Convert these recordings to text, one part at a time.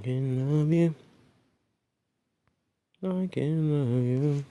can love you. I can love you.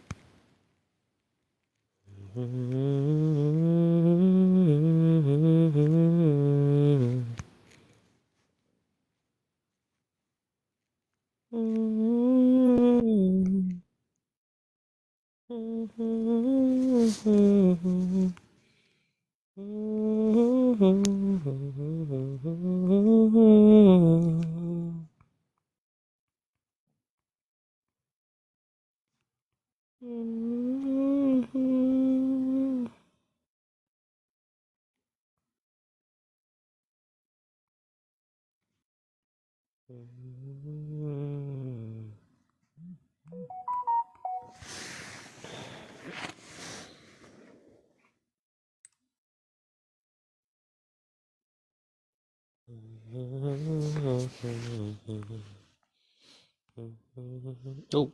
Oh,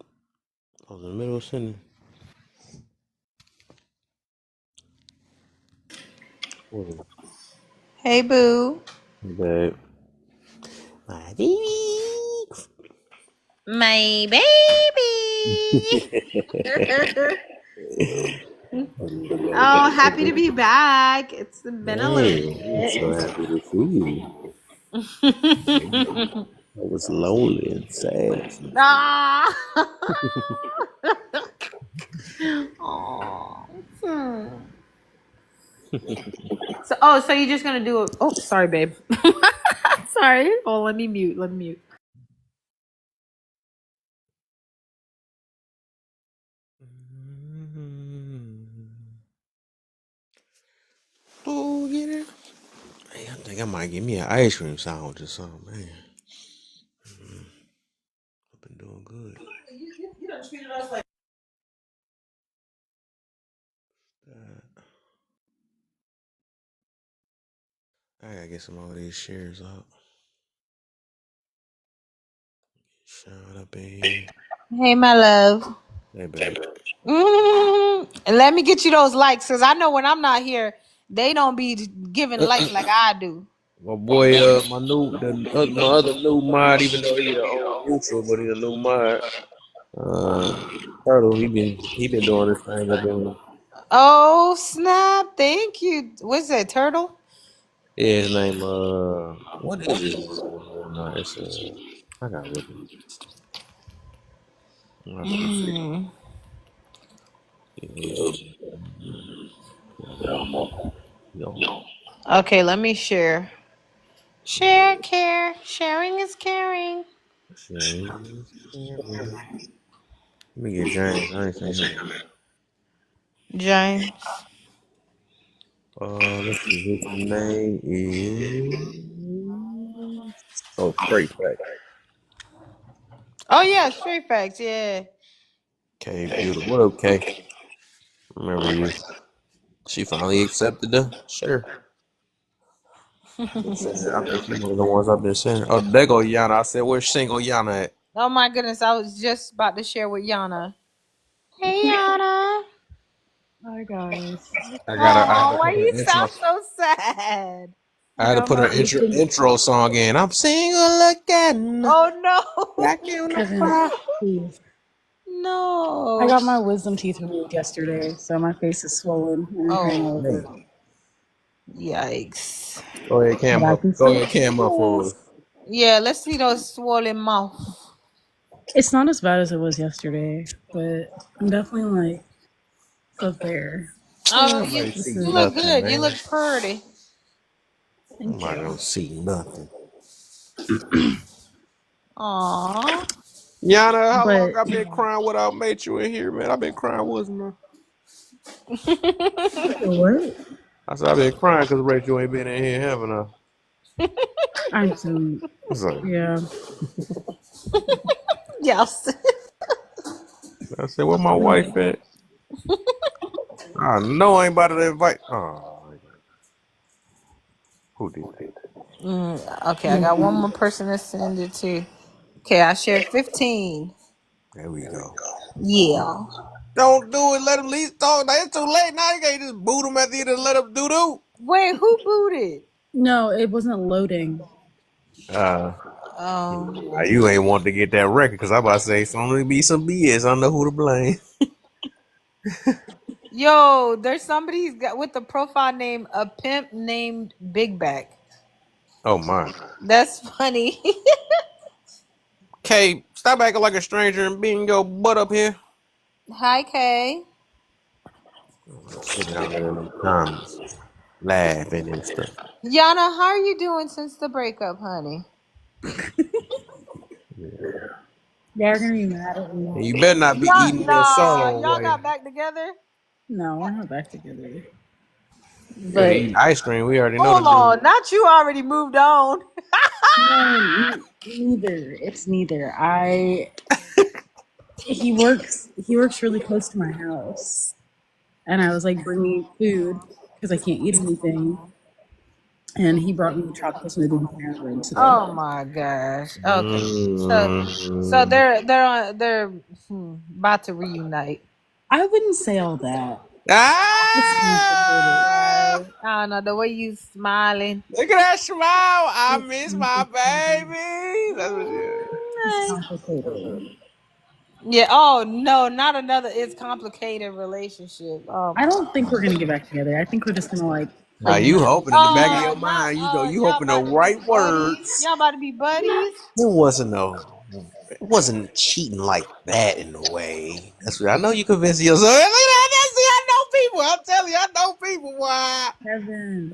I was in the middle of sending. Hey, boo. Babe. My baby. My baby. Oh, happy to be back. It's been a little Hey, I'm so happy to see you. bit. I was lonely and sad. Ah. Aw. So you're just gonna do it? Oh, sorry, babe. Sorry. Oh, let me mute. Let me mute. Oh, get it. Hey, I think I might give me an ice cream sandwich or something, man. I've been doing good. You done treated us like. I gotta get some more of these shares up. Shut up in here. Hey, my love. Hey, babe. And let me get you those likes, cause I know when I'm not here, they don't be giving likes like I do. My boy, my other new mod, even though he the old neutral, but he a new mod. Turtle, he been doing this thing up in. Oh snap! Thank you. What's that, Turtle? Yeah, his name. What is his name? No, it's I got look. I forget. Yo, Okay, let me share. Share, care. Sharing is caring. shit. Let me get James. I ain't seen him. James. Let's see. His name is. Oh, Straight Fact. Oh yeah, straight facts. Yeah. K, beautiful. What up, K? Remember you? She finally accepted the share. I think she's one of the ones I've been sending. Oh, there go Yana. I said, where's single Yana at? Oh my goodness, I was just about to share with Yana. Hey Yana. Hi guys. I had Oh, to why put her you intro. sound so sad? I I had to got put my her wisdom intro song in. I'm single again. Oh Back no. in the Kevin, fire. please. I No. got my wisdom teeth removed yesterday, so my face is swollen and I'm praying over Oh, it. yikes. Go ahead, But cam I up. can Go still ahead, cam up for move. us. Yeah, let's see those swollen mouth. It's not as bad as it was yesterday, but I'm definitely like up there. Oh, I you ain't This see you is look nothing, good. You man. look pretty. thank I'm not you. gonna see nothing. Aw. Yana, how long But I been crying without made you in here, man? I been crying, wasn't I? what? I said I been crying because Rachel ain't been in here, haven't I? I'm so What's up? yeah. Yes. I said, where my wife at? I know I ain't about to invite. Oh, who did that? Okay, I got one more person to send it to. Okay, I shared 15. There we go. Yeah. Don't do it. Let them least talk. Now, it's too late now. You can't just boot them at the end and let them do. Wait, who booted? No, it wasn't loading. Oh, You ain't want to get that record because I'm about to say it's only be some BS. I know who to blame. yo, there's somebody's got with the profile name a pimp named Big Back. Oh my. That's funny. Kay, stop acting like a stranger and being your butt up here. Hi, Kay. Sit down there in them comments, laughing and stuff. Yana, how are you doing since the breakup, honey? They're gonna be mad at me. And you better not be Y'all, eating that solo y'all away. got back together? No, we're not back together. But But eating ice cream, we already know Hold the on, dude. not you already moved on. no, neither. It's neither. He works really close to my house. And I was like bringing food because I can't eat anything. And he brought me a tropical smoothie and Panera Bread today. Oh my gosh. Okay. So they're about to reunite. I wouldn't say all that. Ah! Right. I don't know the way you smiling. Look at that smile. I miss my baby. That's what It's complicated. Yeah. Oh no, not another. It's complicated relationship. I don't think we're gonna get back together. I think we're just gonna like. Now you hoping in the back of your mind, you y'all hoping the about to be right buddies? words. Y'all about to be buddies? It wasn't cheating like that in a way. That's what I know. You convincing yourself. Look at that. See, I know people. I'm telling you, I know people.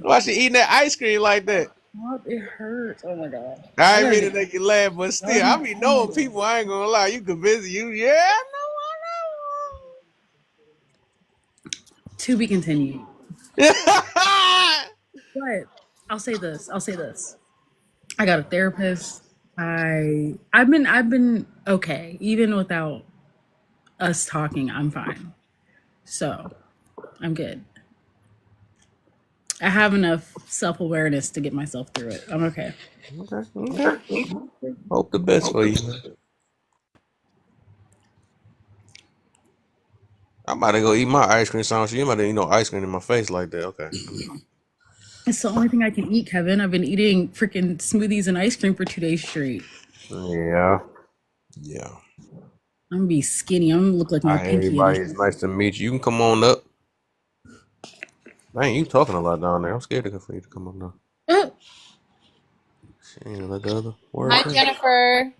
Why she eating that ice cream like that? What? It hurts. Oh my god. I ain't mean to make you laugh, but still, I be knowing people. I ain't gonna lie. You convincing you. Yeah, I To be continued. know. But I'll say this. I got a therapist. I've been okay. Even without us talking, I'm fine. So I'm good. I have enough self-awareness to get myself through it. I'm okay. Okay. Hope the best for you. I'm about to go eat my ice cream sandwich. You about to eat no ice cream in my face like that. Okay. It's the only thing I can eat, Kevin. I've been eating freaking smoothies and ice cream for 2 days straight. Yeah. I'm gonna be skinny. I'm gonna look like my Hi, pinky. everybody. It's nice to meet you. You can come on up. Man, you talking a lot down there. I'm scared for you to come up now. She ain't let the other word. Hi, Jennifer.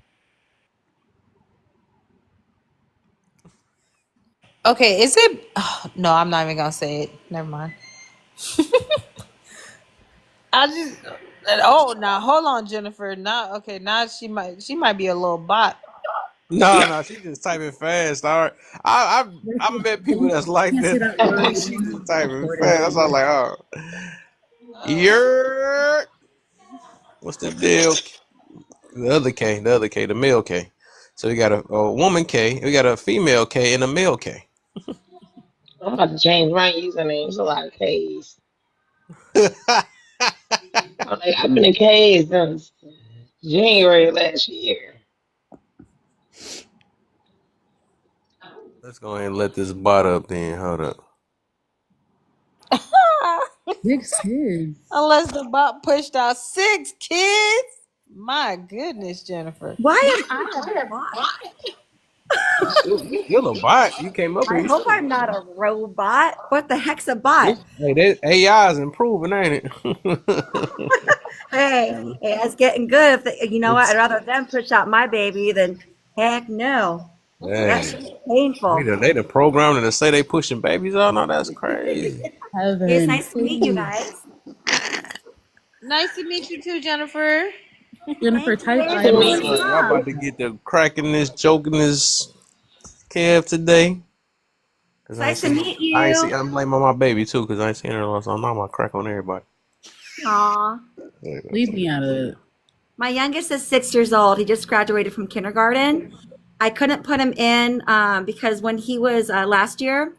Okay, is it? Oh, no, I'm not even gonna say it. Never mind. I just. Oh, now hold on, Jennifer. Now, okay, now she might be a little bot. No, she just typing fast. All right, I met people that's like Can't say that. that word. She just typing fast. I was like, oh, you're. What's the deal? The other K, the male K. So we got a woman K, we got a female K, and a male K. I'm about to change my username. There's a lot of K's. I've been in K's since January last year. Let's go ahead and let this bot up then. Hold up. Big kids. Unless the bot pushed out 6 kids. My goodness, Jennifer. Why am I a bot? You're a bot. You came up I here. hope I'm not a robot. What the heck's a bot? Hey, that AI is improving, ain't it? Hey, it's getting good. If you know what? I'd rather them push out my baby than heck no. That's painful. They the programming to say they pushing babies out. No, that's crazy. Heaven, It's nice to meet you guys. Nice to meet you too, Jennifer. Jennifer, type Thank I. you. I'm about to get the cracking this, joking this Kev today. It's nice to meet you. I'm blaming my baby too because I ain't seen her in a long time. I'm gonna crack on everybody. Aw. Leave me out of it. My youngest is 6 years old. He just graduated from kindergarten. I couldn't put him in because when he was last year,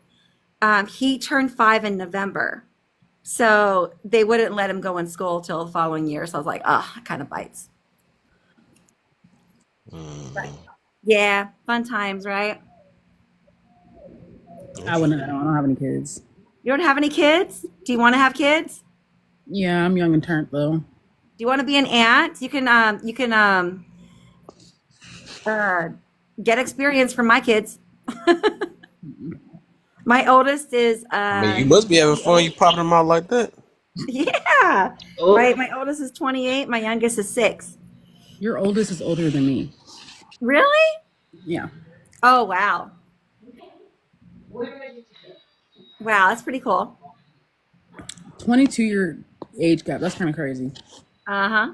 he turned 5 in November. So they wouldn't let him go in school till the following year. So I was like, oh, it kind of bites. But, yeah, fun times, right? I wouldn't. I don't have any kids. You don't have any kids? Do you want to have kids? Yeah, I'm young and turned though. Do you want to be an aunt? You can get experience from my kids. My oldest is I mean, you must be having fun. You popping them out like that. yeah. Oh, Right. My oldest is 28. My youngest is 6. Your oldest is older than me. Really? Yeah. Oh wow. Wow, that's pretty cool. 22-year age gap. That's kind of crazy. Uh-huh.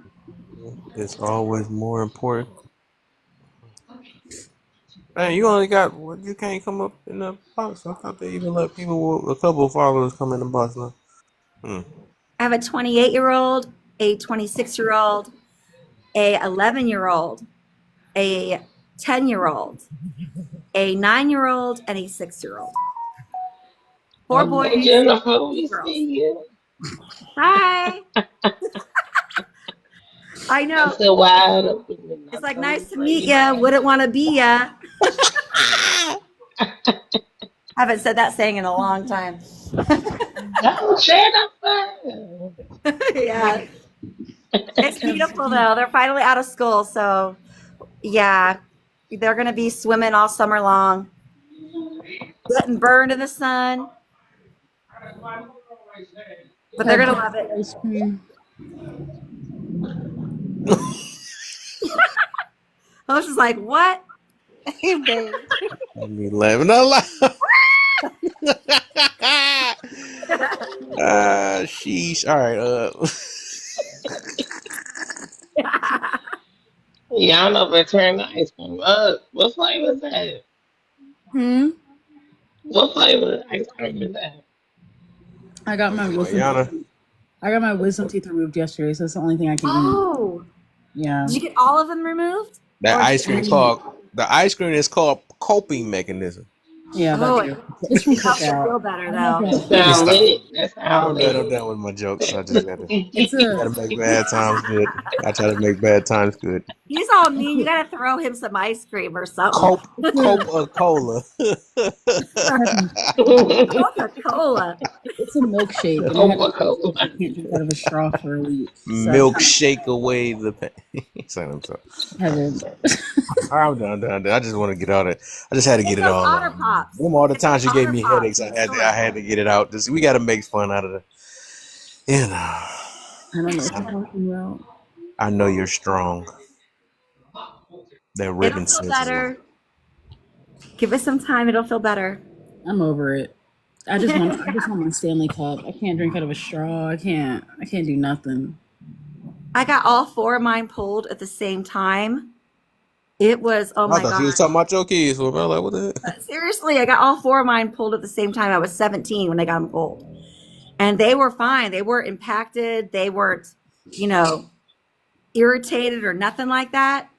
It's always more important. Man, you only got what? You can't come up in the box. I thought they even let people with a couple of followers come in the box now. I have a 28-year-old, a 26-year-old, a 11-year-old, a 10-year-old, a 9-year-old, and a 6-year-old. 4 boys. hey, Jennifer, 2 we girls. see you. Hi. I know. It's a wild up in the It's like nice to meet ya. Wouldn't want to be ya. Haven't said that saying in a long time. Oh, Jennifer. Yeah. It's beautiful though. They're finally out of school, so yeah, they're gonna be swimming all summer long, getting burned in the sun, but they're gonna love it. Ice cream. I was just like, what? Hey, babe. I mean, laughing out loud. Sheesh. All right. Y'all know but turn the ice cream up. What flavor is that? What flavor ice cream is that? I got my wisdom. Yana. I got my wisdom teeth removed yesterday, so it's the only thing I can eat. Oh, Yeah. did you get all of them removed? That Or- ice cream is called coping mechanism. Yeah. Oh, That's it. It's from Helps you Cookout. feel better though. Sound lit. That I'm sound lit. done with my jokes. I just gotta It's a make bad times good. I try to make bad times good. He's all mean. You gotta throw him some ice cream or something. Coca-Cola. Coca-Cola. it's a milkshake. And I can't drink out of a straw for a week. So Milkshake away the pain. I'm done. I just want to get out of it. I just had to get it all Otter out. Pops. Them all the times you gave me Otter headaches, Pops. I had to get it out. We got to make fun out of it. You know, I don't know what you're talking about. I know you're strong. That ribbon It'll feel sensitive. better. Give us some time. It'll feel better. I'm over it. I just want my Stanley Cup. I can't drink out of a straw. I can't do nothing. I got all 4 of mine pulled at the same time. It was, oh my I thought you was God. talking about your kids. Well, man, like, what the heck? Seriously, I got all 4 of mine pulled at the same time. I was 17 when I got them pulled. And they were fine. They weren't impacted. They weren't, irritated or nothing like that.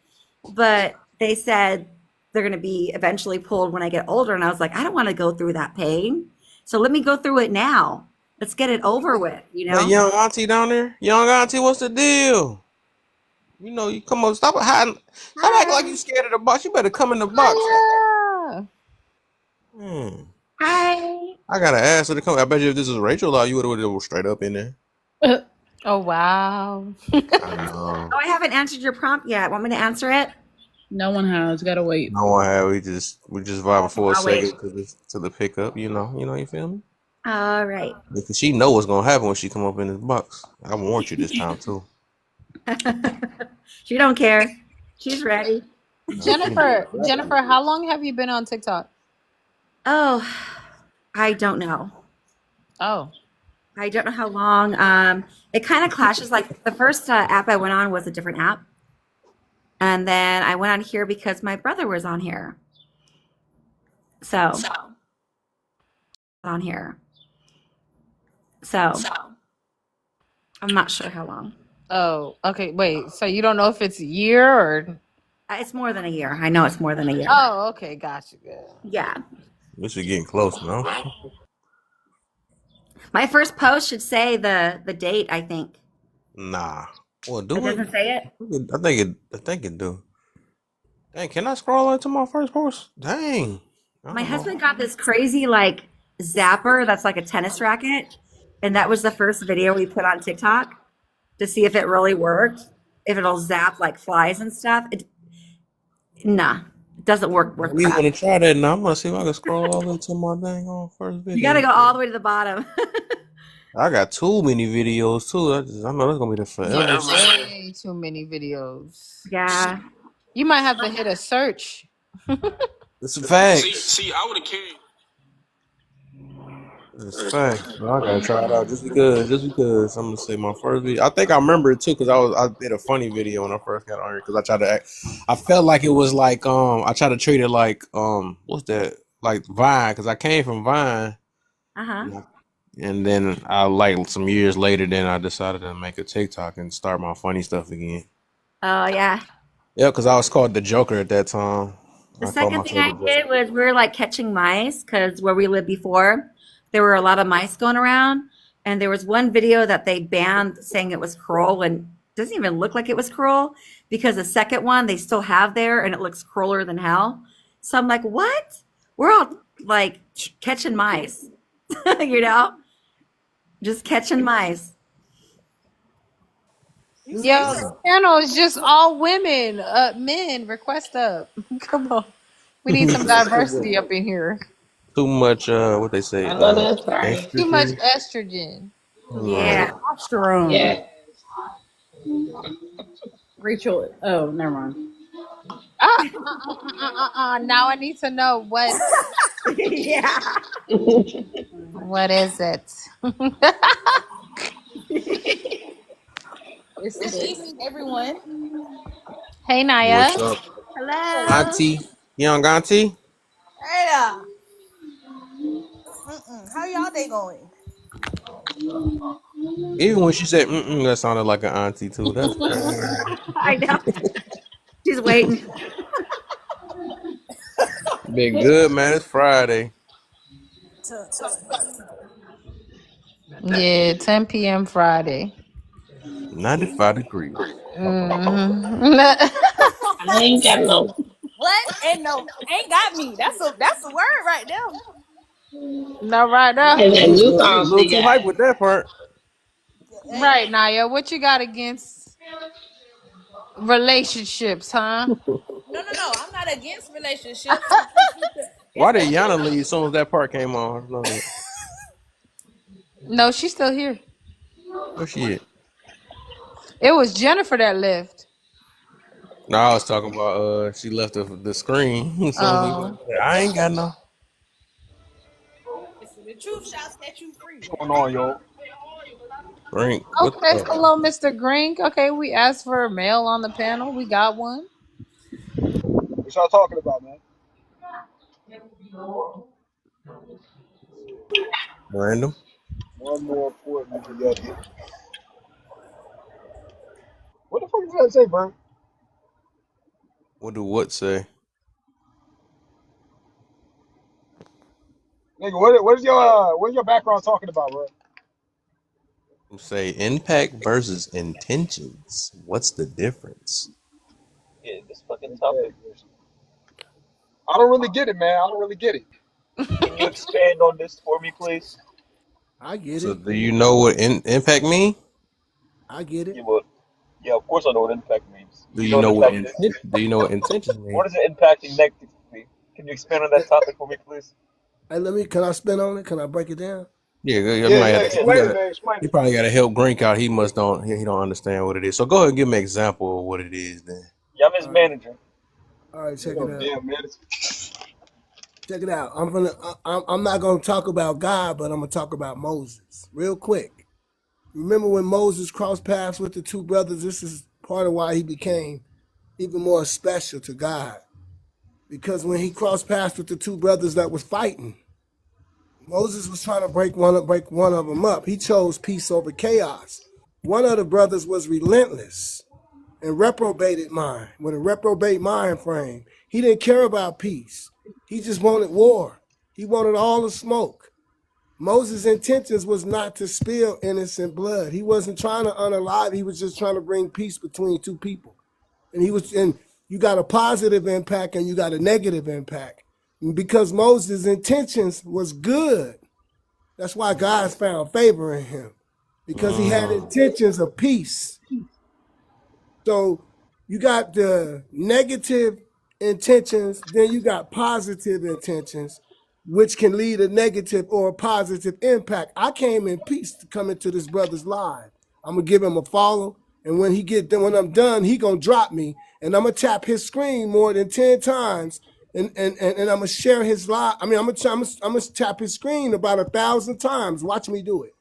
But they said they're going to be eventually pulled when I get older. And I was like, I don't want to go through that pain. So let me go through it now. Let's get it over with, That young auntie down there? Young auntie, what's the deal? You come up, stop hiding. Stop acting like you scared of the box. You better come in the box. Yeah. Hi. I gotta ask her to come. I bet you if this was Rachel out, you would have straight up in there. Oh, wow. I know. Oh, I haven't answered your prompt yet. Want me to answer it? No one has. Gotta wait. No one had. We just vibe for a I'll wait. second to the pickup. You feel me? All right. Because she know what's gonna happen when she come up in this box. I warned you this time too. She don't care. She's ready. Jennifer, how long have you been on TikTok? Oh, I don't know. Oh. I don't know how long. It kind of clashes. Like the first app I went on was a different app. And then I went on here because my brother was on here. So on here. So I'm not sure how long. Oh, okay. Wait. So you don't know if it's a year or? It's more than a year. I know it's more than a year. Oh, okay. Gotcha. Good. Yeah. This is getting close now. My first post should say the date, I think. Nah. Well, do It it. doesn't say it? I think it do. Dang, can I scroll into my first post? Dang. I My don't know. husband got this crazy like zapper that's like a tennis racket, and that was the first video we put on TikTok to see if it really worked. If it'll zap like flies and stuff. Nah, it doesn't work worth We crap. want to try that now. I'm gonna see if I can scroll all into my dang on first video. You got to go all the way to the bottom. I got too many videos too. I know that's gonna be the forever. Way too many videos. Yeah. You might have to hit a search. It's a fact. See, I would have carried. It's a fact. Well, I gotta try it out just because I'm gonna say my first video. I think I remember it too because I did a funny video when I first got on here because I tried to act. I felt like it was like I tried to treat it like what's that, like Vine, because I came from Vine. Uh-huh. And then I like some years later, then I decided to make a TikTok and start my funny stuff again. Oh, yeah. Yeah, because I was called the Joker at that time. The I called second thing I myself the did Joker. was we were like catching mice because where we lived before, there were a lot of mice going around. And there was one video that they banned saying it was cruel and it doesn't even look like it was cruel because the second one they still have there and it looks crueler than hell. So I'm like, what? We're all like catching mice, you know? Just catching mice. Yo, the channel is just all women. Men, request up. Come on. We need some diversity up in here. Too much, what they say, I know that's right. Too much estrogen. estrogen. Yeah. Testosterone. Yeah. Rachel. Oh, never mind. Now I need to know what. Yeah. What is it? It's evening, everyone. Hey, Naya. What's up? Hello. Auntie? Young auntie? Hey there. How y'all day going? Even when she said that sounded like an auntie too. That's I know. She's waiting. been good, man. It's Friday. Yeah, 10 p.m. Friday. 95 degrees. Mhm. I ain't got no. What? Ain't got me. That's a word right there. No, right now. And that new A song little she too hype got. with that part. Right, Naya. What you got against relationships, huh? No. I'm not against relationships. Why did Yana leave as soon as that part came on? No, she's still here. Where she at? It was Jennifer that left. No, I was talking about she left the screen. Oh. I ain't got no. The truth shall set you free. What's going on, yo? Drink. Okay, hello, Mr. Grink. Okay, we asked for a male on the panel. We got one. What y'all talking about, man? Random. One more important together. What the fuck did that say, bro? What do what say? Nigga, what's your background talking about, bro? Say impact versus intentions. What's the difference? Yeah, this fucking topic. I don't really get it, man. I don't really get it. Can you expand on this for me, please? I get So it. do you know what impact mean? I get it. Yeah, of course I know what impact means. Do you know what impact intention? Do you know what intentions mean? What is it impacting negatively? Can you expand on that topic for me, please? Hey, can I spin on it? Can I break it down? Yeah, Explain it, man. Explain you it. probably got to help Grink out. He don't understand what it is. So go ahead and give him an example of what it is then. Yeah, I'm his manager. All right, check Oh, it out. damn, man. Check it out. I'm not gonna talk about God, but I'm gonna talk about Moses real quick. Remember when Moses crossed paths with the two brothers? This is part of why he became even more special to God. Because when he crossed paths with the two brothers that was fighting, Moses was trying to break one of them up. He chose peace over chaos. One of the brothers was relentless and reprobated mind, with a reprobate mind frame. He didn't care about peace. He just wanted war. He wanted all the smoke. Moses' intentions was not to spill innocent blood. He wasn't trying to unalive. He was just trying to bring peace between two people. And you got a positive impact and you got a negative impact. because Moses' intentions was good. That's why God found favor in him, because he had intentions of peace. So you got the negative intentions, then you got positive intentions, which can lead a negative or a positive impact. I came in peace to come into this brother's live. I'm gonna give him a follow, and when I'm done, he gonna drop me, and I'm gonna tap his screen more than 10 times, and I'm gonna share his live. I mean, I'm gonna tap his screen about 1,000 times. Watch me do it.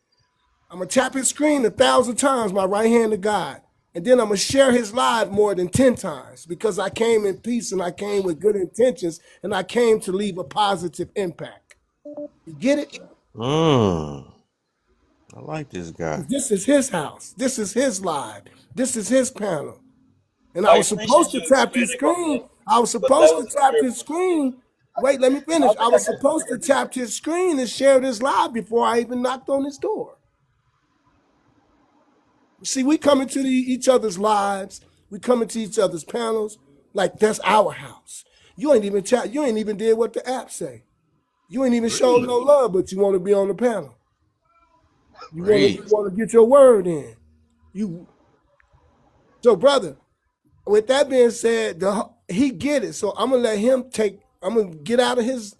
I'm gonna tap his screen 1,000 times, my right hand to God. And then I'm going to share his live more than 10 times, because I came in peace and I came with good intentions and I came to leave a positive impact. You get it? I like this guy. This is his house. This is his live. This is his panel. And I was supposed to tap his screen. Wait, let me finish. I was supposed to tap his screen and share this live before I even knocked on his door. See, we come into each other's lives. We come into each other's panels like that's our house. You ain't even did what the app say. You ain't even showed no love, but you want to be on the panel. You want to get your word in. So, brother, with that being said, he get it. So I'm gonna let him I'm gonna get out of his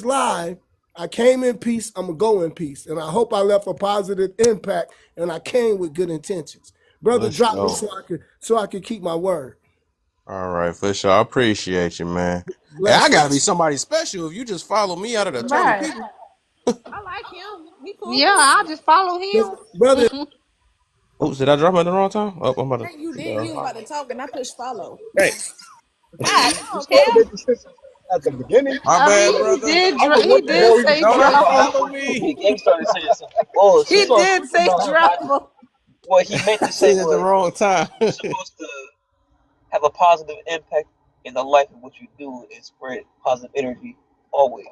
live. I came in peace, I'm gonna go in peace. And I hope I left a positive impact, and I came with good intentions. Brother, drop me so I could keep my word. All right, for sure. I appreciate you, man. Hey, I gotta be somebody special if you just follow me out of the 20 people. I like him. He cool. Yeah, I'll just follow him. Brother. Oops, did I drop him at the wrong time? Oh, I'm about to. You did. You was about to talk, and I pushed follow. Hey. At the beginning, my bad, brother. He did say drop. He did say drop. What he meant to say at the wrong time. You're supposed to have a positive impact in the life of what you do and spread positive energy always.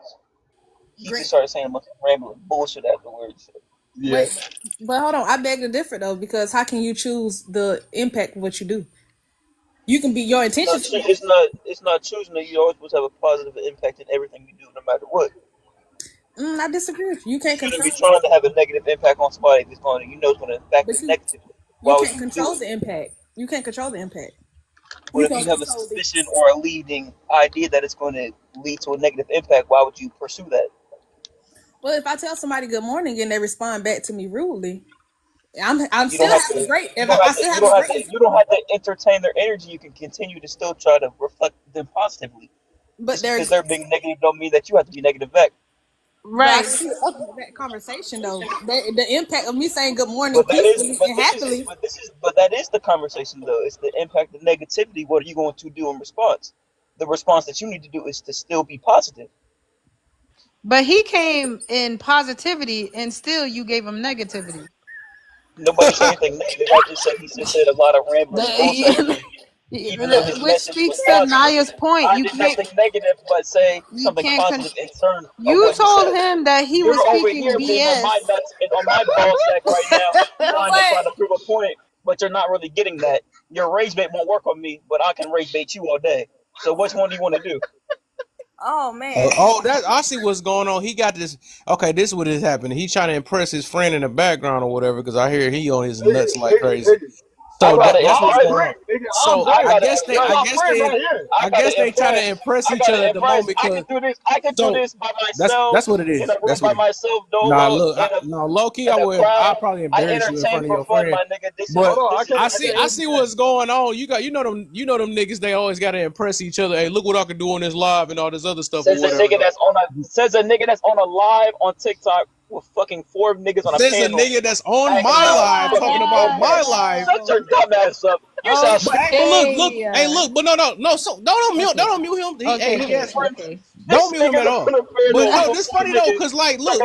He just started saying a bunch of rambling bullshit afterwards. Yeah. Wait, but hold on, I beg to differ though, because how can you choose the impact of what you do? You can be your intentions. It's not choosing it. You're always supposed to have a positive impact in everything you do, no matter what. I disagree with you. You can't control. You shouldn't be trying to have a negative impact on somebody that's going to, it's going to impact you negatively. You can't control the impact. You can't control the impact. But if you have a suspicion or a leading idea that it's going to lead to a negative impact, why would you pursue that? Well, if I tell somebody good morning and they respond back to me rudely, I'm still having great. You don't have to entertain their energy. You can continue to still try to reflect them positively. But because they're being negative don't mean that you have to be negative back. Right. That conversation though, the impact of me saying good morning peacefully and happily. But that is the conversation though. It's the impact of negativity. What are you going to do in response? The response that you need to do is to still be positive. But he came in positivity, and still you gave him negativity. Nobody said anything negative. I just said he said a lot of rambling. Which speaks to Naya's point. I did nothing negative, but say something positive in turn. You told him that he was speaking BS. On my ball sack right now, trying to prove a point, but you're not really getting that. Your rage bait won't work on me, but I can rage bait you all day. So which one do you want to do? Oh man. I see what's going on. He got this. Okay, this is what is happening. He's trying to impress his friend in the background or whatever, because I hear he on his nuts like crazy. So that's what's going on. So I guess they trying to impress each other at the moment because I can do this by myself. That's what it is. That's by myself. Low key, I'll probably embarrass you in front of your friend. But I see what's going on. You know them niggas. They always got to impress each other. Hey, look what I can do on this live and all this other stuff. Says a nigga that's on a live on TikTok with fucking 4 niggas on a panel. There's a nigga that's on my live talking about my live. Shut your dumb ass up. You sound Hey, look, but no. So don't mute him. Don't mute him at all. But no, this funny though, cause like, look,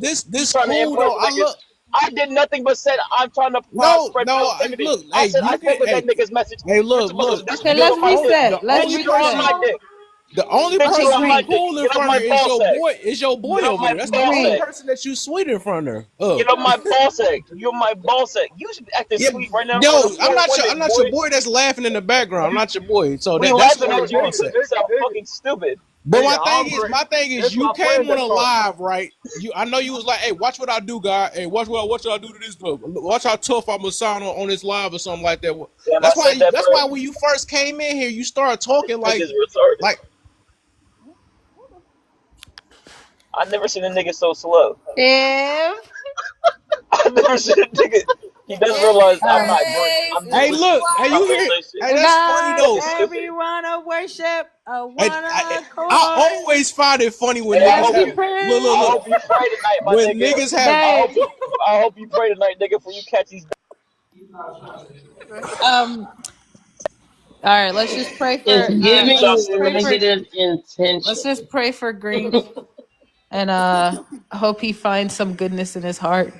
this cool though. I did nothing but said I'm trying to spread positivity. Look, I said I take that nigga's message. Hey, look. Okay, let's reset. The only person who's cool in front of her is your boy over there. That's the only person that you sweet in front of her. Get on my ball sack. You're my ball sack. You should be acting sweet right now. Yo, I'm not your boy that's laughing in the background. I'm not your boy. So that's laughing at you. You sound fucking stupid. But Nigga, my thing is, it's you my came friend on that a taught me. live, right? I know you was like, hey, watch what I do, guy. Hey, watch what I do to this club. Watch how tough I'm gonna sound on this live or something like that. Damn, I said that That's why first. when you first came in here, you started talking This nigga's retarded. like. I never seen a nigga so slow. Kev. I never seen a nigga. He doesn't realize I'm not great. I'm just Hey, listening look, to the hey, you hear? conversation. Hey, that's funny God, though. Fucking stupid. everyone of worship, a I, one I, accord. I always find it funny when Hey, I niggas hope Every have you. look, I praise. look. hope you pray tonight, my When nigga. niggas have I Babe. hope you. I hope you pray tonight, nigga, before you catch these. All right, let's just pray for It's giving Justin. negative let's intention. just pray for Green and hope he finds some goodness in his heart.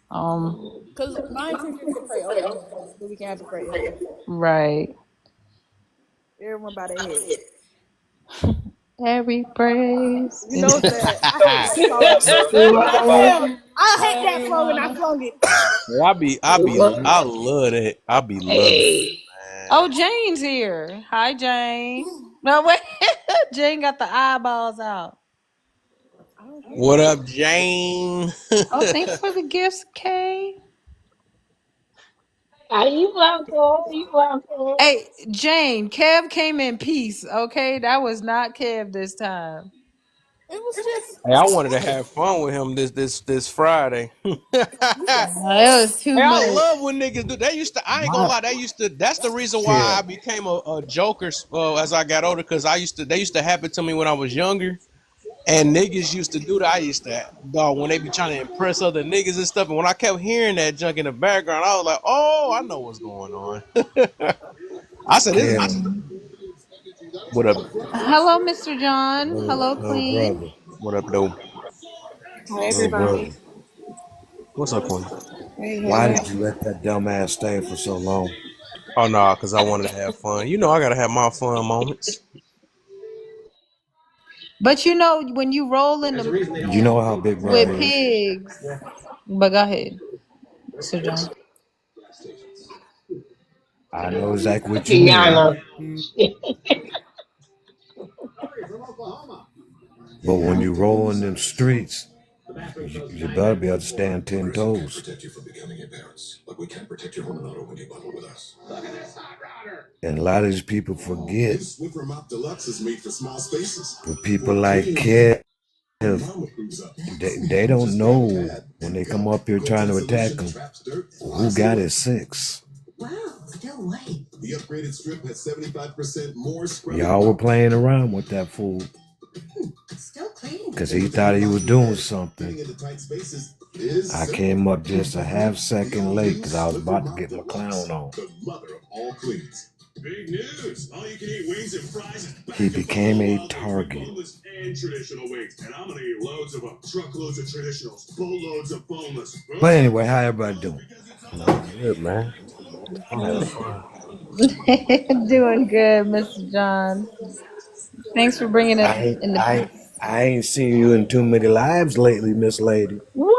Because my intention is to pray over him, so we can have a prayer. Right. Everyone by their head. Every praise. You know that I hate that song. I failed. I hate that song and I flung it. I love that. I be loving it, Hey, man. Oh, Jane's here. Hi, Jane. No, wait. Jane got the eyeballs out. What up, Jane? Oh, thanks for the gifts, Kay. are you welcome? You welcome. Hey, Jane, Kev came in peace, okay? That was not Kev this time. It was just. Hey, I wanted to have fun with him this Friday. It was too Hey, I much. love when niggas do. They used to. I ain't gonna lie. That's the reason why I became a joker as I got older. Cause they used to happen to me when I was younger, and niggas used to do that. I used to, dog, when they be trying to impress other niggas and stuff. And when I kept hearing that junk in the background, I was like, oh, I know what's going on. I said, this is what up? Hello, Mr. John. Hello, Queen. Brother. What up, though? Hi, everybody. What's up, Queen? Why did you let that dumbass stay for so long? Oh no, cause I wanted to have fun. You know, I gotta have my fun moments. But you know, when you roll in the You know how big with brother is. pigs. But go ahead, Mr. John. I know exactly what you mean. Kiana. But when you roll in them streets, you better be able to stand 10 toes. And a lot of these people forget. But people like Kev, they don't know when they come up here trying to attack them, who got his 6. Y'all were playing around with that fool. Because he thought he was doing something. I came up just a half second late because I was about to get my clown on. He became a target. But anyway, how everybody doing? Good, man. I'm having fun. Doing good, Mr. John. Thanks for bringing it in the peace. I ain't seen you in too many lives lately, Miss Lady. What?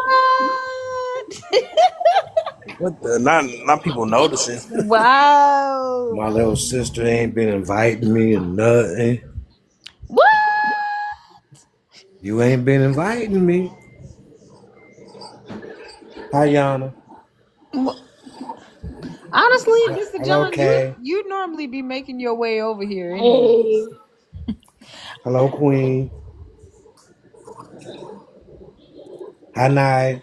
What the? Not people noticing. Wow. My little sister ain't been inviting me and nothing. What? You ain't been inviting me. Hi, Yana. Honestly, Mr. John, Okay. you normally be making your way over here. Hey. Hello, Queen. Hi, Nye.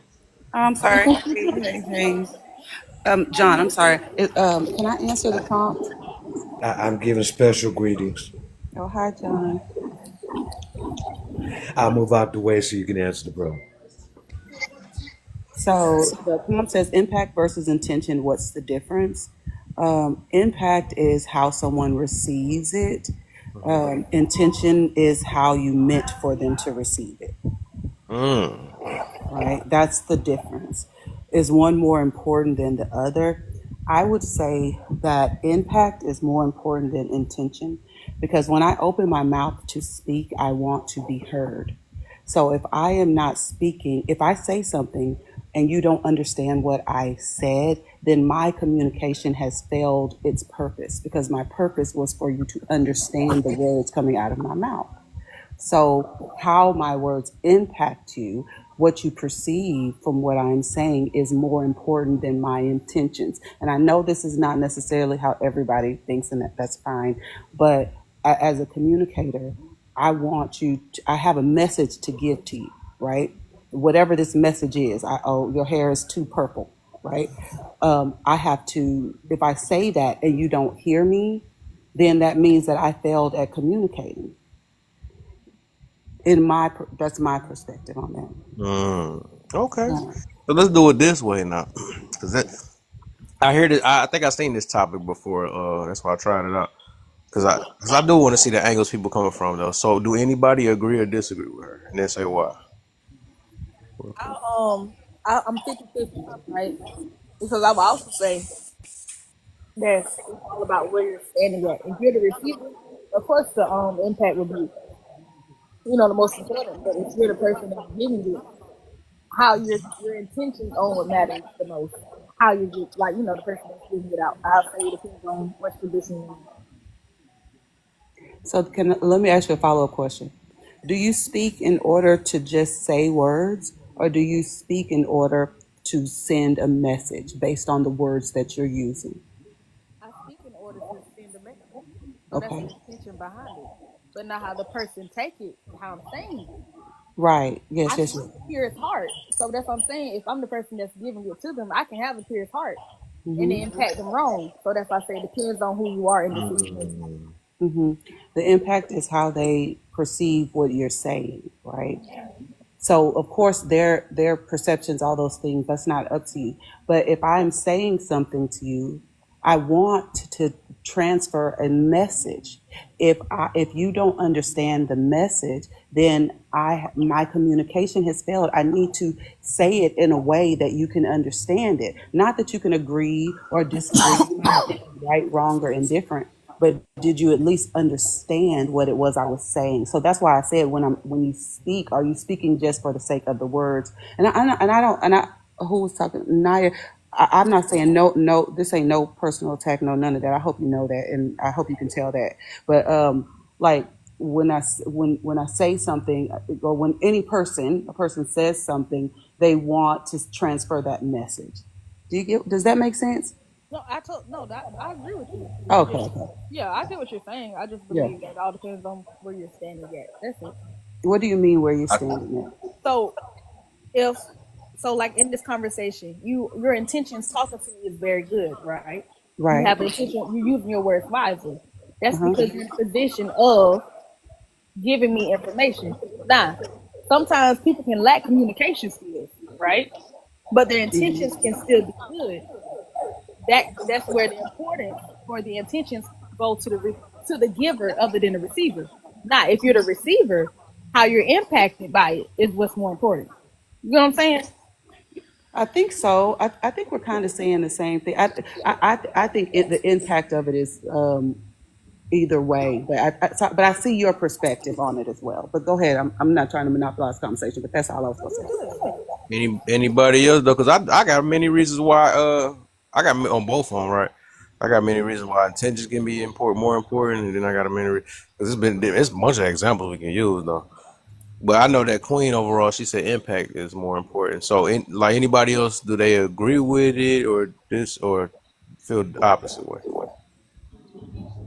I'm sorry. Hey. John, I'm sorry. Can I answer the prompt? I'm giving special greetings. Oh, hi, John. I'll move out the way so you can answer the bro. So the prompt says impact versus intention. What's the difference? Impact is how someone receives it. Intention is how you meant for them to receive it. Right? That's the difference. Is one more important than the other? I would say that impact is more important than intention because when I open my mouth to speak, I want to be heard. So if I am not speaking, if I say something and you don't understand what I said, then my communication has failed its purpose, because my purpose was for you to understand the words coming out of my mouth. So, how my words impact you, what you perceive from what I'm saying, is more important than my intentions. And I know this is not necessarily how everybody thinks, and that's fine. But as a communicator, I want you to, I have a message to give to you, right? Whatever this message is, oh, your hair is too purple, right? I have to, if I say that and you don't hear me, then that means that I failed at communicating. That's my perspective on that. Okay, so let's do it this way now, because I hear this. I think I've seen this topic before. That's why I tried it out. Because I do want to see the angles people coming from though. So do anybody agree or disagree with her, and then say why? I'm 50-50, right? Because I would also say that it's all about where you're standing at. If you're the receiver, of course the impact will be, the most important. But if you're the person that's giving it, how your intentions on what matters the most. How you get, the person that's giving it out. I'll say it depends on what's condition you're in. So let me ask you a follow-up question. Do you speak in order to just say words, or do you speak in order to send a message based on the words that you're using? I speak in order to send a message. So that's the intention behind it. But not how the person take it, how I'm saying it. Right. Yes, I yes. have a purest heart. So that's what I'm saying. If I'm the person that's giving it to them, I can have a purest heart and it impact them wrong. So that's why I say it depends on who you are in the situation. The impact is how they perceive what you're saying, right? So of course their perceptions, all those things, that's not up to you. But if I'm saying something to you, I want to transfer a message. If you don't understand the message, then my communication has failed. I need to say it in a way that you can understand it. Not that you can agree or disagree, right, wrong, or indifferent. But did you at least understand what it was I was saying? So that's why I said when you speak, are you speaking just for the sake of the words? Who was talking? Naya. I'm not saying no. This ain't no personal attack, no none of that. I hope you know that, and I hope you can tell that. But like when I say something, or when a person says something, they want to transfer that message. Does that make sense? No, I agree with you. Okay. Yeah, I get what you're saying. I just believe that it all depends on where you're standing at. That's it. What do you mean where you're standing at? So like in this conversation, your intentions talking to me is very good, right? Right. You have an intention, you're using your words wisely. That's because you're in a position of giving me information. Now, sometimes people can lack communication skills, right? But their intentions can still be good. That's where the importance for the intentions go to the giver other than the receiver. Now, if you're the receiver, how you're impacted by it is what's more important. You know what I'm saying? I think so. I think we're kind of saying the same thing. I think the impact of it is either way, but I see your perspective on it as well. But go ahead. I'm not trying to monopolize the conversation, but that's all I was going to say. Anybody else though? Because I got many reasons why. I got on both of them, right? I got many reasons why intentions can be more important, and then I got because it's a bunch of examples we can use though. But I know that Queen overall, she said impact is more important. So, like anybody else, do they agree with it or feel the opposite way?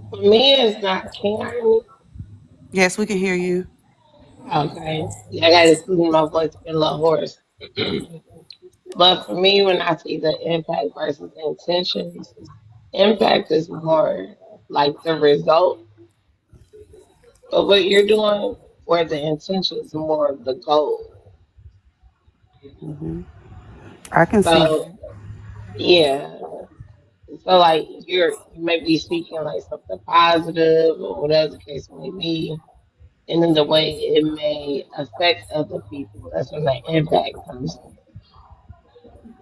For me, it's not. Can you hear me? Yes, we can hear you. Okay. Yeah, I got to excuse my voice, been a little hoarse. But for me, when I see the impact versus intentions, impact is more like the result of what you're doing, where the intention is more of the goal. I can see. So, yeah. So, like, you may be speaking like something positive or whatever the case may be, and in the way it may affect other people. That's when the impact comes in.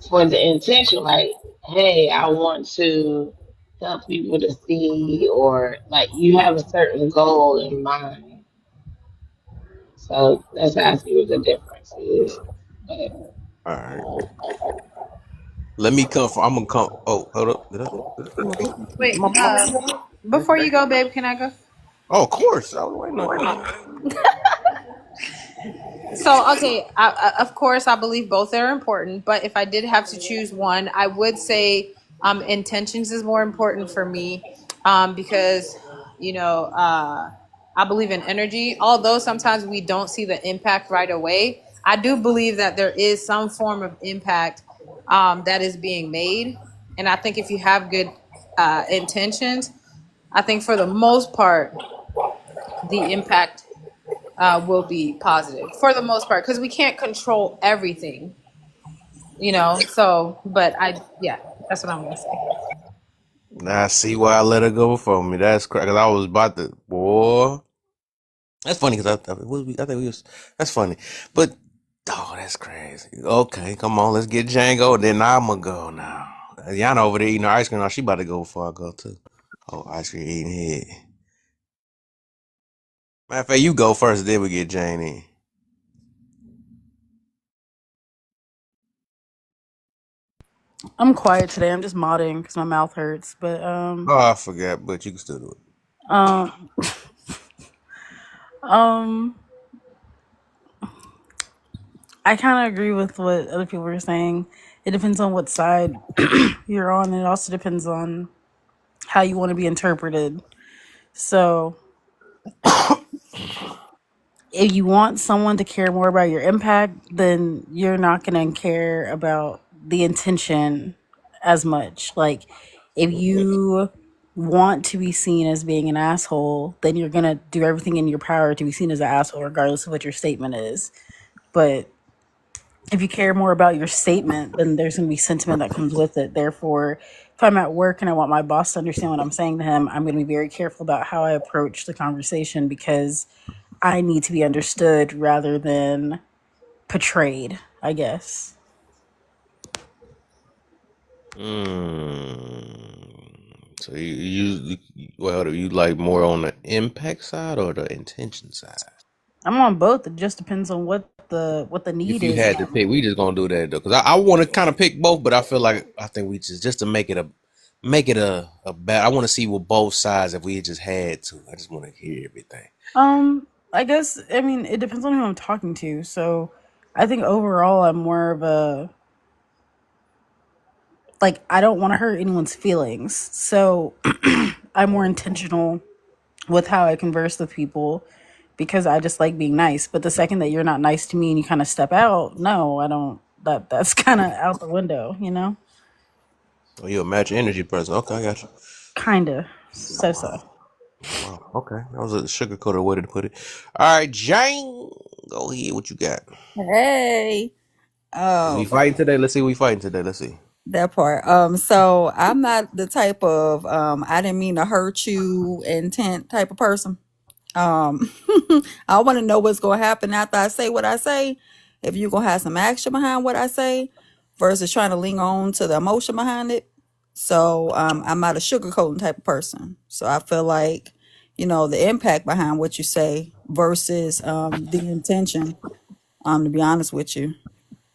For the intention, like, hey, I want to help people to see, or like you have a certain goal in mind. So that's how I see what the difference is. But All right. Let me come. I'm gonna come. Oh, hold up. Wait, before you go, babe, can I go? Oh, of course. I was waiting on you. So, okay, of course, I believe both are important. But if I did have to choose one, I would say intentions is more important for me because, I believe in energy. Although sometimes we don't see the impact right away, I do believe that there is some form of impact that is being made. And I think if you have good intentions, I think for the most part, the impact will be positive for the most part because we can't control everything, so but yeah, that's what I'm gonna say. Now I see why I let her go before me. That's crazy. Cause I was about to, boy. That's funny because I think we was. That's funny, but that's crazy. Okay, come on, let's get Django. Then I'ma go now. Yana over there eating her ice cream. Now she about to go before I go too. Oh, ice cream eating head. Matter of fact, you go first, then we get Jane in. I'm quiet today. I'm just modding because my mouth hurts. But Oh, I forgot, but you can still do it. um, um, I kind of agree with what other people were saying. It depends on what side you're on, and it also depends on how you want to be interpreted. So, if you want someone to care more about your impact, then you're not going to care about the intention as much. Like, if you want to be seen as being an asshole, then you're going to do everything in your power to be seen as an asshole, regardless of what your statement is. But if you care more about your statement, then there's going to be sentiment that comes with it. Therefore, if I'm at work and I want my boss to understand what I'm saying to him, I'm going to be very careful about how I approach the conversation because I need to be understood rather than portrayed, I guess. So you like more on the impact side or the intention side? I'm on both. It just depends on what the need If you is. had to pick, we just gonna do that though, because I want to kind of pick both, but I think we just to make it a bad. I want to see what both sides if we just had to. I just want to hear everything. I guess it depends on who I'm talking to. So I think overall I'm more of a I don't want to hurt anyone's feelings. So I'm more intentional with how I converse with people because I just like being nice. But the second that you're not nice to me and you kind of step out, no, I don't. That's kind of out the window, Oh, you're a match energy person. Okay, I got you. Kinda. So. Wow. Okay, that was a sugar-coated way to put it. All right, Jane, go ahead. What you got? Hey. We fighting today? Let's see. We fighting today? Let's see. That part. So I'm not the type of I didn't mean to hurt you intent type of person. I want to know what's going to happen after I say what I say. If you're going to have some action behind what I say versus trying to lean on to the emotion behind it. So I'm not a sugarcoating type of person. So I feel like, the impact behind what you say versus the intention, to be honest with you.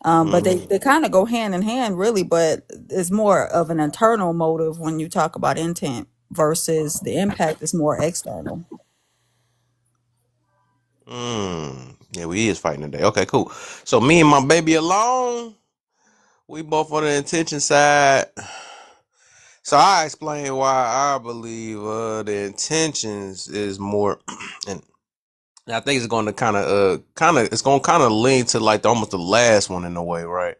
But they kind of go hand in hand, really, but it's more of an internal motive when you talk about intent versus the impact is more external. Yeah, we is fighting today. Okay, cool. So me and my baby alone, we both on the intention side. So I explain why I believe the intentions is more, and I think it's going to kind of lean to like almost the last one in a way, right?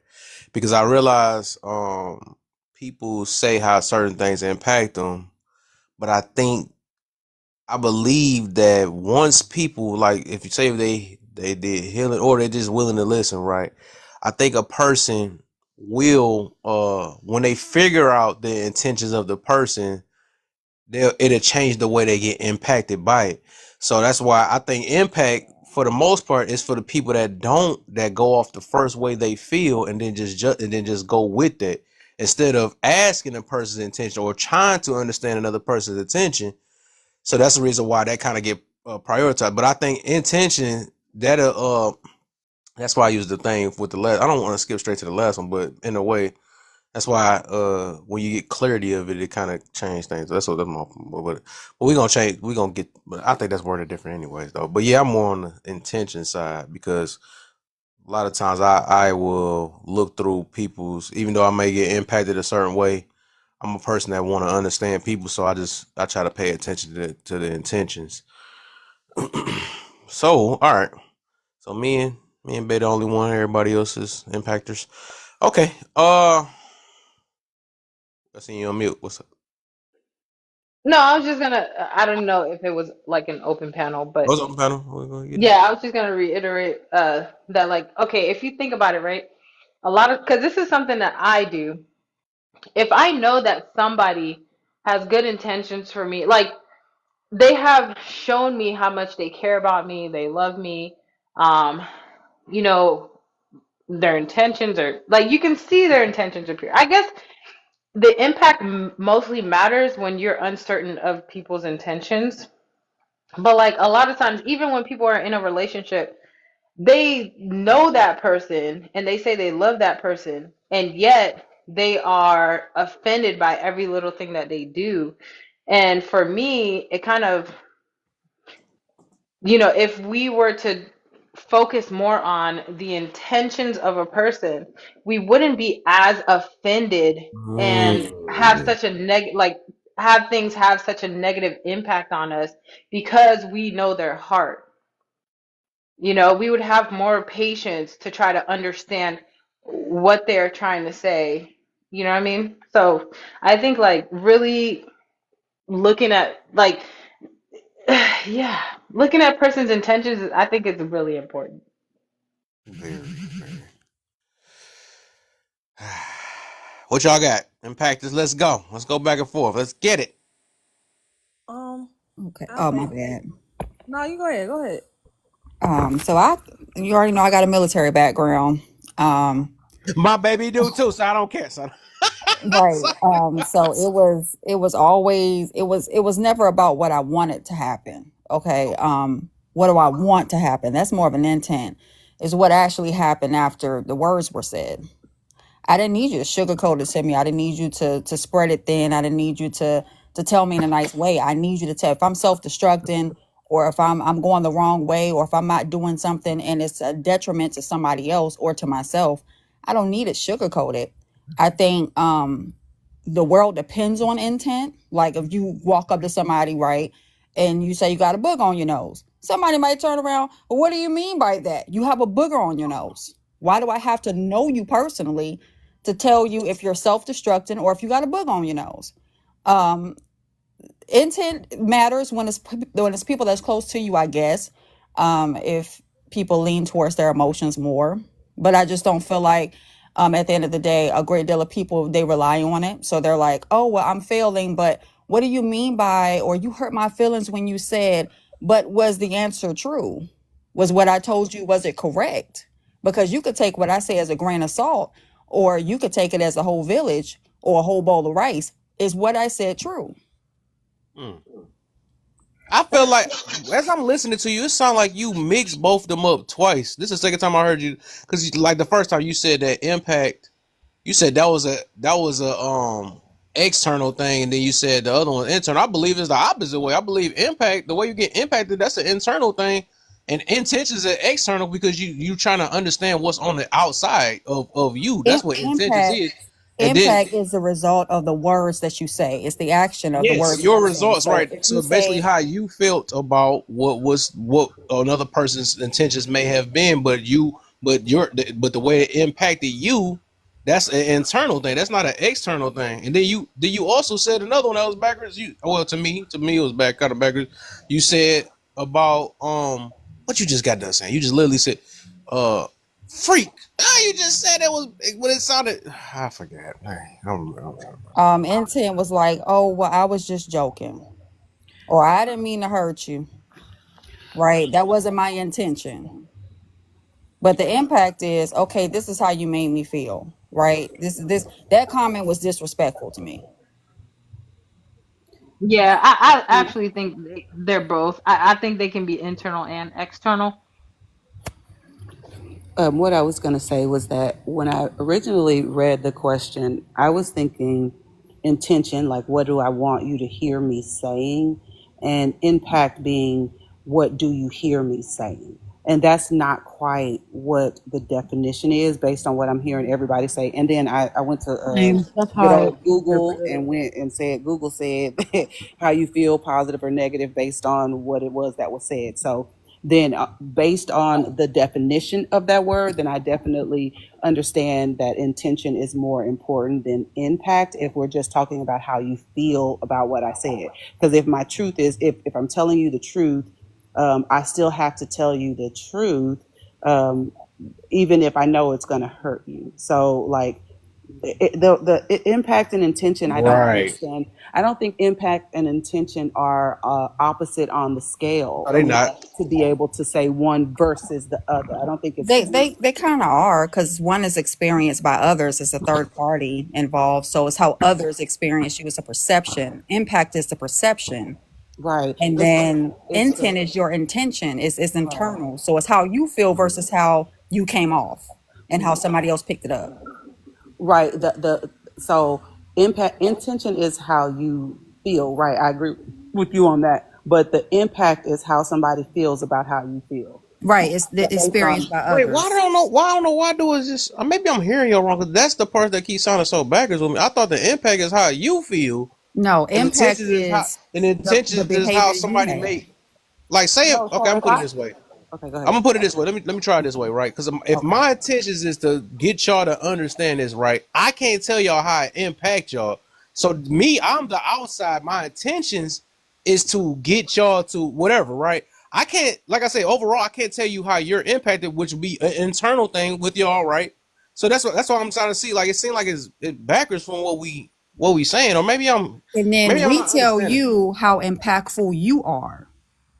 Because I realize people say how certain things impact them, but I believe that once people, like, if you say if they did healing or they're just willing to listen, right? I think a person will when they figure out the intentions of the person, it'll change the way they get impacted by it. So that's why I think impact for the most part is for the people that go off the first way they feel and then just go with it instead of asking a person's intention or trying to understand another person's intention. So that's the reason why that kind of get prioritized. But I think intention that'll That's why I use the thing with the last. I don't want to skip straight to the last one, but in a way, that's why when you get clarity of it, it kind of change things. That's my. But we gonna change. We gonna get. But I think that's worded different anyways, though. But yeah, I'm more on the intention side because a lot of times I will look through people's, even though I may get impacted a certain way. I'm a person that want to understand people, so I try to pay attention to the intentions. So all right, so me and Bay the only one. Everybody else is impactors. Okay. I seen you on mute. What's up? No, I was just gonna. I don't know if it was like an open panel, but What's up, panel? We're gonna get it. yeah, I was just gonna reiterate that, like, okay, if you think about it, right, a lot of, because this is something that I do. If I know that somebody has good intentions for me, like they have shown me how much they care about me, they love me, um, you know, their intentions are like, you can see their intentions are pure. I guess the impact mostly matters when you're uncertain of people's intentions. But like a lot of times, even when people are in a relationship, they know that person and they say they love that person, and yet they are offended by every little thing that they do. And for me, it kind of, if we were to focus more on the intentions of a person, we wouldn't be as offended and have such a have things have such a negative impact on us because we know their heart. We would have more patience to try to understand what they're trying to say. You know what I mean? So I think like really looking at like yeah, looking at person's intentions, I think it's really important. Very, very. What y'all got? Impactors. Let's go. Let's go back and forth. Let's get it. Okay. Oh, my bad. No, you go ahead. Go ahead. So you already know I got a military background. My baby do too, so I don't care, son. Right. So it was never about what I wanted to happen. Okay. What do I want to happen? That's more of an intent. Is what actually happened after the words were said. I didn't need you to sugarcoat it to me. I didn't need you to spread it thin. I didn't need you to tell me in a nice way. I need you to tell if I'm self-destructing or if I'm going the wrong way or if I'm not doing something and it's a detriment to somebody else or to myself. I don't need it sugarcoated. I think the world depends on intent. Like if you walk up to somebody, right, and you say you got a booger on your nose, somebody might turn around. Well, what do you mean by that? You have a booger on your nose. Why do I have to know you personally to tell you if you're self-destructing or if you got a booger on your nose? Intent matters when it's people that's close to you, I guess. If people lean towards their emotions more, but I just don't feel like at the end of the day, a great deal of people, they rely on it. So they're like, oh, well, I'm failing, but what do you mean by, or you hurt my feelings when you said, but was the answer true? Was what I told you, was it correct? Because you could take what I say as a grain of salt, or you could take it as a whole village or a whole bowl of rice. Is what I said true? I feel like as I'm listening to you, it sounds like you mixed both of them up twice. This is the second time I heard you, because like the first time you said that impact, you said that was a external thing, and then you said the other one internal. I believe it's the opposite way. I believe impact, the way you get impacted, that's an internal thing, and intentions are external because you trying to understand what's on the outside of you. That's what intentions is. And Impact is the result of the words that you say. It's the action of the words. Your results, so right? So basically, how you felt about what another person's intentions may have been, but the way it impacted you, that's an internal thing. That's not an external thing. And then you also said another one that was backwards. To me it was kind of backwards. You said about what you just got done saying. You just literally said freak. You just said it was when it sounded. I forgot. Intent was like, oh well, I was just joking, or I didn't mean to hurt you. Right? That wasn't my intention. But the impact is, okay, this is how you made me feel. Right? That comment was disrespectful to me. Yeah, I actually think they're both. I think they can be internal and external. What I was going to say was that when I originally read the question, I was thinking intention, like what do I want you to hear me saying, and impact being what do you hear me saying. And that's not quite what the definition is based on what I'm hearing everybody say. And then I went to That's good how old Google and went and said, Google said how you feel, positive or negative, based on what it was that was said. So then based on the definition of that word, then I definitely understand that intention is more important than impact if we're just talking about how you feel about what I said. Because if my truth is, if I'm telling you the truth, I still have to tell you the truth, even if I know it's going to hurt you. So like the impact and intention, I don't Right. understand. I don't think impact and intention are opposite on the scale No, they not. to be able to say one versus the other. I don't think it's They kind of are, because one is experienced by others. It's a third party involved, so it's how others experience you. It's a perception. Impact is the perception, right. and then intent is your intention. It's internal, so it's how you feel versus how you came off and how somebody else picked it up. Right. So impact intention is how you feel. Right. I agree with you on that. But the impact is how somebody feels about how you feel. Right. It's the experience by others. Wait, why I don't know why do is this? Maybe I'm hearing you wrong. Cause that's the part that keeps sounding so backwards with me. I thought the impact is how you feel. No, And impact intentions is how, is and intentions the is how behavior you somebody have. make. Like say, No, okay, so I'm if put it I this way. okay, go I'm ahead. gonna put it this way. Let me try it this way, right? Because if my intentions is to get y'all to understand this, right? I can't tell y'all how I impact y'all. So me, I'm the outside. My intentions is to get y'all to whatever, right? I can't, like I say, overall, I can't tell you how you're impacted, which would be an internal thing with y'all, right? So that's what I'm trying to see. Like it seems like it's backwards from what we saying, or maybe I'm And then maybe I'm we not tell understanding. you how impactful you are.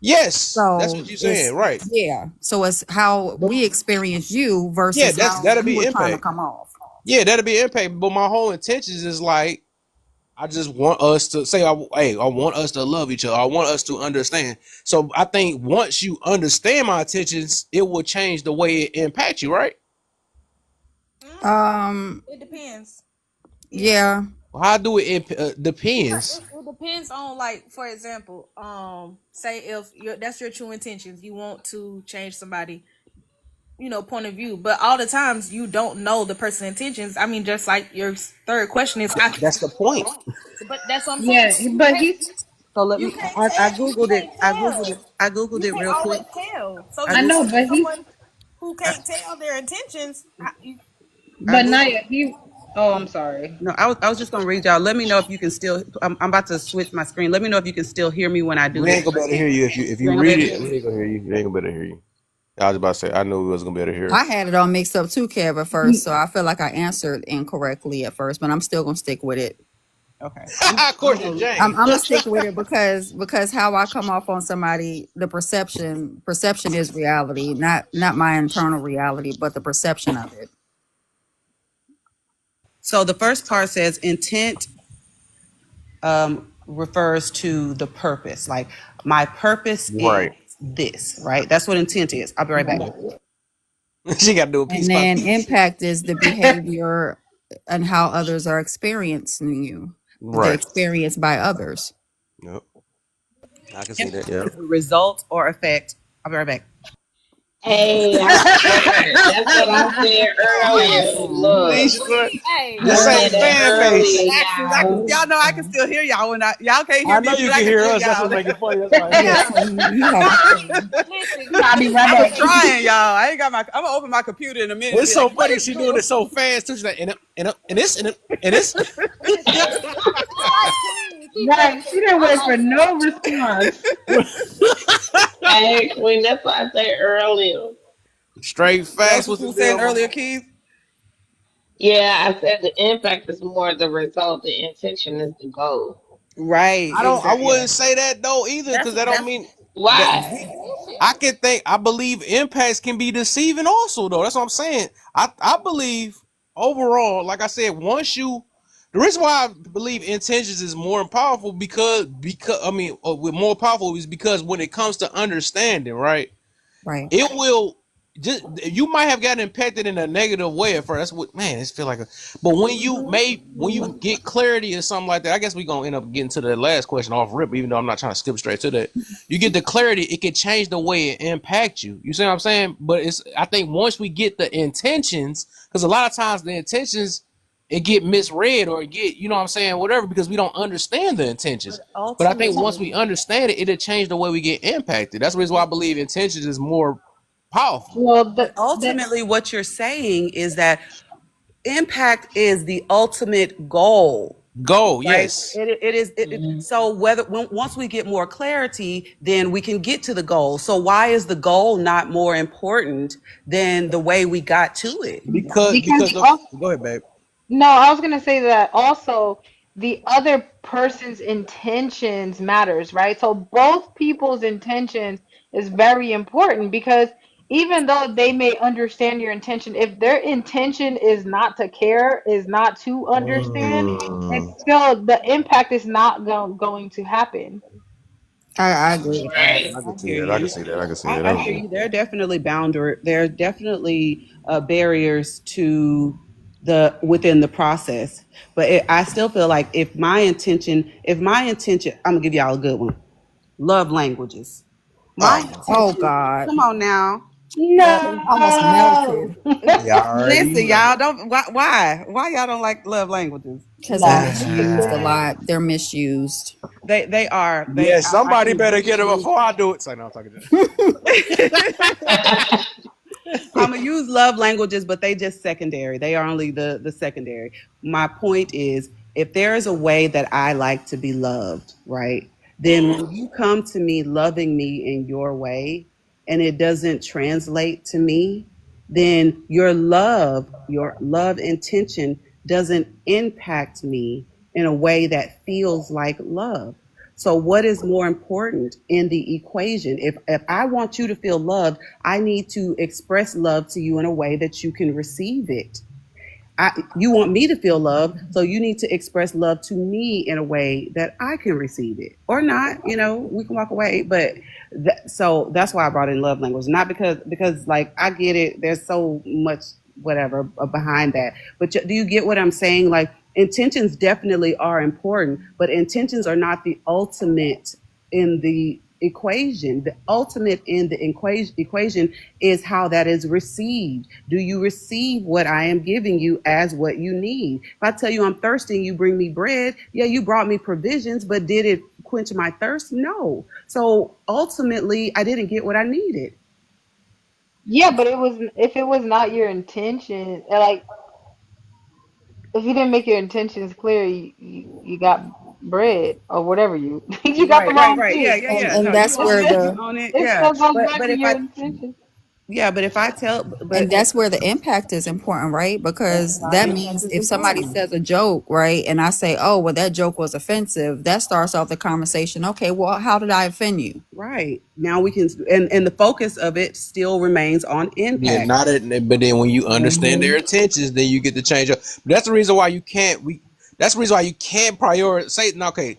Yes, that's So what you're it's, saying, right? yeah. So it's how we experience you Yeah, versus how that'll you be were trying to impact. come off. Yeah, that'll be impact. But my whole intentions is like I just want us to say, I want us to love each other. I want us to understand. So I think once you understand my intentions, it will change the way it impacts you, right? It depends. Yeah. How do it depends? It depends on, like, for example, say if that's your true intentions, you want to change somebody, point of view, but all the times you don't know the person's intentions. I mean, just like your third question is, That's the point. but that's what I'm Yeah, saying. but he. So let You me can't I tell. You googled it. can't tell. I googled You it can't real quick. always tell. So I I you googled know, telling but he. someone who can't tell their intentions. I But googled Naya, he. Oh, I'm sorry. No, I was just gonna read y'all. Let me know if you can still. I'm about to switch my screen. Let me know if you can still hear me when I do We ain't this. gonna be able to hear you if You you ain't gonna be read able to it. hear We me? ain't gonna hear you. We ain't gonna be able to hear you. I was about to say I knew we wasn't gonna be able to hear. I had it all mixed up too, Kev, at first. So I feel like I answered incorrectly at first, but I'm still gonna stick with it. Okay. Of course, you're I'm James. gonna stick with it because how I come off on somebody, the perception is reality, not my internal reality, but the perception of it. So the first part says intent refers to the purpose. Like my purpose is Right. this, right? That's what intent is. I'll be right back. She got to do a piece And by then piece. impact is the behavior and how others are experiencing you, the Right. experience by others. Yep. I can see that. Yeah. Is the result or effect. I'll be right back. Hey, I swear. That's what I said earlier. Look, Hey, The I same said that fan base. earlier, y'all. Y'all know I can still hear y'all when y'all can't hear I me, know but you I can can hear hear us. That's y'all. what make it funny. That's why. Yeah, so you have to. listen. I'll be right I was back. trying, y'all. I ain't got I'm gonna open my computer in a minute. It's so funny. She doing it so fast too. She's like, and this. Right, she didn't wait for no response. Hey, Queen, that's what I said earlier. Straight That's facts what with you the were saying deal. earlier, Keith. Yeah, I said the impact is more the result. The intention is the goal. Right. I Exactly. wouldn't say that though either, because that don't mean that Why? I believe impacts can be deceiving also though. That's what I'm saying. I believe overall, like I said, the reason why I believe intentions is more powerful because with more powerful is because when it comes to understanding, right? Right. It will just you might have gotten impacted in a negative way at first. That's what, man, it feel like but when you get clarity or something like that, I guess we're gonna end up getting to the last question off rip, even though I'm not trying to skip straight to that. You get the clarity, it can change the way it impacts you. You see what I'm saying? But I think once we get the intentions, because a lot of times the intentions it get misread or it get, you know what I'm saying, whatever, because we don't understand the intentions. But I think once we understand it, it'll change the way we get impacted. That's the reason why I believe intentions is more powerful. Well, But ultimately, what you're saying is that impact is the ultimate goal. Go, Right? yes. It is. So once we get more clarity, then we can get to the goal. So why is the goal not more important than the way we got to it? Because go ahead, babe. No, I was gonna say that also the other person's intentions matters, right? So both people's intentions is very important because even though they may understand your intention, if their intention is not to care, is not to understand, it's still the impact is not going to happen. I agree with that. Right. I can see that. I can see that. I can see that. I hear you. There are definitely there are definitely barriers to within the process, but I still feel like if my intention, I'm gonna give y'all a good one. Love languages. Oh God. Come on now. No. Almost melted. Listen, y'all don't. Why y'all don't like love languages? Because they're misused a lot. They're misused. They are. Yeah, somebody better get it before I do it. So no, I'm talking to I'm gonna use love languages, but they just secondary. They are only the secondary. My point is, if there is a way that I like to be loved, right? Then when you come to me loving me in your way, and it doesn't translate to me, then your love intention doesn't impact me in a way that feels like love. So what is more important in the equation? If I want you to feel loved, I need to express love to you in a way that you can receive it. You want me to feel love, so you need to express love to me in a way that I can receive it, or not. You know, we can walk away, but so that's why I brought in love language, not because like I get it. There's so much whatever behind that, but do you get what I'm saying? Like intentions definitely are important, but intentions are not the ultimate in the equation. The ultimate in the equation is how that is received. Do you receive what I am giving you as what you need? If I tell you I'm thirsty and you bring me bread, yeah, you brought me provisions, but did it quench my thirst? No. So ultimately, I didn't get what I needed. Yeah, but if it was not your intention, like if you didn't make your intentions clear, you got bread or whatever you got the wrong thing. Yeah. And No, that's where It still goes back to your intention. Yeah, but if I tell, and that's where the impact is important, right? Because that means if somebody says a joke, right, and I say, oh, well, that joke was offensive, that starts off the conversation. Okay, well, how did I offend you? Right. Now we can, and the focus of it still remains on impact. Yeah, but then when you understand their intentions, then you get to change up. But that's the reason why you can't. That's the reason why you can't prioritize.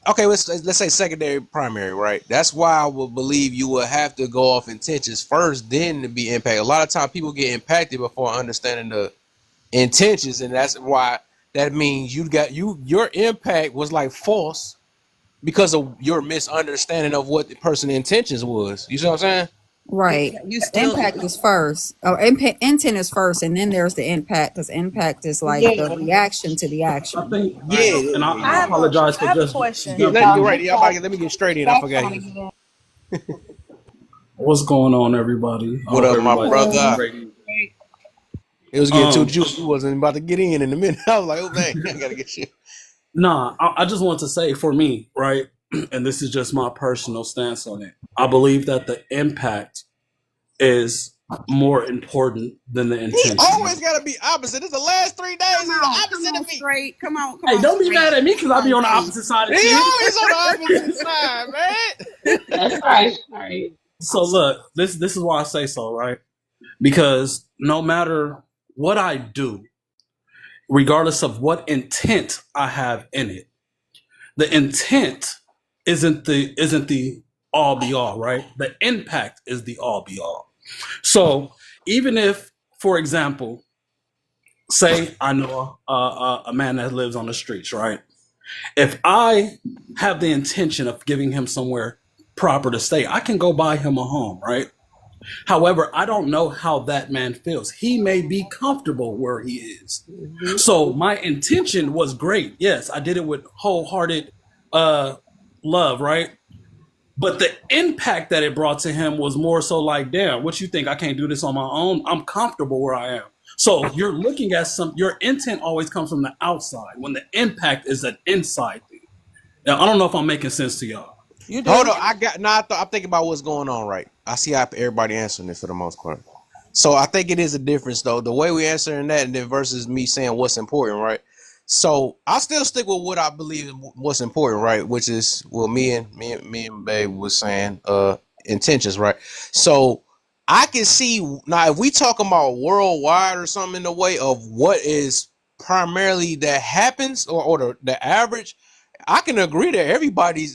Okay, let's say secondary, primary, right? That's why I will believe you will have to go off intentions first, then to be impacted. A lot of times people get impacted before understanding the intentions, and that's why that means your impact was like false because of your misunderstanding of what the person's intentions was. You see what I'm saying? Right. Impact is first. Or intent is first, and then there's the impact, because impact is like the reaction to the action. I think, and I apologize for just question. You're right. Let me get straight in. I forgot you. What's going on, everybody? What up, my brother? It was getting too juicy. You wasn't about to get in a minute. I was like, oh, man, I got to get you. Nah, I just want to say for me, right, and this is just my personal stance on it, I believe that the impact is more important than the intention. He always got to be opposite. It's the last 3 days. He's the opposite of me. Straight. Come on. Hey, don't be mad at me because I be on the opposite side of you. He always on the opposite side, man. That's right. All right. So look, this is why I say so, right? Because no matter what I do, regardless of what intent I have in it, the intent isn't the all be all, right? The impact is the all be all. So even if, for example, say I know a man that lives on the streets, right? If I have the intention of giving him somewhere proper to stay, I can go buy him a home, right? However, I don't know how that man feels. He may be comfortable where he is. So my intention was great. Yes, I did it with wholehearted love, right? But the impact that it brought to him was more so like, damn, what you think? I can't do this on my own. I'm comfortable where I am. So you're looking at your intent always comes from the outside when the impact is an inside thing. Now, I don't know if I'm making sense to y'all. You do. Hold on, I'm thinking about what's going on, right? I see how everybody answering it for the most part. So I think it is a difference though. The way we answering that and then versus me saying what's important, right? So I still stick with what I believe what's important, right? Which is me and Babe was saying, intentions, right? So I can see now if we talking about worldwide or something in the way of what is primarily that happens or the average, I can agree that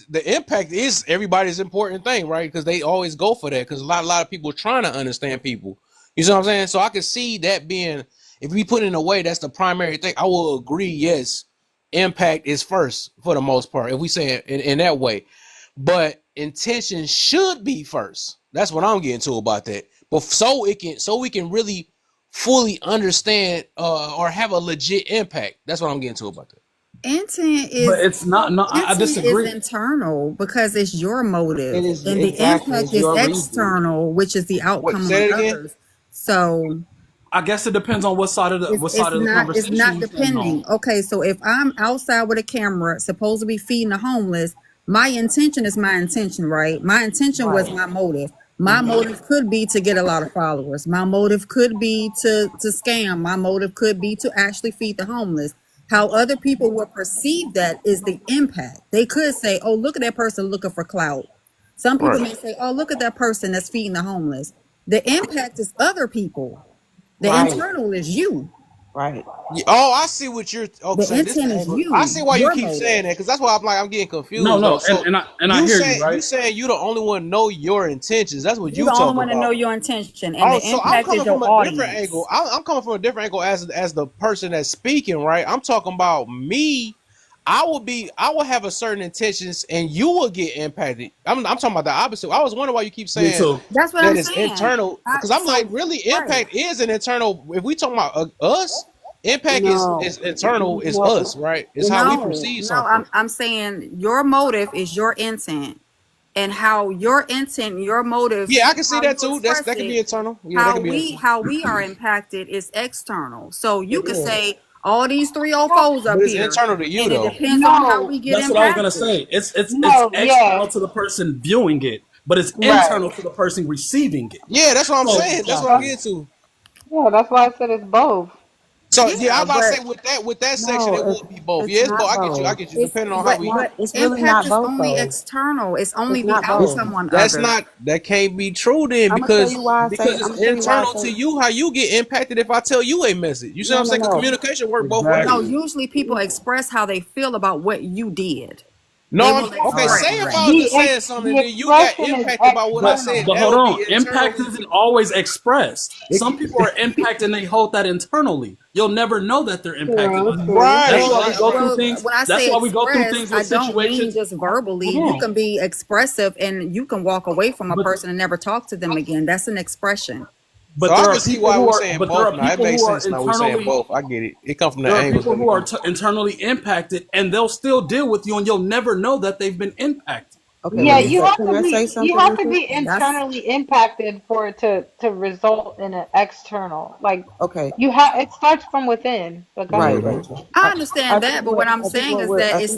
the impact is everybody's important thing, right? Because they always go for that because a lot of people are trying to understand people. You see what I'm saying? So I can see that being, if we put it in a way that's the primary thing, I will agree, yes, impact is first for the most part, if we say it in that way. But intention should be first. That's what I'm getting to about that. But so we can really fully understand or have a legit impact. That's what I'm getting to about that. Intent is, But it's not. No, I intent disagree. is internal because it's your motive, It is and the exactly impact it's is your reason. external, which is the outcome say of it again? others. So I guess it depends on what side of the it's conversation not you stand on. depending. Okay, so if I'm outside with a camera, supposed to be feeding the homeless, my intention is my intention, right? My intention was my motive. My motive could be to get a lot of followers. My motive could be to scam. My motive could be to actually feed the homeless. How other people will perceive that is the impact. They could say, oh, look at that person looking for clout. Some people may say, oh, look at that person that's feeding the homeless. The impact is other people. The internal is you. Right. Oh, I see what you're. Oh, The so this intent is angle. you. I see why you Your keep motive. saying that because that's why I'm getting confused. No, though. So and I hear you, right? You saying you the only one know your intentions. That's what You're you the only talking one to about. know your intention, and Oh, the so I'm impact coming is your from a audience. different angle. I'm coming from a different angle as the person that's speaking, right? I'm talking about me. I will have a certain intentions, and you will get impacted. I'm talking about the opposite. I was wondering why you keep Me saying too. That's what that I'm it's saying. internal, because I'm like, really, impact is an internal. If we talking about us, impact No. is internal. Is No. us, right? It's how we perceive something. I'm saying your motive is your intent, and how your intent, your motive, Yeah, I can see how that you too. express That can be it, internal. Yeah, that can be internal. how we are impacted is external. So you It could is. say all these 304s up But it's here, internal to you and it though. depends on how we get That's what I was gonna impacted. say. It's No, external yeah, to the person viewing it, but it's right. internal to the person receiving it. Yeah, that's what I'm So saying. That's what I'm getting to. Yeah, that's why I said it's both. So yeah, Yeah, I'm about to say but with that section No, it will be both. it's Yeah, it's both. not I both. get you. Depending on how It's we. not. It's really impact not is both only though. external. It's only It's the not both. outcome on That's others. not. That can't be true then I'm gonna tell because you why I say. I'm it's gonna tell you why I internal say. to you how you get impacted if I tell you a message. You see what No, I'm no, saying? 'Cause no. communication work both No, ways. usually people express how they feel about what you did. No, They I'm will okay. express Say if that. I was just saying something The and then you got expression is impacted by what I said, external. but that hold would on. be Impact internal. isn't always expressed. Some people are impacted and they hold that internally. You'll never know that they're impacted by True, that. true. That's Right. why we go through Well, things. when I That's say why we go through express, things I with don't mean situations. just verbally. Hold You on. can be expressive and you can walk away from a But person and never talk to them again. That's an expression. So but I there can are see people why who we're are saying but there both are now. It people makes who are sense now we're saying internally both. I get it. It comes from the there are angles people that we who are come. internally impacted and they'll still deal with you and you'll never know that they've been impacted. Okay, Yeah, let me you say. have Can to I say be something real quick? That's internally impacted for it to result in an external. Like Okay. it starts from within. But go Right, ahead. Mm-hmm. Rachel. I I understand think that, but what what I'm I think saying what is we're that I think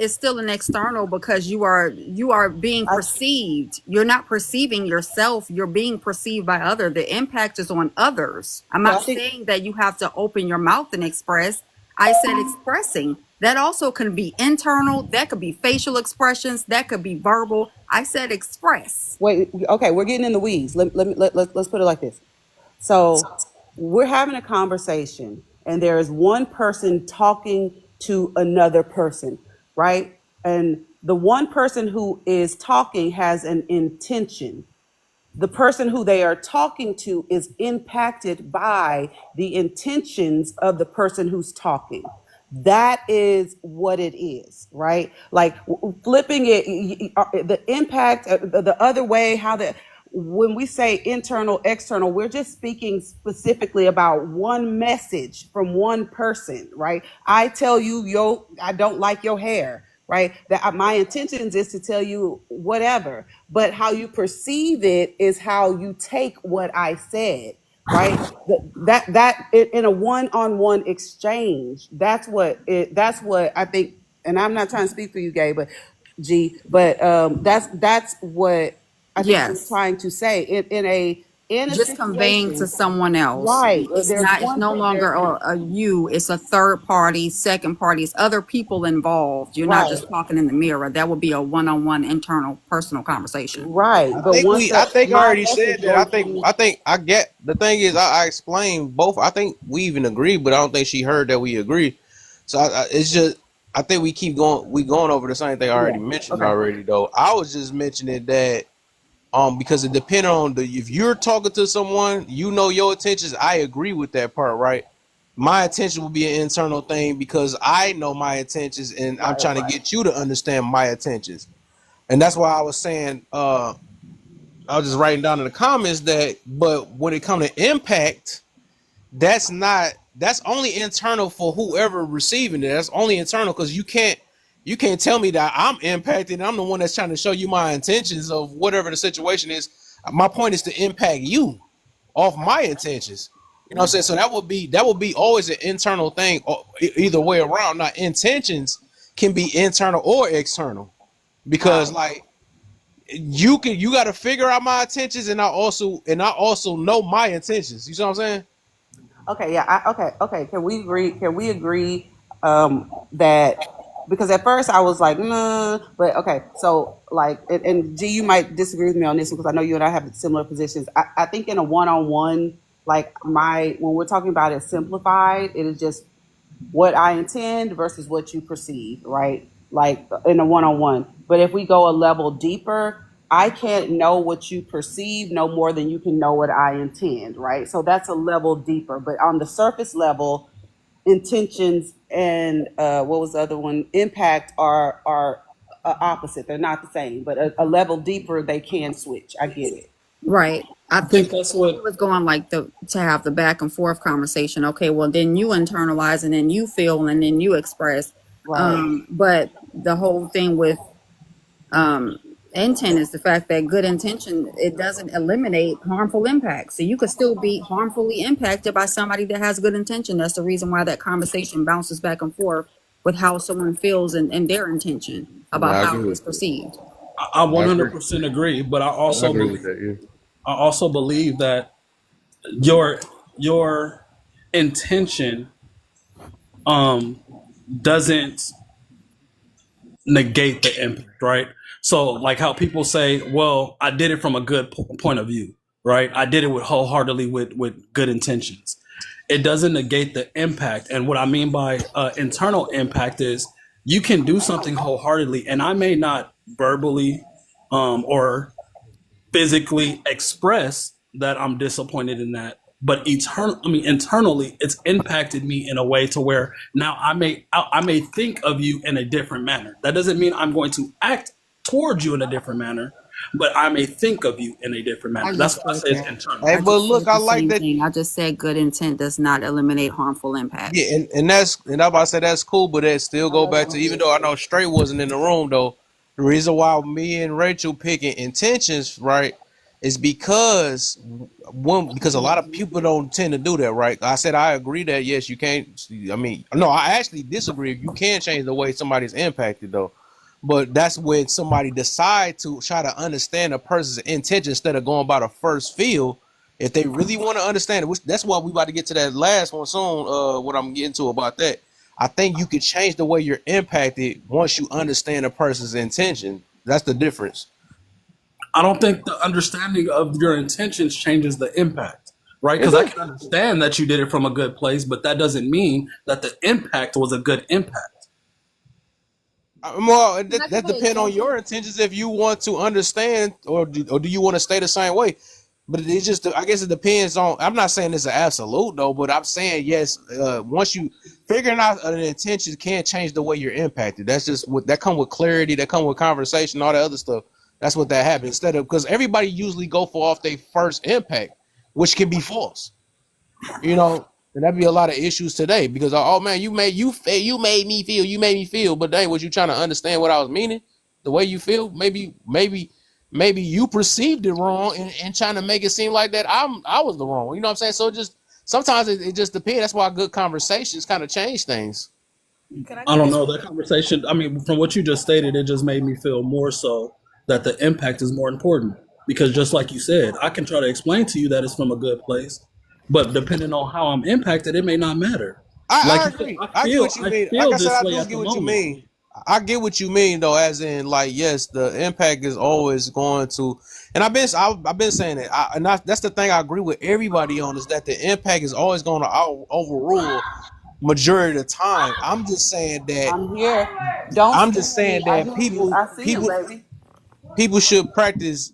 it's still an external because you are being I perceived. You're not perceiving yourself. You're being perceived by other. The impact is on others. I'm yeah I not think saying that you have to open your mouth and express. I said expressing. That also can be internal. That could be facial expressions. That could be verbal. I said express. wait. Okay, we're getting in the weeds. Let's put it like this. So we're having a conversation, and there is one person talking to another person, right? And the one person who is talking has an intention. the person who they are talking to is impacted by the intentions of the person who's talking. That is what it is, right? Like flipping it, the impact, the other way, how the when we say internal, external, we're just speaking specifically about one message from one person, right? I tell you, I don't like your hair, right? That my intentions is to tell you whatever, but how you perceive it is how you take what I said, right? In a one-on-one exchange, that's what I think. And I'm not trying to speak for you, Gay, but that's what I think we're Yes. trying to say in a Just conveying to situation, someone else. right? It's There's not. It's one no longer a you. It's a third party, second party. It's other people involved. You're not right, just talking in the mirror. That would be a one-on-one, internal, personal conversation. right. I But think once I think I my already message said that. goes I think I get the thing is I explained both. I think we even agree, but I don't think she heard that we agree. So it's just I think we keep going. We going over the same thing I yeah, already mentioned okay, already though. I was just mentioning that because it depends on if you're talking to someone, you know your intentions. I agree with that part, right? My intention will be an internal thing because I know my intentions and I'm trying to get you to understand my intentions. And that's why I was saying I was just writing down in the comments that but when it comes to impact, that's only internal for whoever receiving it. That's only internal because you can't tell me that I'm impacted. I'm the one that's trying to show you my intentions of whatever the situation is. My point is to impact you off my intentions. You know what I'm saying? So that would be always an internal thing, either way around. Now intentions can be internal or external because right. like you got to figure out my intentions and I also know my intentions. You see what I'm saying? Okay, yeah, okay. Can we agree? Can we agree that because at first I was like, nah, but okay. So like, and G, you might disagree with me on this one because I know you and I have similar positions. I think in a one-on-one, like when we're talking about it simplified, it is just what I intend versus what you perceive, right? Like in a one-on-one. But if we go a level deeper, I can't know what you perceive no more than you can know what I intend, right? So that's a level deeper. But on the surface level, intentions and what was the other one? Impact are opposite. They're not the same, but a level deeper, they can switch. I get it. Right. I I think think that's it what was going like to have the back and forth conversation. Okay, well then you internalize and then you feel and then you express. Right. But the whole thing with intent is the fact that good intention, it doesn't eliminate harmful impact. So you could still be harmfully impacted by somebody that has good intention. That's the reason why that conversation bounces back and forth with how someone feels and their intention No, about I how agree it's with that. perceived. I I agree. 100% agree, but I agree with that. Yeah. I also believe that your intention doesn't negate the impact, right? So like how people say, well, I did it from a good point of view, right? I did it with wholeheartedly with good intentions. It doesn't negate the impact. And what I mean by internal impact is you can do something wholeheartedly and I may not verbally or physically express that I'm disappointed in that, but internally, it's impacted me in a way to where now I may think of you in a different manner. That doesn't mean I'm going to act towards you in a different manner, but I may think of you in a different I manner. That's just why I said say it's that. internal. Hey, I but just look, said I the like same that. thing. I just said good intent does not eliminate harmful impact. Yeah, and I'm about to say that's cool, but that still go back to even though I know Straight wasn't in the room though, the reason why me and Rachel picking intentions, right, is because because a lot of people don't tend to do that, right? I said I agree that yes, you can't. I mean, no, I actually disagree. You can change the way somebody's impacted though, but that's when somebody decide to try to understand a person's intention instead of going by the first feel. If they really want to understand it, which that's why we about to get to that last one soon. What I'm getting to about that, I think you could change the way you're impacted once you understand a person's intention. That's the difference. I don't think the understanding of your intentions changes the impact, right? It Because I does. can understand that you did it from a good place, but that doesn't mean that the impact was a good impact. Well, Can I that give an depends on your example? intentions if you want to understand or do you want to stay the same way. But it's just, I guess it depends on. I'm not saying it's an absolute though, but I'm saying yes. Once you figuring out an intention can change the way you're impacted. That's just what that come with clarity. That come with conversation, all that other stuff. That's what that happens. Instead of because everybody usually go for off their first impact, which can be false. You know, and that'd be a lot of issues today because oh man, you made me feel, but dang, was you trying to understand what I was meaning? The way you feel, maybe you perceived it wrong and trying to make it seem like that I was the wrong. You know what I'm saying? So just sometimes it just depends. That's why good conversations kind of change things. Can I I give don't an know that conversation. I mean, from what you just stated, it just made me feel more so that the impact is more important because just like you said, I can try to explain to you that it's from a good place, but depending on how I'm impacted, it may not matter. Like I you said, agree. I get what you I mean. Like feel I said, this I way do at get the what you moment. mean. I get what you mean though, as in like yes, the impact is always going to, and I've been saying it, that's the thing I agree with everybody on is that the impact is always going to overrule majority of the time. I'm here. Don't I'm scare just me. saying I that hear you. I see you, baby. people should practice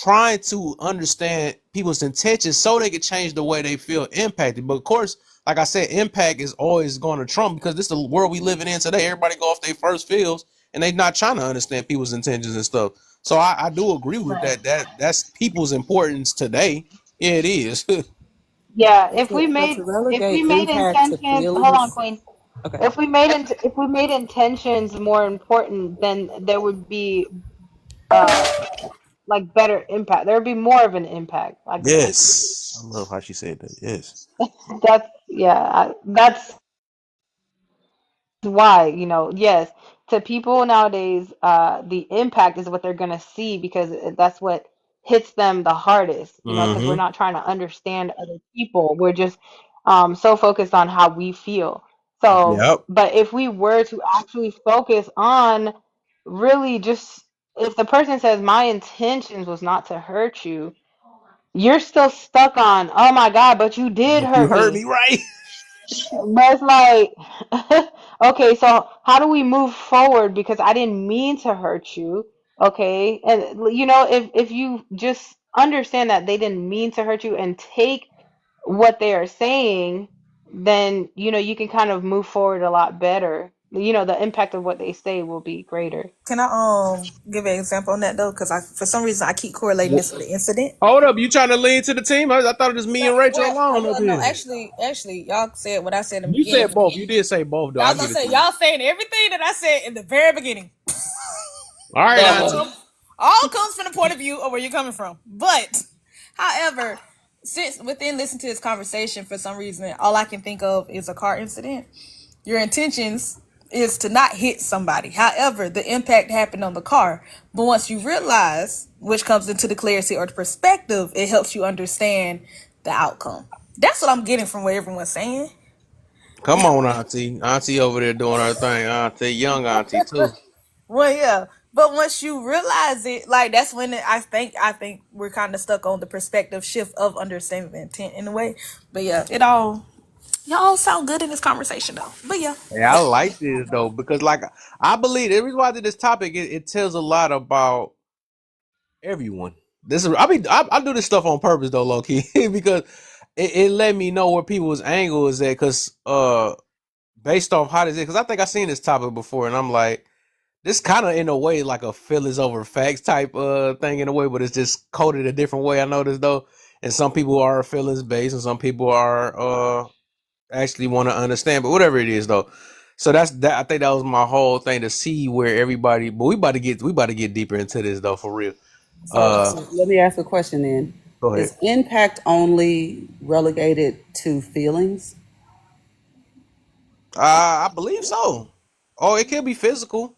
trying to understand people's intentions so they can change the way they feel impacted. But of course, like I said, impact is always going to trump because this is the world we living in today. Everybody go off their first feels and they not trying to understand people's intentions and stuff. So I do agree with that. That's people's importance today. Yeah, it is. Yeah, So to if we relegate made impact to intentions, hold on, feelings. Queen. Okay. If we made intentions more important, then there would be uh like better impact. There would be more of an impact. Like Yes. I love how she said that. Yes. that's that's why, yes, to people nowadays, the impact is what they're gonna see because that's what hits them the hardest, because we're Mm-hmm. not trying to understand other people. We're just so focused on how we feel. So, Yep. but if we were to actually focus on really just if the person says my intentions was not to hurt you, you're still stuck on, oh my God, but you did But you hurt heard me. me right. But it's like, okay, so how do we move forward? Because I didn't mean to hurt you. Okay. And if you just understand that they didn't mean to hurt you and take what they are saying, then you can kind of move forward a lot better. The impact of what they say will be greater. Can I give an example on that though? Because for some reason I keep correlating this with the incident. Hold up, you trying to lean to the team? I thought it was me No, and Rachel well, alone up well, no, here. actually, y'all said what I said in the You beginning. said both. You did say both, though. I I was gonna get it. say y'all saying everything that I said in the very beginning. All right, Never. Auntie. All comes from the point of view of where you're coming from. But, however, since within listening to this conversation, for some reason, all I can think of is a car incident. Your intentions is to not hit somebody. However, the impact happened on the car. But once you realize, which comes into the clarity or the perspective, it helps you understand the outcome. That's what I'm getting from what everyone's saying. Come on, Auntie. Auntie over there doing her thing. Auntie, young Auntie too. Well, yeah. But once you realize it, like that's when I think we're kind of stuck on the perspective shift of understanding the intent in a way. But yeah, y'all sound good in this conversation though. But yeah. Hey, I like this though because, like, I believe the reason why I did this topic it tells a lot about everyone. I do this stuff on purpose though, low key, because it let me know where people's angle is at. Because based off how this is, because I think I seen this topic before, and I'm like. This kind of in a way like a feelings over facts type thing in a way, but it's just coded a different way. I noticed though, and some people are feelings based, and some people are actually want to understand. But whatever it is though, so that's that. I think that was my whole thing to see where everybody. But we about to get deeper into this though for real. So let me ask a question then. Go ahead. Is impact only relegated to feelings? I believe so. Oh, it could be physical.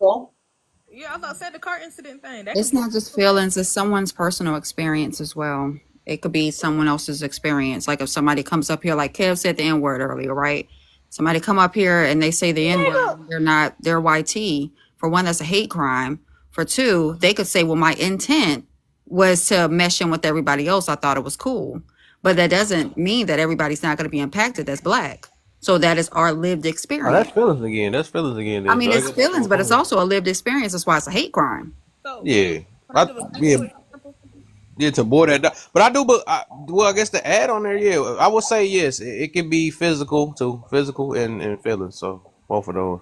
Yeah, I thought said the car incident thing. It's not just feelings, it's someone's personal experience as well. It could be someone else's experience. Like if somebody comes up here, like Kev said the N-word earlier, right? Somebody come up here and they say the N-word, they're YT. For one, that's a hate crime. For two, they could say, well, my intent was to mesh in with everybody else. I thought it was cool. But that doesn't mean that everybody's not going to be impacted that's black. So that is our lived Oh, experience. that's feelings again. That's feelings again. I Then. mean, So I it's guess that's feelings, my but it's point. also a lived experience. That's why it's a hate crime. So, Yeah. can I give a Yeah. simple example? Yeah, to boy that down. But I do, well, I guess to add on there, yeah, I would say yes. It can be physical too, physical and feelings. So both of those.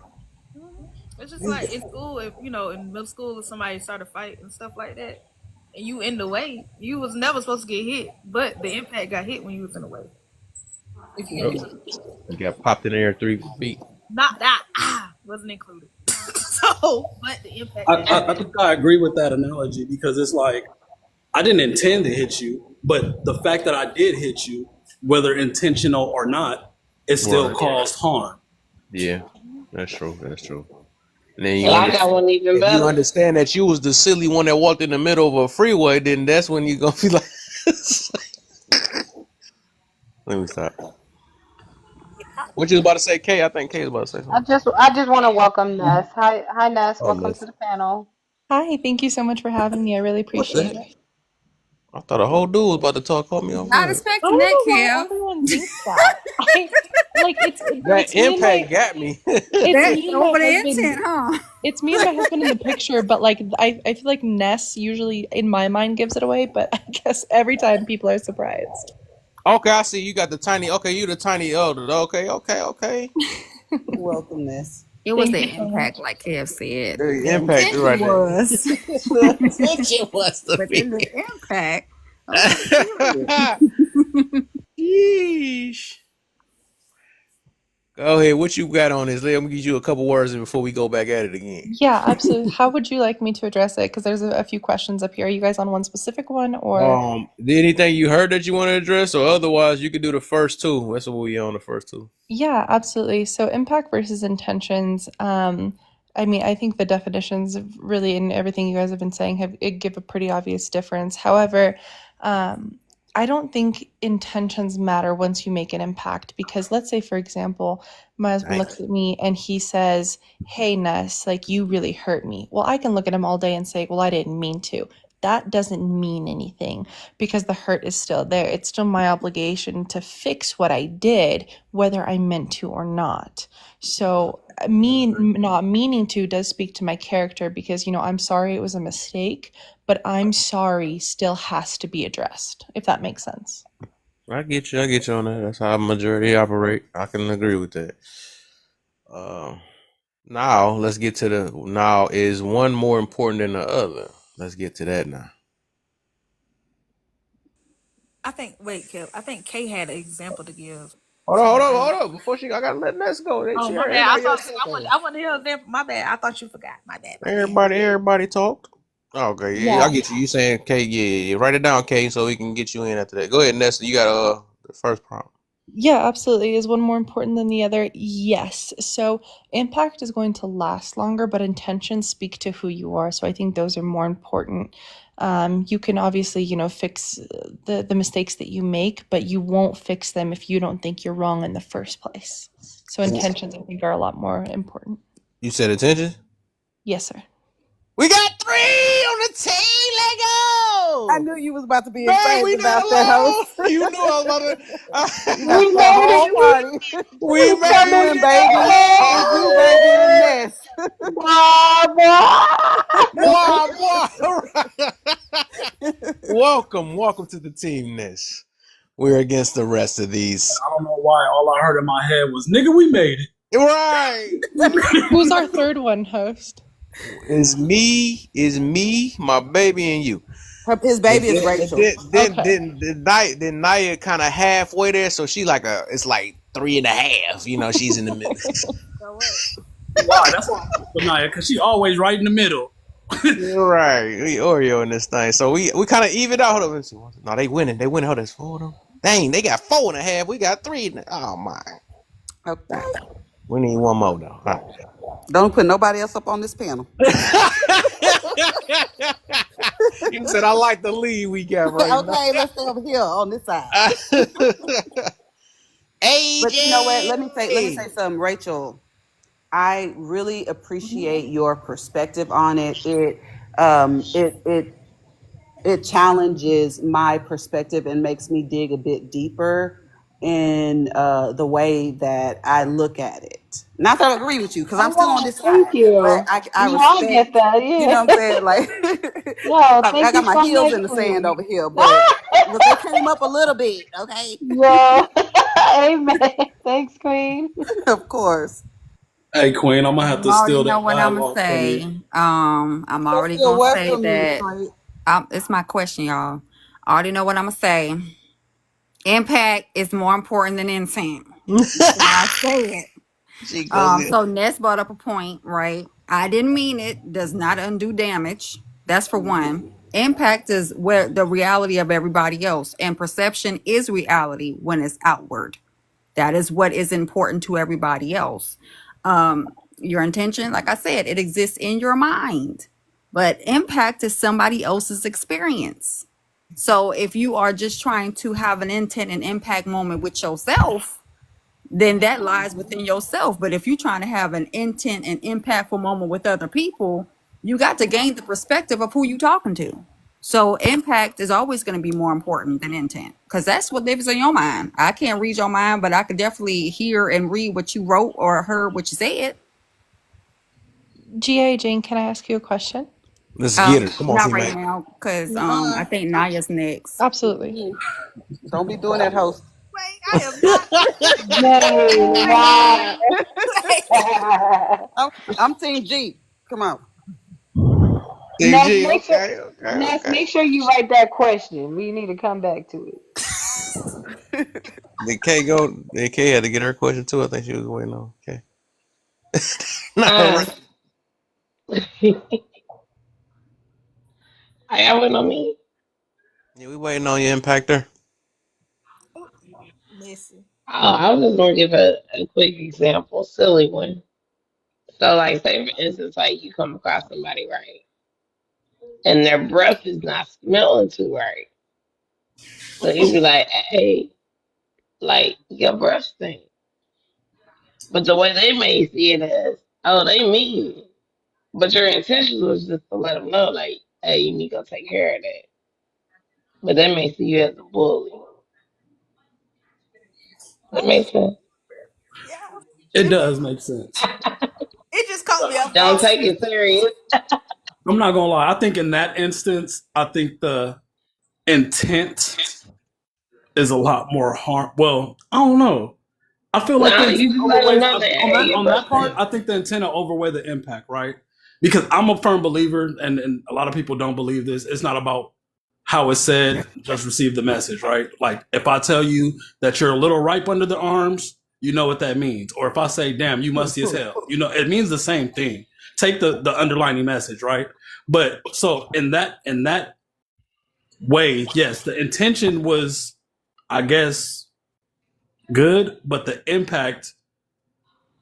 It's just like in school, if in middle school, if somebody started a fight and stuff like that, and you in the way, you was never supposed to get hit, but the impact got hit when you was in the way. If you get hit. You got popped in the air 3 feet. Not that wasn't included. So, but the impact. I think I agree with that analogy because it's like I didn't intend to hit you, but the fact that I did hit you, whether intentional or not, it still Right. caused harm. Yeah, that's true. That's true. And then Well, I got one even if you better. understand that you was the silly one that walked in the middle of a freeway, then that's when you gonna be like, let me stop. What you was about to say, Kay? I think Kay was about to say something. I just want to welcome Ness. Hi Ness. Oh, Welcome Ness. to the panel. Hi, thank you so much for having me. I really appreciate it. I thought a whole dude was about to talk. Call me off. Not guard. expecting that, Why Kev. everyone thinks that? That it's me and impact my, got me. it's That me and over my the husband. intent, huh? It's me and my husband in the picture, but like I feel like Ness usually in my mind gives it away, but I guess every time people are surprised. Okay, I see. You got the tiny. Okay, you the tiny elder. Okay. Welcomeness. It was Thank the you so impact, like Kev said. The The impact intention right there. was, The intention was to but be. then the impact. Okay, period. Yeesh. Go ahead. What you got on this? Let me give you a couple words before we go back at it again. Yeah, absolutely. How would you like me to address it? Because there's a few questions up here. Are you guys on one specific one or? Anything you heard that you want to address, or otherwise you could do the first two. That's what we on the first two. Yeah, absolutely. So impact versus intentions. I mean, I think the definitions of really in everything you guys have been saying give a pretty obvious difference. However, I don't think intentions matter once you make an impact because let's say, for example, my husband looks at me and he says, "Hey, Ness, like you really hurt me." Well, I can look at him all day and say, "Well, I didn't mean to." That doesn't mean anything because the hurt is still there. It's still my obligation to fix what I did, whether I meant to or not. So me not meaning to does speak to my character because, I'm sorry it was a mistake, but I'm sorry still has to be addressed, if that makes sense. I get you on that. That's how majority operate. I can agree with that. Now let's get to now is one more important than the other. Let's get to that now. I think Kay had an example to give. Hold on. Before I gotta let Ness go. Oh, my bad. I want to hear an example. My bad. I thought you forgot. My bad. Everybody talked. Okay, yeah, I get you. You saying Kay? Yeah. Write it down, Kay, so we can get you in after that. Go ahead, Ness. You got the first prompt. Yeah, absolutely. Is one more important than the other? Yes. So impact is going to last longer, but intentions speak to who you are. So I think those are more important. You can obviously, fix the mistakes that you make, but you won't fix them if you don't think you're wrong in the first place. So intentions, I think, are a lot more important. You said intentions? Yes, sir. We got 3 on the team. Let go. I knew you was about to be Man, excited we about not that, alone. host. You knew I was about to. We made it, party. We made it, baby. It's you, baby, and Ness. Welcome to the team, Ness. We're against the rest of these. I don't know why. All I heard in my head was, "Nigga, we made it." Right. Who's our third one, host? Is me, my baby, and you. His baby is Rachel. Then Naya kind of halfway there, so she it's like 3.5. She's in the middle. Why? That's why I put Naya, because she always right in the middle. You're right. We Oreo in this thing, so we kind of even out. Hold on, let's see. No, they winning. Hold on, that's 4 of them. Dang, they got 4.5. We got 3. Oh my. Okay. We need one more though. All right. Don't put nobody else up on this panel. You said I like the lead we got right Okay, let's stay over here on this side. AJ. But you know what? Let me say something, Rachel. I really appreciate your perspective on it. It challenges my perspective and makes me dig a bit deeper in the way that I look at it. Not that I agree with you, because I'm still on this side. Thank you. But I No, I get respect, that. you Yeah. know what I'm saying? Like, No, I thank got you my so heels much, in the sand Queen. over here, but look, they came up a little bit, okay? Yeah. Amen. Thanks, Queen. Of course. Hey, Queen, I'm gonna have You to already steal know that what I'm gonna dialogue from say. you. I'm already Still gonna what say from you, that. Frank? It's my question, y'all. I already know what I'm gonna say. Impact is more important than intent. That's why I say it. She goes in. So Ness brought up a point, right? I didn't mean it. Does not undo damage. That's for one. Impact is where the reality of everybody else, and perception is reality when it's outward. That is what is important to everybody else. Your intention, like I said, it exists in your mind, but impact is somebody else's experience. So if you are just trying to have an intent and impact moment with yourself, then that lies within yourself. But if you're trying to have an intent and impactful moment with other people, you got to gain the perspective of who you're talking to. So impact is always going to be more important than intent, because that's what lives in your mind. I can't read your mind, but I could definitely hear and read what you wrote or heard what you said. GA Jane, can I ask you a question? Let's get it. Come on, Not right teammate. now, because I think Naya's next. Absolutely. Don't be doing that, host. Wait, I am not. Wow. I'm Team G. Come on. Ness, TG, make sure, okay, okay, Ness, okay. make sure you write that question. We need to come back to it. Did Kay go? Did Kay had to get her question too? I think she was waiting on. Okay. No, I went on me. yeah, we waiting on you, Impactor. Listen. Oh, I was just gonna give a quick example, silly one. So, like, say for instance, like you come across somebody, right, and their breath is not smelling too right. So you be like, "Hey, like your breath stink." But the way they may see it as, "Oh, they mean," but your intention was just to let them know, like, "Hey, you need to go take care of that." But they may see you as a bully. That makes sense. It does make sense. It just caught me off Don't guard. take it serious. I'm not gonna lie. I think in that instance, I think the intent is a lot more harm. Well, I don't know. I feel like Nah, the you intent just let them overweighs know that, hey, your on breath that part. stink. I think the intent will overweigh the impact, right? Because I'm a firm believer, and a lot of people don't believe this. It's not about how it's said; just receive the message, right? Like if I tell you that you're a little ripe under the arms, you know what that means. Or if I say, "Damn, you musty as hell," you know it means the same thing. Take the underlining message, right? But so in that way, yes, the intention was, I guess, good, but the impact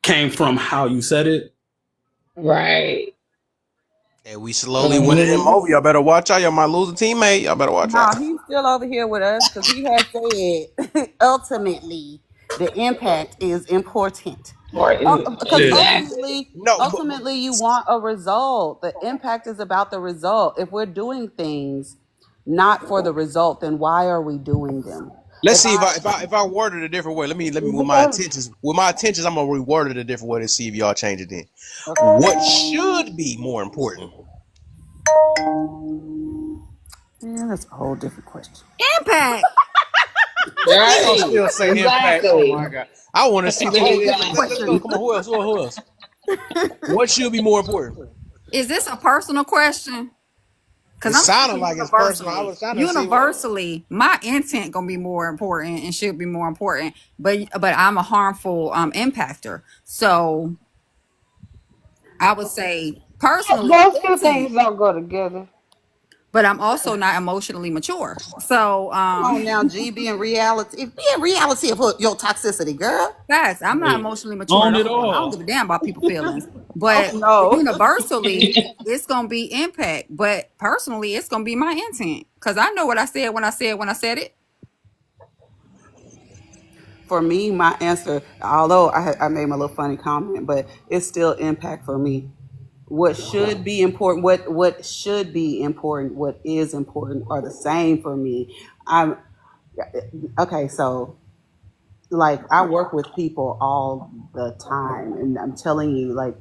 came from how you said it. Right. And we slowly winning him over. Y'all better watch out. Y'all might lose a teammate. Y'all better watch No, out. he's still over here with us because he has said ultimately the impact is important. Because Exactly. ultimately you want a result. The impact is about the result. If we're doing things not for the result, then why are we doing them? Let's see if I word it a different way. Let me with my intentions. With my intentions, I'm gonna reword it a different way to see if y'all change it. Then, what should be more important? Yeah, that's a whole different question. Impact. Right. I'll still say impact. Oh my god! I want to see. Let's go. Come on. Who else? Who else? What should be more important? Is this a personal question? It sounded like it's personal. I was trying to Universally, my intent gonna be more important and should be more important. But I'm a harmful impactor. So I would say personally, Those two things don't go together. but I'm also not emotionally mature. So Come on now, G, be in reality of your toxicity, girl. guys, I'm not emotionally mature Own at it all. I all. don't give a damn about people's feelings. But universally, it's gonna be impact. But personally, it's gonna be my intent. Because I know what I said when I said it. For me, my answer, although I made my little funny comment, but it's still impact for me. What should be important, what should be important, what is important are the same for me. I'm okay, so like I work with people all the time, and I'm telling you, like,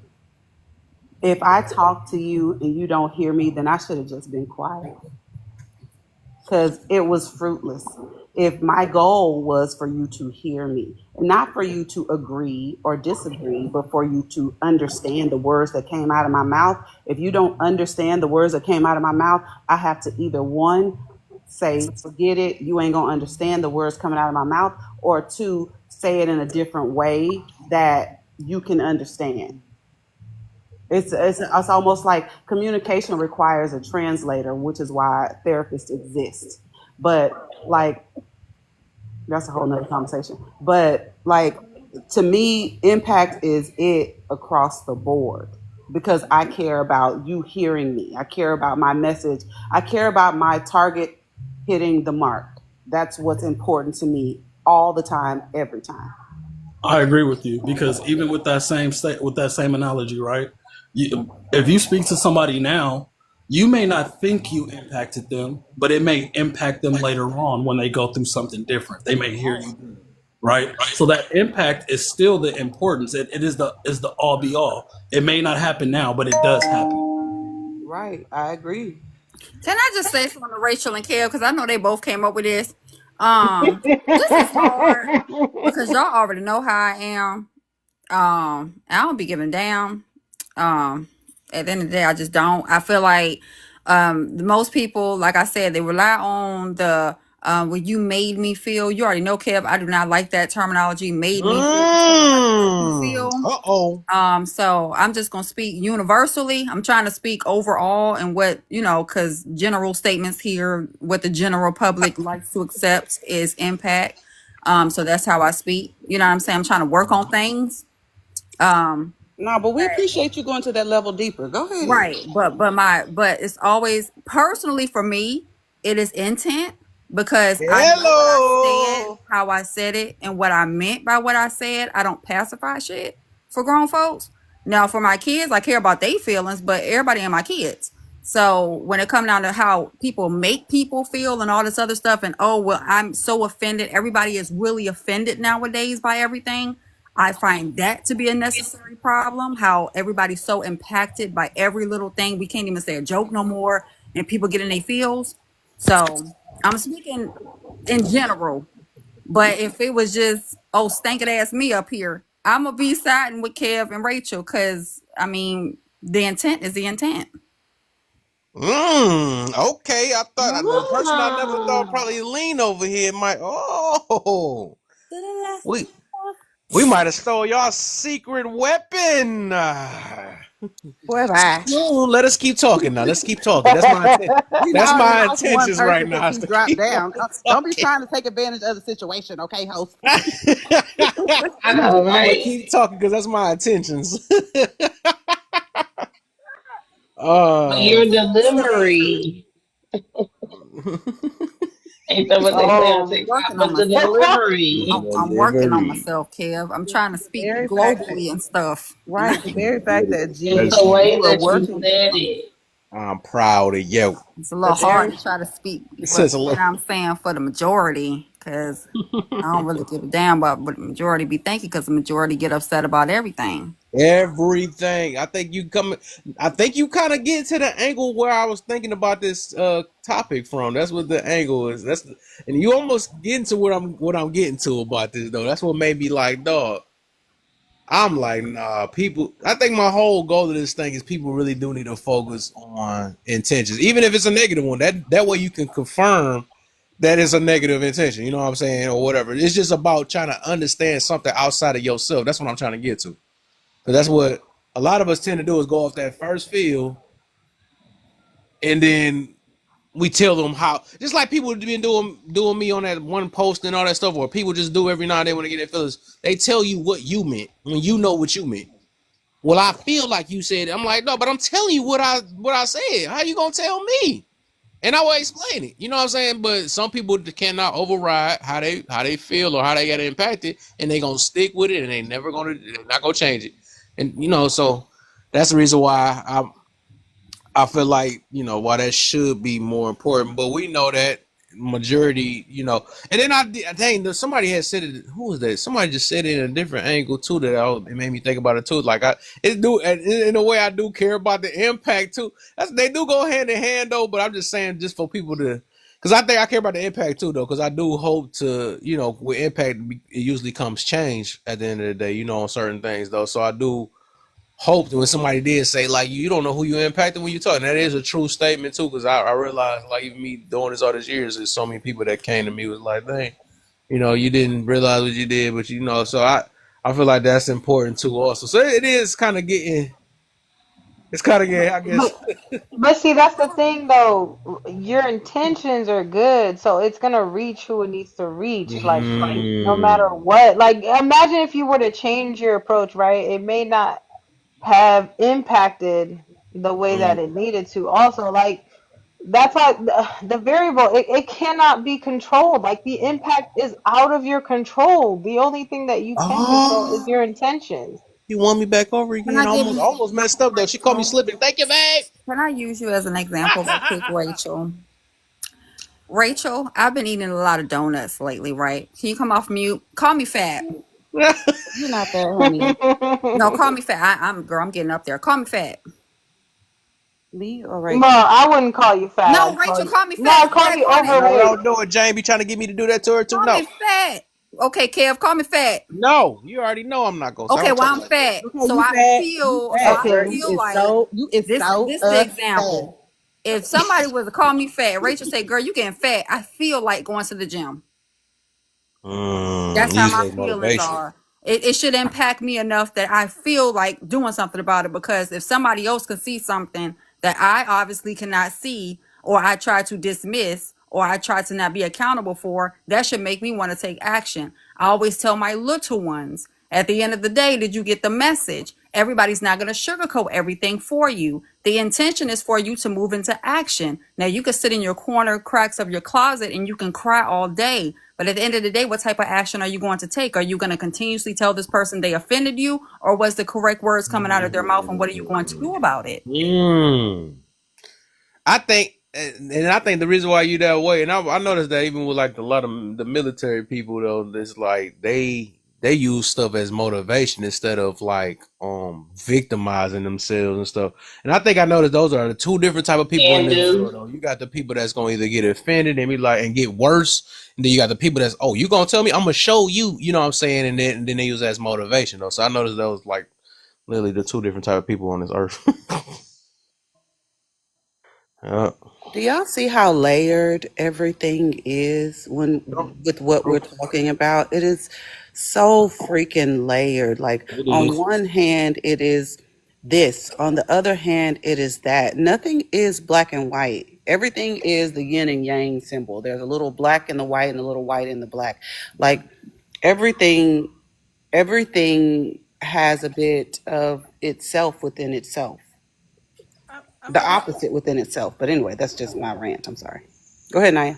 if I talk to you and you don't hear me, then I should have just been quiet because it was fruitless. If my goal was for you to hear me, not for you to agree or disagree, but for you to understand the words that came out of my mouth. If you don't understand the words that came out of my mouth, I have to either one, say, forget it, you ain't gonna understand the words coming out of my mouth, or two, say it in a different way that you can understand. It's almost like communication requires a translator, which is why therapists exist. But like, that's a whole nother conversation. But like, to me, impact is it across the board because I care about you hearing me. I care about my message. I care about my target hitting the mark. That's what's important to me all the time, every time. I agree with you because even with that same analogy, right? If you speak to somebody now, you may not think you impacted them, but it may impact them later on when they go through something different. They may hear you, right? So that impact is still the importance. It is the all be all. It may not happen now, but it does happen. Right, I agree. Can I just say something to Rachel and Kev because I know they both came up with this. This is hard because y'all already know how I am. I don't be giving a damn. At the end of the day, I just don't. I feel like most people, like I said, they rely on the when you made me feel. You already know, Kev. I do not like that terminology. Made me feel. So I'm just gonna speak universally. I'm trying to speak overall and what because general statements here, what the general public likes to accept is impact. So that's how I speak. You know what I'm saying? I'm trying to work on things. No, but we appreciate you going to that level deeper. Go ahead. Right, but it's always personally for me, it is intent because I know what I said, how I said it, and what I meant by what I said. I don't pacify shit for grown folks. Now, for my kids, I care about their feelings, but everybody ain't my kids. So when it comes down to how people make people feel and all this other stuff, and I'm so offended. Everybody is really offended nowadays by everything. I find that to be a necessary problem, how everybody's so impacted by every little thing. We can't even say a joke no more, and people get in their feels. So I'm speaking in general, but if it was just, stankin' ass me up here, I'm going to be siding with Kev and Rachel because, the intent is the intent. Okay. I thought the person I never thought probably lean over here might. We might have stole y'all secret weapon. Boy, bye. Let us keep talking now. Let's keep talking. That's my intentions right now. Drop down. Don't be trying to take advantage of the situation, okay, host? I know, right? I'm keep talking because that's my intentions. Your delivery. Ain't that what they say on TikTok? But the delivery. I'm working on myself, Kev. I'm trying to speak globally and stuff. Right. The very fact that the way that you said it. I'm proud of you. It's a little hard to try to speak what I'm saying for the majority because I don't really give a damn about what the majority be thinking because the majority get upset about everything. Everything. I think you kind of get to the angle where I was thinking about this topic from. That's what the angle is. And you almost get into what I'm getting to about this though. That's what made me like, dog. I'm like, nah, people. I think my whole goal of this thing is people really do need to focus on intentions, even if it's a negative one. That way you can confirm that it's a negative intention. You know what I'm saying, or whatever. It's just about trying to understand something outside of yourself. That's what I'm trying to get to. Because that's what a lot of us tend to do is go off that first feel, and then we tell them how. Just like people have been doing me on that one post and all that stuff, or people just do every now and then when they get their feelings. They tell you what you meant when you know what you meant. Well, I feel like you said it. I'm like, no, but I'm telling you what I said. How you gonna tell me? And I will explain it. You know what I'm saying? But some people cannot override how they feel or how they get impacted, and they gonna stick with it, and they're not gonna change it. And so that's the reason why I feel like why that should be more important. But we know that majority, and then dang, somebody had said it. Who was that? Somebody just said it in a different angle too. It made me think about it too. Like in a way, I do care about the impact too. They do go hand in hand though. But I'm just saying, just for people to, because I think I care about the impact too though. Because I do hope to, with impact, it usually comes change at the end of the day. On certain things though. So I do hope that when somebody did say like you don't know who you impacted when you talk, and that is a true statement too, because I realized like even me doing this all these years, there's so many people that came to me was like, dang, you didn't realize what you did, but so I feel like that's important too also. So it is kind of getting, I guess. But see, that's the thing though. Your intentions are good, so it's gonna reach who it needs to reach. Like no matter what. Like imagine if you were to change your approach, right? It may not have impacted the way that it needed to. Also, like that's like the variable. It cannot be controlled. Like the impact is out of your control. The only thing that you can control is your intentions. You want me back over again? Can I give you? Almost messed up though. She called me slipping. Thank you, babe. Can I use you as an example real quick, Rachel? Rachel, I've been eating a lot of donuts lately, right? Can you come off mute? Call me fat. You're not there, honey. No, call me fat. I'm getting up there. Call me fat. Me or Rachel? No, I wouldn't call you fat. No, Rachel, call me fat. No, call me overweight. No, don't do it. Jane be trying to get me to do that to her too. Call me fat. Okay, Kev, call me fat. No, you already know I'm not gonna. Okay, well I'm fat, so I feel like this is the example. If somebody was to call me fat, Rachel say, "Girl, you getting fat." I feel like going to the gym. That's how my feelings are. It should impact me enough that I feel like doing something about it, because if somebody else can see something that I obviously cannot see, or I try to dismiss, or I try to not be accountable for, that should make me want to take action. I always tell my little ones, at the end of the day, did you get the message? Everybody's not going to sugarcoat everything for you. The intention is for you to move into action. Now, you can sit in your corner cracks of your closet and you can cry all day. But at the end of the day, what type of action are you going to take? Are you going to continuously tell this person they offended you? Or was the correct words coming out of their mouth? And what are you going to do about it? I think the reason why you that way, and I noticed that even with like a lot of the military people though, it's like they use stuff as motivation instead of like victimizing themselves and stuff. And I think I noticed those are the two different type of people in this world though. You got the people that's gonna either get offended and be like and get worse, and then you got the people that's, oh, you gonna tell me, I'm gonna show you, you know what I'm saying, and then they use that as motivation though. So I noticed those like literally the two different type of people on this earth. Do y'all see how layered everything is with what we're talking about? It is so freaking layered. Like on one hand, it is this. On the other hand, it is that. Nothing is black and white. Everything is the yin and yang symbol. There's a little black in the white and a little white in the black. Like everything has a bit of itself within itself. The opposite within itself. But anyway, that's just my rant. I'm sorry. Go ahead, Naya.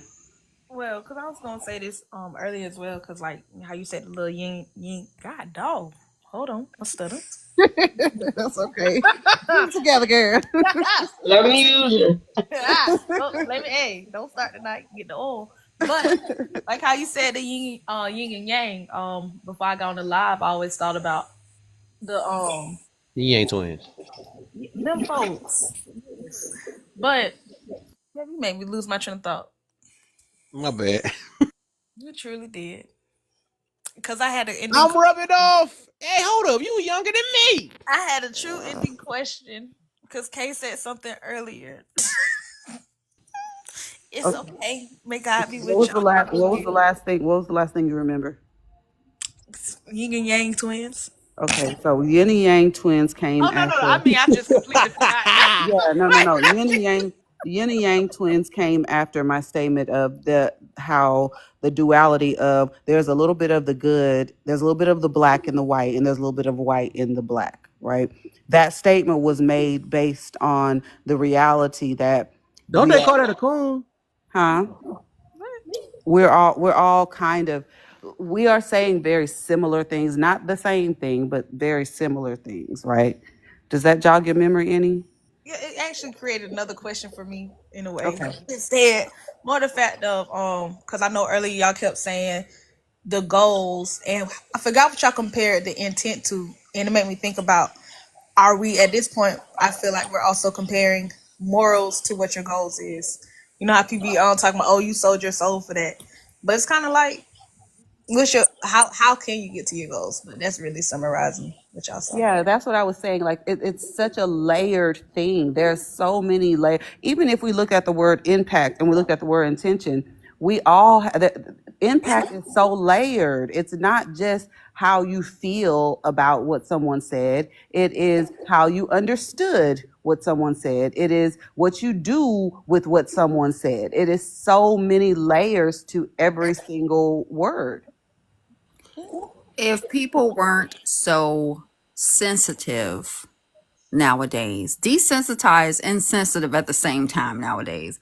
Well, because I was going to say this earlier as well, because like how you said the little yin, God, dog. Hold on, I stutter. That's okay. Together, girl. Let me use you. Hey, don't start tonight. Get the oil. But like how you said the yin and yang. Before I got on the live, I always thought about the Yang twins. Them folks. But you made me lose my train of thought. My bad. You truly did. Because I had an ending. I'm rubbing off. Hey, hold up. You younger than me. I had a true ending question. Because Kay said something earlier. It's okay. May God be with you. What was the last thing you remember? Yin and Yang twins. Okay, so Yin and Yang twins came after. No. I mean, I just completely forgot. Yeah, no. Yin and Yang twins came after my statement of how the duality of there's a little bit of the good, there's a little bit of the black in the white, and there's a little bit of white in the black, right? That statement was made based on the reality that don't they call that a coon? Huh? We're all kind of, we are saying very similar things, not the same thing, but very similar things, right? Does that jog your memory any? Yeah, it actually created another question for me in a way. Okay. Instead, more the fact of because I know earlier y'all kept saying the goals, and I forgot what y'all compared the intent to, and it made me think about, are we at this point? I feel like we're also comparing morals to what your goals is. You know how people be on talking about, oh, you sold your soul for that, but it's kind of like, what's your how can you get to your goals? But that's really summarizing what y'all saw. Yeah, that's what I was saying. Like it's such a layered thing. There's so many layers. Even if we look at the word impact and we look at the word intention, we all the impact is so layered. It's not just how you feel about what someone said. It is how you understood what someone said. It is what you do with what someone said. It is so many layers to every single word. If people weren't so sensitive nowadays, desensitized and sensitive at the same time nowadays,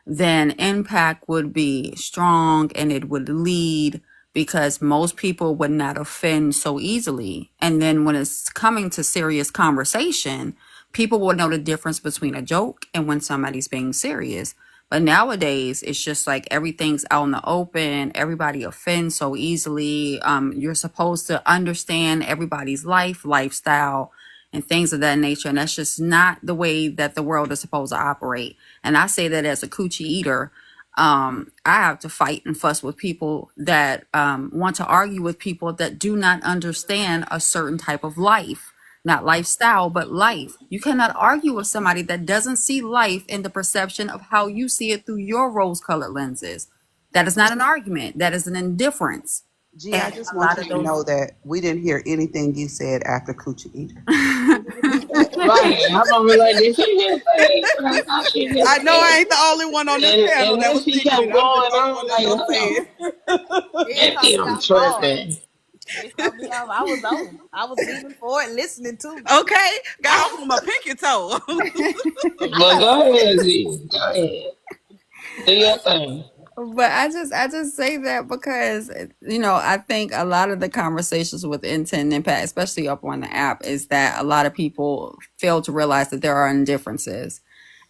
then impact would be strong and it would lead, because most people would not offend so easily. And then when it's coming to serious conversation, people will know the difference between a joke and when somebody's being serious. But nowadays, it's just like everything's out in the open. Everybody offends so easily. You're supposed to understand everybody's lifestyle, and things of that nature. And that's just not the way that the world is supposed to operate. And I say that as a coochie eater. I have to fight and fuss with people that want to argue with people that do not understand a certain type of life. Not lifestyle, but life. You cannot argue with somebody that doesn't see life in the perception of how you see it through your rose-colored lenses. That is not an argument. That is an indifference. Gee, I And just a want lot you of to those. know that we didn't hear anything you said after Coochie Eater. Right. I'm gonna be like, did she just say what I thought she just I know I said? ain't the only one on this panel And that then was she thinking kept it. going I'm just the only on one that's like, gonna hold say on. it. It caught Maybe me I'm off guard. tripping. It caught me off. I was on. I was leaning forward, listening too. Okay, got off on my pinky toe. But go ahead, Z. Go ahead. Do your thing. But I just say that because I think a lot of the conversations with intent and impact, especially up on the app, is that a lot of people fail to realize that there are indifferences.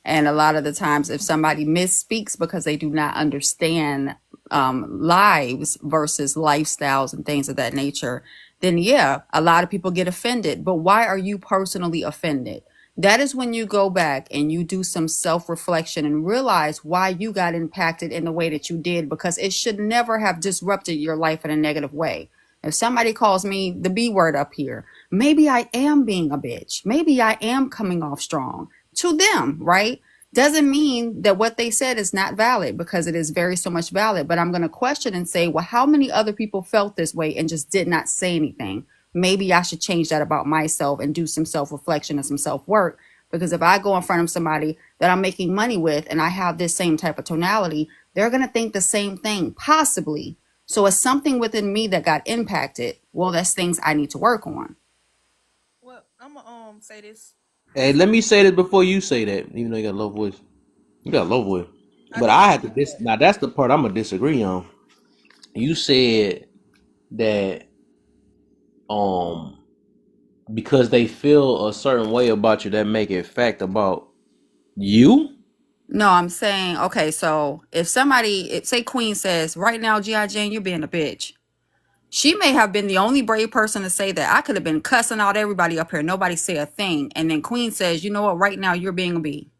And a lot of the times, if somebody misspeaks because they do not understand lives versus lifestyles and things of that nature, then yeah, a lot of people get offended. But why are you personally offended? That is when you go back and you do some self-reflection and realize why you got impacted in the way that you did, because it should never have disrupted your life in a negative way. If somebody calls me the B word up here, maybe I am being a bitch. Maybe I am coming off strong to them, right? Doesn't mean that what they said is not valid, because it is very so much valid. But I'm going to question and say, well, how many other people felt this way and just did not say anything? Maybe I should change that about myself and do some self-reflection and some self-work. Because if I go in front of somebody that I'm making money with and I have this same type of tonality, they're going to think the same thing, possibly. So it's something within me that got impacted. Well, that's things I need to work on. Well, I'm gonna say this. Hey, let me say this before you say that. Even though you got a low voice, you got a low voice. But I had to now that's the part I'm gonna disagree on. You said that because they feel a certain way about you, that make it fact about you. No, I'm saying, okay, so if somebody, say Queen says, right now, G.I. Jane, you're being a bitch. She may have been the only brave person to say that. I could have been cussing out everybody up here. Nobody say a thing. And then Queen says, you know what, right now, you're being a B.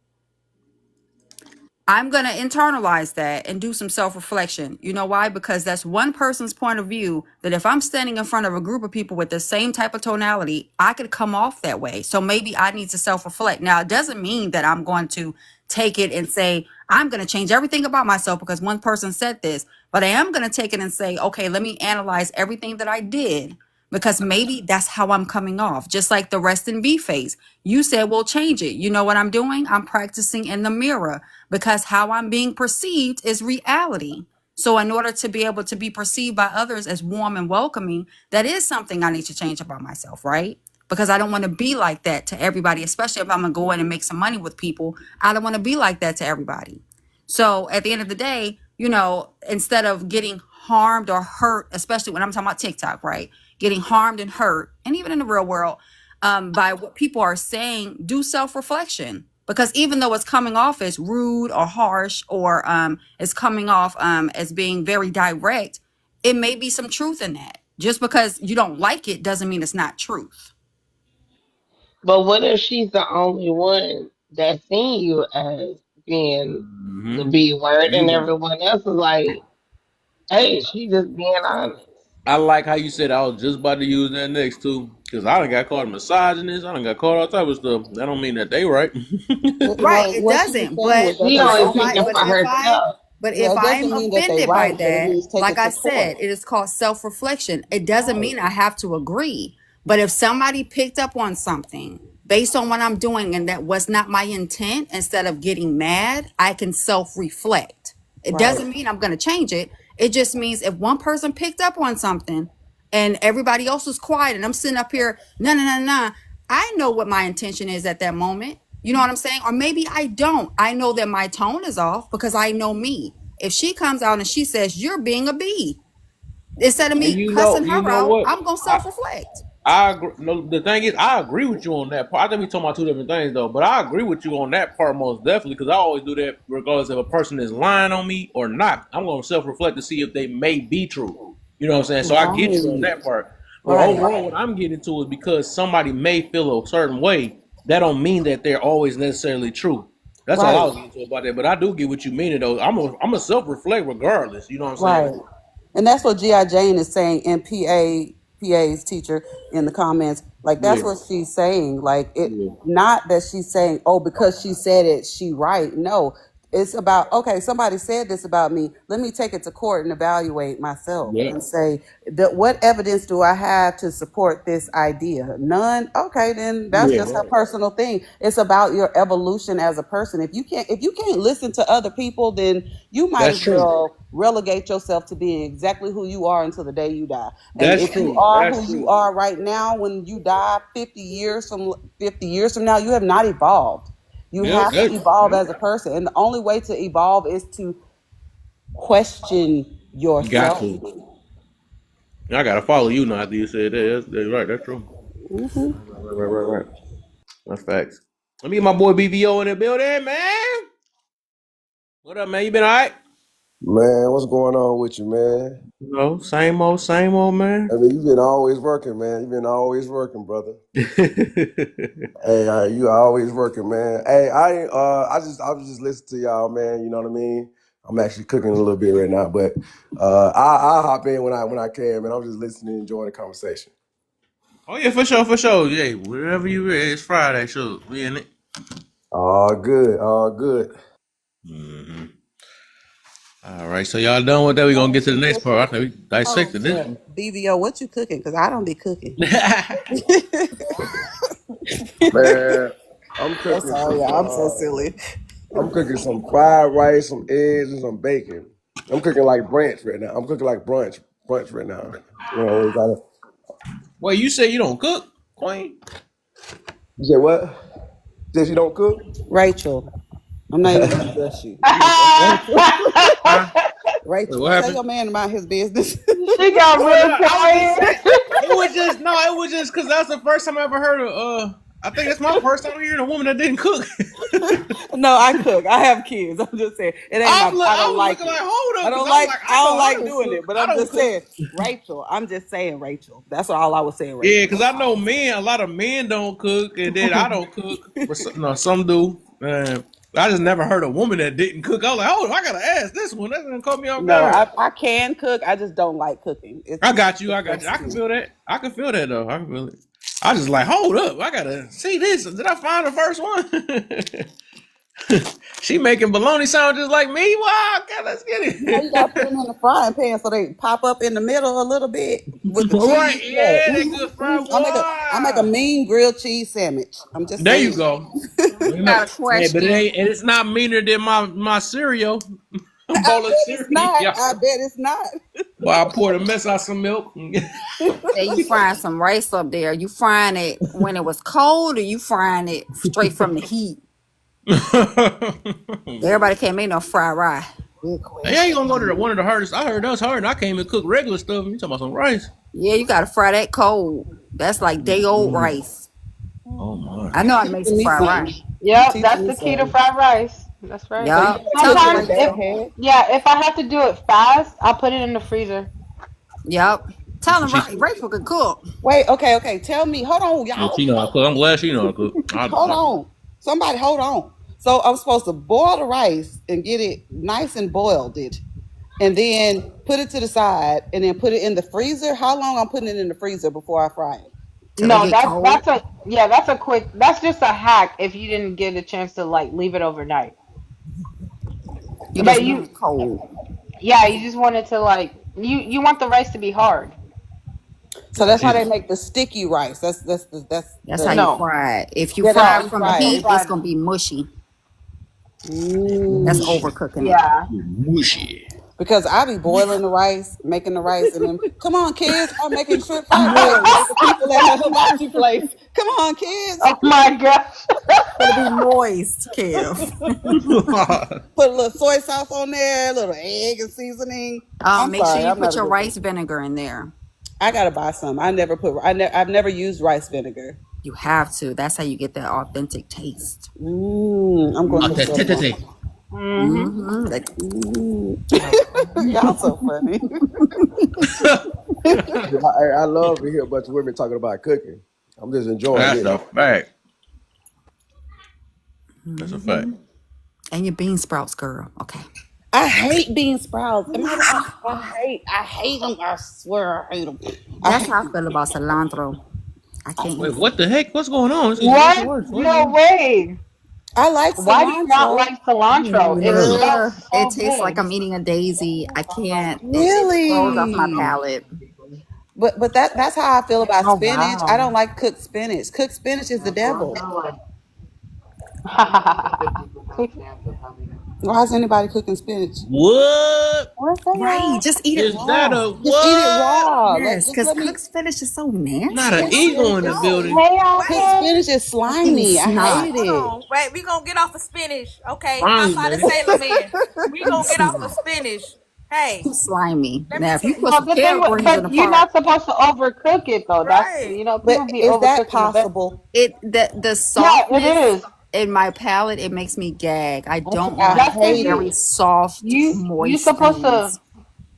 I'm going to internalize that and do some self-reflection. You know why? Because that's one person's point of view, that if I'm standing in front of a group of people with the same type of tonality, I could come off that way. So maybe I need to self-reflect. Now, it doesn't mean that I'm going to take it and say, I'm going to change everything about myself because one person said this. But I am going to take it and say, okay, let me analyze everything that I did, because maybe that's how I'm coming off. Just like the rest in B phase. You said, well, change it. You know what I'm doing? I'm practicing in the mirror, because how I'm being perceived is reality. So in order to be able to be perceived by others as warm and welcoming, that is something I need to change about myself, right? Because I don't want to be like that to everybody, especially if I'm going to go in and make some money with people. I don't want to be like that to everybody. So at the end of the day, instead of getting harmed or hurt, especially when I'm talking about TikTok, right? Getting harmed and hurt, and even in the real world, by what people are saying, do self-reflection. Because even though it's coming off as rude or harsh, or it's coming off as being very direct, it may be some truth in that. Just because you don't like it doesn't mean it's not truth. But what if she's the only one that seen you as being the B word, and everyone else is like, hey, she just being honest. I like how you said I was just about to use that next too, because I done got caught misogynist. I done got caught all type of stuff. That don't mean that they right. Right, it doesn't. But She only speaking for herself. if I'm offended by that, like I said, it is called self-reflection. It doesn't mean I have to agree. But if somebody picked up on something based on what I'm doing and that was not my intent, instead of getting mad, I can self-reflect. It doesn't mean I'm going to change it. It just means if one person picked up on something and everybody else was quiet and I'm sitting up here, nah, I know what my intention is at that moment. You know what I'm saying? Or maybe I don't. I know that my tone is off because I know me. If she comes out and she says, you're being a B, instead of me cussing her out, I'm going to self-reflect. I agree. No, the thing is, I agree with you on that part. I think we talking about two different things though, but I agree with you on that part most definitely, because I always do that regardless if a person is lying on me or not. I'm going to self-reflect to see if they may be true. You know what I'm saying? So I get you on that part. But overall, what I'm getting to is because somebody may feel a certain way, that don't mean that they're always necessarily true. That's all I was getting to about that. But I do get what you mean though. I'm a self-reflect regardless. You know what I'm saying? Right. And that's what G.I. Jane is saying in PA's teacher in the comments. Like, that's what she's saying. Like, it not that she's saying, oh, because she said it, she right. No, it's about, okay, somebody said this about me. Let me take it to court and evaluate myself and say, what evidence do I have to support this idea? None. Okay, then that's just a personal thing. It's about your evolution as a person. If you can't listen to other people, then you might as well relegate yourself to being exactly who you are until the day you die. And if you are who you are right now, when you die 50 years from now, you have not evolved. You have to evolve as a person. And the only way to evolve is to question yourself. I gotta follow you now after you said that. That's right, that's true. Right. That's facts. Let me get my boy BVO in the building, man. What up, man? You been all right? Man, what's going on with you, man? No, same old, man. I mean, you've been always working, man. You've been always working, brother. Hey, you always working, man. Hey, I was just listening to y'all, man. You know what I mean? I'm actually cooking a little bit right now, but I'll hop in when I can, man. I'm just listening and enjoying the conversation. Oh yeah, for sure. Yeah, wherever you is, it's Friday, sure. We in it. All good. Mm-hmm. All right, so y'all done with that? We gonna get to the next part. I think we dissected this. BVO, what you cooking? Because I don't be cooking. Man, I'm cooking. I'm so silly. I'm cooking some fried rice, some eggs, and some bacon. I'm cooking like brunch right now. Brunch right now. You know, we gotta. Wait, you say you don't cook, Queen? You said what? Said you don't cook? Rachel. I'm not even gonna address you. Rachel, tell your man about his business. She got real quiet. It was just because that's the first time I ever heard of. I think it's my first time hearing a woman that didn't cook. No, I cook. I have kids. I'm just saying it ain't. I don't like it. I don't like doing it. But I'm just saying, Rachel. I'm just saying, Rachel. That's all I was saying. Rachel. Yeah, because I know a lot of men don't cook, and then I don't cook. But some do. I just never heard a woman that didn't cook. I was like, oh, I gotta ask this one. That's gonna call me off guard. No, I can cook. I just don't like cooking. I got you. I can feel that. I can feel that though. I can feel it. I just like, hold up. I gotta see this. Did I find the first one? She making bologna sandwiches like me. Wow, okay, let's get it. You gotta put them in the frying pan so they pop up in the middle a little bit with the cheese. Right, yeah, they good fried. I make a mean grilled cheese sandwich. I'm just there. Saying. You go. Got a question. Yeah, but it's not meaner than my cereal. I bet it's not. Well, I poured a mess out some milk. Hey, you frying some rice up there? You frying it when it was cold, or you frying it straight from the heat? Everybody can't make no fried rice. Hey, I ain't gonna go to one of the hardest. I heard that's hard, and I can't even cook regular stuff. You talking about some rice? Yeah, you gotta fry that cold. That's like day old rice. Oh my! I know I make some fried rice. You Yep, teaching that's me the key to something. fried rice. That's right. So you Yup. gotta Tell cook me it in Sometimes, right that if there. head. if I have to do it fast, I'll put it in the freezer. Yup. That's Tell what him she right. said. Rachel can cook. Wait, okay. Tell me. Hold on, Yeah, y'all. she know how to cook. I'm glad she know how to cook. Hold on. Somebody, hold on. So I'm supposed to boil the rice and get it nice and boiled it, and then put it to the side, and then put it in the freezer. How long I'm putting it in the freezer before I fry it? Till it No, get cold. that's a quick. That's just a hack if you didn't get a chance to like leave it overnight. You just But want you, it cold. yeah, you just want it to like you want the rice to be hard. So that's how they Jesus. make the sticky rice. That's That's how the you No, fry it. If you yeah. That's how fry you it from the fry you it. heat, it's fried. gonna be mushy. That's Mm. overcooking it. Yeah. Mushy. Because I be boiling the rice, making the rice, and then come on, kids, I'm making shrimp fried rice like Moist. the people at the hibachi place. Come on, kids. Oh my gosh. It'll be moist, Kev. Put a little soy sauce on there, a little egg and seasoning. I'm Make sure sorry, you I'm not put a your good cook. rice vinegar in there. I gotta buy some. I've never used rice vinegar. You have to. That's how you get that authentic taste. I'm going to look that up. Authenticity. Mm-hmm. Like, Y'all so funny. I love to hear a bunch of women talking about cooking. I'm just enjoying That's it. a fact. That's a fact. and your bean sprouts, girl. Okay. I hate bean sprouts. I hate them. I swear I hate them. That's how I feel about cilantro. I can't Wait, eat. what the heck? What's going on? This is What? worse. No way. I like Why do you not cilantro. like cilantro? It Ugh, smells it so tastes like good. I'm eating a daisy. I can't. It throws off my Really? palate. But that's how I feel about Oh spinach. I wow. don't like cooked spinach. Cooked spinach is the devil. Why is anybody cooking spinach? What? Right. Just eat it Is that raw. a Just eat it what? raw. Yes, Just because let me. cooked spinach is so Not an nasty. eagle in the building. Hey, Cooked Alfred. spinach is slimy. I Snot. hate it. Wait, we gonna get off of spinach, okay? Finally Hop out of made it. Sailor Man. We gonna get off of Snot. spinach. Hey, Too slimy. let me Now, if tell you you. put Well, some the thing, carrot greens in the but you're pot, not supposed to overcook it though. That's Right. But people be is that overcooking the vegetables. possible? the Yeah, it softness is. in my palate, it makes me gag. I don't I like That's because hate very it. soft, you moist supposed things. to.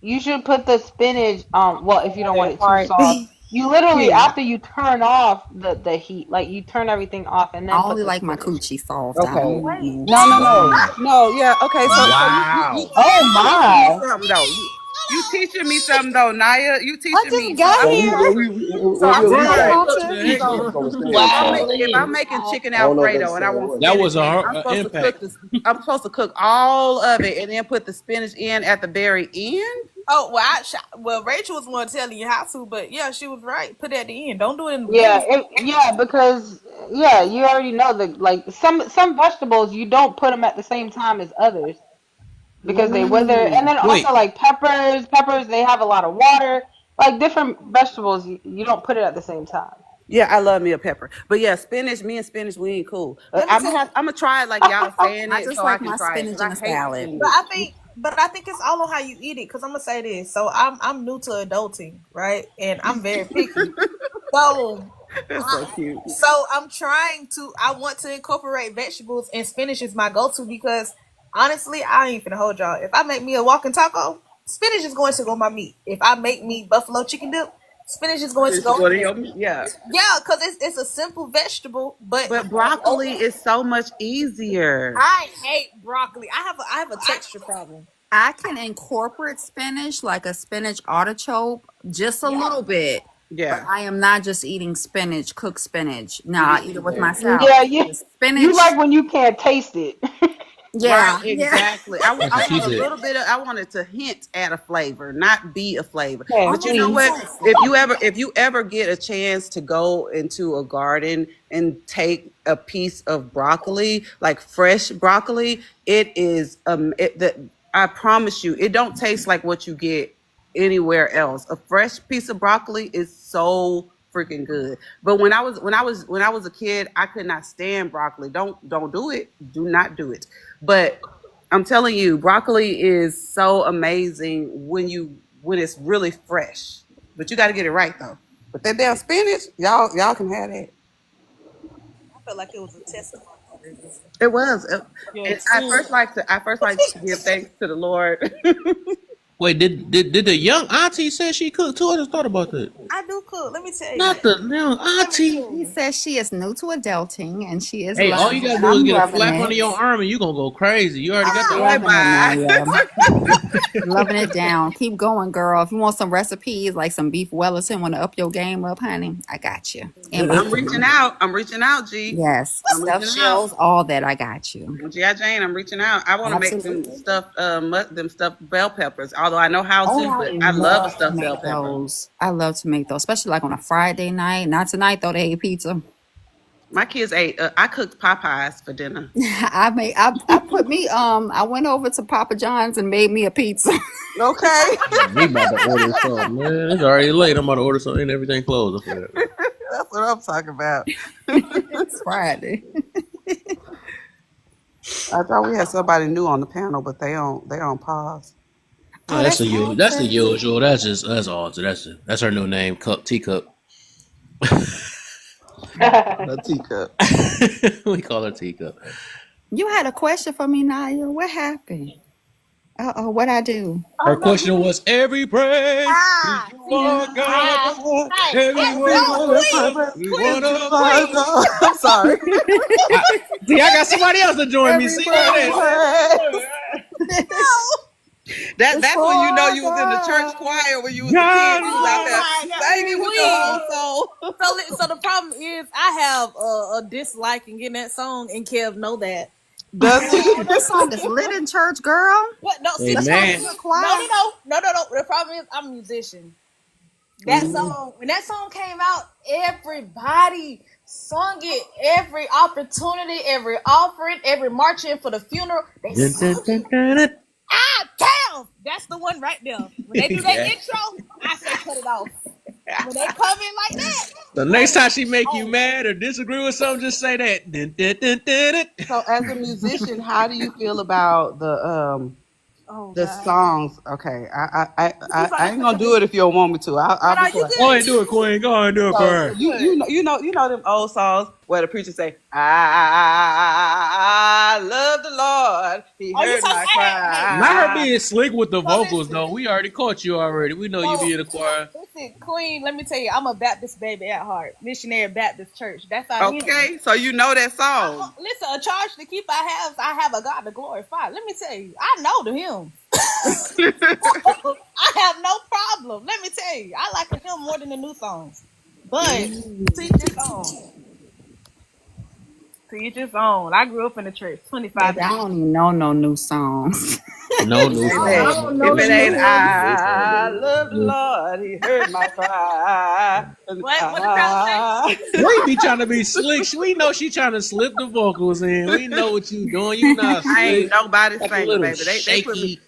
You should put the spinach. Well, if you don't want it too Right. soft, you literally Yeah. after you turn off the heat, like you turn everything off and I then put only the like my spinach. coochie soft. I Okay. don't No, no, no, Wow. no. Yeah. Okay. So Wow. Oh teaching me my! something though. You teaching me something though, Naya. You I teaching me. just So got I'm here. so I'm We Right. got Walter. The heck? Kev on the stage, so so if I'm Wildly. making chicken I don't know if that's Alfredo the and I same want word. That was spinach a in it, hard impact. I'm supposed to cook all of it and then put the spinach in at the very end. Oh well, Rachel was the one telling you how to, but yeah, she was right. Put it at the end. Don't do it in the Yeah, beginning. because you already know that like some vegetables you don't put them at the same time as others because they wither, and then Wait, also like peppers they have a lot of water. Like different vegetables, you don't put it at the same time. Yeah, I love me a pepper, but yeah, spinach. Me and spinach, we ain't cool. Let me tell you. I'm gonna try it like y'all saying I it, just so I like can my try it spinach because in I a hate salad. spinach. But I think it's all on how you eat it. Because I'm gonna say this. So I'm new to adulting, right? And I'm very picky. So That's so cute. So I'm trying to. I want to incorporate vegetables, and spinach is my go-to because honestly, I ain't finna hold y'all. If I make me a walking taco, spinach is going to go on my meat. If I make me buffalo chicken dip, spinach is going to go. Yeah, Yeah, because it's a simple vegetable, but but broccoli is so much easier. I hate broccoli. I have a texture problem. I can incorporate spinach like a spinach artichoke just a little bit. But Yeah, I am not just eating spinach, cooked spinach. Nah, I eat it with my salad. Yeah, you The spinach, you like when you can't taste it. yeah, right. Exactly. I That's what she want a said. little bit of. I want it to hint at a flavor, not be a flavor. Okay, But you know please. what? If you ever get a chance to go into a garden and take a piece of broccoli, like fresh broccoli, it is I promise you, it don't taste like what you get anywhere else. A fresh piece of broccoli is so freaking good. But when I was a kid, I could not stand broccoli. Don't do it. Do not do it. But I'm telling you, broccoli is so amazing when it's really fresh. But you got to get it right though. But that damn spinach, y'all can have that. I felt like it was a testimony. It was. Yeah, And I first like to give thanks to the Lord. Wait, did the young auntie say she cooked too? I just thought about that. I do cook. Let me tell you. Not the young auntie. He says she is new to adulting and she is Hey, all you learning, gotta and do is I'm get a loving flap it. under your arm and you gonna go crazy. You already got the I'm arm. loving it, Maya. Loving it down. Keep going, girl. If you want some recipes like some beef Wellington, want to up your game up, honey, I got you. I'm reaching out, G. Yes, I'm stuffed reaching shells, out. all that. I got you. G.I. Jane, I'm reaching out. I want to make Absolutely. them stuffed bell peppers. Although I know how to, Oh, but I I love a love to stuffed bell make pepper. those. I love to make those, especially like on a Friday night. Not tonight though. They ate pizza. My kids ate. I cooked Popeyes for dinner. I put me I went over to Papa John's and made me a pizza. Okay. We about to order something, man. It's already late. I'm about to order something and everything closed. That's what I'm talking about. It's Friday. I thought we had somebody new on the panel, but they on pause. Oh, that's the usual. That's the usual. That's all. That's her new name. Teacup. A teacup. We call her Teacup. You had a question for me, Naya. What happened? Uh-oh, what I do? Her question was every praise is for God. I'm sorry. See, I got somebody else to join me. See That's when you know you was in the church choir when you was a kid. You was out there singing with the whole soul. So the problem is I have a dislike in getting that song, and Kev know that. That song is lit in church, girl. What? No, see, Amen. no. The problem is I'm a musician. That song, when that song came out, everybody sung it. Every opportunity, every offering, every marching for the funeral, they sung it. Damn! That's the one right there. When they do that intro, I say cut it off. When they come in like that. The next time she make you mad or disagree with something, just say that. So, as a musician, how do you feel about the songs? Okay, I ain't gonna do it if you don't want me to. I'll be quiet. Go ahead, do it, Queen. Go ahead, do it, So, Queen. you know them old songs where the preacher say, I love the Lord. He heard my cry. Not her being slick with the vocals, though. We already caught you already. We know you be in the choir. Listen, Queen, let me tell you, I'm a Baptist baby at heart. Missionary Baptist Church. That's our hymn. Okay, so you know that song. Listen, a charge to keep I have a God to glorify. Let me tell you, I know the hymn. I have no problem. Let me tell you, I like the hymn more than the new songs. But teach your own. To each his own. I grew up in the church 25 Baby, I don't even know no new songs. No new songs. If it ain't I love the Lord, he heard my cry. We be trying to be slick. We know she trying to slip the vocals in. We know what you doing. You not slick. I ain't nobody That's a singing, little baby. They put me,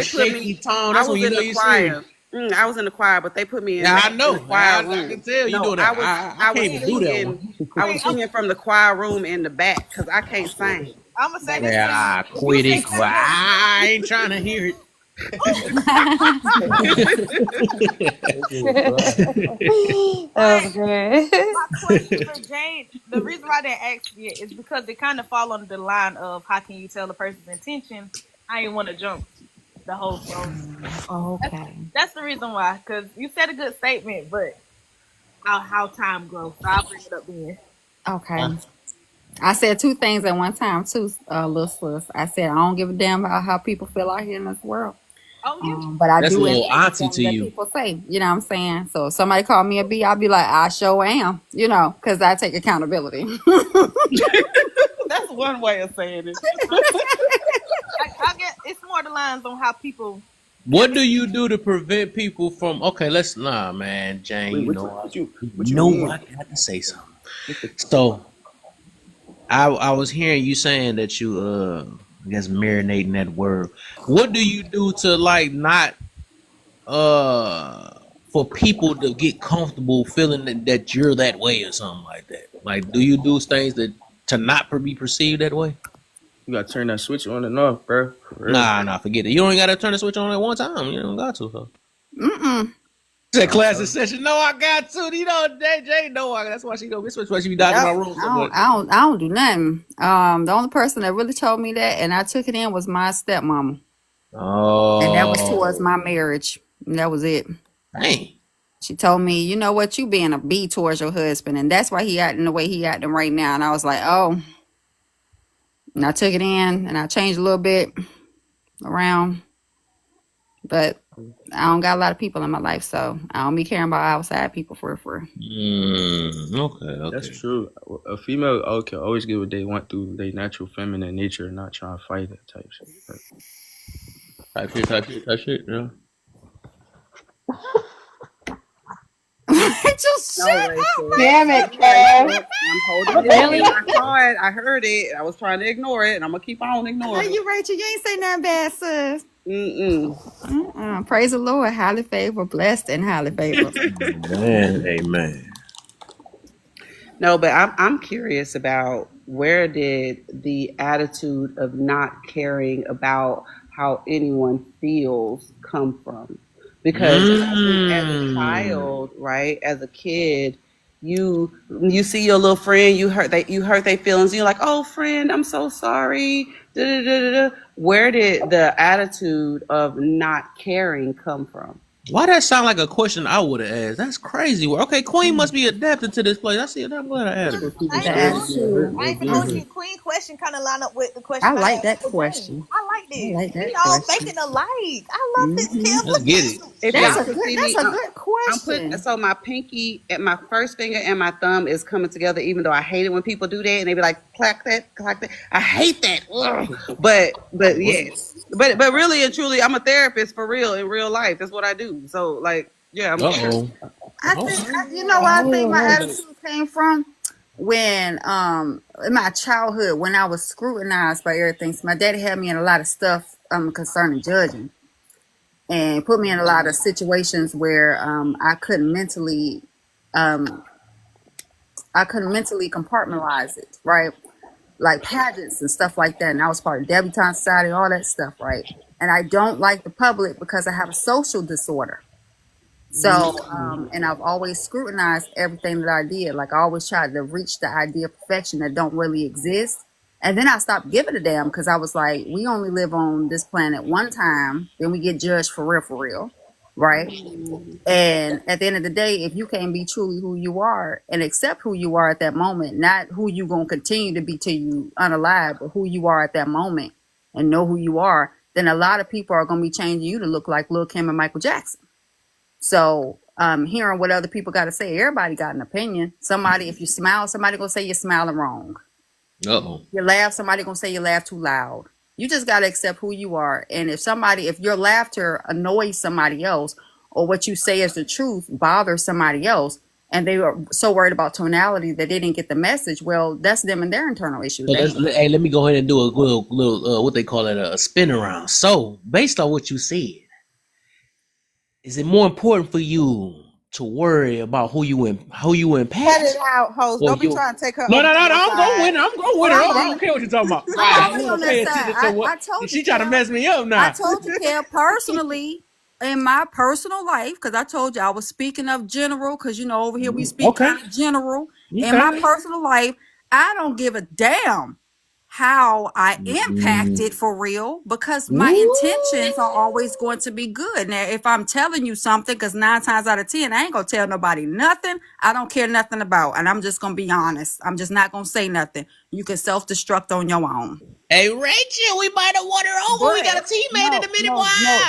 shaky tone. I That's was when you in know the you choir. sing. I was in the choir, but they put me in. Yeah, I know. In the choir I room. can tell you No, doing that. I I was can't even do that singing. one. I was singing from the choir room in the back because I can't sing. I'm gonna say this. Yeah, quit it. I ain't trying to hear it. That was good. My question for Jane, the reason why they asked you is because they kind of fall under the line of how can you tell the person's intention. I didn't want to jump the whole song. Okay. That's the reason why, because you said a good statement, but how time grows. So I'll bring it up then. Okay. I said two things at one time too, little sis. I said I don't give a damn about how people feel out here in this world. But I That's do a little enjoy auntie things to that you. people say. You know what I'm saying? So if somebody call me a B, I'll be like, I sure am. You know, because I take accountability. That's one way of saying it. I get it's more the lines on how people. What do you do to prevent people from? Okay, man, Jane. Wait, You what know, you I got to say something. So, I was hearing you saying that you I guess marinating that word. What do you do to like not for people to get comfortable feeling that you're that way or something like that? Like, do you do things that to not be perceived that way? You gotta turn that switch on and off, bro. Nah, forget it. You only gotta turn the switch on at one time. You don't got to. So. Said class session. No, I got to. You know, JJ know I. That's why she know. This is why she be dodging my rules. I don't do nothing. The only person that really told me that, and I took it in, was my stepmama, and that was towards my marriage. And that was it. Dang. She told me, you know what, you being a B towards your husband, and that's why he acting the way he acting right now. And I was like, oh. And I took it in, and I changed a little bit around, but I don't got a lot of people in my life, so I don't be caring about outside people for. Okay. That's true. A female can always get what they want through their natural feminine nature and not trying to fight it type shit. Type shit, yeah. Just shut up. Damn it, Kev. I'm holding it in. I saw it. I heard it. I was trying to ignore it, and I'm gonna keep on ignoring it. You, Rachel, you ain't say nothing bad, sis. Mm-mm. Praise the Lord. Highly favored, blessed, and highly favored. Amen. No, but I'm curious about, where did the attitude of not caring about how anyone feels come from? Because as a child, right, as a kid, you see your little friend, you hurt their feelings, and you're like, oh, friend, I'm so sorry. Where did the attitude of not caring come from? Why that sound like a question I would have asked? That's crazy. Okay, Queen must be adapted to this place. I see it. I'm glad I asked her. I ain't gonna you. Queen question kind of line up with the question. I like that question. I like this. I like that We all question. thinking alike. I love this. Kim. Let's get it. If That's y'all a could good- see that's me, a good question. So my pinky and my first finger and my thumb is coming together, even though I hate it when people do that and they be like, clack that, clack that. I hate that. Ugh. But yes. But really and truly, I'm a therapist for real in real life. That's what I do. So like, yeah. I think, you know where I think my attitude came from? When in my childhood, when I was scrutinized by everything. So my daddy had me in a lot of stuff concerning judging, and put me in a lot of situations where I couldn't mentally compartmentalize it, right? Like pageants and stuff like that. And I was part of Debutante Society, all that stuff, right? And I don't like the public because I have a social disorder. So, and I've always scrutinized everything that I did. Like I always tried to reach the idea of perfection that don't really exist. And then I stopped giving a damn because I was like, we only live on this planet one time, then we get judged for real, right? And at the end of the day, if you can't be truly who you are and accept who you are at that moment, not who you gonna continue to be till you unalive, but who you are at that moment and know who you are, then a lot of people are gonna be changing you to look like Lil' Kim and Michael Jackson. So hearing what other people got to say, everybody got an opinion. Somebody, if you smile, somebody gonna say you're smiling wrong. Uh-oh. You laugh, somebody gonna say you laugh too loud. You just gotta accept who you are. And if your laughter annoys somebody else, or what you say is the truth bothers somebody else, and they are so worried about tonality that they didn't get the message, well, that's them and their internal issues. So hey, let me go ahead and do a little what they call it, a spin around. So, based on what you said, is it more important for you to worry about who you impact? Cut it out, host. Don't be trying to take her. No. I'm going with her. I'm going with her. I don't care what you're talking about. I'm on that side. I told you, she trying to mess me up now. I told you, Kel, personally, in my personal life, because I told you I was speaking of general, because over here we speak kind of general. Okay. In my personal life, I don't give a damn how I impact it for real, because my intentions are always going to be good. Now, if I'm telling you something, because 9 times out of 10, I ain't gonna tell nobody nothing I don't care nothing about, and I'm just gonna be honest. I'm just not gonna say nothing. You can self-destruct on your own. Hey, Rachel, we might have won her over. We got a teammate in a minute. No,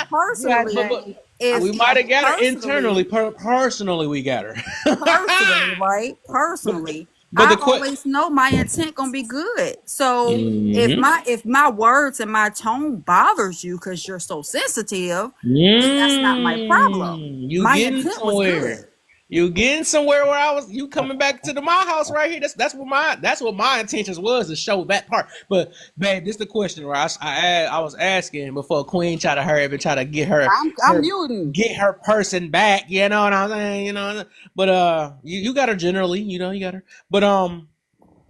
personally, we might have got her internally. Personally, we got her. Personally, right? Personally. But I always know my intent gonna be good. So if my words and my tone bothers you because you're so sensitive, then that's not my problem. My intent was good. You getting somewhere where you coming back to my house right here. That's what my intentions was, to show that part. But babe, this is the question, right? I was asking before Queen tried to hurry up and try to get her. I'm muting. Get her person back. You know what I'm saying? But you got her generally. You got her. But I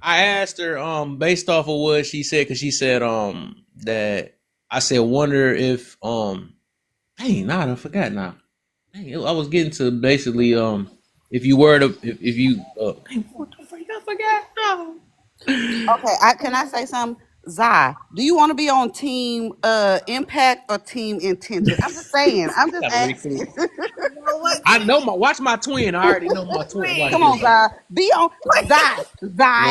asked her based off of what she said, because she said that I said wonder if I forgot now. I was getting to basically if you were to if you dang, what the freak, I forgot. No. Okay, can I say something? Zai, do you want to be on team impact or team intention? I'm just saying. I'm just Gotta asking. recoup. I know watch my twin. I already know my twin. Watch Come on, this. Zai. Be on Zai.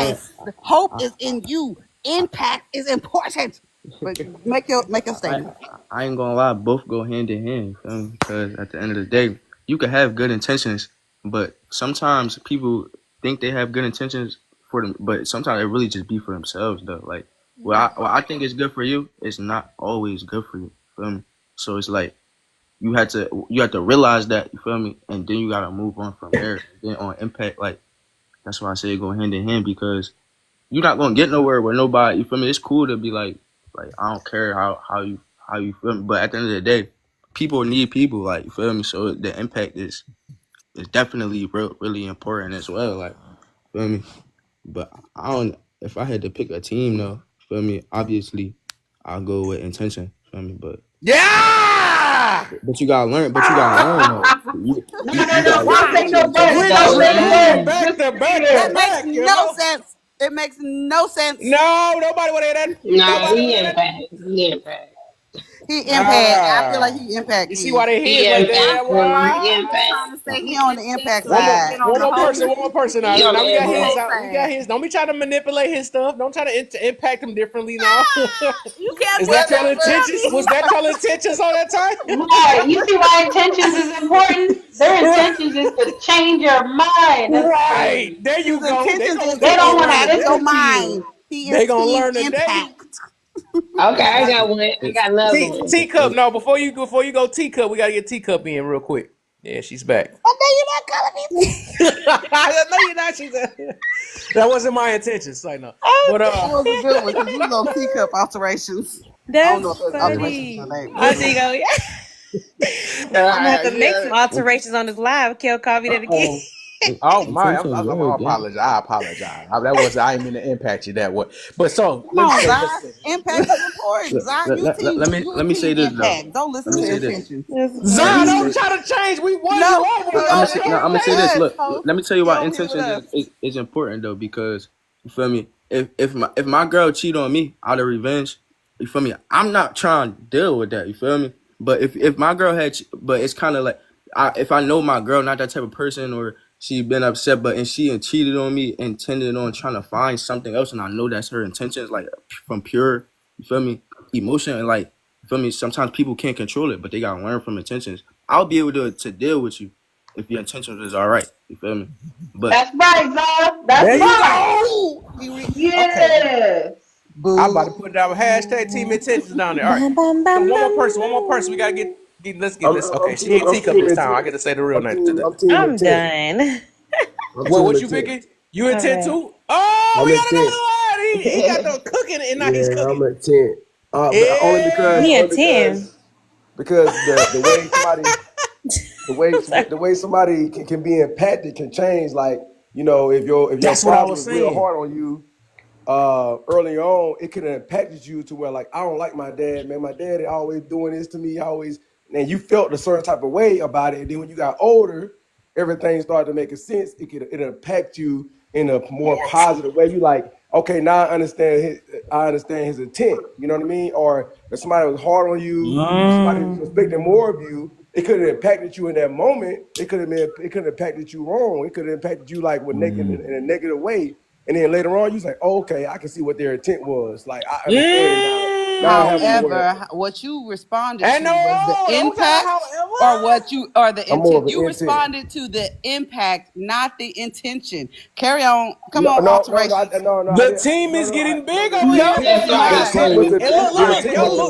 Man, Hope I, is in you. Impact is important. But make your statement. I ain't gonna lie, both go hand in hand. Feel me? Because at the end of the day, you can have good intentions, but sometimes people think they have good intentions for them, but sometimes it really just be for themselves though. Like what I think is good for you, it's not always good for you. Feel me? So it's like you have to realize that, you feel me, and then you gotta move on from there. Then on impact, like that's why I say go hand in hand, because you're not gonna get nowhere with nobody. You feel me? It's cool to be like I don't care how you feel me, but at the end of the day, people need people. Like, you feel me? So the impact is definitely really important as well. Like, feel me? But I don't. If I had to pick a team, though, feel me? Obviously, I'll go with intention. Feel me? But yeah. But you gotta learn. But you gotta learn though. You gotta Don't say no We're but. back to back That to makes back. You no know? sense. It makes no sense. No, nobody would hear that. Nah, Nobody he would hear that. impact. He impact. He impact. I feel like he impact. You see why they He heads like impact. that? He impact. Trying to say he on the impact One side. more person. Now, He on now we got the his. impact. We got his. Don't be trying to manipulate his stuff. Don't try to impact him differently now. You can't Is do that that your intentions? Was that your intentions all that time? Right. You see why intentions is important? Their intentions is to change your mind. That's Right. crazy. There you go. They don't want to listen to you. They gonna learn today. Okay, I got one. I got another one. Teacup. No, before you go teacup, we gotta get teacup in real quick. Yeah, she's back. I know you're not calling me. I know you're not. She's that wasn't my intentions. Like no, but that was a good one because you know teacup alterations. That's I don't know if there's funny. alterations in the name. I think I'm gonna have to make some alterations on this live. Kel called me that again. Oh my! I apologize. I apologize. I didn't mean to impact you that way. But so Come on, Zai. Impact is important. Zai, let me say this though. Don't listen to intentions. Zai, don't try to change. We won you over. I'm gonna say this. Look, let me tell you why intentions is important though, because you feel me. If my girl cheat on me out of revenge, you feel me. I'm not trying to deal with that. You feel me. But if my girl but it's kind of like if I know my girl not that type of person, or she been upset, and she cheated on me, intended on trying to find something else, and I know that's her intentions, like from pure, you feel me, emotion, and like, you feel me. Sometimes people can't control it, but they gotta learn from intentions. I'll be able to deal with you if your intentions is all right. You feel me? But That's right, Zara. That's right. Yes. I'm about to put down hashtag team intentions down there. All right. So one more person. We gotta get. Let's get this. Okay, she ain't teacup this time. I get to say the real name today. I'm done. Well, what you picking? You intent too? Oh, we got another one. He got the cooking and not he's cooking. I'm at 10. Only because He at 10. Because the way somebody can be impacted can change. Like, you know, if your That's what I father was was real saying. hard on you early on, it could have impacted you to where, like, I don't like my dad, man. My dad is always doing this to me, and you felt a certain type of way about it. And then when you got older, everything started to make a sense. It impact you in a more positive way. You like, okay, now I understand his intent. You know what I mean? Or if somebody was hard on you, somebody was expecting more of you, it could have impacted you in that moment. It could have impacted you wrong. It could have impacted you like in a negative way. And then later on, you was like, oh, okay, I can see what their intent was. Like, I understand now. However, what you responded to was the impact, or the intent. You responded to the impact, not the intention. Carry on. Come on, alteration. The team is getting big over here. Look,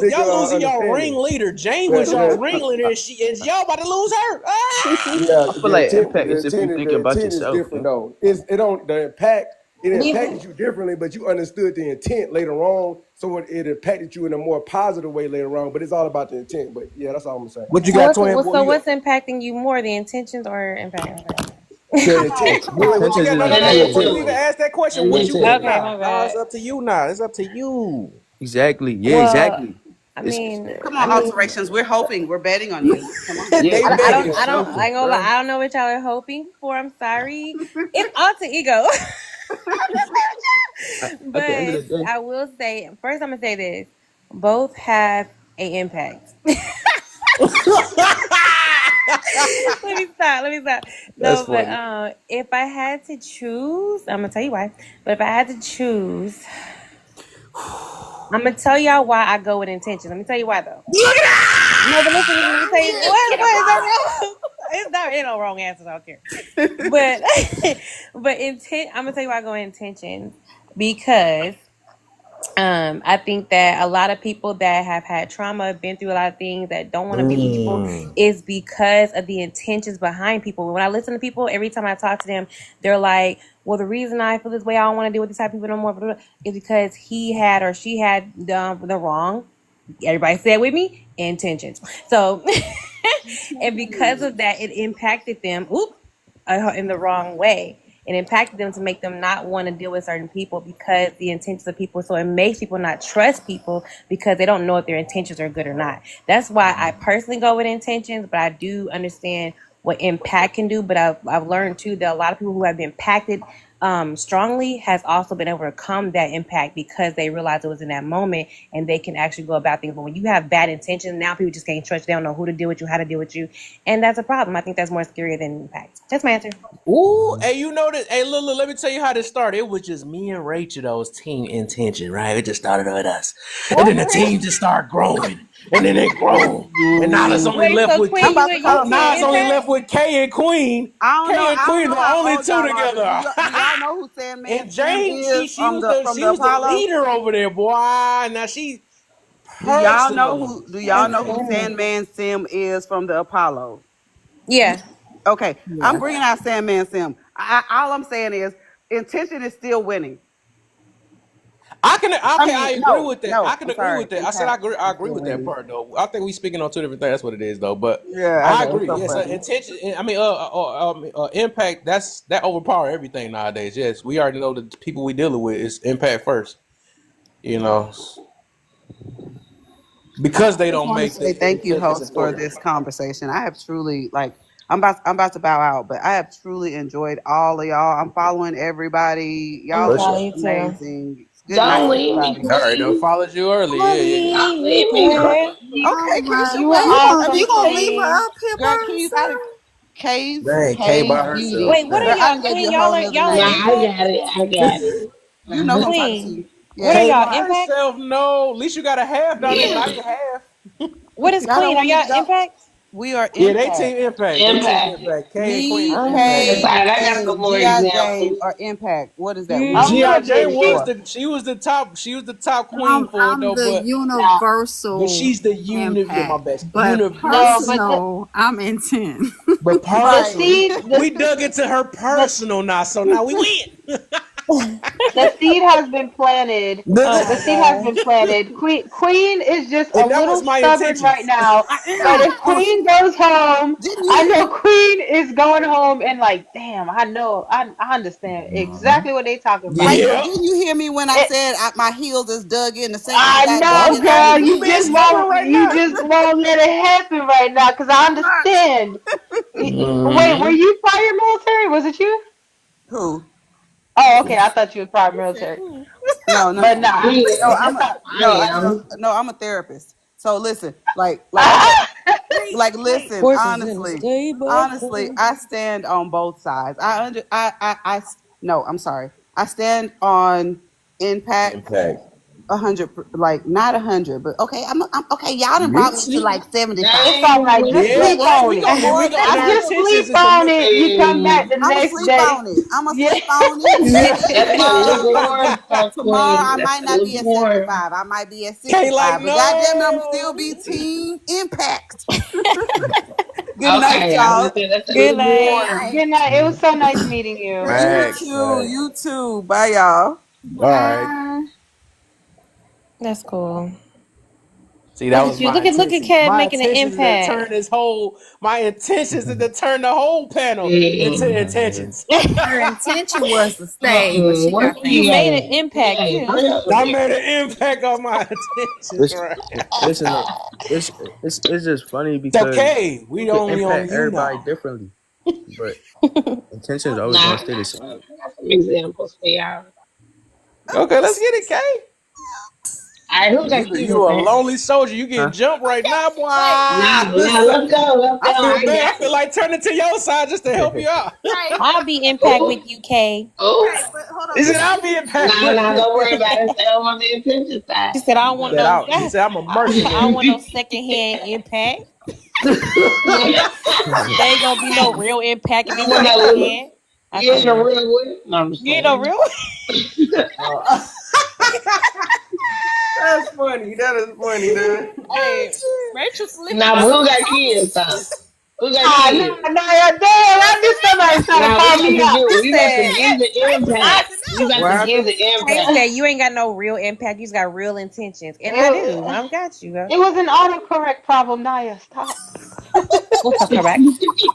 y'all losing y'all ringleader. Jane was y'all ringleader, and y'all about to lose her. I feel like impact is if you think about yourself. Different though. The impact. It impacted you differently, but you understood the intent later on, so it impacted you in a more positive way later on. But it's all about the intent. But yeah, that's all I'm saying. What you got, Twin? So what's impacting you more, the intentions or impact? The intent. You even ask that question. What you Okay, my bad. It's up to you now. It's up to you. Exactly. Yeah, exactly. Come on, alterations. We're hoping. We're betting on you. Come on. Yeah, I ain't gonna lie. I don't know what y'all are hoping for. I'm sorry. It's alter ego. At the end of But the day, I will say, first I'm gonna say this. Both have an impact. Let me stop. that's No, but funny. if I had to choose, I'm gonna tell you why. But if I had to choose, I'm gonna tell y'all why I go with intention. Let me tell you why though. No, but listen, let me tell you what is that wrong? It's not ain't no wrong answers, I don't care. But intent, I'm gonna tell you why I go with intentions because I think that a lot of people that have had trauma, been through a lot of things that don't want to be with people is because of the intentions behind people. When I listen to people, every time I talk to them, they're like, well, the reason I feel this way, I don't want to deal with this type of people no more, is because he had or she had the wrong, everybody say it with me, intentions. So, and because of that, it impacted them in the wrong way. It impacted them to make them not want to deal with certain people because the intentions of people. So it makes people not trust people because they don't know if their intentions are good or not. That's why I personally go with intentions, but I do understand what impact can do. But I've learned too that a lot of people who have been impacted strongly has also been able to overcome that impact because they realized it was in that moment and they can actually go about things. But when you have bad intentions, now people just can't trust you. They don't know who to deal with you, how to deal with you. And that's a problem. I think that's more scary than impact. That's my answer. Ooh, hey, you know that? Hey, look, let me tell you how this started. It was just me and Rachel, those team intention, right? It just started with us, and then the team just started growing, and then it grew, and now it's only left with Queen, now it's only left with K and Queen. K and Queen, the only two together. Do y'all know who Sandman And Sim Jane, is she was the leader over there, boy. Now she Do y'all know who personally. Sandman Sim is from the Apollo? Yeah. Okay, Yeah. I'm bringing out Sandman Sim. All I'm saying is intention is still winning. I agree with that. No, I can I'm agree sorry. with that. I said I agree with that Winning. part though. I think we speaking on two different things. That's what it is though. But Yeah, I know. agree. It's so Yes, funny. intention. I mean, impact. That overpower everything nowadays. Yes, we already know the people we dealing with is impact first. You know, because they I just don't want to make say the thank you, intentions host, for important. this conversation. I have truly I'm about to bow out, but I have truly enjoyed all of y'all. I'm following everybody. I'm Y'all proud are of you too. amazing. Good night, Don't leave me, everybody. All right, I Queen. followed you early. Yeah. Don't leave me, Queen. Okay, Keisha, You were You awesome, gonna leave her Queen. up here girl, by can you herself? Dang, K by herself. Wait, what are Girl, I y'all? done gave you Queen, a whole nother y'all are Nah, name. I impact? got it. I got it. You know who I'm talking Queen, to. what are Yeah. K y'all? by Impact? herself. No, at least you got a half down there. Yeah. Not even half. What is Y'all don't Queen? Are want me to y'all go? impact? We are Yeah, they impact. team impact. They team Impact. impact. K and Queen Me, is It's impact. K, fine. I got and some more G.I. Jane examples. are impact. What is that? Oh, 1, G.I. no, 2, Jane or was 4? she was the top queen for it I'm though, the but universal she's the yeah, my impact, best. but no, but personal, I'm intent. But the personal, seed, we dug into her personal now, so now we win. The seed has been planted. Oh The my seed has god. been planted. Queen is just a And that was little my stubborn right intentions. now. I But am. if Queen goes home, Didn't you I hear know me? Queen is going home and like, damn, I understand exactly what they talking about. Rachel, Yeah. didn't you hear me when I It, said my heels is dug in, the sand I got dug know, in girl. underneath You me? being stubborn right You now. just won't let it happen right now because I understand. Wait, were Mm-hmm. you prior military? Was it you? Who? Oh, okay. I thought you were prior military. No, But no, nah. no. I'm a I am. I'm a therapist. So listen, listen. Horses in the Honestly, stable. I stand on both sides. No, I'm sorry. I stand on impact. Impact. 100, like not 100, but okay. I'm okay. Y'all done brought me to See? like 75. It's all Dang, right. with Just Yeah, sleep right. on We it. go, and we go, and our Just intentions sleep is to on make. it. You come back the I'ma next sleep day. on it. I'ma Yeah. sleep on it. That's a Tomorrow, lukewarm talk, tomorrow Queen. I That's might a not be at lukewarm. 75. I might be at K like 65. But goddamn it, I'm still no. be team impact. Good night, Okay, I was y'all. gonna say that's a Good Good night. lukewarm. night. Good night. It was so nice meeting you. You Facts. too. Facts. You too. Bye, y'all. All right. Bye. That's cool. See, that Look at was you. my Look at intentions. Kev My making an intentions is to impact. turn this whole. My intentions is to turn the whole panel into intentions. Her intention was to stay, but she got You things. made an impact too. I made an impact on my intentions, It's, right? listen, it's just funny It's because okay. We you can only on impact you everybody now. differently, but intentions always Nah, gonna stay the same. I got some examples for y'all. Okay, let's get it, Kay. All right, who got keys You a in? lonely soldier. You getting Huh? jumped right now, boy. Nah, let's go. I feel bad. I I feel like turning to your side just to help you out. I'll be impact with you, Kay. Okay, but hold on. He said, I'll be impacted. Nah, don't worry about it. Stay on the intention side. She said, I don't want no. He said, I'm a I mercenary. don't want no secondhand impact. There ain't gonna be no real impact if You it's want that secondhand. You ain't no real one? No, I'm just You ain't no real one? That's funny. That is funny, dude. Hey, Rachel slipping. Nah, but who got kids, though? Who got kids? Damn, I knew somebody trying to Nah, call me out. we got to give the impact. You got to give the Kay impact. said you ain't got no real impact. You just got real intentions. And I do. I've got you, girl. It was an autocorrect problem, Naya. Stop. What's correct?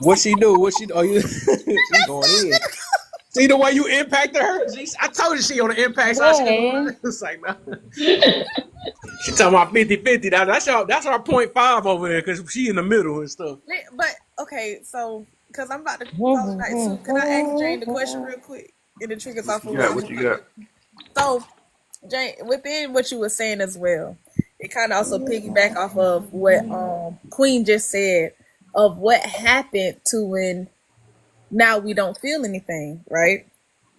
What she do? What she do? Oh, you she going in. See the way you impacted her? I told you she on the impact side. It's like, no. She talking about 50-50. That's our 0.5 over there because she in the middle and stuff. But okay, so because I'm about to call it night too, can I ask Jane the question real quick? And it triggers off of What you got? So, Jane, within what you were saying as well, it kind of also piggyback off of what Queen just said of what happened to when now we don't feel anything, right?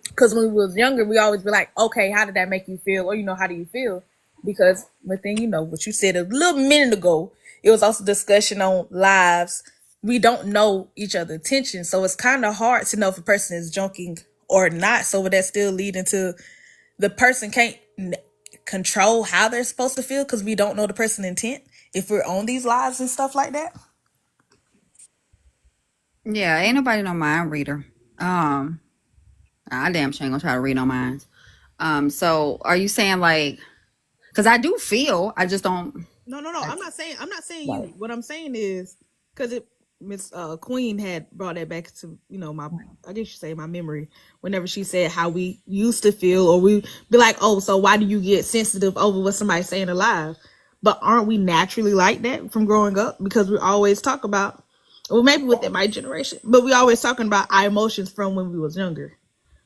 Because when we was younger, we always be like, okay, how did that make you feel? Or, how do you feel? Because within, what you said a little minute ago, it was also discussion on lives. We don't know each other's intentions. So it's kind of hard to know if a person is joking or not. So would that still lead into the person can't control how they're supposed to feel because we don't know the person's intent if we're on these lives and stuff like that? Yeah, ain't nobody no mind reader. I damn sure ain't gonna try to read no minds. So are you saying like, because I do feel, I just don't. No. I'm not saying you. What I'm saying is because Miss Queen had brought that back to my, I guess you say my memory whenever she said how we used to feel, or we be like, oh, so why do you get sensitive over what somebody's saying alive? But aren't we naturally like that from growing up? Because we always talk about, well, maybe within my generation, but we always talking about our emotions from when we was younger.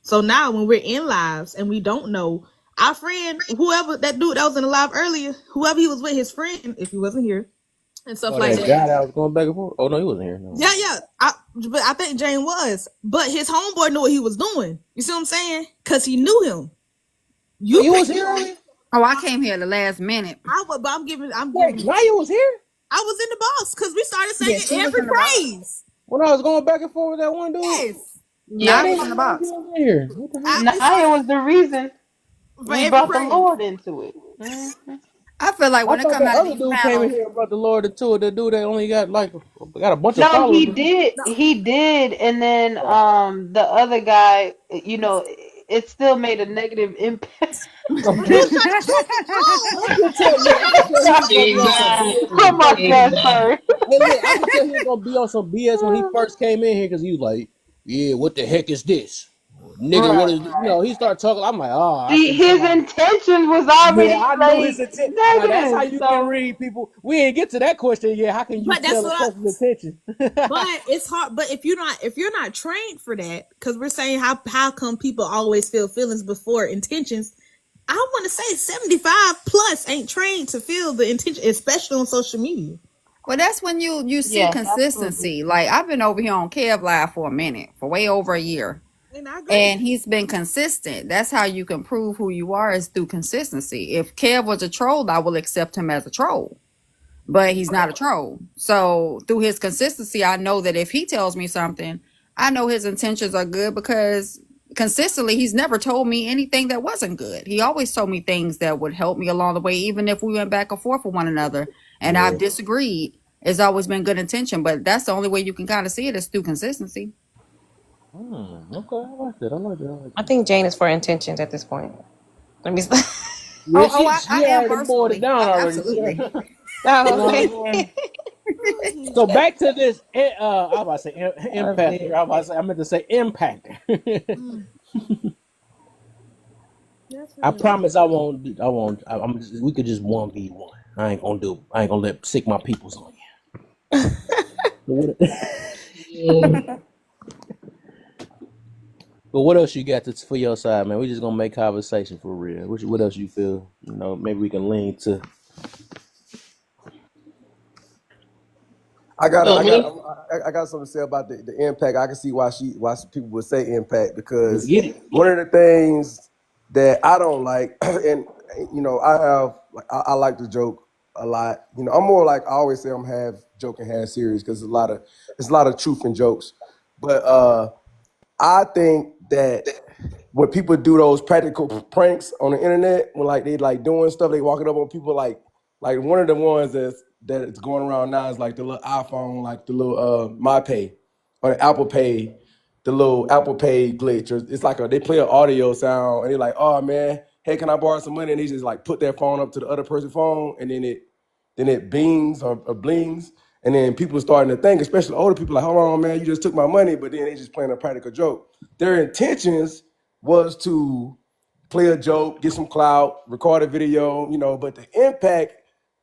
So now when we're in lives and we don't know our friend, whoever that dude that was in the live earlier, whoever he was with, his friend, if he wasn't here, and stuff like that. Guy that was going back and forth. Oh no, he wasn't here. No. Yeah. But I think Jane was. But his homeboy knew what he was doing. You see what I'm saying? Because he knew him. You was here earlier? Oh, I came here at the last minute. But I'm giving. Now you was here? I was in the box because we started saying every praise. When I was going back and forth with that one dude. Yes. Yeah, I was in the box. Here. Naya was the reason we brought the Lord into it. I feel like when it comes out of these dude panels, came in here and brought the Lord into it. The dude that only got a bunch of no, followers. he did, and then the other guy, it still made a negative impact. Come on, sorry. Hey, look, I can tell he was gonna be on some BS when he first came in here because he was like, "Yeah, what the heck is this, nigga? What is?" He started talking. I'm like, "Oh." His intention was already. Yeah, I know his intent. Now, that's how you can read people. We didn't get to that question yet. How can you tell a person's intention? But it's hard. But if you're not trained for that, because we're saying how come people always feel feelings before intentions? I want to say 75 plus ain't trained to feel the intention, especially on social media. Well, that's when you see consistency. Absolutely. Like I've been over here on Kev Live for a minute, for way over a year. And he's been consistent. That's how you can prove who you are, is through consistency. If Kev was a troll, I will accept him as a troll. But he's not a troll. So through his consistency, I know that if he tells me something, I know his intentions are good, because consistently he's never told me anything that wasn't good. He always told me things that would help me along the way, even if we went back and forth with one another and I've disagreed. It's always been good intention, but that's the only way you can kind of see it, is through consistency. Okay, I like that. I think Jane is for intentions at this point. Let me. I am personally. Down already. Absolutely. Oh, So back to this. I was about to say impact. I meant to say impact. I promise I won't. We could just 1v1. I ain't gonna let sick my peoples on you. But what else you got for your side, man? We just gonna make conversation for real. What else you feel? Maybe we can lean to. I got something to say about the impact. I can see why people would say impact, because one of the things that I don't like, and I like to joke a lot. I'm more like, I always say I'm half joking, half serious, because there's a lot of truth in jokes. But I think that when people do those practical pranks on the internet, when they doing stuff, they walking up on people like one of the ones that it's going around now is like the little iPhone, like the little MyPay or the Apple Pay, the little Apple Pay glitch. Or it's like they play an audio sound and they're like, oh man, hey, can I borrow some money? And they just put their phone up to the other person's phone, and then it bings or blings. And then people starting to think, especially older people, like, hold on, man, you just took my money. But then they just playing a practical joke. Their intentions was to play a joke, get some clout, record a video, but the impact,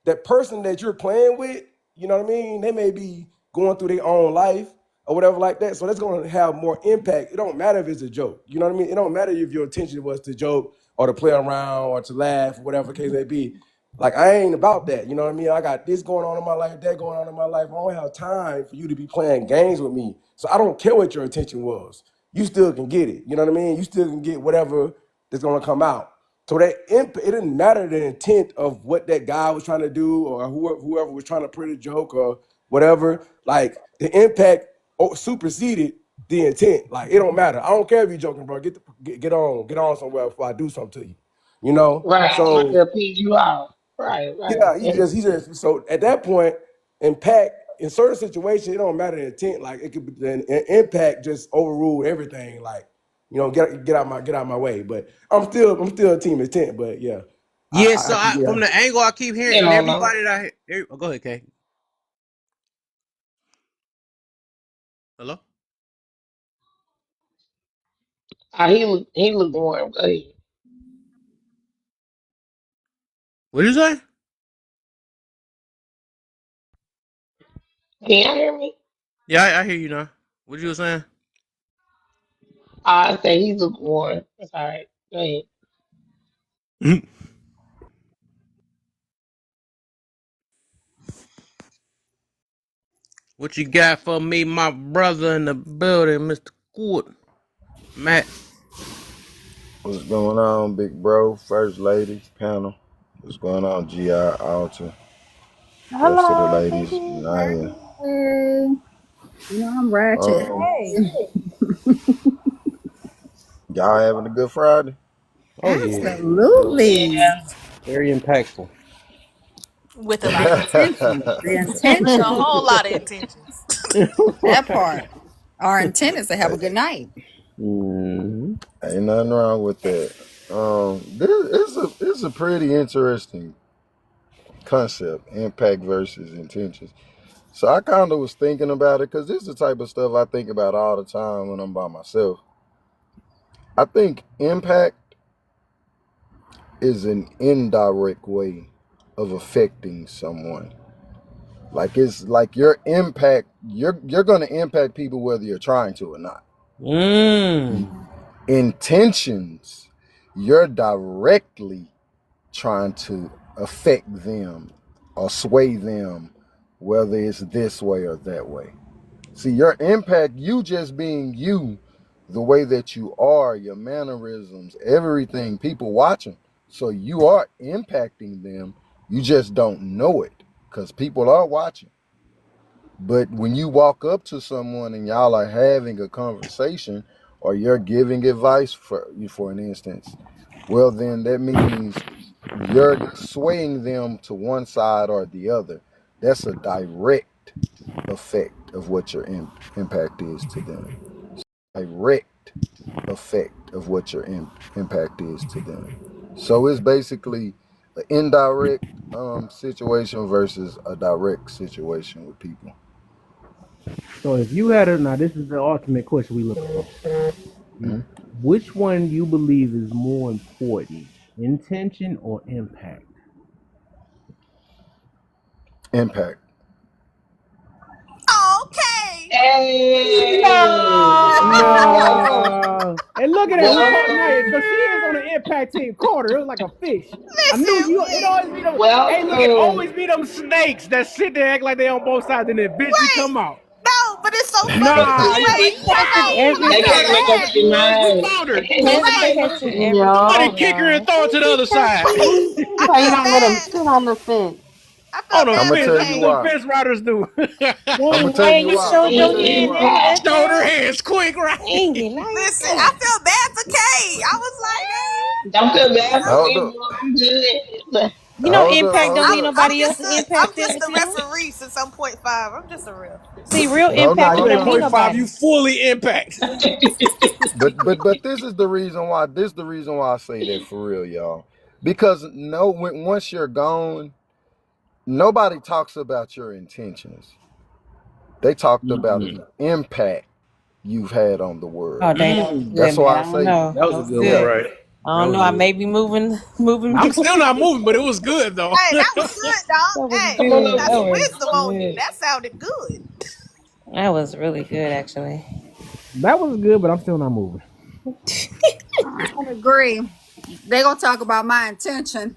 that person that you're playing with, you know what I mean? They may be going through their own life or whatever like that. So that's going to have more impact. It don't matter if it's a joke. You know what I mean? It don't matter if your intention was to joke or to play around or to laugh, whatever the case may be. I ain't about that. You know what I mean? I got this going on in my life, that going on in my life. I don't have time for you to be playing games with me. So I don't care what your intention was. You still can get it. You know what I mean? You still can get whatever that's going to come out. So it didn't matter the intent of what that guy was trying to do, or whoever was trying to print a joke or whatever. The impact superseded the intent. It don't matter. I don't care if you're joking, bro. Get on somewhere before I do something to you. Right. So They'll pee you out. Right. yeah, he just so at that point, impact in certain situations, it don't matter the intent. It could be an impact just overrule everything. Get out my way. But I'm still a team intent. But yeah. Yeah. From the angle I keep hearing, and everybody that I hear, go ahead, Kay. Hello. He looked warm. Go ahead. What did you say? Can y'all hear me? Yeah, I hear you now. What you were saying? I say he looked warm. That's all right. Go ahead. What you got for me, my brother in the building, Mr. Good, Matt? What's going on, big bro, first lady, panel? What's going on, GI, Alta? Rest of the ladies, Naya. I'm ratchet. Y'all having a good Friday? Oh yeah, Absolutely. Yeah. very impactful. With a lot of intention. The intention, a whole lot of intentions. That part. Our intent is to have a good night. Ain't nothing wrong with that. This is a pretty interesting concept, impact versus intentions. So I kind of was thinking about it, because this is the type of stuff I think about all the time when I'm by myself. I think impact is an indirect way of affecting someone. It's like your impact, you're going to impact people whether you're trying to or not. Intentions, you're directly trying to affect them or sway them, whether it's this way or that way. See, your impact, you just being you, the way that you are, your mannerisms, everything, people watching. So you are impacting them. You just don't know it, because people are watching. But when you walk up to someone and y'all are having a conversation, or you're giving advice, for an instance, well, then that means you're swaying them to one side or the other. That's a direct effect of what your impact is to them. Direct effect of what your impact is to them. So it's basically an indirect situation versus a direct situation with people. So if you had now this is the ultimate question we look for. Which one you believe is more important, intention or impact? Impact. Okay. Hey. No. And look at her. So she is on the impact team. Carter, it was like a fish. I knew you. It always be them. Hey, look, it always be them snakes that sit there act like they on both sides and then eventually come out. No, but it's so funny. Nah, They can't make up their mind. Somebody kick her and throw it to the other side. So you don't let them sit on the fence. On the I'ma fence, tell that's you what why. fence riders do. I'ma tell you why. showed your hand. Showed her hands quick, right? Listen, I feel bad for Kay. I was like, Don't feel bad for Hold me, up. bro. I'm good. You know, Hold up, impact hold don't need up. nobody else to I'm impact just them. a referee since I'm 0.5. I'm just a real. See, real No, impact no, don't no. need 0.5, nobody. you fully impact. But this is the reason why. This is the reason why I say that for real, y'all. Because once you're gone, nobody talks about your intentions. They talked about the impact you've had on the world. Oh, dang. That's Good, why man. I I don't say know. That was a good one, right? I don't know. I may be moving. I'm still not moving, but it was good though. Hey, that was good, dog. was Hey, good. got That some was wisdom on you. good. That sounded good. That was really good, actually. That was good, but I'm still not moving. I don't agree. They gonna talk about my intention.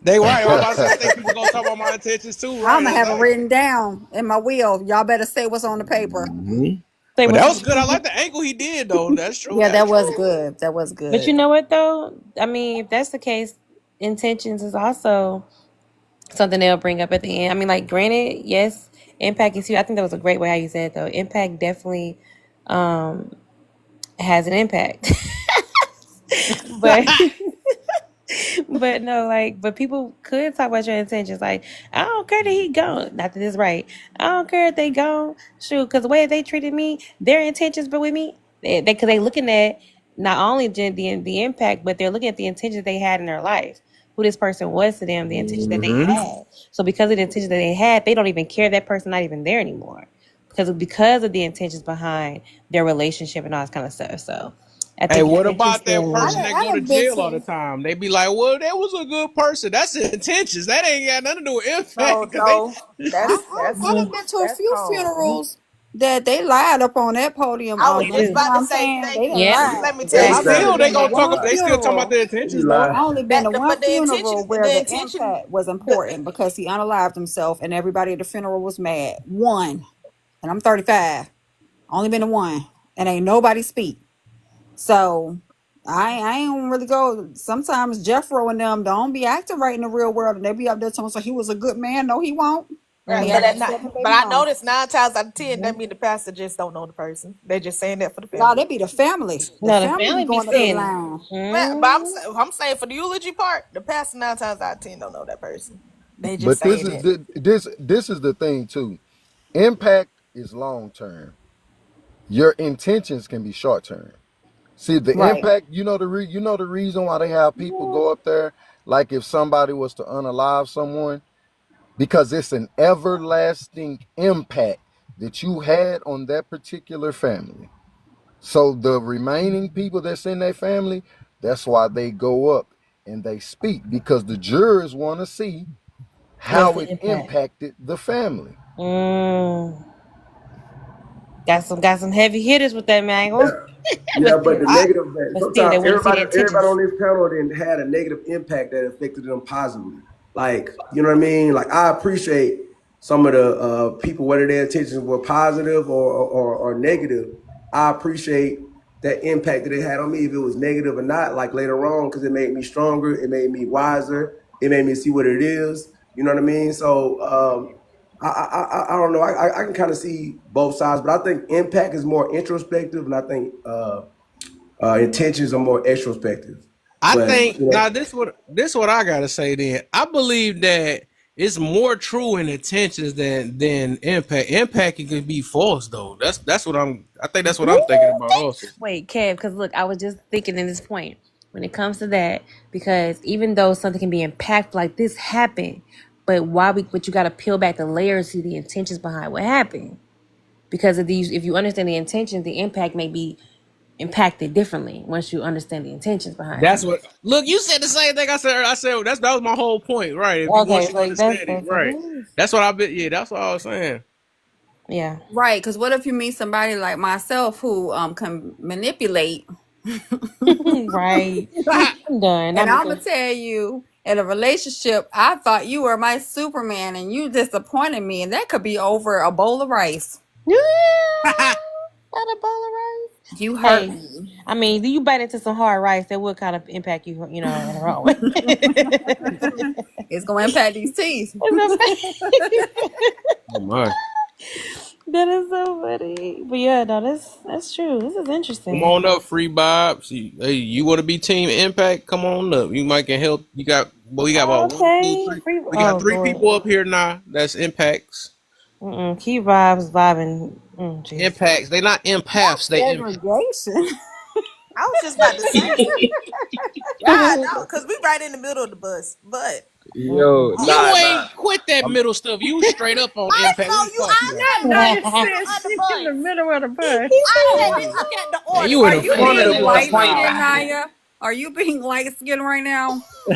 They right. I was about to say, I think people gonna talk about my intentions too, right? I'm gonna have it written down in my will. Y'all better say what's on the paper. But that was good. I like the angle he did though. That's true. Yeah, that That's was true. good. That was good. But you know what, though? I mean, if that's the case, intentions is also something they'll bring up at the end. I mean, like, granted, yes, impact is huge. I think that was a great way how you said it, though. Impact definitely has an impact. But but no, like, but people could talk about your intentions. Like, I don't care that he gone. Not that it's right. I don't care if they gone. Shoot, because the way they treated me, their intentions but with me, because they looking at not only the impact, but they're looking at the intentions they had in their life. Who this person was to them, the intentions that they had. So because of the intentions that they had, they don't even care that person not even there anymore. Because of the intentions behind their relationship and all this kind of stuff. So I think Hey, what it's about that interesting. person that go to jail all the time? They be like, "Well, that was a good person. That's the intentions. That ain't got nothing to do with impact." I've been to a few funerals that they lied up on that podium. I was You just know about what to I'm say, saying? thank They you. done Yeah. lied. Let me tell you Exactly. Still, they gonna talk. One They still talking about funeral. their intentions though. I only been to one But the funeral intention, where the the intention, impact was important because he unalived himself and everybody at the funeral was mad. One. And I'm 35. Only been to one. And ain't nobody speak. So I ain't gonna really go. Sometimes Jeffro and them don't be acting right in the real world and they be up there telling us he was a good man. No, he won't. right? He So had that that not, seven but baby I mama. noticed 9 times out of 10 that mean the pastor just don't know the person. They just saying that for the No, family. they be the family. The No, the family family be be going up there saying lying. But I'm saying for the eulogy part, the pastor 9 times out of 10 don't know that person. They just But this saying is it. this is the thing too. Impact is long term. Your intentions can be short term. See the Right. impact. You know the reason why they have people go up there. Like if somebody was to unalive someone, because it's an everlasting impact that you had on that particular family. So the remaining people that's in their family, that's why they go up and they speak, because the jurors want to see how what's it the impact. impacted the family. Got some heavy hitters with that mangle. Yeah, but the negative that But still, they sometimes want to see the everybody intentions. on this panel then had a negative impact that affected them positively. Like, you know what I mean? Like, I appreciate some of the people, whether their intentions were positive or negative. I appreciate that impact that it had on me, if it was negative or not, like later on, because it made me stronger, it made me wiser, it made me see what it is. You know what I mean? So I don't know. I can kind of see both sides, but I think impact is more introspective, and I think intentions are more extrospective. I But think you know, now this what I gotta say. Then I believe that it's more true in intentions than impact. Impact can be false though. I think that's what I'm thinking about also. Wait, Kev, because look, I was just thinking in this point. when it comes to that, because even though something can be impactful, like this happened, but you got to peel back the layers, see the intentions behind what happened. Because of these, if you understand the intentions, the impact may be impacted differently once you understand the intentions behind That's it. what. Look, you said the same thing. I said that was my whole point, right? If once you understand it, right? That's what I been. Yeah, that's what I was saying. Yeah. Right, because what if you meet somebody like myself who can manipulate? Right. I'm done. And I'm gonna tell you, in a relationship, I thought you were my Superman, and you disappointed me, and that could be over a bowl of rice. Not a bowl of rice. You hurt me. I mean, you bite into some hard rice, that will kind of impact you, you know, in the wrong way. It's gonna impact these teeth. Oh my. That is so funny. But yeah, no, that's true. This is interesting. Come on up, Free Bobs. Hey, you want to be Team Impact? Come on up. You might can help. We got about three. We got three people up here now. That's Impacts. Key vibing. Impacts. They not empaths. They segregation. I was just about to say. God, no, because we right in the middle of the bus. But you ain't quit that middle stuff. You straight up on Impact. In the middle of the bus. Look at the order. You in the front of the bus. Naya? Are you being light skinned right now? You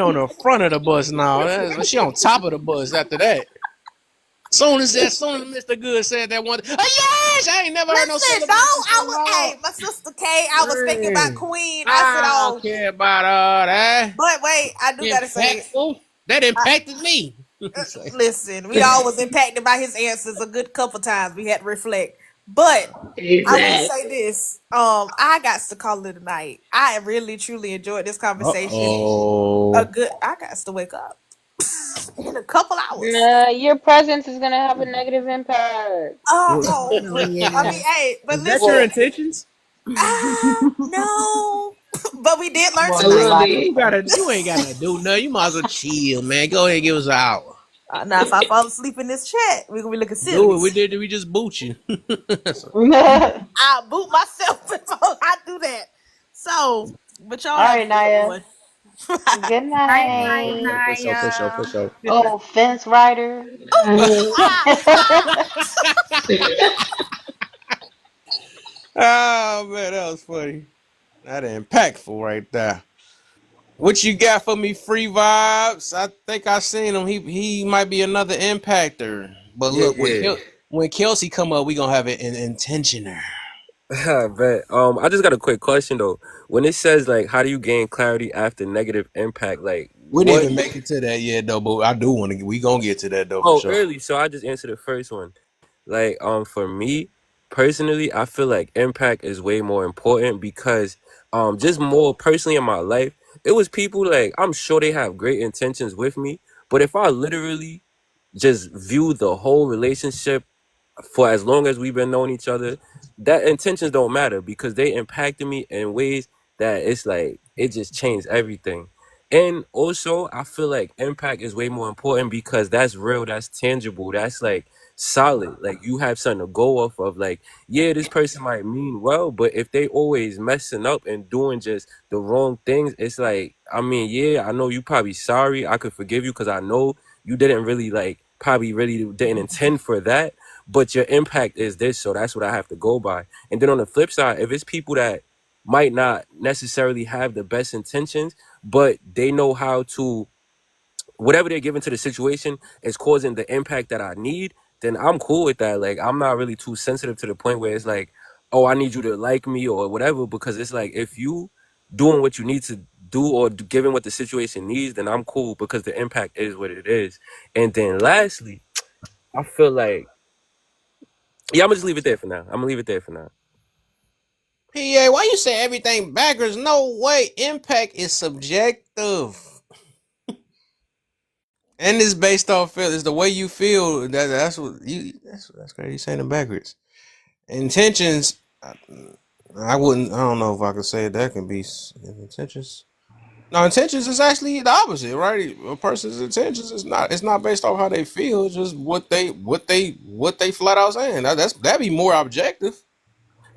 on the front of the bus now. She on top of the bus after that. Soon as Mr. Good said that one, yes, I ain't never heard no. Listen, my sister K, I was thinking about Queen. I don't care about all that. But wait, I do gotta say that impacted me. Listen, we all was impacted by his answers a good couple times. We had to reflect. But I will say this. I got to call it a night. I really truly enjoyed this conversation. I got to wake up in a couple hours. Your presence is gonna have a negative impact. Yeah. I mean, hey, but is that your intentions? No. But we did learn something. You ain't gotta do nothing. You might as well chill, man. Go ahead and give us an hour. Now, if I fall asleep in this chat, we're gonna be looking silly. Do it. We just boot you. I'll boot myself before I do that. So, but y'all. All right, Naya. Good night. For sure. Oh, fence rider. Oh man, that was funny. That impactful right there. What you got for me, Free Vibes? I think I seen him. He might be another impactor. But look, when Kelsey come up, we gonna have an intentioner. But I just got a quick question though. When it says like, how do you gain clarity after negative impact? Like, we didn't even make it to that yet though. But I do want to. We gonna get to that though. For sure. Early. So I just answered the first one. Like, for me personally, I feel like impact is way more important because, just more personally in my life, it was people like I'm sure they have great intentions with me, but if I literally just view the whole relationship for as long as we've been knowing each other, that intentions don't matter because they impacted me in ways that it's like it just changed everything. And also I feel like impact is way more important because that's real, that's tangible, that's like solid. Like you have something to go off of. Like, yeah, this person might mean well, but if they always messing up and doing just the wrong things, it's like, I mean, yeah, I know you probably sorry, I could forgive you because I know you didn't really probably really didn't intend for that, but your impact is this, so that's what I have to go by. And then on the flip side, if it's people that might not necessarily have the best intentions, but they know how to, whatever they're given to the situation is causing the impact that I need, then I'm cool with that. Like, I'm not really too sensitive to the point where it's like, oh, I need you to like me or whatever, because it's like, if you doing what you need to do or giving what the situation needs, then I'm cool because the impact is what it is. And then lastly, I feel like, yeah, I'm gonna just leave it there for now. PA, why you say everything backwards? No way. Impact is subjective. And it's based off feel. It's the way you feel. That's crazy. You saying it backwards. Intentions. I don't know if I could say that can be intentions. No, intentions is actually the opposite, right? A person's intentions is not. It's not based off how they feel. It's just what they flat out saying. That'd be more objective.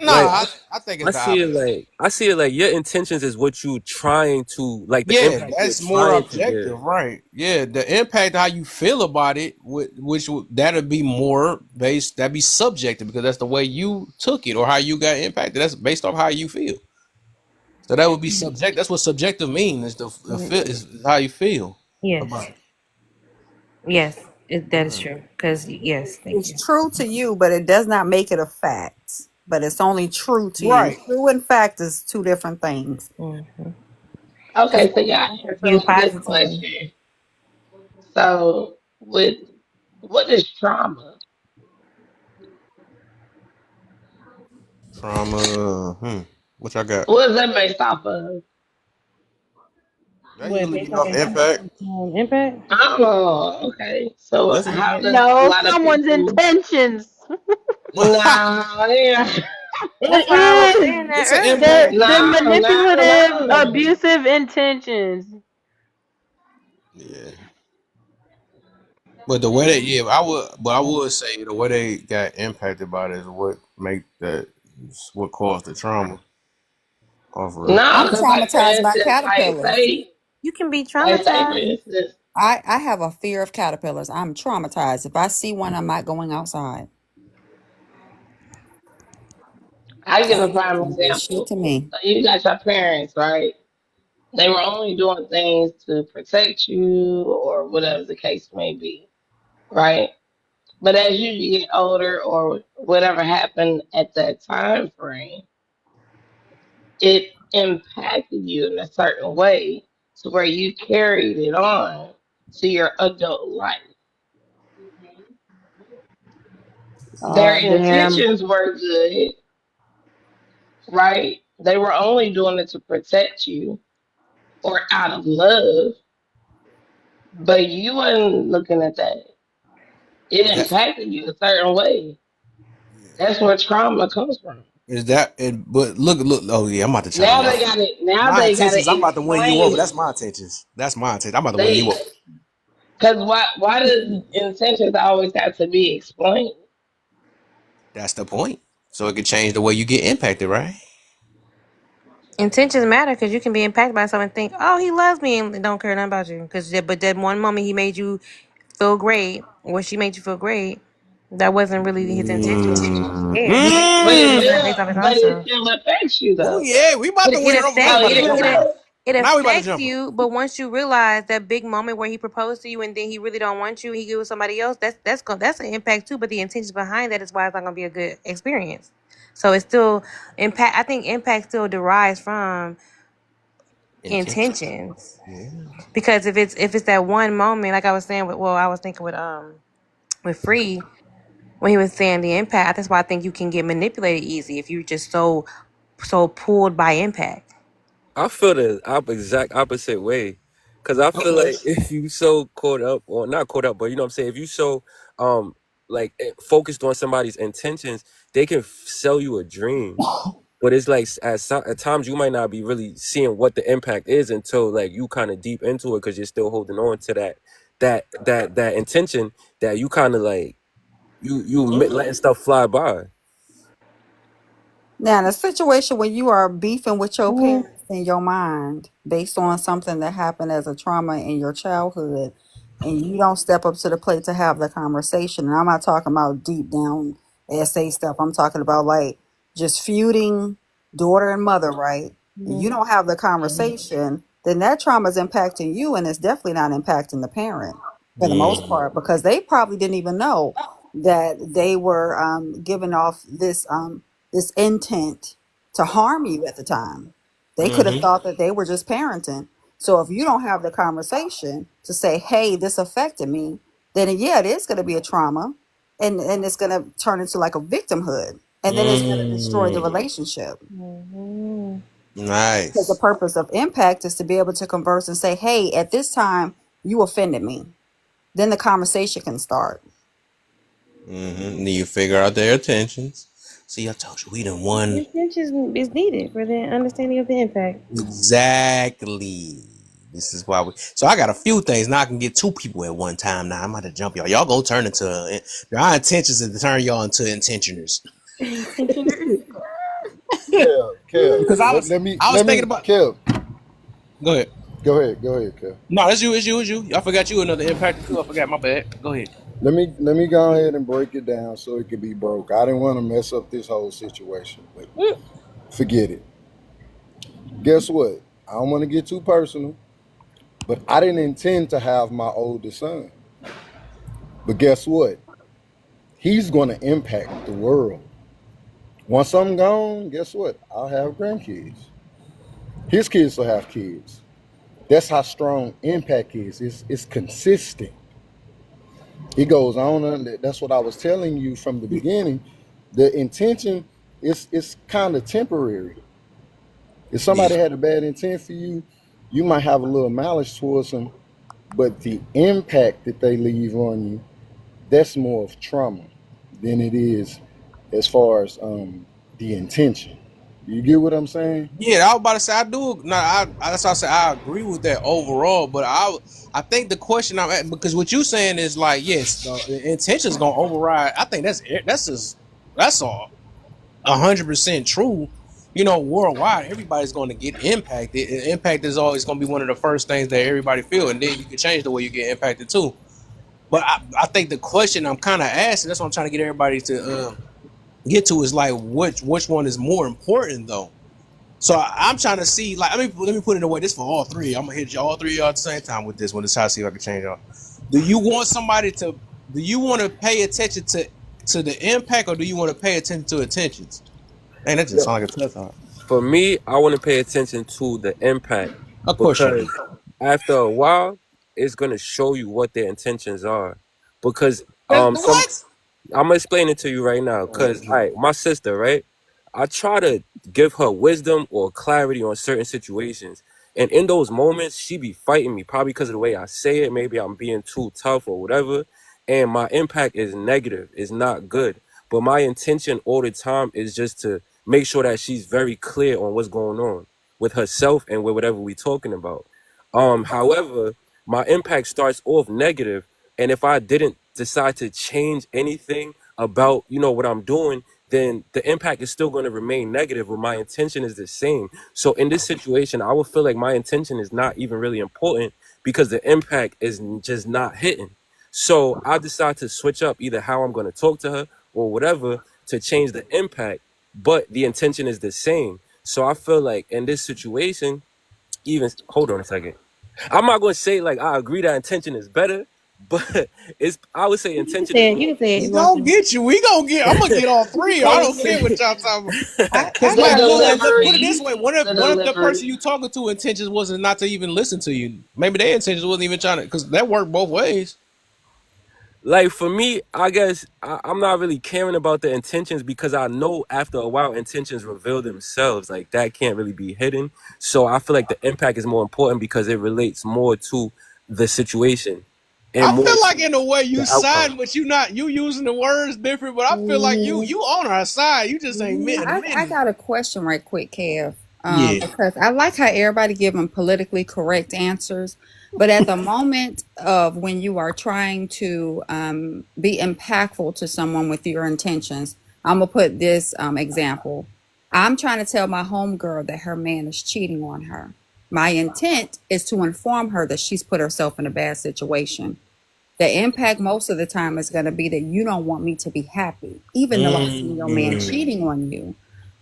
No, Like I think it's the opposite. I see it like your intentions is what you trying to like the Yeah, impact you're that's more trying to give. objective, right? Yeah, the impact how you feel about it, that'd be more based. That'd be subjective because that's the way you took it or how you got impacted. That's based off how you feel. So that would be subject. That's what subjective means. Is the feel is how you feel Yes. about it. Yes, that is true. Because yes, thank you. It's true to you, but it does not make it a fact. But it's only true to you. Right. True and fact is two different things. Okay, so y'all You answer this question. So, what is trauma? Trauma. What I got? What is that based off of? That What, usually based be off off of impact. Impact? Oh, okay. So That's how does a No, lot of someone's people? intentions. Nah, yeah. It That's why I was is. saying that It's an They're, impact. they're No, manipulative, no. abusive intentions. Yeah. But the way they, yeah, I would say the way they got impacted by it is what make that, what caused the trauma. Off real. No, I'm because like for traumatized by instance, caterpillars. You can be say for traumatized. instance, I have a fear of caterpillars. I'm traumatized. If I see one, I'm not going outside. I give a prime Caterpillars do shit example. to me. So you got your parents, right? They were only doing things to protect you or whatever the case may be, right? But as you get older or whatever happened at that time frame, it impacted you in a certain way to where you carried it on to your adult life. Their Oh, damn. intentions were good, right? They were only doing it to protect you or out of love, but you wasn't looking at that. It That impacted you a certain way. That's where trauma comes from. is that it. But look. Oh yeah, I'm about to chime Now in. they got it. Now My they got intentions. to I'm about to win you explain over. it. That's my intentions. That's my intention. I'm about to win you They over. because why does intentions always have to be explained? That's the point. So it could change the way you get impacted, right? Intentions matter because you can be impacted by someone and think, oh, he loves me and don't care nothing about you. But that one moment he made you feel great, or she made you feel great, that wasn't really his intention. Yeah, he made you But feel it good still, based off his own but it stuff. still affects you Oh though. yeah, we about But to win her over. Now So we about to even jump her. though, it Now we about to affects jump her. you. But once you realize that big moment where he proposed to you and then he really don't want you, he get with somebody else. That's an impact too. But the intentions behind that is why it's not gonna be a good experience. So it's still impact. I think impact still derives from intentions. Yeah. Because if it's that one moment, like I was saying, I was thinking with Free when he was saying the impact. That's why I think you can get manipulated easy if you're just so pulled by impact. I feel the exact opposite way. Cause I feel okay, like if you so caught up or not caught up, but you know what I'm saying, if you so like focused on somebody's intentions, they can sell you a dream. But it's like at times you might not be really seeing what the impact is until like you kind of deep into it because you're still holding on to that intention that you kind of like you letting stuff fly by. Now, in a situation where you are beefing with your parents in your mind based on something that happened as a trauma in your childhood, and you don't step up to the plate to have the conversation, and I'm not talking about deep down SA stuff, I'm talking about like just feuding daughter and mother, right? And you don't have the conversation, then that trauma is impacting you, and it's definitely not impacting the parent for the most part because they probably didn't even know that they were giving off this intent to harm you at the time. They could have thought that they were just parenting. So if you don't have the conversation to say, hey, this affected me, then yeah, it is going to be a trauma and it's going to turn into like a victimhood. And then it's going to destroy the relationship. Because the Nice. purpose of impact is to be able to converse and say, hey, at this time, you offended me. Then the conversation can start. Then you figure out their intentions. See, I told you we done won. Intentions is needed for the understanding of the impact. Exactly. This is why we. So I got a few things. Now I can get two people at one time. Now I'm about to jump y'all. Y'all go turn into. Our intentions is to turn y'all into intentioners. Kev. Because I was thinking about. Kev. Go ahead. Go ahead, Kev. No, it's you. I forgot you another impact too. I forgot. My bad. Go ahead. Let me go ahead and break it down so it can be broke. I didn't want to mess up this whole situation, but forget it. Guess what? I don't want to get too personal, but I didn't intend to have my oldest son. But guess what? He's going to impact the world. Once I'm gone, guess what? I'll have grandkids. His kids will have kids. That's how strong impact is. It's consistent. It goes on, and that's what I was telling you from the beginning. The intention is kind of temporary. If somebody had a bad intent for you, you might have a little malice towards them, but the impact that they leave on you, that's more of trauma than it is as far as the intention. You get what I'm saying? Yeah, I was about to say I do. No, that's why I said I agree with that overall. But I think the question I'm at, because what you're saying is like, yes, the intention's gonna override. I think that's all 100% true. You know, worldwide, everybody's going to get impacted. And impact is always going to be one of the first things that everybody feel, and then you can change the way you get impacted too. But I think the question I'm kind of asking, that's what I'm trying to get everybody to get to, is like which one is more important though. So I'm trying to see, like, let me put it away. This for all three. I'm gonna hit all three of y'all at the same time with this one to try to see if I can change y'all. Do you want to pay attention to the impact, or do you want to pay attention to intentions? Man, that just sounds like a tough one. For me, I want to pay attention to the impact. Of course, because after a while, it's gonna show you what their intentions are. Because I'm gonna explain it to you right now. Because my sister, right? I try to give her wisdom or clarity on certain situations, and in those moments, she be fighting me, probably because of the way I say it. Maybe I'm being too tough or whatever, and my impact is negative. It's not good. But my intention all the time is just to make sure that she's very clear on what's going on with herself and with whatever we're talking about. However, my impact starts off negative, and if I didn't decide to change anything about, what I'm doing, then the impact is still going to remain negative, but my intention is the same. So in this situation, I would feel like my intention is not even really important because the impact is just not hitting. So I decide to switch up either how I'm going to talk to her or whatever to change the impact, but the intention is the same. So I feel like in this situation, hold on a second. I'm not going to say like I agree that intention is better, but I would say intention. We gonna get you. I'm gonna get all three. I don't care what y'all talking about. Because put it this way: what if the person you talking to intentions wasn't not to even listen to you? Maybe their intentions wasn't even trying to, because that worked both ways. Like for me, I guess I'm not really caring about the intentions because I know after a while intentions reveal themselves. Like that can't really be hidden. So I feel like the impact is more important because it relates more to the situation. And I feel like in a way you side, but you using the words different. But I feel like you on our side. You just ain't meant. I got a question right quick, Kev. Because I like how everybody giving politically correct answers, but at the moment of when you are trying to be impactful to someone with your intentions, I'm gonna put this example. I'm trying to tell my homegirl that her man is cheating on her. My intent is to inform her that she's put herself in a bad situation. The impact most of the time is going to be that you don't want me to be happy, even though I see your man cheating on you.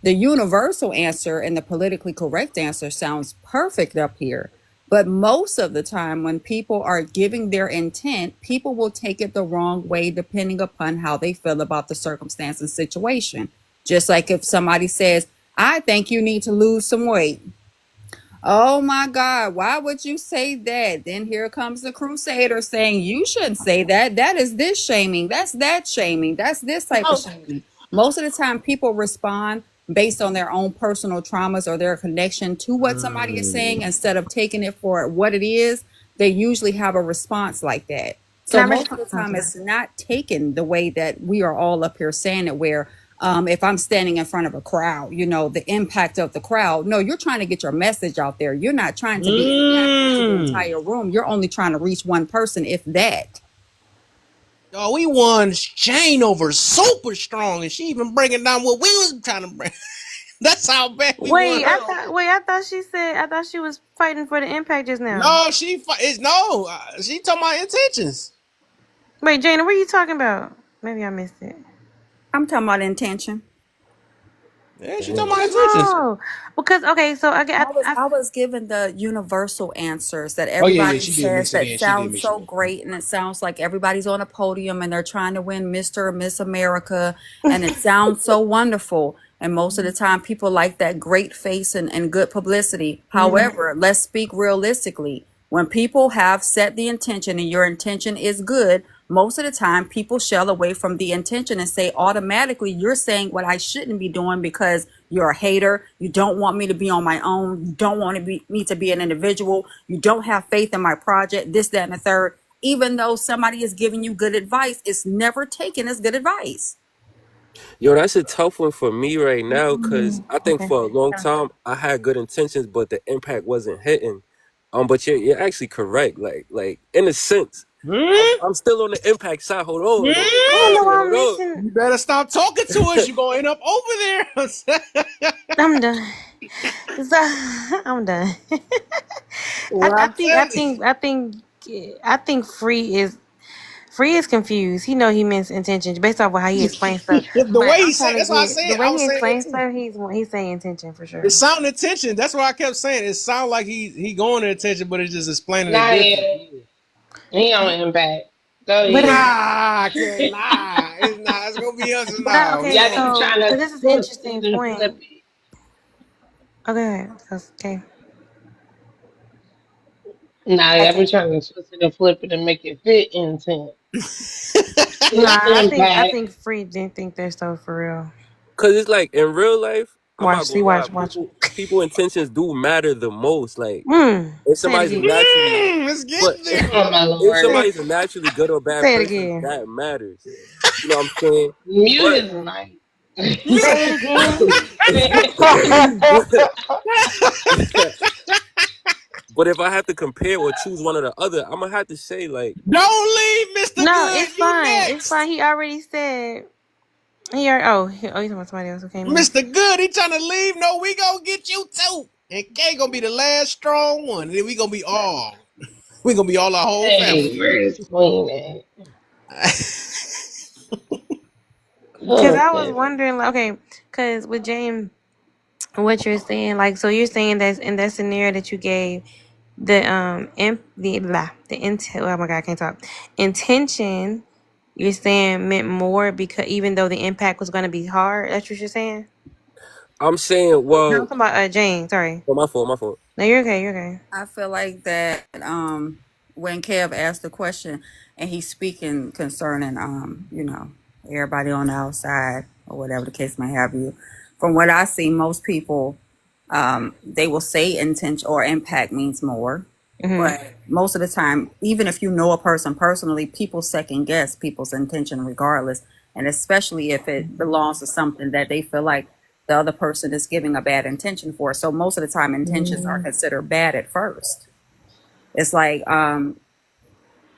The universal answer and the politically correct answer sounds perfect up here. But most of the time when people are giving their intent, people will take it the wrong way depending upon how they feel about the circumstance and situation. Just like if somebody says, I think you need to lose some weight. Oh my God, why would you say that? Then here comes the crusader saying you shouldn't say that. That is this shaming. That's that shaming. That's this type of shaming. Most of the time people respond based on their own personal traumas or their connection to what somebody is saying instead of taking it for what it is. They usually have a response like that. So most of the time it's not taken the way that we are all up here saying it, where if I'm standing in front of a crowd, the impact of the crowd. No, you're trying to get your message out there. You're not trying to be impactful to the entire room. You're only trying to reach one person, if that. Oh, we won Jane over super strong, and she even breaking down what we was trying to bring. That's how bad we Wait, want her. I thought she was fighting for the impact just now. No, she talking about intentions. Wait, Jana, what are you talking about? Maybe I missed it. I'm talking about intention. Yeah, she talking about intentions. Oh, because okay, so I was given the universal answers that Oh yeah, everybody she did mix says it that in. She did sounds mix so it in. great, and it sounds like everybody's on a podium and they're trying to win Mr. or Miss America, and it sounds so wonderful. And most of the time, people like that great face and good publicity. However, let's speak realistically. When people have set the intention and your intention is good, most of the time people shell away from the intention and say automatically you're saying what I shouldn't be doing because you're a hater. You don't want me to be on my own. You don't want me to be an individual. You don't have faith in my project, this, that, and the third. Even though somebody is giving you good advice, it's never taken as good advice. Yo, that's a tough one for me right now because I think for a long time I had good intentions, but the impact wasn't hitting. But you're actually correct. Like in a sense, I'm still on the impact side. Hold on. You better stop talking to us. You're gonna end up over there. I'm done. I'm done. Well, I think Free is confused. He know he means intentions based off of how he explains stuff. The way he said, that's what I said. The way I was he saying explains that stuff, he's saying intention for sure. It sounded intention. That's what I kept saying. It sounded like he going to attention, but it's just explaining Nah, it different. He on impact. Go But ahead. it's not. It's gonna be us But now. okay, so this is an interesting point. Okay, okay. Nah, I've been trying to twist it and flip it and make it fit intent. I think Free didn't think they're so for real. Cause it's like in real life, Watch. People intentions do matter the most. Like Say if it somebody's again. naturally, Let's get but there. if somebody's a naturally good or bad Say it person, again. that matters. You know what I'm saying? Mute is nice. Say it again. But if I have to compare or choose one or the other, I'm gonna have to say like, don't leave, Mr. No, Good. it's fine. It's fine. He already said. He's talking about somebody else who came in. Mr. Good, he trying to leave. No, we gonna get you too. And Kay gonna be the last strong one. And then we gonna be all. We gonna be all our whole family. Where is Queen at? Because I was wondering, like, okay, because with James, what you're saying, like, so you're saying that in that scenario that you gave, oh my God, I can't talk. Intention, you're saying meant more because even though the impact was going to be hard, that's what you're saying? I'm saying, No, I'm well, talking about Jane, sorry. my fault. No, you're okay. I feel like that when Kev asked the question and he's speaking concerning everybody on the outside or whatever the case may have you, from what I see, most people they will say intention or impact means more. But most of the time, even if you know a person personally, people second guess people's intention regardless, and especially if it belongs to something that they feel like the other person is giving a bad intention for. So most of the time intentions are considered bad at first. It's like,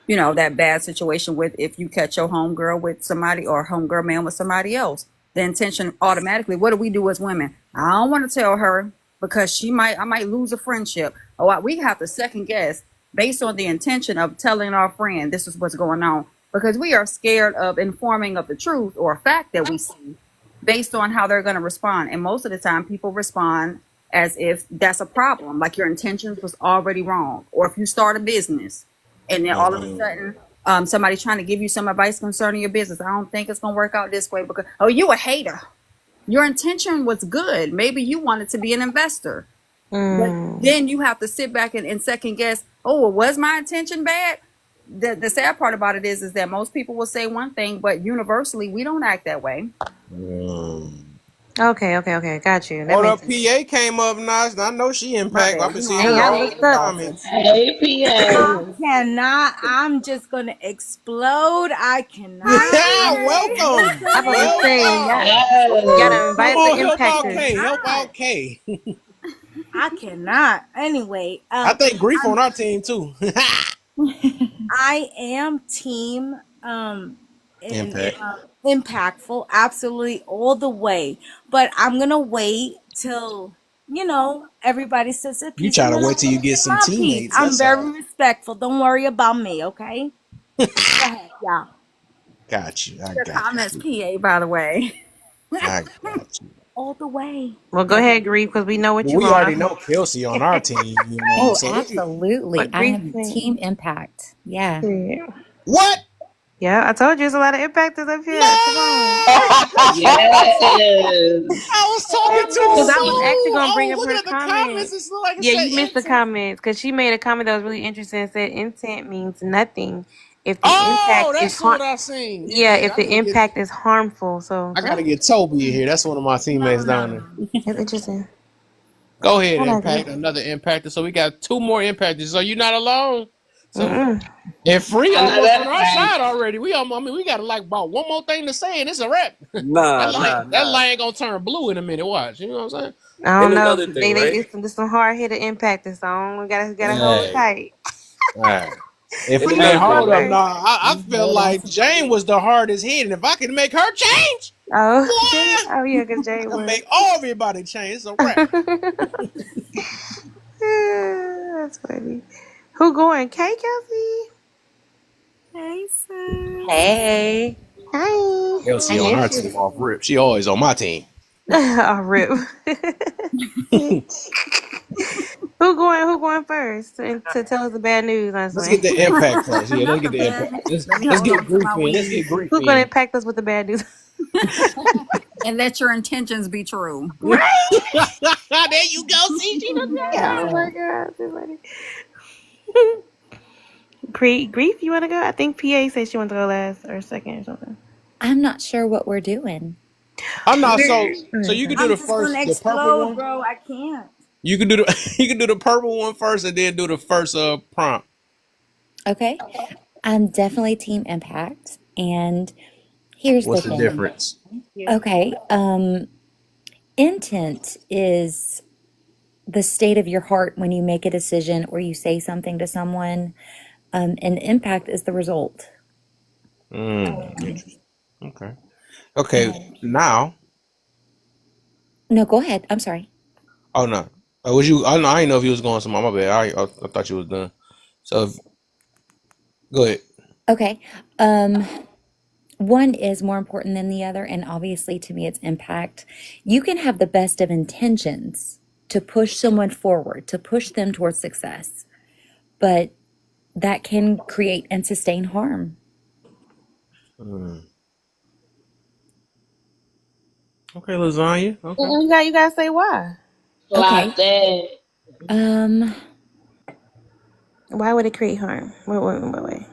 that bad situation with if you catch your homegirl with somebody or homegirl man with somebody else, the intention automatically, what do we do as women? I don't want to tell her because I might lose a friendship. We have to second guess based on the intention of telling our friend this is what's going on because we are scared of informing of the truth or a fact that we see based on how they're going to respond. And most of the time people respond as if that's a problem, like your intentions was already wrong. Or if you start a business and then all of a sudden somebody's trying to give you some advice concerning your business. I don't think it's going to work out this way because, you a hater. Your intention was good. Maybe you wanted to be an investor. But then you have to sit back and second guess, was my intention bad? The sad part about it is that most people will say one thing, but universally we don't act that way. Okay, got you. That Hold up, makes PA came up nice. I know she impact. I've been seeing Hey, her I all looked in the up. comments. Hey, PA. Cannot. I'm just gonna explode. I cannot. Welcome. I was saying, y'all gotta invite the impactors. Help out K. I cannot. Anyway, I think Grief on our team too. I am team Impact. impactful, absolutely all the way. But I'm gonna wait till everybody sits at You peace, and trying to then wait I'm till you gonna get get some my peace. teammates. I'm That's very all. respectful. Don't worry about me, okay? Go ahead, y'all. Got you. I Your got comments, you. PA, by the way. I got you. All the way. Well, go ahead, Grief, because we know what Well, you we already want. know Kelsey on our team, Oh, so what you absolutely. What I Grief am think? Team Impact. Yeah. Yeah. what? Yeah, I told you it's a lot of impactors up No! here. Come on. Yes. I was talking too Because I soon. was actually going to bring Oh, up looking her at the comments, comment. it's like it Yeah, said you missed the intent. comments because she made a comment that was really interesting and said intent means nothing if the Oh, impact is that's what I seen. yeah, Yeah, if the impact is harmful. So I gotta get Toby in here. That's one of my teammates down there. it's interesting. Go ahead, I like Impact. it. Another impactor. So we got 2 more impactors. So you're not alone. So Mm-mm. and Free I know almost on that's our right. side already. We got like about one more thing to say, and it's a wrap. Nah, that light gonna turn blue in a minute. Watch. You know what I'm saying? I don't And know. another thing, They right? did some hard hitter impactors, so I gotta hold Hey. tight. All right. If And Who you man, another got thing, going hold up, right? first? nah. I felt like Jane was the hardest hit, and if I can make her change, Oh, boy, oh yeah, because Jay I was. make everybody change. It's a wrap. That's funny. Who going? Kay, Kelsey? Hey, sis. Hey. Hi. Kelsey I on our missed you. team off rip. She always on my team. Oh, rip. Who going first to tell us the bad news? Let's get the impact first. Yeah, let's get the impact. Let's get grief in. Let's get grief Who's gonna in. impact us with the bad news? And let your intentions be true. There you go, see, she done that. Oh my god, that's funny. Grief, you wanna go? I think PA said she wanted to go last or second or something. I'm not sure what we're doing. I'm not so you can do I'm the just gonna purple explode, one. bro. I can't. You can do the purple one first and then do the first prompt. Okay. I'm definitely Team Impact. And here's What's the the thing. difference? Okay. Intent is the state of your heart when you make a decision or you say something to someone. And impact is the result. Interesting. Okay. Now. No, go ahead. I'm sorry. Oh no. Was you? I didn't know if you was going somewhere. My bad. I thought you was done. So go ahead. Okay. One is more important than the other, and obviously to me it's impact. You can have the best of intentions to push someone forward, to push them towards success, but that can create and sustain harm. Okay, lasagna. Okay. You gotta say why. Okay. Why would it create harm? Wait.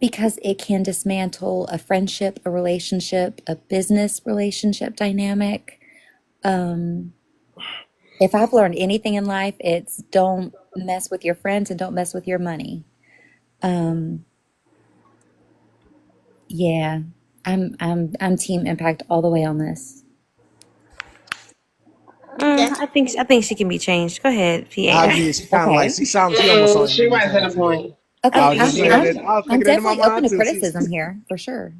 Because it can dismantle a friendship, a relationship, a business relationship dynamic. If I've learned anything in life, it's don't mess with your friends and don't mess with your money. Yeah, I'm Team Impact all the way on this. I think she can be changed. Go ahead, PA. She kind of like she almost on She right to the point. Okay, I was just saying that. I was I'm thinking that in my definitely open mind to too. criticism here for sure.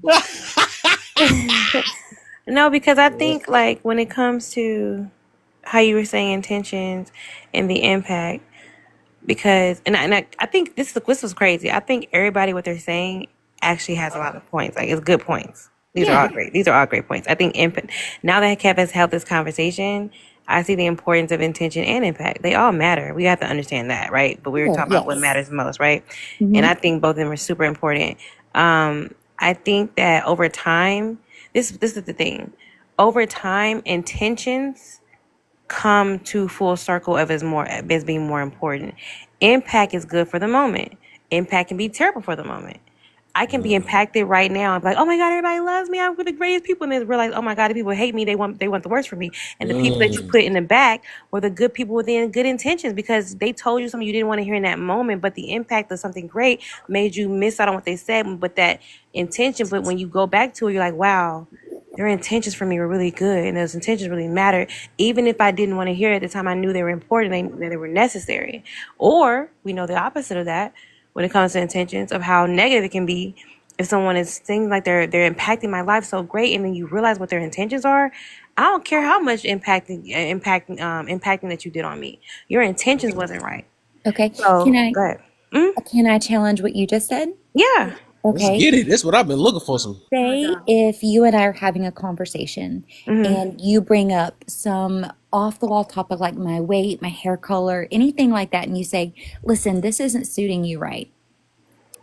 No, because I think like when it comes to how you were saying intentions and the impact, because I think this was crazy. I think everybody what they're saying actually has a lot of points. Like it's good points. These are all great. These are all great points. I think impact. Now that Kev has held this conversation, I see the importance of intention and impact. They all matter. We have to understand that, right? But we were Sure, talking about what yes. matters most, right? Mhm. And I think both of them are super important. I think that over time, this is the thing. Over time, intentions come to full circle of as being more important. Impact is good for the moment. Impact can be terrible for the moment. I can be impacted right now and be like, oh my God, everybody loves me. I'm with the greatest people. And then realize, oh my God, the people hate me. They want the worst for me. And the people that you put in the back were the good people within good intentions because they told you something you didn't want to hear in that moment. But the impact of something great made you miss out on what they said. But that intention, but when you go back to it, you're like, wow, their intentions for me were really good. And those intentions really mattered. Even if I didn't want to hear it at the time, I knew they were important, they were necessary. Or we know the opposite of that when it comes to intentions of how negative it can be. if someone is things like they're impacting my life so great, and then you realize what their intentions are, I don't care how much impacting that you did on me. Your intentions wasn't right. Okay. So Can I go ahead. can I challenge what you just said? Yeah. Let's Okay. get it. That's what I've been looking for. Some. Say if you and I are having a conversation and you bring up some off the wall topic like my weight, my hair color, anything like that, and you say, listen, this isn't suiting you right.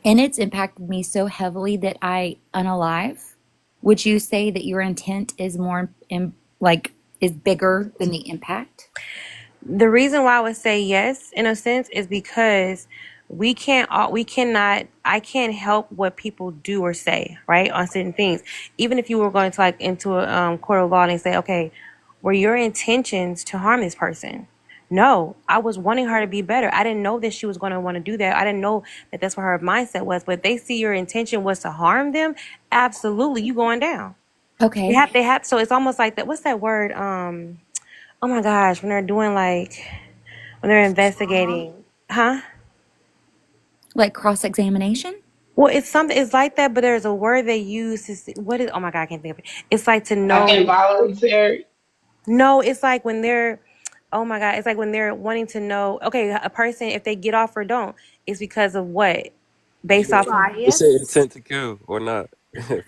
And it's impacted me so heavily that I unalive. Would you say that your intent is more is bigger than the impact? The reason why I would say yes, in a sense, is because I can't help what people do or say, right, on certain things. Even if you were going to into a court of law and say, okay, were your intentions to harm this person? No, I was wanting her to be better. I didn't know that she was going to want to do that. I didn't know that that's what her mindset was. But they see your intention was to harm them. Absolutely, you going down. Okay. They have. So it's almost like that. What's that word? Oh my gosh, when they're doing when they're investigating, huh? Like cross-examination? Well, it's like that, but there's a word they use to see, oh my God, I can't think of it. It's like to know. Like involuntary. No, it's like when they're, oh my God, it's like when they're wanting to know, okay, a person, if they get off or don't, it's because of what? Based off of. They say intent to kill or not.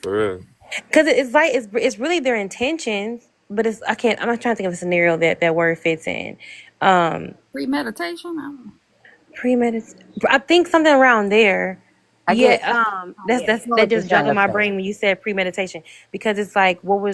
For real. Because it's really their intentions, but I'm not trying to think of a scenario that word fits in. Premeditation. I think something around there. I Yeah, guess. that just jogged in my brain when you said premeditation, because it's like I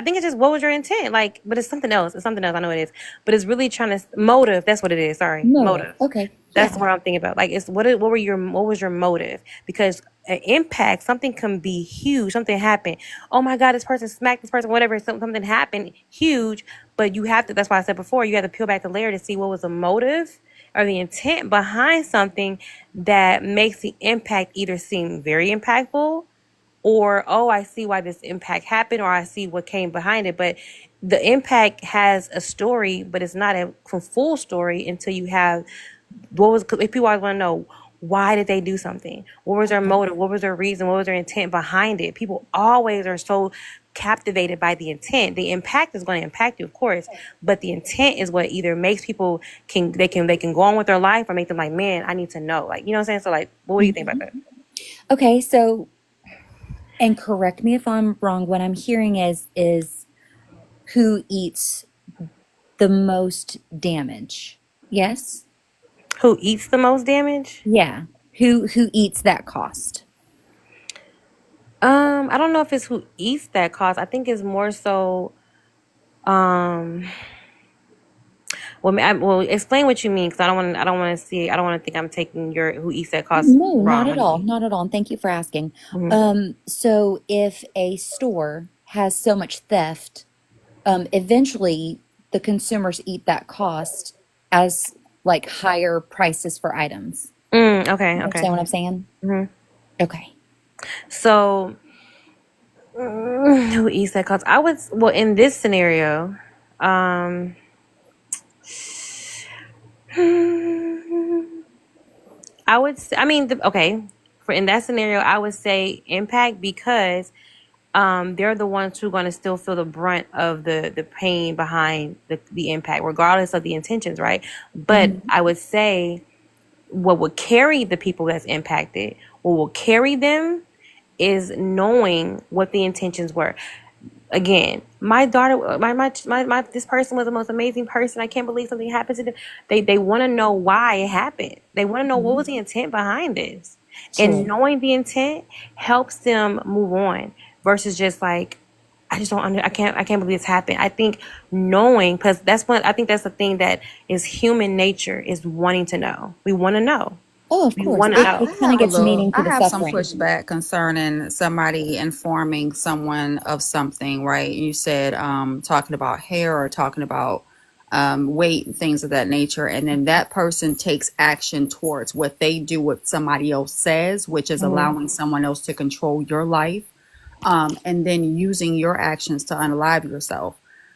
think it's just what was your intent, but it's something else. It's something else. I know it is, but it's really trying to motive. That's what it is. Sorry, motive. Okay. That's what I'm thinking about. Like, it's what was your motive? Because an impact, something can be huge. Something happened. Oh my God, this person smacked this person. Whatever. Something happened huge, but you have to. That's why I said before, you have to peel back the layer to see what was the motive or the intent behind something that makes the impact either seem very impactful, or, oh, I see why this impact happened, or I see what came behind it. But the impact has a story, but it's not a full story until you have if people always want to know, why did they do something? What was their motive? What was their reason? What was their intent behind it? People always are so captivated by the intent. The impact is going to impact you, of course, but the intent is what either makes people they can go on with their life, or make them like, man, I need to know. Like, you know what I'm saying? So what do you think about that? Okay, so, and correct me if I'm wrong, what I'm hearing is who eats the most damage. Yes? Who eats the most damage? Yeah. Who eats that cost? I don't know if it's who eats that cost. I think it's more so. Well, explain what you mean, because I don't want to think I'm taking your who eats that cost No, wrong. not at all. And thank you for asking. Mhm. So if a store has so much theft, eventually the consumers eat that cost as higher prices for items. Okay. You understand what I'm saying? Mm-hmm. Okay. So, who eats that cost? In this scenario, I would say, for in that scenario, I would say impact, because they're the ones who are going to still feel the brunt of the pain behind the impact, regardless of the intentions, right? But I would say what would carry the people that's impacted, what will carry them, is knowing what the intentions were. Again, my daughter, this person was the most amazing person. I can't believe something happened to them. They want to know why it happened. They want to know what was the intent behind this. And knowing the intent helps them move on, versus just like, I can't believe this happened. I think knowing, because I think that's the thing that is human nature, is wanting to know. We want to know. Oh, of We course. want to know. It kind of gets meaning to I the have some suffering. pushback concerning somebody informing someone of something, right? You said talking about hair, or talking about weight and things of that nature, and then that person takes action towards what they do, what somebody else says, which is allowing someone else to control your life, and then using your actions to unalive yourself.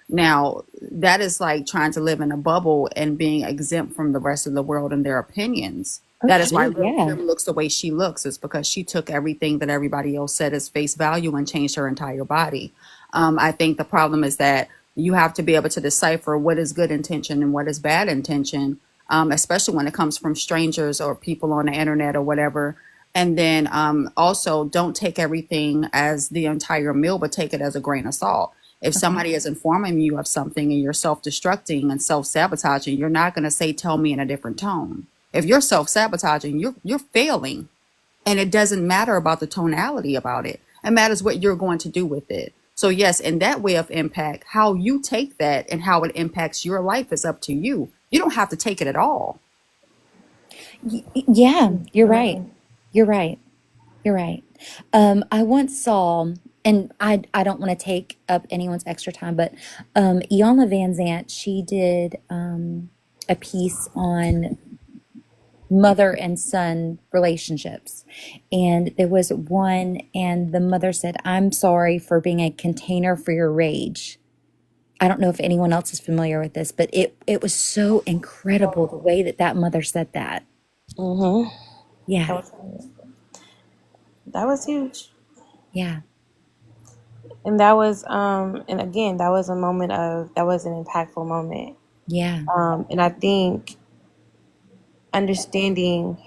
Now, that is like trying to live in a bubble and being exempt from the rest of the world and their opinions. Oh, That is why true. Lil Yeah. Kim looks the way she looks. It's because she took everything that everybody else said as face value and changed her entire body. I think the problem is that you have to be able to decipher what is good intention and what is bad intention, especially when it comes from strangers or people on the internet or whatever. And then also don't take everything as the entire meal, but take it as a grain of salt. If somebody is informing you of something and you're self-destructing and self-sabotaging, you're not going to say, tell me in a different tone. If you're self-sabotaging, you're failing. And it doesn't matter about the tonality about it. It matters what you're going to do with it. So yes, in that way of impact, how you take that and how it impacts your life is up to you. You don't have to take it at all. Yeah, you're right. You're right. You're right. I once saw, and I don't want to take up anyone's extra time, but Iyanla Vanzant, she did a piece on mother and son relationships. And there was one, and the mother said, I'm sorry for being a container for your rage. I don't know if anyone else is familiar with this, but it was so incredible the way that that mother said that. Mm-hmm. Yeah. That was huge. Yeah. And that was and again, that was an impactful moment. Yeah. And I think understanding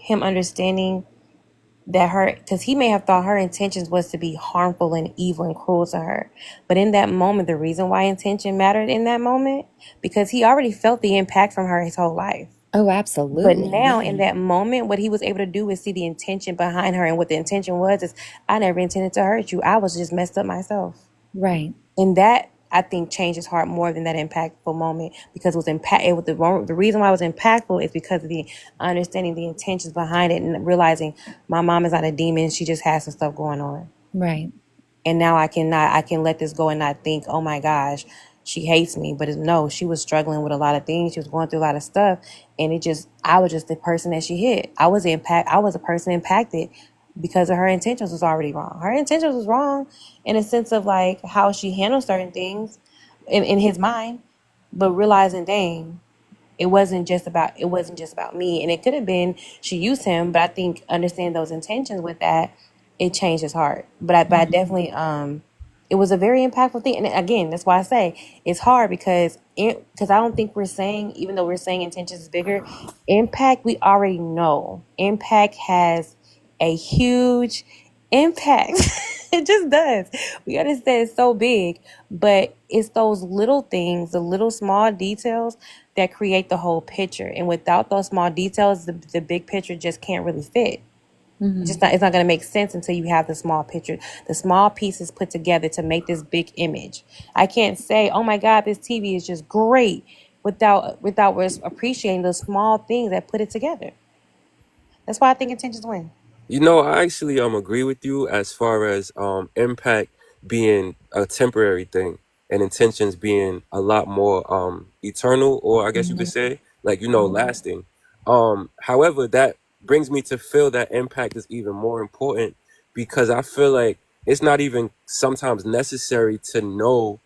that because he may have thought her intentions was to be harmful and evil and cruel to her. But in that moment, the reason why intention mattered in that moment, because he already felt the impact from her his whole life. Oh, But absolutely. now in that moment, what he was able to do is see the intention behind her. And what the intention was is, I never intended to hurt you. I was just messed up myself. Right. And that, I think, changed his heart more than that impactful moment, because it was the reason why it was impactful is because of the understanding the intentions behind it and realizing my mom is not a demon. She just has some stuff going on. Right. And now I can let this go and not think, oh my gosh, she hates me. But no, she was struggling with a lot of things. She was going through a lot of stuff. And I was just the person that she hit. I was a person impacted because of her intentions was already wrong. Her intentions was wrong in a sense of like how she handled certain things in his mind, but realizing, dang, it wasn't just about me. And it could have been she used him, but I think understanding those intentions with that, it changed his heart. But I definitely it was a very impactful thing. And again, that's why I say it's hard because I don't think we're saying, even though we're saying intentions is bigger, impact, we already know. Impact has a huge impact. It just does. We understand it's so big, but it's those little things, the little small details that create the whole picture. And without those small details, the big picture just can't really fit. It's not going to make sense until you have the small picture, the small pieces put together to make this big image. I can't say, oh my God, this TV is just great without appreciating those small things that put it together. That's why I think intentions win. You know, I actually agree with you as far as impact being a temporary thing and intentions being a lot more eternal, or I guess you could say, like, lasting. However, that brings me to feel that impact is even more important, because I feel like it's not even sometimes necessary to know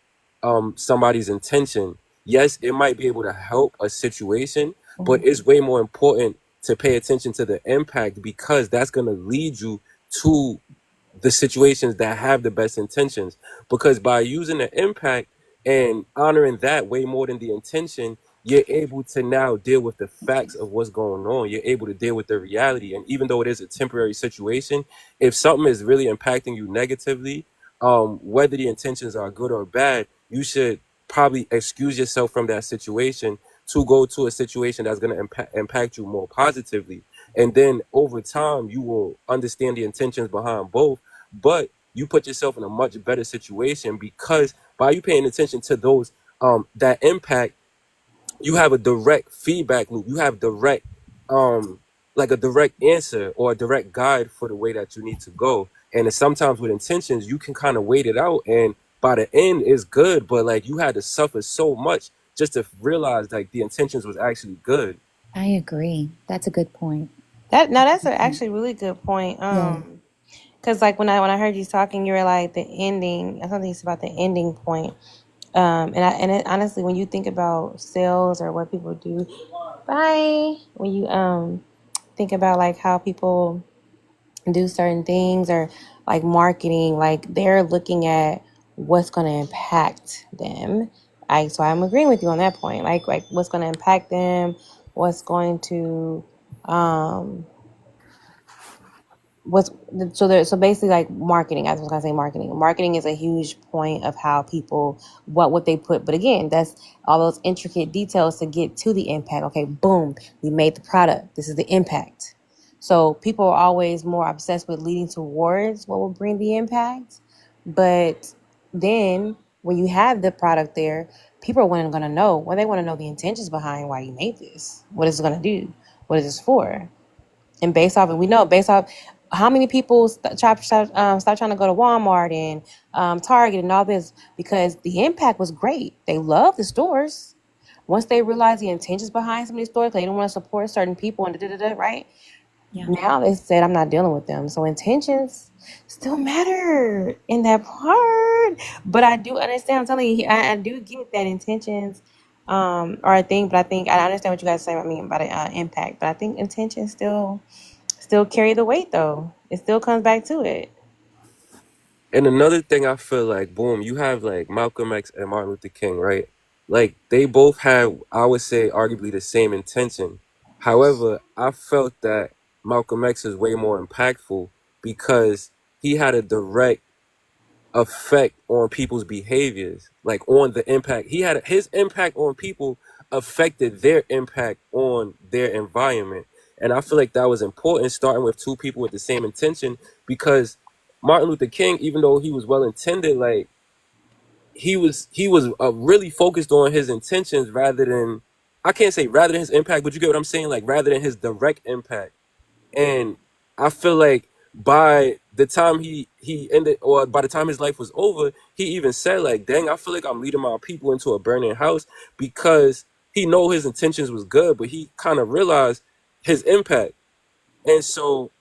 somebody's intention. Yes, it might be able to help a situation, but it's way more important to pay attention to the impact, because that's going to lead you to the situations that have the best intentions. Because by using the impact and honoring that way more than the intention, you're able to now deal with the facts of what's going on. You're able to deal with the reality. And even though it is a temporary situation, if something is really impacting you negatively, whether the intentions are good or bad, you should probably excuse yourself from that situation to go to a situation that's going to impact you more positively. And then over time, you will understand the intentions behind both, but you put yourself in a much better situation, because by you paying attention to those, that impact, you have a direct feedback loop. You have direct, like a direct answer or a direct guide for the way that you need to go. And then sometimes with intentions, you can kind of wait it out, and by the end it's good, but like you had to suffer so much just to realize like the intentions was actually good. I agree. That's a good point. That's actually a really good point. Yeah. Because like when I heard you talking, you were like the ending. Something it's about the ending point. Honestly, when you think about sales or what people do, when you think about like how people do certain things or like marketing, like they're looking at what's going to impact them. So I'm agreeing with you on that point. Like what's going to impact them, what's going to so basically like marketing. I was gonna say marketing is a huge point of how people what they put, but again, that's all those intricate details to get to the impact. Okay, boom, we made the product, this is the impact. So people are always more obsessed with leading towards what will bring the impact, but then when you have the product there, people are going to know. Well, they want to know the intentions behind why you made this. What is it going to do? What is this for? And based off how many people stop trying to go to Walmart and Target and all this, because the impact was great. They love the stores. Once they realize the intentions behind some of these stores, they don't want to support certain people and right? Yeah. Now they said, I'm not dealing with them. So intentions still matter in that part. But I do understand. I'm telling you, I do get that intentions are a thing. But I think I understand what you guys say about me about impact. But I think intentions still carry the weight, though. It still comes back to it. And another thing I feel like, boom, you have like Malcolm X and Martin Luther King, right? Like they both have, I would say, arguably the same intention. However, I felt that Malcolm X is way more impactful because he had a direct effect on people's behaviors, like on the impact. His impact on people affected their impact on their environment. And I feel like that was important, starting with two people with the same intention, because Martin Luther King, even though he was well intended, like he was really focused on his intentions rather than, I can't say rather than his impact, but you get what I'm saying, like rather than his direct impact. And I feel like by the time he ended, or by the time his life was over, he even said like, dang, I feel like I'm leading my people into a burning house, because he know his intentions was good, but he kind of realized his impact. And so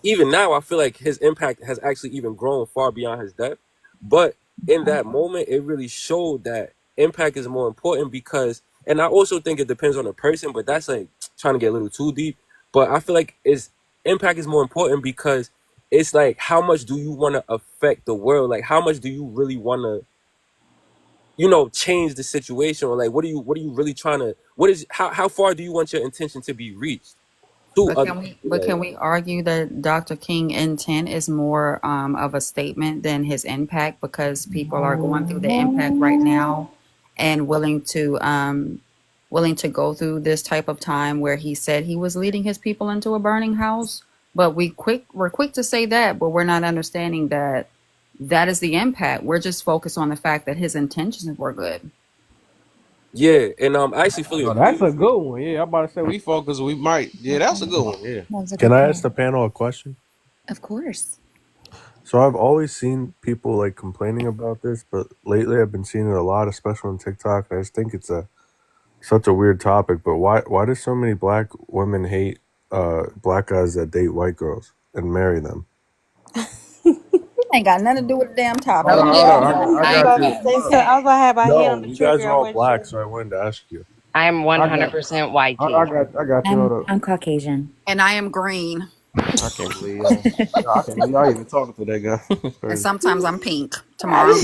even now, I feel like his impact has actually even grown far beyond his death. But in that moment, it really showed that impact is more important because, and I also think it depends on the person, but that's like trying to get a little too deep. But I feel like impact is more important because it's like, how much do you want to affect the world? Like, how much do you really want to, change the situation? Or like, what are you really trying to, how far do you want your intention to be reached? But can we argue that Dr. King intent is more of a statement than his impact, because people are going through the impact right now and willing to go through this type of time where he said he was leading his people into a burning house? But we're quick to say that, but we're not understanding that is the impact. We're just focused on the fact that his intentions were good. Yeah, and I actually feel Oh, that's a good one. Yeah, I'm about to say we focus. We might. Yeah, that's a good one. Yeah. Can I ask the panel a question? Of course. So I've always seen people like complaining about this, but lately I've been seeing it a lot, especially on TikTok. I just think it's such a weird topic. But why do so many black women hate black guys that date white girls and marry them? Ain't got nothing to do with the damn topic. I got you. I was going to have my hand on the You trigger. guys are all black, so I wanted to ask you. I'm 100% white. I got you. Hold up. I'm Caucasian. And I am green. I can't believe y'all even talking to that guy. And sometimes I'm pink. Tomorrow.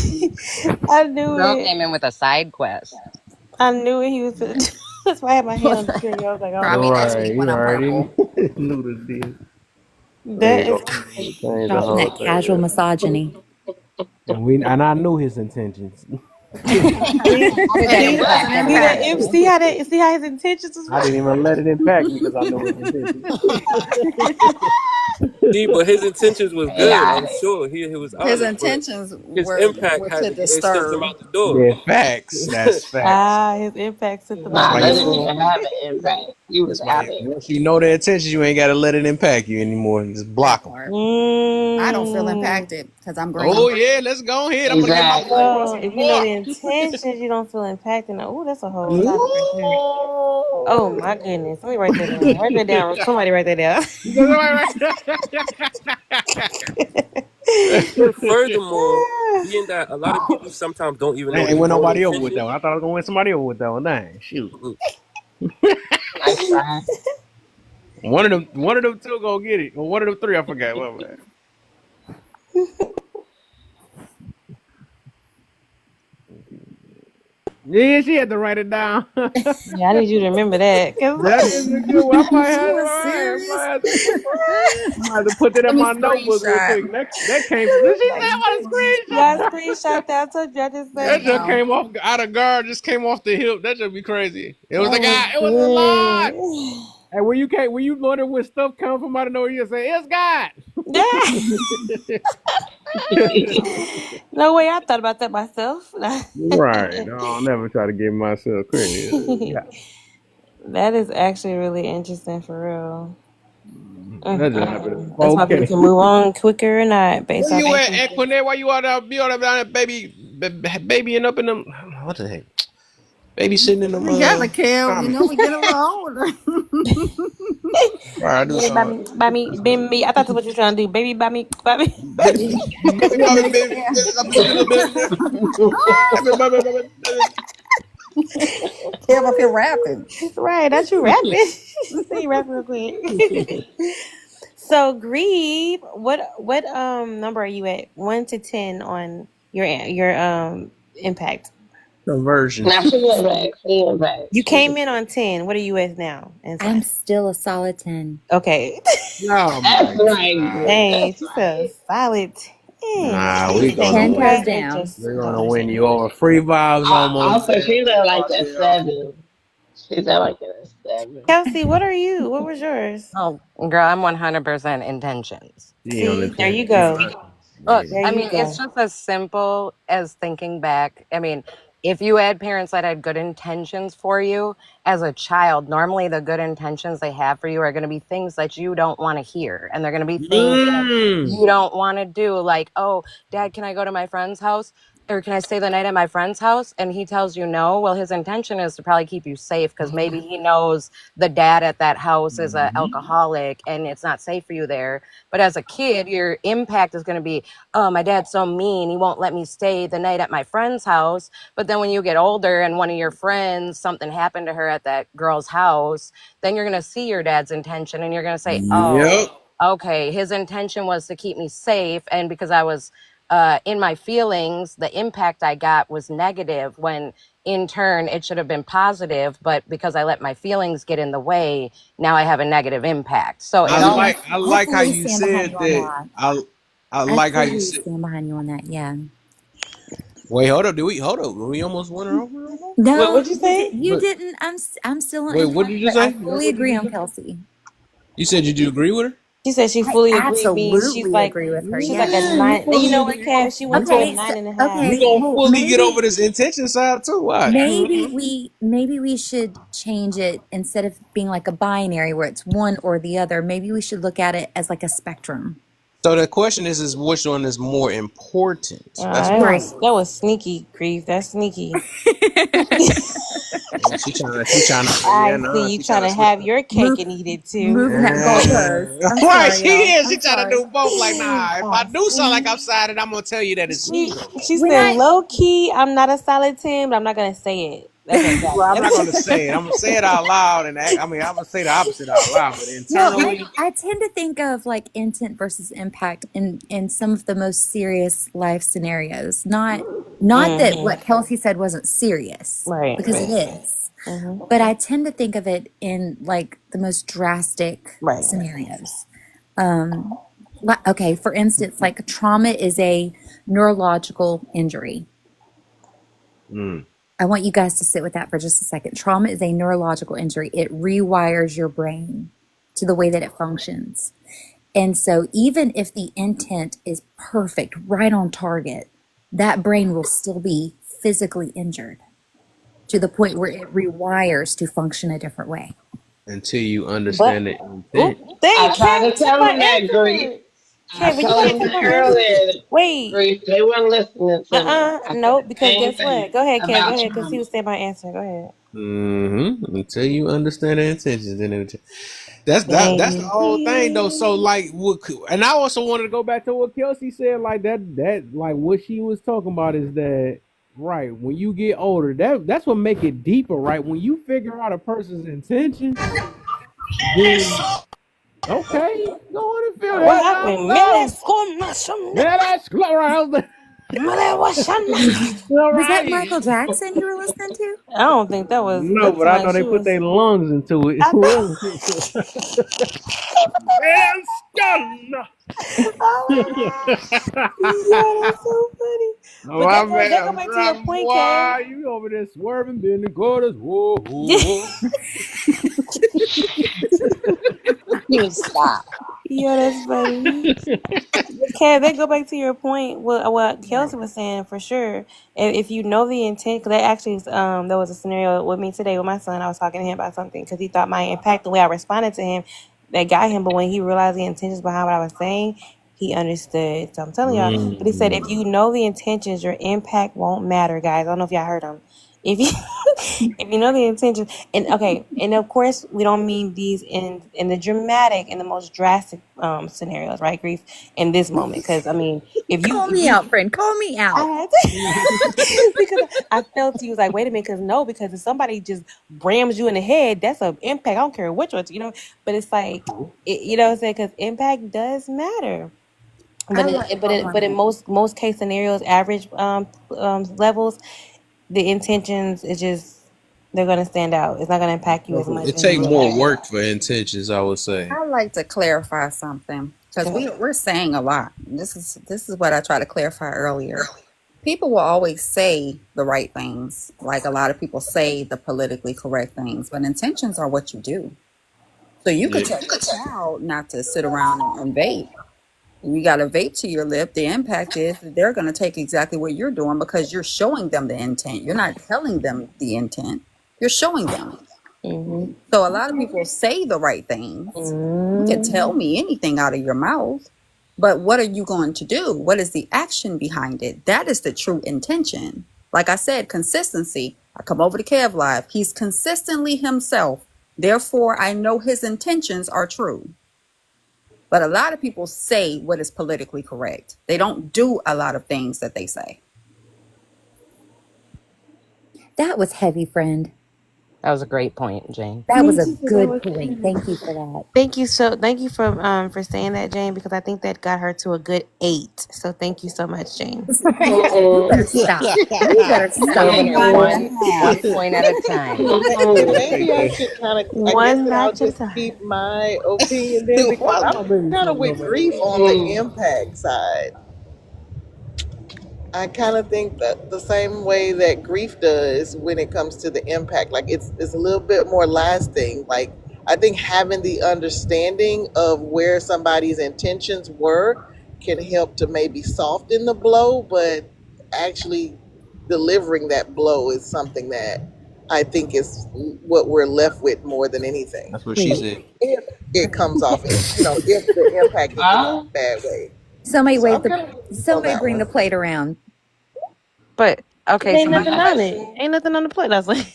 I knew Girl it. came in with a side quest. I knew it. He was. That's why I had my hand on the trigger. I was like, oh, Probably next week when I'm purple. Knew the deal. That is That casual misogyny. And I knew his intentions. See how his intentions was. I didn't even let it impact me because I know his intentions. See, but his intentions was good. I'm sure he was His honest, but intentions his were impact to had it sent disturb. him out the door. Yeah, facts. That's facts. His impact sent the Nah, that didn't even have an impact. He was out there. Once you know their intentions, you ain't got to let it impact you anymore. Just block them. I don't feel impacted because I'm green. Oh yeah, let's go ahead. I'm gonna get my Well, if you know the intentions, you don't feel impacted. Oh, that's a whole topic right there. Oh my goodness. Let me write that down. Write that down. Somebody write that down. Furthermore, being that a lot of people sometimes don't even know. Ain't win nobody over with that one. I thought I was gonna win somebody over with that one. Dang, shoot. One of them two gonna get it, or one of them three. I forgot. What was that? Yeah, she had to write it down. Yeah, I need you to remember that. That is a good one. I might She have was to, serious. I might have to put that Let in me my notebook real screenshot. quick. That came. Did she say I want to screenshot? Y'all screenshot that. I told you I just That said just no. came off out of guard. Just came off the hip. That should be crazy. It was That a guy. It was a lot. And when you wonder when stuff comes from out of nowhere, you say it's God. No way, I thought about that myself. Right. No, I'll never try to give myself credit. Yeah. That is actually really interesting for real. That just happened. That's why people Okay. can move on quicker or not based Where off you their at, thinking. Equinette? Why you out there, be all down there, babying up in them? What the heck? Babysitting in them. We got the Kel. You comments. know, we get a little older. All right, I do Baby, something. by me. I thought that's what you were trying to do. Baby, by me. Kel up here rapping. Right, that's you rapping. Say you rapping real quick. So, Grieve, what number are you at? 1 to 10 on your impact. Conversion. Now she went back. She went back. You came in on 10. What are you at now? I'm still a solid 10. Okay. Oh That's right. Dang, she's a solid 10. Nah, we 10 gonna goes down. we're gonna win you over. Free vibes almost. Also, she's at like a 7. She's at like a 7. Kelsey, what are you? What was yours? Oh, girl, I'm 100% intentions. See, there you go. Look, There I you mean, go. it's just as simple as thinking back. I mean, if you had parents that had good intentions for you as a child, normally the good intentions they have for you are going to be things that you don't want to hear. And they're going to be things that you don't want to do. Like, oh, Dad, can I go to my friend's house? Or can I stay the night at my friend's house? And he tells you no. Well, his intention is to probably keep you safe because maybe he knows the dad at that house is an alcoholic and it's not safe for you there. But as a kid, your impact is going to be, oh, my dad's so mean. He won't let me stay the night at my friend's house. But then when you get older and one of your friends, something happened to her at that girl's house, then you're going to see your dad's intention and you're going to say, oh, okay, his intention was to keep me safe. And because I was in my feelings, the impact I got was negative when in turn it should have been positive. But because I let my feelings get in the way, now I have a negative impact. So it all I like how you stand said behind you that. on I like how you fully said. stand behind you on that. Yeah. Wait, hold up. Hold up? We almost won her over. No, what'd you say? you But- didn't. I'm still on. Wait, what did you but I say? fully agree on Kelsey. You said, did you agree with her? She said she I fully agrees. absolutely She's like, agree with her. she's Yeah. like a 9. You know what, Kev? She went to Okay, a so- 9.5. okay. We gonna well, fully get maybe- over this intention side too. Why? Maybe we should change it instead of being like a binary where it's one or the other. Maybe we should look at it as like a spectrum. So the question is which one is more important? That's That was sneaky, Grief. That's sneaky. she trying to. I see you trying to have your cake and eat it too. Moving that goalpost. I'm Right, sorry, she y'all. is. She trying to do both. Like, nah, if I do something like I'm sided, I'm gonna tell you that it's me. She When said, I- low key, I'm not a solid 10, but I'm not going to say it. Okay, got it. Well, I'm not gonna say it. I'm gonna say it out loud, and I'm gonna say the opposite out loud. But No, internally, I tend to think of like intent versus impact in some of the most serious life scenarios. Not that what Kelsey said wasn't serious, Right, because right. it is. But I tend to think of it in like the most drastic scenarios. Okay, for instance, like trauma is a neurological injury. I want you guys to sit with that for just a second. Trauma is a neurological injury. It rewires your brain to the way that it functions. And so even if the intent is perfect, right on target, that brain will still be physically injured to the point where it rewires to function a different way. until you understand it. I tried to tell them that, Grief. I told them that earlier. Wait. Grief, they weren't listening to me. I said No, the because same guess thing what? Go ahead, Ken. Go about ahead, because trauma. he was saying my answer. Go ahead. Until you understand the intentions, then that's the whole thing though. So like, and I also wanted to go back to what Kelsey said. Like that like what she was talking about is that right when you get older, that's what make it deeper. Right when you figure out a person's intention, then Okay, go on and fill What that happened? Let's go around there. All Was that right. Michael Jackson you were listening to? I don't think that was. No, That but I sounded know like they she put was. their lungs into it. I know. Oh yeah, that's so funny. Oh, But my that go man, back to your driving, point, boy. Kev. You over there swerving, bending quarters. Whoa, whoa, whoa. You stop. Yeah, that's funny. Kev, that go back to your point. What Kelsey was saying for sure. If you know the intent, because that actually there was a scenario with me today with my son. I was talking to him about something because he thought my impact, the way I responded to him, that got him. But when he realized the intentions behind what I was saying, he understood. So I'm telling y'all. But he said, if you know the intentions, your impact won't matter, guys. I don't know if y'all heard him. If you if you know the intentions, and okay, and of course we don't mean these in the dramatic and the most drastic scenarios, right? Grief in this moment, because I mean, Call me out, friend. Call me out. I had to because I felt he was like, wait a minute, because no, because if somebody just rams you in the head, that's an impact. I don't care which ones, but it's like, you know what I'm saying? Because impact does matter. But in most case scenarios, average levels, the intentions is just they're gonna stand out. It's not gonna impact you as much. It take more work for intentions, I would say. I'd like to clarify something because we're saying a lot. This is what I tried to clarify earlier. People will always say the right things, like a lot of people say the politically correct things, but intentions are what you do. So you could tell your child not to sit around and vape. You got a vape to your lip. The impact is that they're going to take exactly what you're doing because you're showing them the intent. You're not telling them the intent. You're showing them. Mm-hmm. So a lot of people say the right things. You can tell me anything out of your mouth, but what are you going to do? What is the action behind it? That is the true intention. Like I said, consistency. I come over to Kev Live. He's consistently himself. Therefore, I know his intentions are true. But a lot of people say what is politically correct. They don't do a lot of things that they say. That was heavy, friend. That was a great point, Jane. That was a good point. Thank you for that. Thank you for saying that, Jane, because I think that got her to a good 8. So thank you so much, Jane. You better stop. You better stop. Giving it one point at a time. Maybe I should kind of, I guess that I'll just keep my opinion there because I'm kind of with grief on the impact side. I kind of think that the same way that grief does when it comes to the impact, like it's a little bit more lasting. Like I think having the understanding of where somebody's intentions were can help to maybe soften the blow, but actually delivering that blow is something that I think is what we're left with more than anything. That's what she said. If it comes off, if the impact is in a bad way. Somebody So I'm kinda somebody bring the plate around. But okay, Ain't so nothing on it. ain't nothing on the plate. I was like,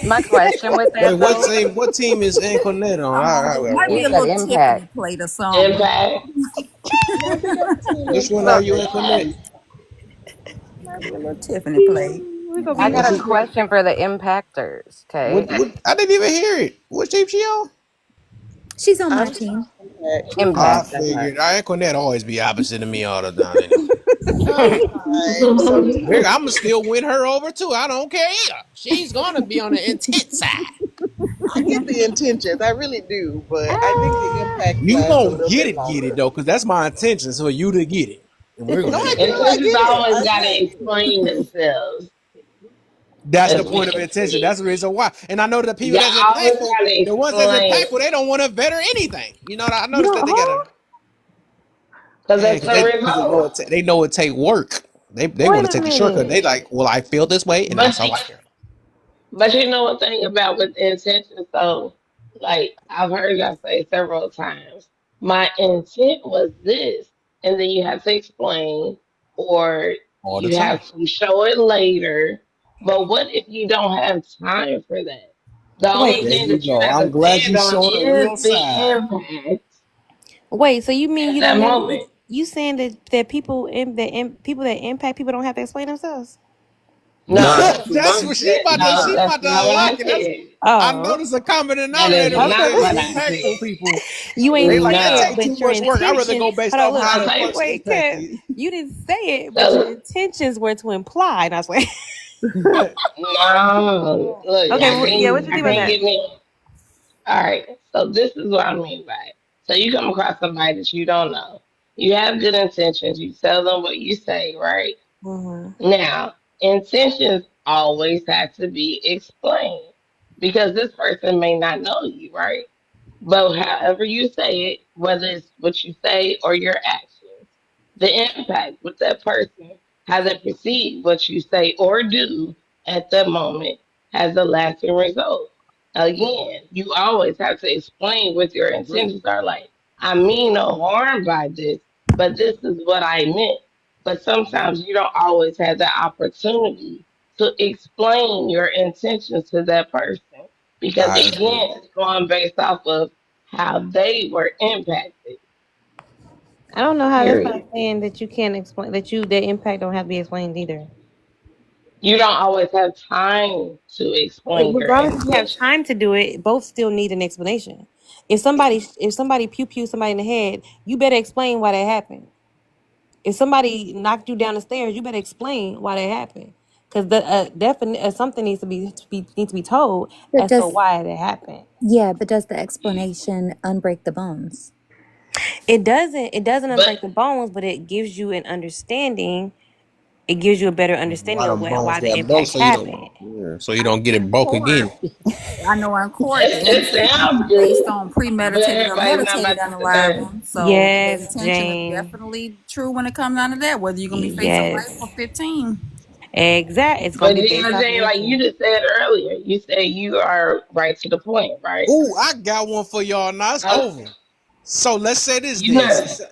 My question with that Wait, what team is Antoinette on? Might be a It's an little impact. Tiffany plate or something. Impact. Which one are you, Antoinette? Might be a little Tiffany plate. I got a question for the impactors. Okay. I didn't even hear it. What team she on? She's on my team. I figured. Antoinette always be opposite of me all the time. Anyway. I'm gonna still win her over too. I don't care either. She's gonna be on the intent side. I get the intentions, I really do, but I think the impact. You lasts a won't little get bit it longer. though, because that's my intention. So you to get it, and we're gonna. Intentions always got to explain themselves. That's the point of intention. That's the reason why. And I know that the people that's impactful, the ones that's impactful, they don't want to better anything. You know, I noticed that they gotta. Because that's the result. They know it take work. They want to take the shortcut. They like, well, I feel this way, and that's how I care. But you know one thing about with intention, so like I've heard y'all say several times, my intent was this, and then you have to explain, or All the you time. have to show it later. But what if you don't have time for that? The only thing that you have I'm to glad stand you on showed the real is the side. impact. wait, so you mean At you that don't have, moment. you saying that people that impact people don't have to explain themselves? No, That's what she about to. no, She that's about to not what I unlock it. That's. said. I Oh, noticed a common That is denominator with not the what I impactful said. people. you They ain't like say that No. it, take too but your much work. I rather intention. go based Hold on, off look, how I'll the look, tell wait, you. person wait, impacted Kev. you. You didn't say it, but your So, intentions were to imply. And I was like, no. Look, okay, well, yeah, what you I think about can't that? get me. All right. So this is what I mean by it. So you come across somebody that you don't know. You have good intentions. You tell them what you say, right? Hmm. Now, intentions always have to be explained because this person may not know you, right? But however you say it, whether it's what you say or your actions, the impact with that person, how they perceive what you say or do at the moment has a lasting result. Again, you always have to explain what your intentions are like. I mean no harm by this, but this is what I meant. But sometimes you don't always have the opportunity to explain your intentions to that person because I agree. again, it's going based off of how they were impacted. I don't know how that's not Period. saying that you can't explain that impact don't have to be explained either. You don't always have time to explain your Regardless if you have intentions. time to do it, both still need an explanation. If somebody pew somebody in the head, you better explain why that happened. If somebody knocked you down the stairs, you better explain why that happened. Because the something needs to be told But as to does why that happened. yeah, but does the explanation unbreak the bones? It doesn't But unbreak the bones, but it gives you an understanding. It gives you a better Why understanding of them bones why the got broke impact so you don't. happened. Yeah, so you I don't get know it in broke court, again. I know in court the it intention sounds is based good, on but premeditated or everybody's not meditated about to sit there. unaliving. So the Yes, intention is Jane. definitely true when it comes down to that, whether you're gonna be facing life or Yes. 15. Exact. It's gonna But be you know based what I'm off of saying? Like you intent. just said earlier, you said you are right to the point, right? Ooh, I got one for y'all. Now it's Uh, over. So let's say this you then. know,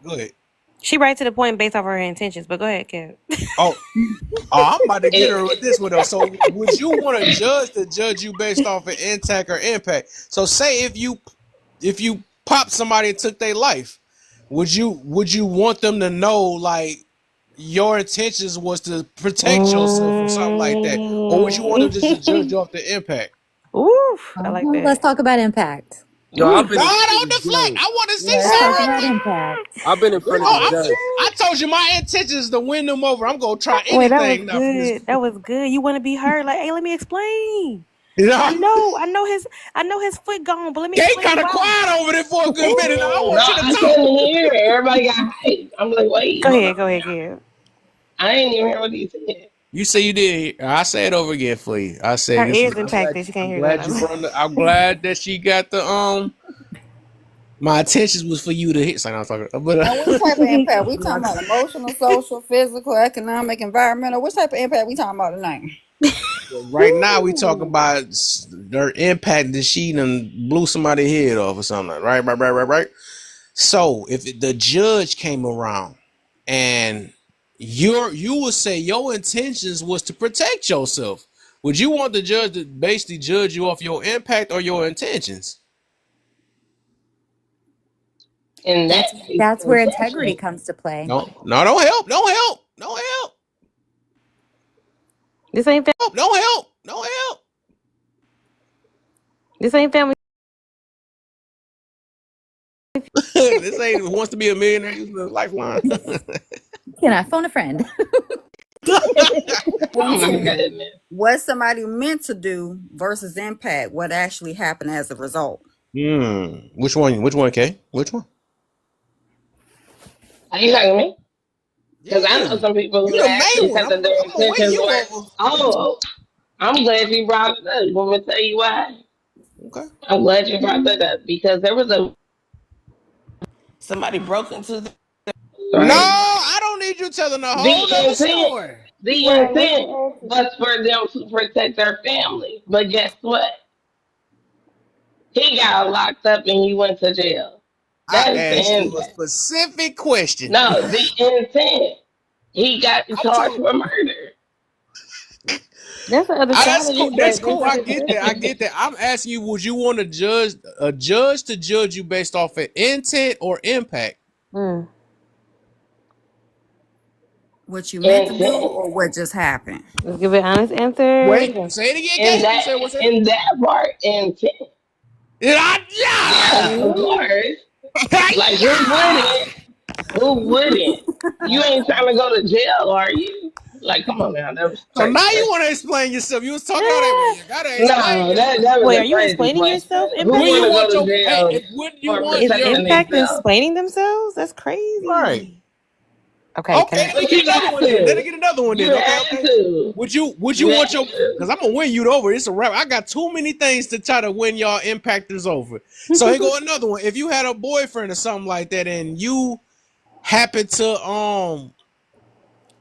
Go ahead. She right to the point based off her intentions. But go ahead, Kev. Oh, I'm about to get her with it, this one though. So would you want a judge to judge you based off of intact or impact? So say if you pop somebody and took their life, would you want them to know like your intentions was to protect yourself or something like that? Or would you want them just to judge you off the impact? Oof, I like Let's that. talk about impact. Yo, Ooh. I've been God in front of on the deflect. judge. I want to see Let's something talk right about there. impact. I've been in front of the Oh, judge. I told you my intentions is to win them over. I'm gonna try Wait, that was anything now from this. good. That was good. You want to be heard? Like, hey, let me explain. You I know, know, I know his foot gone, but let me Kay explain kind of why. quiet over there for a good minute. Now I no, want Ooh. you to I talk. couldn't hear. Everybody got hyped. I'm like, wait, Go hold ahead, on. go ahead, Kev. I ain't even hear what he said. You say you did. I say it over again for you. I say Her this ears is. impacted. She can't I'm hear good glad you enough. brought. I'm glad that she got the. My intentions was for you to hit. Something I was talking. But Now, which type of impact? We talking like, about emotional, social, physical, economic, environmental. Which type of impact we talking about tonight? right now we talking about their impact that she done blew somebody's head off or something. Right. So if the judge came around and you would say your intentions was to protect yourself, would you want the judge to basically judge you off your impact or your intentions? In that That's case, that's where integrity intention. comes to play. No, don't help. Don't help. Don't help. This ain't Don't help. Don't help. this ain't family. This ain't who wants to be a millionaire using the lifeline. Can I phone a friend? Oh my Intent. goodness. What somebody meant to do versus impact. What actually happened as a result. Which one? Which one, Kay? Which one? Are you talking to me? Because I Yeah. know some people You who the main actually one. said I'm that their gonna win intentions you were, over. oh, I'm glad you brought it up. You want me to tell you why? Okay. I'm glad you brought that up because there was somebody broke into the No, right. I don't need you telling a whole The nother intent, story. the intent was for them to protect their family. But guess what? He got locked up and he went to jail. I That is the asked you a impact. specific question. No, the intent. He got I charged told for murder. That's the other side that's of cool. this That's that cool. makes I it get that. I tricky. get that. I'm asking you, would you want a judge to judge you based off of intent or impact? Mm. What you meant to do Intent. or what just happened? Let's give an honest answer. Wait, say it again, In Kate. You that said what's it? in that part, intent. Yeah, of course. Like who wouldn't? Who wouldn't? You ain't trying to go to jail, are you? Like, come on now, that was So crazy. now you want to explain yourself. You was talking all that way. You gotta explain No, yourself. that was Wait, a are you crazy explaining question. yourself, Who When Impact? you want to want go to your jail when you for want Is your protecting Impact themselves? explaining themselves? That's crazy. right. Okay, can Okay, I? let me But get you another got one then. Let me to. get another one You then. Okay, had okay. to. Would you You want had your? to. Because I'm gonna win you over. It's a wrap. I got too many things to try to win y'all impactors over. So here go another one. If you had a boyfriend or something like that, and you happen to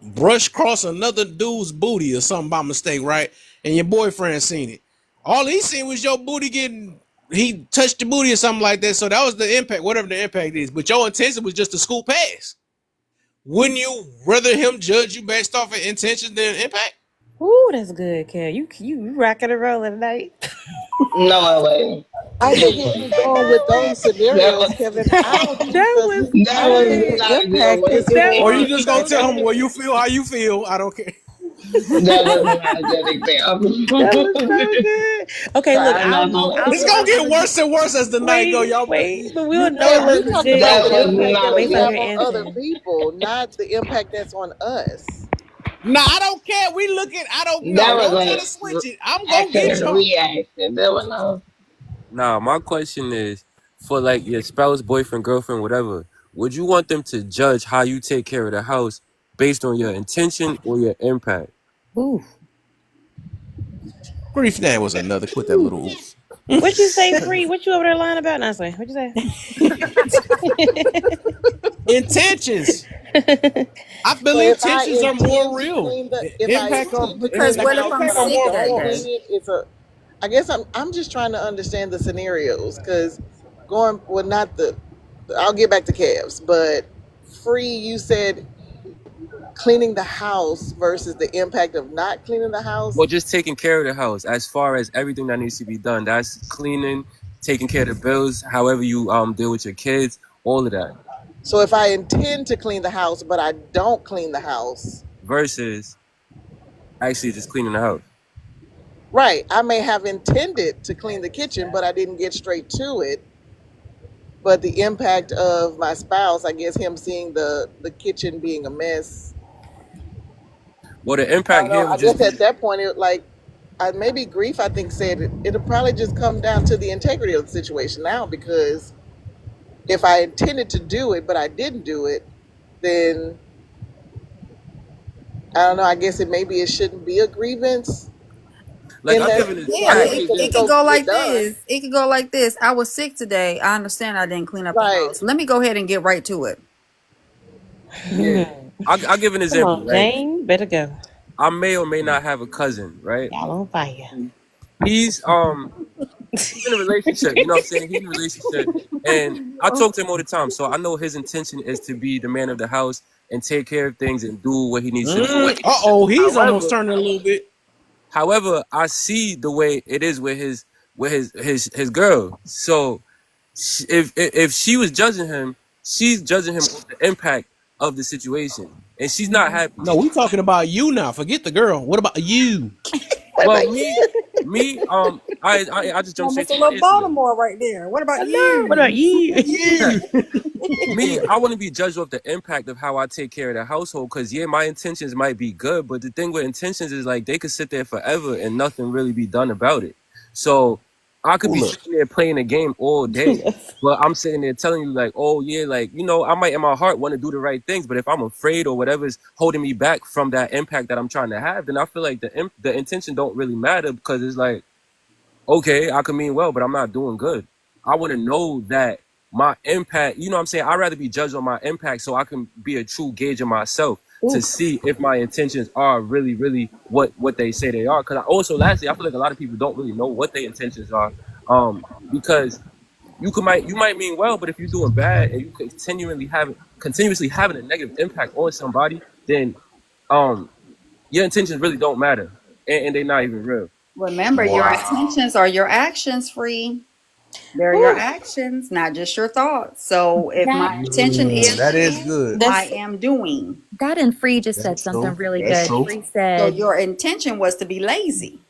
brush across another dude's booty or something by mistake, right? And your boyfriend seen it. All he seen was your booty getting. He touched the booty or something like that. So that was the impact, whatever the impact is. But your intention was just a school pass. Wouldn't you rather him judge you based off of intention than impact? Ooh, that's good, Kel. You rocking and rolling tonight. No, way. I think if you're going with those That scenarios, was Kevin, I don't think That the was that I don't think was good. the not a good impact one. is That Or you more. was just gonna so tell him good. well you feel how you feel. I don't care. That was not a good example. That was so good. Okay, look, Try I'll another go. one. I'll It's go gonna with get another. worse and worse as the night go. Wait, Y'all, wait, but we'll you know know if We're it's what? talking legit about That the was impact not that a we based off good have your on other answer. people, not the impact that's on us. Nah, I don't care. We look at. I don't. That No, was don't try like to switch it. I'm gonna action get and y'all. reaction. That was no. Nah, my question is for like your spouse, boyfriend, girlfriend, whatever. Would you want them to judge how you take care of the house based on your intention or your impact? Ooh, Grief, that was another. Quit that little oof. what you say, Free? What you over there lying about? No, sorry. What you say? Intentions. I So believe if I intentions are more intend to real. clean the, if I Impact or intend to Because clean the what if house, I'm but impact are I sick more that don't moral. clean day? it, it's a. I guess I'm just trying to understand the scenarios because going well, not the. I'll get back to calves, but free. You said cleaning the house versus the impact of not cleaning the Well, house. just taking care of the house as far as everything that needs to be done. That's cleaning, taking care of the bills, however you deal with your kids, all of that. So if I intend to clean the house, but I don't clean the house, Versus actually just cleaning the house. right? I may have intended to clean the kitchen, but I didn't get straight to it. But the impact of my spouse, I guess him seeing the kitchen being a mess. Well, the I don't impact know. here I would just guess be at that point, maybe grief. I think said it'll probably just come down to the integrity of the situation now. Because if I intended to do it but I didn't do it, then I don't know. I guess it shouldn't be a grievance like in I'll that give it. Yeah, I'll situation give it because this. it's it could supposed go to get like done. this. It could go like this. I was sick today. I understand I didn't clean up the Right. house. Let me go ahead and get right to it. Yeah. I'll give an Come example, on, right? Jane. Better go. I may or may not have a cousin, right? Y'all on fire. He's in a relationship, you know what I'm saying? He's in a relationship. And I talk to him all the time. So I know his intention is to be the man of the house and take care of things and do what he needs to do. He's almost turning a little bit. However, I see the way it is with his girl. So if she was judging him, she's judging him on the impact of the situation. And she's not happy. No, we talking about you now. Forget the girl. What about you? Well, me, I just jumped straight Almost a to my little answer. Baltimore right there. What about you? What about you? Me, I want to be judged off the impact of how I take care of the household. Because yeah, my intentions might be good, but the thing with intentions is like they could sit there forever and nothing really be done about it. So I could be sitting there playing a game all day, but I'm sitting there telling you like, oh yeah, like I might in my heart want to do the right things, but if I'm afraid or whatever is holding me back from that impact that I'm trying to have, then I feel like the intention don't really matter because it's like, okay, I can mean well, but I'm not doing good. I want to know that my impact, you know what I'm saying? I'd rather be judged on my impact so I can be a true gauge of myself to see if my intentions are really, really what they say they are. Because lastly, I feel like a lot of people don't really know what their intentions are. Because you might mean well, but if you're doing bad and you continuously having a negative impact on somebody, then your intentions really don't matter. And they're not even real. Remember, your intentions are your actions, Free. They're your actions, not just your thoughts. So if That my intention is That to is do, good. I am doing. that and Free just said That's something true. really That's good. true. Free So said, your intention was to be lazy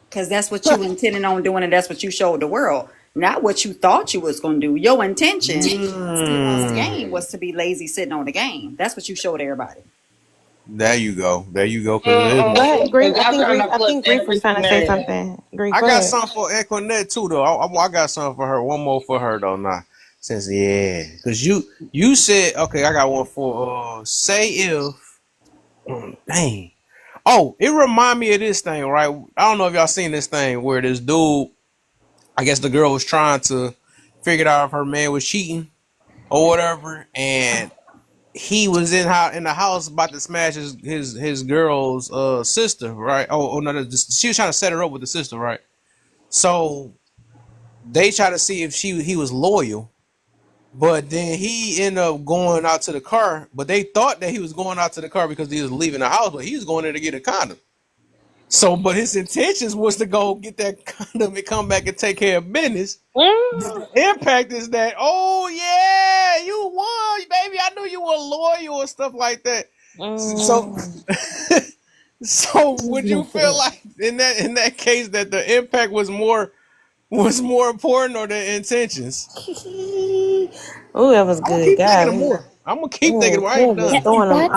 because that's what you intended on doing, and that's what you showed the world. Not what you thought you was going to do. Your intention sitting on the game was to be lazy sitting on the game. That's what you showed everybody. There you go. There you go. Go ahead, Grief. Because y'all trying to I flip think Grief was every trying to say scenario. something. Grief, I go got ahead. something for Equinet too, though. I got something for her. One more for her though. Nah, since because you said okay. I got one for say if dang. Oh, it remind me of this thing, right? I don't know if y'all seen this thing where this dude, I guess the girl was trying to figure out if her man was cheating or whatever, and he was in the house about to smash his girl's sister, right? Oh no, she was trying to set her up with the sister, right? So they try to see if he was loyal, but then he ended up going out to the car. But they thought that he was going out to the car because he was leaving the house, but he was going there to get a condom. So, but his intentions was to go get that condom and come back and take care of business. The impact is that, oh yeah, you won, baby. I knew you were loyal and stuff like that. So would you feel like in that case that the impact was more important or the intentions? Oh, that was I'm gonna good. keep thinking God, of more. I'm gonna keep thinking. I ain't done. that's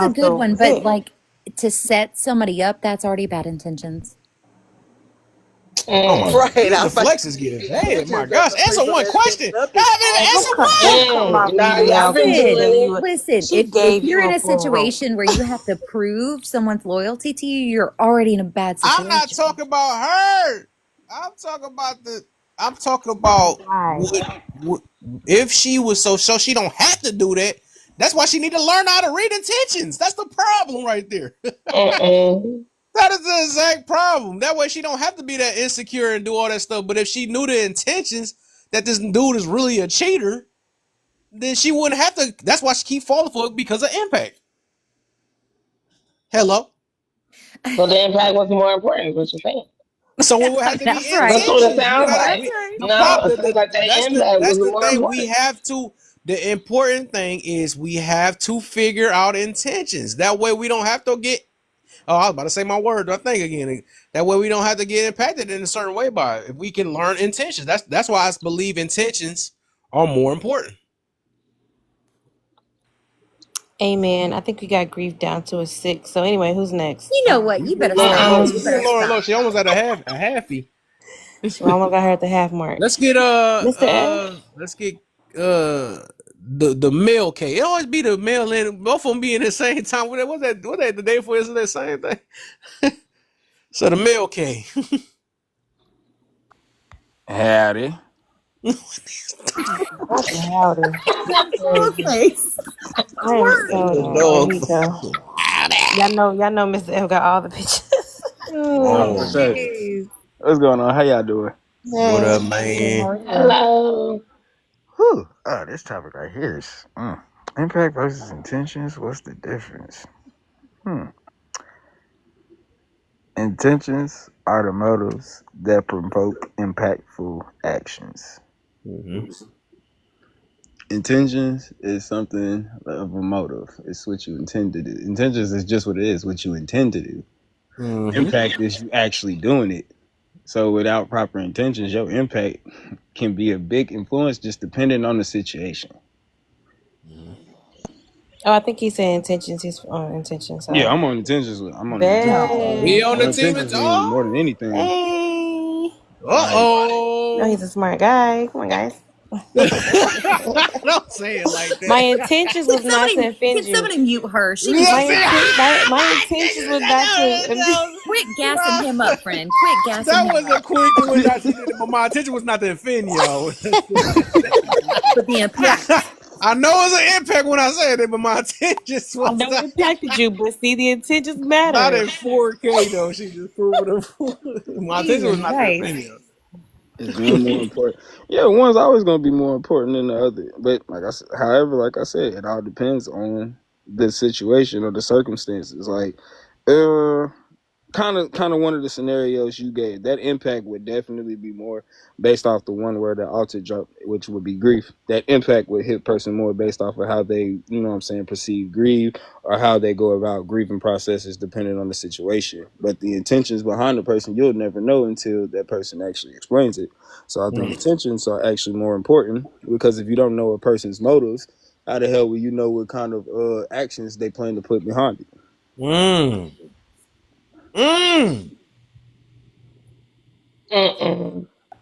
a good one. But like to set somebody up, that's already bad intentions. Oh my Right, God. I The was like, flex is getting bad. My intentions gosh, of the answer person one that question. set up God, is answer one. Listen, if you're in a situation where you have to prove someone's loyalty to you, you're already in a bad I'm not situation. talking about her. I'm talking about what if she was so she don't have to do that. That's why she need to learn how to read intentions. That's the problem right there. That is the exact problem. That way she don't have to be that insecure and do all that stuff. But if she knew the intentions that this dude is really a cheater, then she wouldn't have to. That's why she keep falling for it because of impact. Hello. So the impact was more important, is what you're saying. So it would have to be That's right. That's what it intentions. We sounds gotta like. the No, pop it sounds like that impact that's was the more thing we important. have to. The important thing is we have to figure out intentions. That way we don't have to get. Oh, I was about to say my word. I think again. That way we don't have to get impacted in a certain way by it. If we can learn intentions. That's why I believe intentions are more important. Amen. I think we got Grief down to a 6. So anyway, who's next? You know what? You better Lauren stop. low. You better Lauren low. stop. She almost at a halfie. She almost got her at the half mark. Let's get Mr. F. let's get the male K. It always be the male and both of them be in the same time. What's that the day before? Isn't that same thing? So the male K. Howdy. Howdy. I am so Nico. Y'all know Mr. F got all the pictures. What's up? What's going on? How y'all doing? What up, man? Hello. Whew. Oh, this topic right here is impact versus intentions. What's the difference? Intentions are the motives that provoke impactful actions. Intentions is something of a motive. It's what you intend to do. Intentions is just what it is, what you intend to do. Impact is you actually doing it. So without proper intentions, your impact can be a big influence just depending on the situation. Oh, I think he said intentions. He's on intentions. So. Yeah, I'm on intentions. I'm on intentions. He on the team. Intentions more than anything. Hey. Uh-oh. No, he's a smart guy. Come on, guys. Don't say it like that. My intentions was not to offend Can you. somebody mute her? She My intentions was not to. Quit gassing him up, friend. Quit gassing That him was up. a quick one. But my intention was not to offend y'all. But the impact. I know it was an impact when I said it, but my intentions was I know it impacted you, but see, the intentions matter. not in 4K though. She just proved it. My intention was not to offend y'all. It's one more important. Yeah, one's always going to be more important than the other. But like I said, it all depends on the situation or the circumstances. Like, kind of one of the scenarios you gave, that impact would definitely be more based off the one word that Alter dropped, which would be grief. That impact would hit person more based off of how they, you know what I'm saying, perceive grief, or how they go about grieving processes depending on the situation. But the intentions behind the person, you'll never know until that person actually explains it. So I think intentions are actually more important, because if you don't know a person's motives, how the hell will you know what kind of actions they plan to put behind it?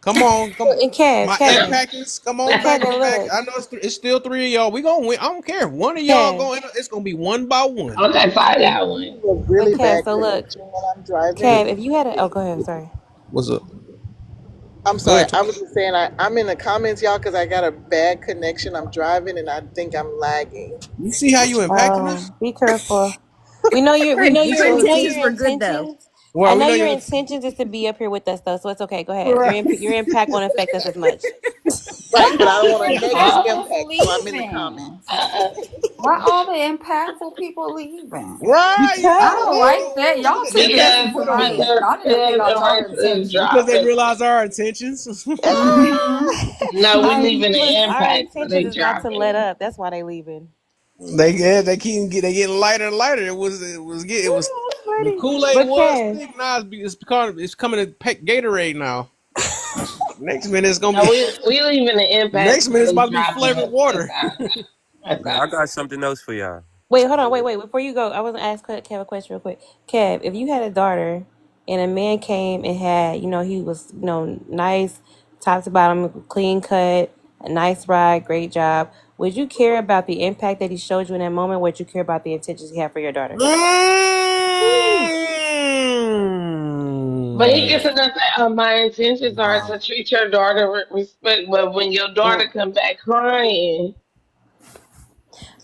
Come on. And My Kevin, impact come on and back. Kevin, look, I know it's still 3 of y'all. We gonna win. I don't care if one of y'all going. It's gonna be one by one. Okay, I got one. Really Kev, bad so look, connection when I'm driving. Kev, if you had a, oh, go ahead, sorry. What's up? I'm sorry. I was just saying I'm in the comments, y'all, because I got a bad connection. I'm driving and I think I'm lagging. You see how you impacting us? Be careful. We know your Your intentions. were good though. Well, I we know know your your intentions is to be up here with us though, so it's okay. Go ahead. Right. Your impact won't affect us as much. Right, but I don't want a Why negative all impact, people so I'm in the leaving? comments. Why all the impactful people leaving? right. I don't like that. Y'all took it Because tonight. Y'all didn't Kev pick out and our Marcus is intentions. Because they dropping. realize our intentions. No, we Our, leaving the our impact, so they intentions is not to let dropping. up. That's why they leaving. they getting lighter and lighter. It was the Kool-Aid But was Kev, thick. Now it's coming to Gatorade now. Next minute it's gonna No, be we leaving the impact, next so minute it's they about to be dropping flavored us. water. I got something else for y'all. wait, hold on, wait. Before you go, I want to ask Kev a question real quick. Kev, if you had a daughter and a man came and had, he was, nice, top to bottom, clean cut, a nice ride, great job, would you care about the impact that he showed you in that moment, or would you care about the intentions he had for your daughter? But he gets enough. My intentions are to treat your daughter with respect. But when your daughter come back crying,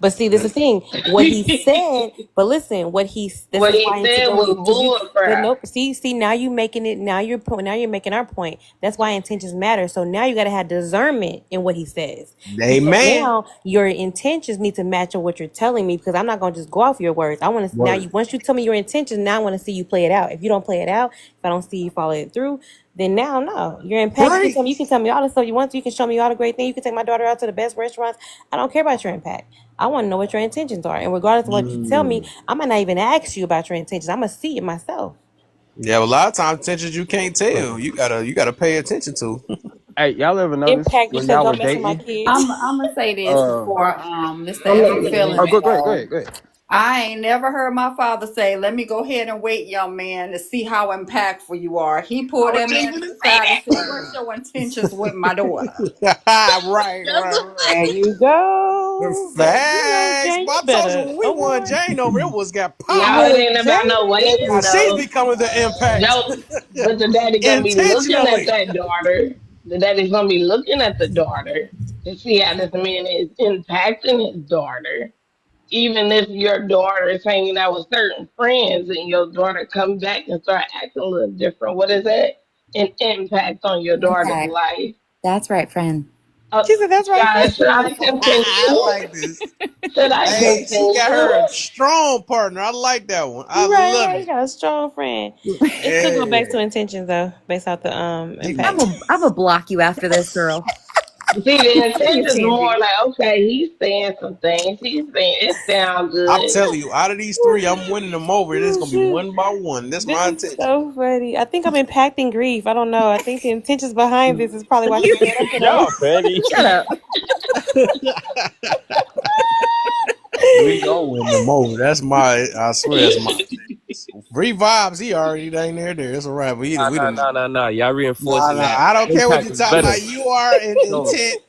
But see, this is the thing. What he said, but listen, this what is he why said was because you, bull but crap. nope. See, now you're making it. Now you're making our point. That's why intentions matter. So now you got to have discernment in what he says. Because Amen. now your intentions need to match with what you're telling me. Because I'm not gonna just go off your words. I want to now. Word. Once you tell me your intentions, now I want to see you play it out. If you don't play it out, if I don't see you follow it through, then now no, you're impact. Right. You can tell me all the stuff you want to. You can show me all the great things. You can take my daughter out to the best restaurants. I don't care about your impact. I want to know what your intentions are. And regardless of what you tell me, I might not even ask you about your intentions. I'm going to see it myself. Yeah, a lot of times intentions you can't tell. You gotta pay attention to. Hey, y'all ever notice Impact when because y'all were don't mess with my dating? kids. I'm gonna say this before Mr. I'm Ever not feeling gonna. Oh, go involved. ahead. I ain't never heard my father say, "Let me go ahead and wait, young man, to see how impactful you are." He I pulled was that just man to gonna the say side and that. said, "What's your intentions with my daughter?" right. There you go. Facts. Jane, But I you told you better. when we won Jane over, it was got No, it popped. ain't about no Now waiting she's though. becoming the impact No, but the daddy gonna be looking at intentionally. that daughter. The daddy's gonna be looking at the daughter to see how this man is impacting his daughter. Even if your daughter is hanging out with certain friends and your daughter come back and start acting a little different, what is that? An impact on your daughter's Impact. life. That's right, friend. She said that's right. Guys, should I I continue? like this. Should I Hey, she got continue? her a strong partner. I like that one. I You right, love You got a strong friend. it. It could go back to Yeah. intentions though, based off the impact. I'm a block you after this, girl. See, the Give me a intention's more Tandy. like, okay, he's saying some things. He's saying it sounds I'm good. telling you, out of these three, I'm winning them over. It's Oh, gonna be shit. one by one. That's This my is intention. so funny. I think I'm impacting grief. I don't know. I think the intentions behind this is probably why she's mad up today. Y'all petty. Shut up. We gonna win them over. I swear that's my free vibes. He already ain't there. It's all right. But we done. Nah. Y'all reinforcing that. I don't care what Impact you is talking better. about. You are in No. intent.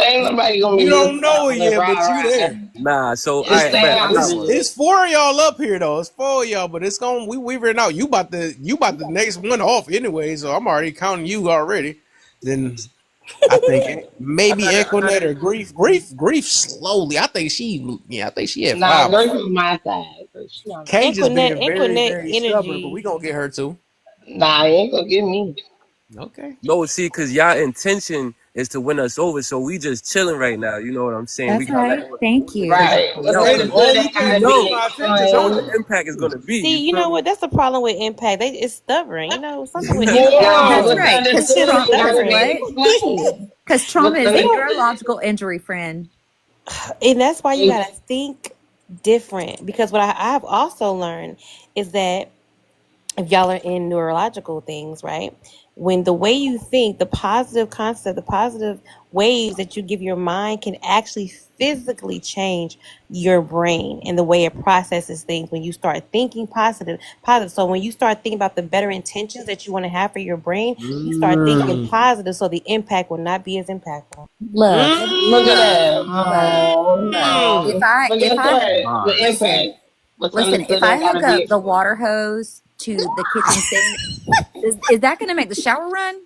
Ain't nobody gonna be You don't listening know it on the yet, but you rah-rah. there. Nah, so It I sounds got one. good. It's four of y'all up here though. It's four of y'all, but it's gonna we ran out. You about the next one off anyway, so I'm already counting you already. Then I think maybe Equinet or Grief slowly. I think she had Nah, 5. Grace on my side. Kay just being very, Equinet very stubborn, but energy. we gonna get her too. Nah, you ain't gonna get me. Okay. No, see, because y'all intention is to win us over, so we just chilling right now. You know what I'm saying? We That's got right. Thank you. Right. you What's know, really good at you know what IB the impact is gonna be. See, You you feel know me? what? That's the problem with impact. It's stubborn. You know, something with impact. Yeah, That's what's right. It's Because just understood because gotta stubborn. be what? explained. Because trauma What's is a understood. neurological injury, friend. And that's why you gotta think different. Because what I've also learned is that if y'all are in neurological things, right? When the way you think, the positive concept, the positive ways that you give your mind can actually physically change your brain and the way it processes things when you start thinking positive. So when you start thinking about the better intentions that you want to have for your brain, you start thinking positive so the impact will not be as impactful. Look, Look at that. look. Oh, no. If But if guess I what? The listen, impact. What's listen, if understood I ain't hook gotta be up the explained. water hose to the kitchen sink, is that going to make the shower run?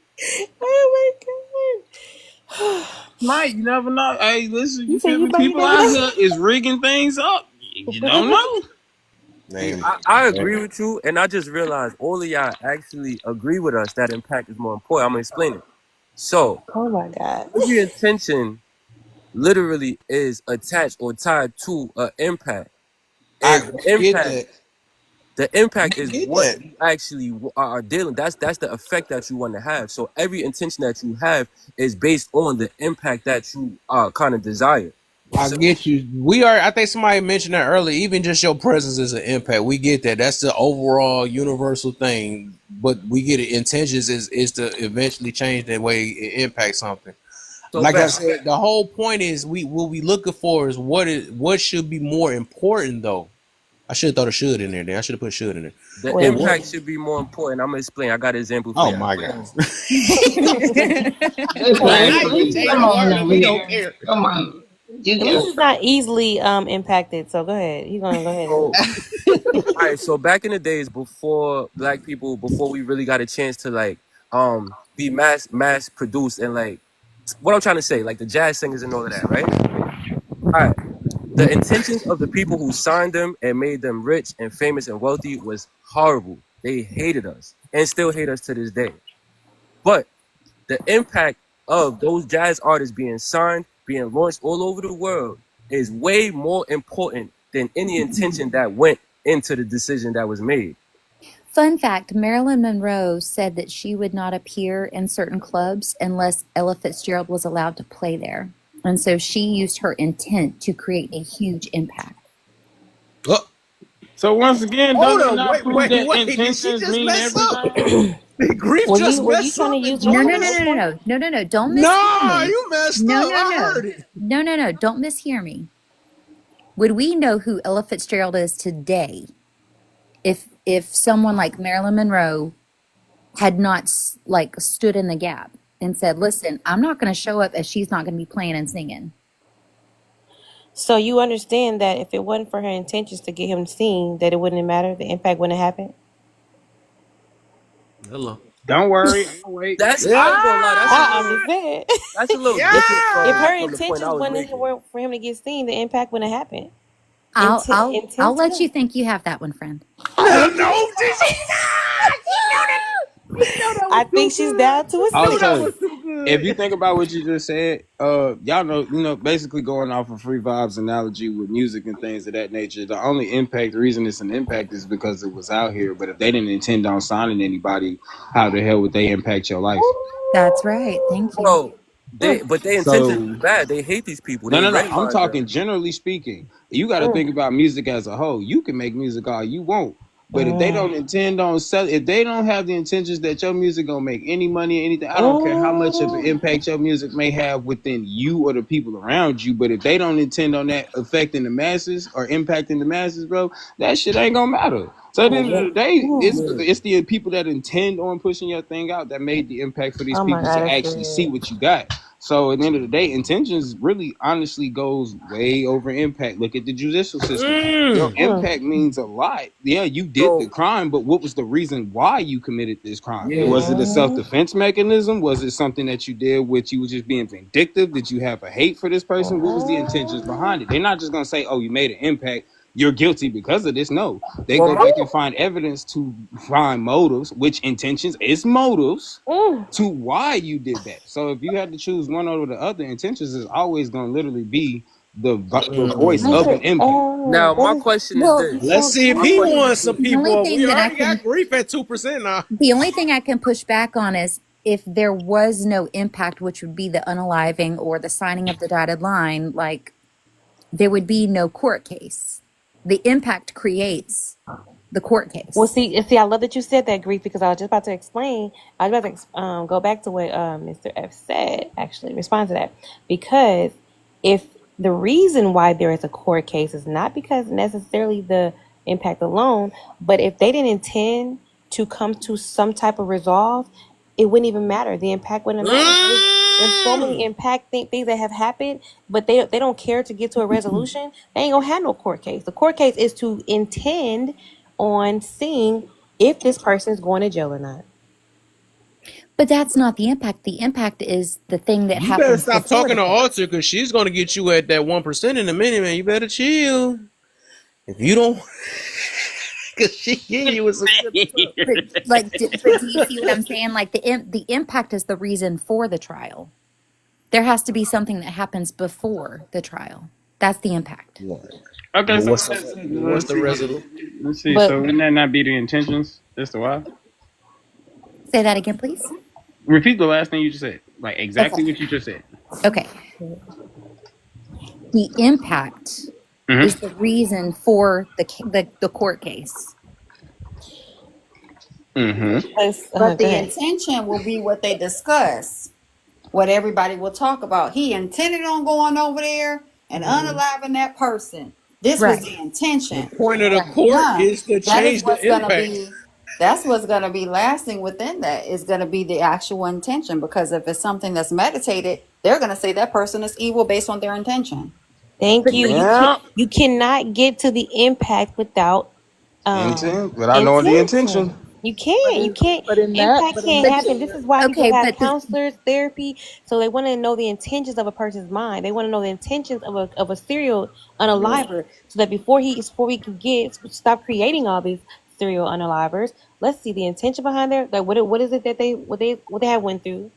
Oh my god. Mike, you never know. Hey, listen, You you say feel you me? might People never out know. here is rigging things up. You don't know. See, Man, I agree with you, and I just realized all of y'all actually agree with us that impact is more important. I'm gonna explain it. So Oh my god. every intention literally is attached or tied to an impact, and I get that. the impact I is get what that. you actually are dealing. That's the effect that you want to have. So every intention that you have is based on the impact that you kind of desire. I So, get you. I think somebody mentioned that earlier. Even just your presence is an impact. We get that. That's the overall universal thing. But we get it. Intentions is to eventually change the way it impacts something. so Like I back. said, the whole point is what we looking for is what should be more important though. I should have thought a should in there. Then I should have put should in there. The Wait. impact should be more important. I'm gonna explain. I got an example for Oh you. my god. Listen, come on over We don't here. care. Come on. You Demetrius get is not easily impacted, so go ahead. He's gonna go ahead and So, all right. So back in the days before black people, before we really got a chance to like be mass produced and like what I'm trying to say, like the jazz singers and all of that, right? All right. The intentions of the people who signed them and made them rich and famous and wealthy was horrible. They hated us and still hate us to this day. But the impact of those jazz artists being signed, being launched all over the world is way more important than any intention that went into the decision that was made. Fun fact, Marilyn Monroe said that she would not appear in certain clubs unless Ella Fitzgerald was allowed to play there. And so she used her intent to create a huge impact. Oh, So once again, hold does it on. not prove Wait. that Did she intentions just mean mess up? everything? Did Grief were just you mess trying up to and use your drop No, us? don't mishear No, me. you messed No, up. no, I no. heard it. No, don't mishear me. Would we know who Ella Fitzgerald is today if someone like Marilyn Monroe had not like stood in the gap and said, listen, I'm not going to show up as she's not going to be playing and singing? So you understand that if it wasn't for her intentions to get him seen, that it wouldn't matter, the impact wouldn't happen. Hello. Don't worry, I'll wait. That's I ain't gonna lie. I'm just saying. That's a little Yeah. different If her from the point I intentions was wasn't making. for him to get seen, the impact wouldn't happen. I'll let you think you have that one, friend. No, did she I think she's down to a Also, six. if you think about what you just said, y'all know, basically going off of Free Vibes analogy with music and things of that nature, the only impact, the reason it's an impact is because it was out here. But if they didn't intend on signing anybody, how the hell would they impact your life? That's right. Thank you. Bro, they intentions So is bad. They hate these people. no, They I'm redline talking them. generally speaking. You got to think about music as a whole. You can make music all you want, but if they don't intend on sell, if they don't have the intentions that your music gonna make any money or anything, I don't care how much of an impact your music may have within you or the people around you. But if they don't intend on that affecting the masses or impacting the masses, bro, that shit ain't gonna matter. So at the end of the day, it's the people that intend on pushing your thing out that made the impact for these Oh my people God, to that's actually see good. what you got. So at the end of the day, intentions really honestly goes way over impact. Look at the judicial system. Your impact means a lot. Yeah, you did the crime, but what was the reason why you committed this crime? Yeah. Was it a self-defense mechanism? Was it something that you did which you were just being vindictive? Did you have a hate for this person? What was the intentions behind it? They're not just gonna say, oh, you made an impact. you're guilty because of this. No, they Well, go back and find evidence to find motives, which intentions is motives to why you did that. So if you had to choose one over the other, intentions is always going to literally be the voice of an impact. Now, my question is this. Let's see if My he question won is some this. The only people. thing We that I already can got grief at 2% now. The only thing I can push back on is if there was no impact, which would be the unaliving or the signing of the dotted line, like there would be no court case. The impact creates the court case. Well, see, I love that you said that, Grief, because I was just about to explain. I was about to go back to what Mr. F said, actually, respond to that. Because if the reason why there is a court case is not because necessarily the impact alone, but if they didn't intend to come to some type of resolve, it wouldn't even matter. The impact wouldn't matter. There's so many impact things that have happened, but they don't care to get to a resolution. They ain't gonna have no court case. The court case is to intend on seeing if this person is going to jail or not. But that's not the impact. The impact is the thing that You better happens stop before talking the to court. Alter because she's gonna get you at that 1% in a minute, man. You better chill. If you don't, because she get you with some good stuff. But do you see what I'm saying? Like the impact is the reason for the trial. There has to be something that happens before the trial. That's the impact. Okay, so What's let's the resolution? Let's see. But- So wouldn't that not be the intentions? That's the why. Say that again, please. Repeat the last thing you just said. Like exactly Okay. what you just said. Okay. The impact Mhm. is the reason for the court case. Mm-hmm. But the intention will be what they discuss, what everybody will talk about. He intended on going over there and unaliving that person. This was the intention. The point of the court Yeah, is to that change is what's the gonna impact. be. That's what's gonna be lasting within that. Is gonna be the actual intention. Because if it's something that's meditated, they're gonna say that person is evil based on their intention. Thank you. Yeah. You cannot get to the impact without Without knowing the intention. You can't. You can't. But in that, Impact but in can't that, happen. This is why Okay, people have but the- counselors, therapy. So they want to know the intentions of a person's mind. They want to know the intentions of a serial unaliver, so that before we can stop creating all these serial unalivers, let's see the intention behind there. Like what is it that they have went through,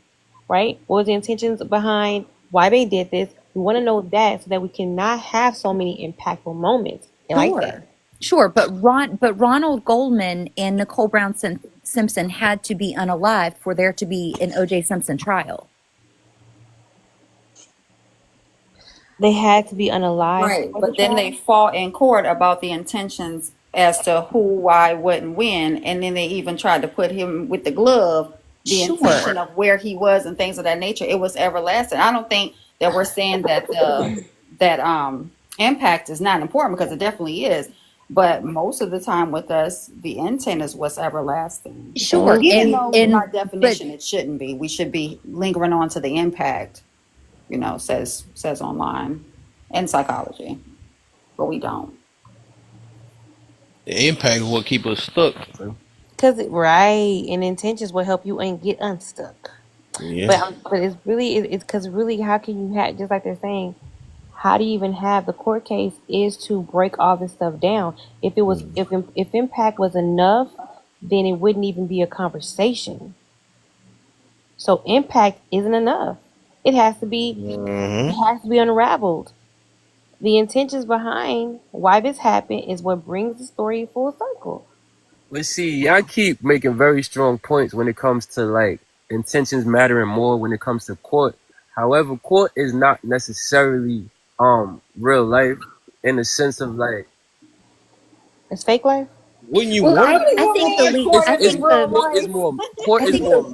right? What was the intentions behind why they did this? We want to know that so that we cannot have so many impactful moments like that. Sure, but Ronald Goldman and Nicole Brown Simpson had to be unalived for there to be an O.J. Simpson trial. They had to be unalived. Right, but then they fought in court about the intentions as to who, why, what, and when, and then they even tried to put him with the glove, the intention of where he was and things of that nature. It was everlasting. I don't think that we're saying that that impact is not important, because it definitely is. But most of the time with us, the intent is what's everlasting. Sure, Even though and by definition it shouldn't be. We should be lingering on to the impact, says online in psychology. But we don't. The impact is what keep us stuck. And intentions will help you get unstuck. Yeah. But it's because really, how can you have, just like they're saying, how do you even have the court case is to break all this stuff down. If it was, if impact was enough, then it wouldn't even be a conversation. So impact isn't enough. It has to be, it has to be unraveled. The intentions behind why this happened is what brings the story full circle. But see, y'all keep making very strong points when it comes to like intentions mattering more when it comes to court. However, court is not necessarily real life in the sense of like it's fake life. When you Well, want I think the legal, I think court is more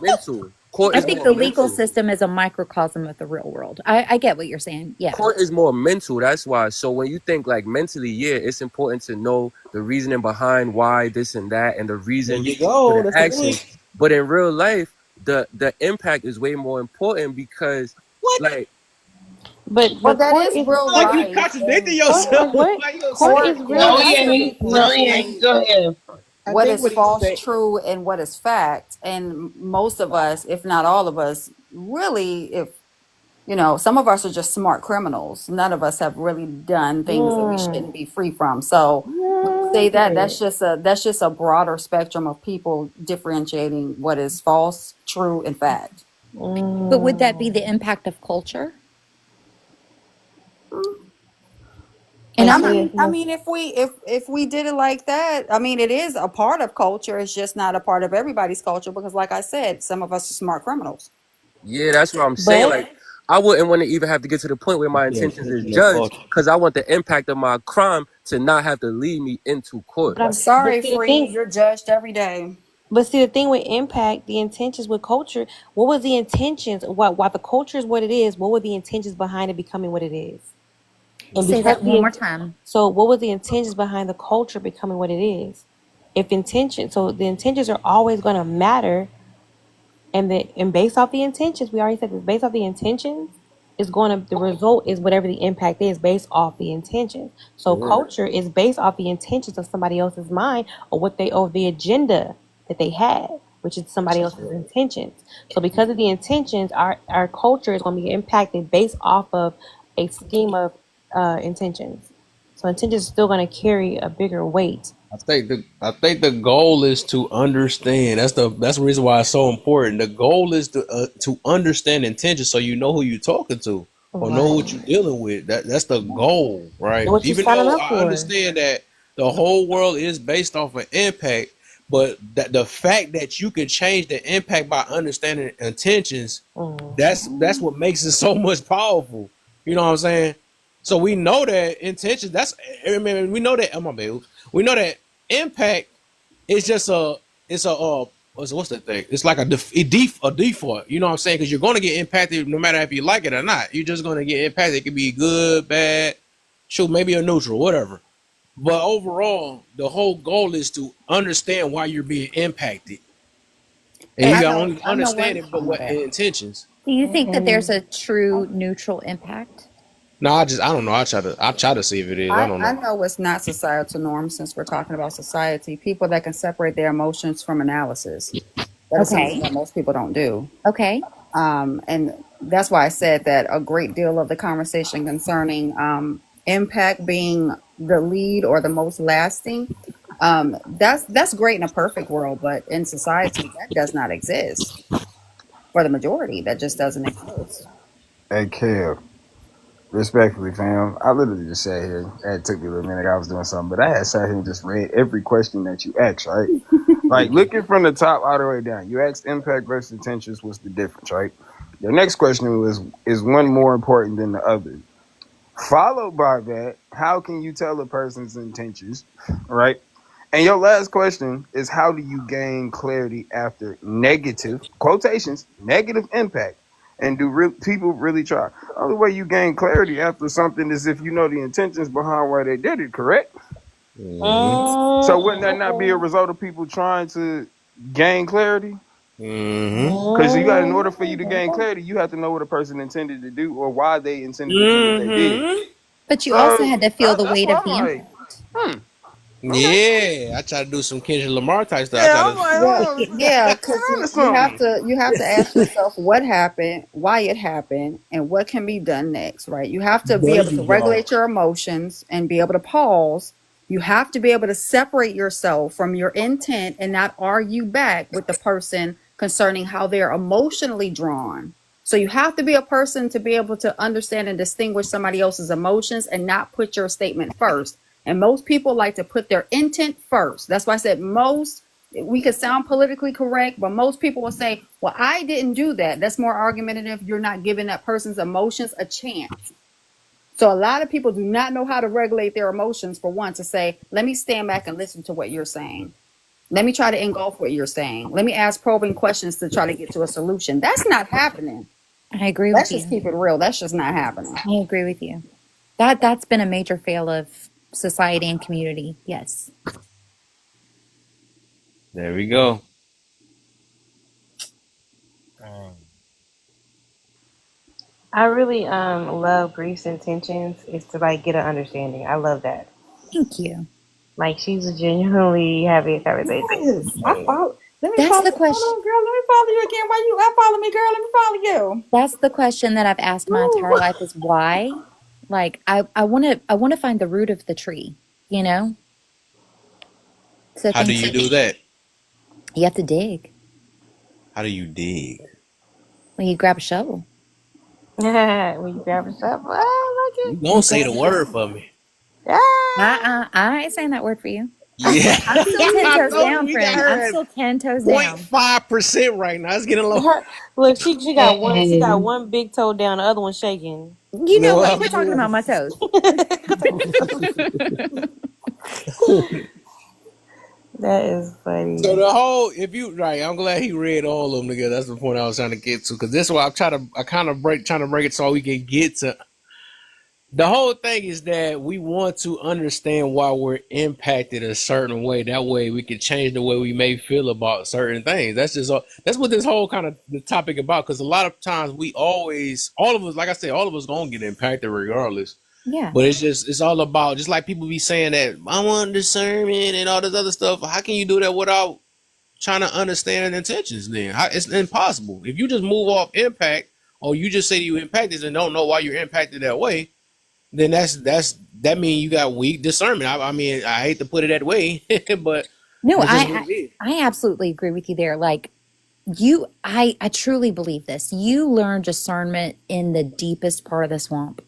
mental. Court I is think more the legal mental. system is a microcosm of the real world. I get what you're saying. Yeah. Court is more mental. That's why. So when you think like mentally, yeah, it's important to know the reasoning behind why this and that, and the reason There you go. for the That's the action. point. But in real life, the impact is way more important because like. But that court is is real Like you life. contradicting yourself. What? Why you gonna Court say is that? real No, life. he ain't. Go ahead. What think is what he's false saying- true and what is fact. And most of us, if not all of us, really, if You know, some of us are just smart criminals. None of us have really done things that we shouldn't be free from. So when you say that, that's just a broader spectrum of people differentiating what is false, true, and fact. But would that be the impact of culture? And I'm not, I mean, if we did it like that, I mean, it is a part of culture. It's just not a part of everybody's culture because, like I said, some of us are smart criminals. Yeah, that's what I'm saying. Like, I wouldn't want to even have to get to the point where my intentions is judged because I want the impact of my crime to not have to lead me into court. I'm sorry, Free. You're judged every day. But see, the thing with impact, the intentions with culture, what was the intentions? While the culture is what it is, what were the intentions behind it becoming what it is? And say that one more time. So what was the intentions behind the culture becoming what it is? So the intentions are always going to matter. And based off the intentions, we already said this, based off the intentions, the result is whatever the impact is based off the intentions. So culture is based off the intentions of somebody else's mind or the agenda that they had, which is somebody else's intentions. So because of the intentions, our culture is going to be impacted based off of a scheme of intentions. So intentions are still going to carry a bigger weight. I think the goal is to understand. That's the reason why it's so important. The goal is to understand intention, so you know who you're talking to or know what you're dealing with. That's the goal, right? Even though I understand that the whole world is based off of impact, but that the fact that you can change the impact by understanding intentions, that's what makes it so much powerful. You know what I'm saying? So we know that intentions. We know that. We know that impact is just what's the thing? It's like a default. You know what I'm saying? Because you're going to get impacted no matter if you like it or not. You're just going to get impacted. It could be good, bad, maybe a neutral, whatever. But overall, the whole goal is to understand why you're being impacted. And you got to only understand it, but what intentions. Do you think that there's a true neutral impact? No, I don't know. I try to see if it is. I don't know. I know it's not societal norm since we're talking about society. People that can separate their emotions from analysis. That's something that most people don't do. Okay. And that's why I said that a great deal of the conversation concerning impact being the lead or the most lasting, that's great in a perfect world, but in society that does not exist. For the majority, that just doesn't exist. Hey, Kev. Respectfully, fam, I literally just sat here. It took me a little minute. I was doing something, but I had sat here and just read every question that you asked, right? Like, looking from the top all the way down. You asked impact versus intentions. What's the difference, right? The next question was, is one more important than the other? Followed by that, how can you tell a person's intentions, right? And your last question is, how do you gain clarity after negative, quotations, negative impact? And do people really try? The only way you gain clarity after something is if you know the intentions behind why they did it, correct? So wouldn't that not be a result of people trying to gain clarity? Because in order for you to gain clarity, you have to know what a person intended to do or why they intended to do what they did. But you also had to feel the weight of the impact. Yeah, I try to do some Kendrick Lamar type stuff. Yeah, because you have to ask yourself what happened, why it happened, and what can be done next, right? You have to be able to regulate your emotions and be able to pause. You have to be able to separate yourself from your intent and not argue back with the person concerning how they're emotionally drawn. So you have to be a person to be able to understand and distinguish somebody else's emotions and not put your statement first. And most people like to put their intent first. That's why I said we could sound politically correct, but most people will say, well, I didn't do that. That's more argumentative. You're not giving that person's emotions a chance. So a lot of people do not know how to regulate their emotions, for one, to say, let me stand back and listen to what you're saying. Let me try to engulf what you're saying. Let me ask probing questions to try to get to a solution. That's not happening. I agree with you. Let's just keep it real. That's just not happening. I agree with you. That's been a major fail of society and community. Yes. There we go. I really love Grief's intentions is to get an understanding. I love that. Thank you. She's a genuinely happy conversation. Let me That's follow the you. question. Hold on, girl. Let me follow you again. Why you unfollow me, girl? Let me follow you. That's the question that I've asked my entire Ooh. life is why? Like I want to find the root of the tree, you know? So How do thank you you. do that? You have to dig. How do you dig? When you grab a shovel. When you grab a shovel. Oh, You look gonna it. say the word for me? I ain't saying that word for you. Yeah. I'm still 10 I toes told you down, we got friend. I'm her at still 10 toes down. 0.5% right now. It's getting low. Look, she got one big toe down, the other one shaking. You know what? Quit talking about my toes. That is funny. So the whole, if you right, I'm glad he read all of them together. That's the point I was trying to get to, because this is why trying to break it so we can get to. The whole thing is that we want to understand why we're impacted a certain way. That way we can change the way we may feel about certain things. That's just all. That's what this whole kind of the topic about. Because a lot of times all of us, like I said, all of us gonna get impacted regardless. Yeah. But it's all about, just like people be saying that I want discernment and all this other stuff. How can you do that without trying to understand intentions? Then it's impossible. If you just move off impact, or you just say you impacted and don't know why you're impacted that way, then that means you got weak discernment. I mean, I hate to put it that way, but No, that's just what it is. I absolutely agree with you there. Like I truly believe this. You learn discernment in the deepest part of the swamp.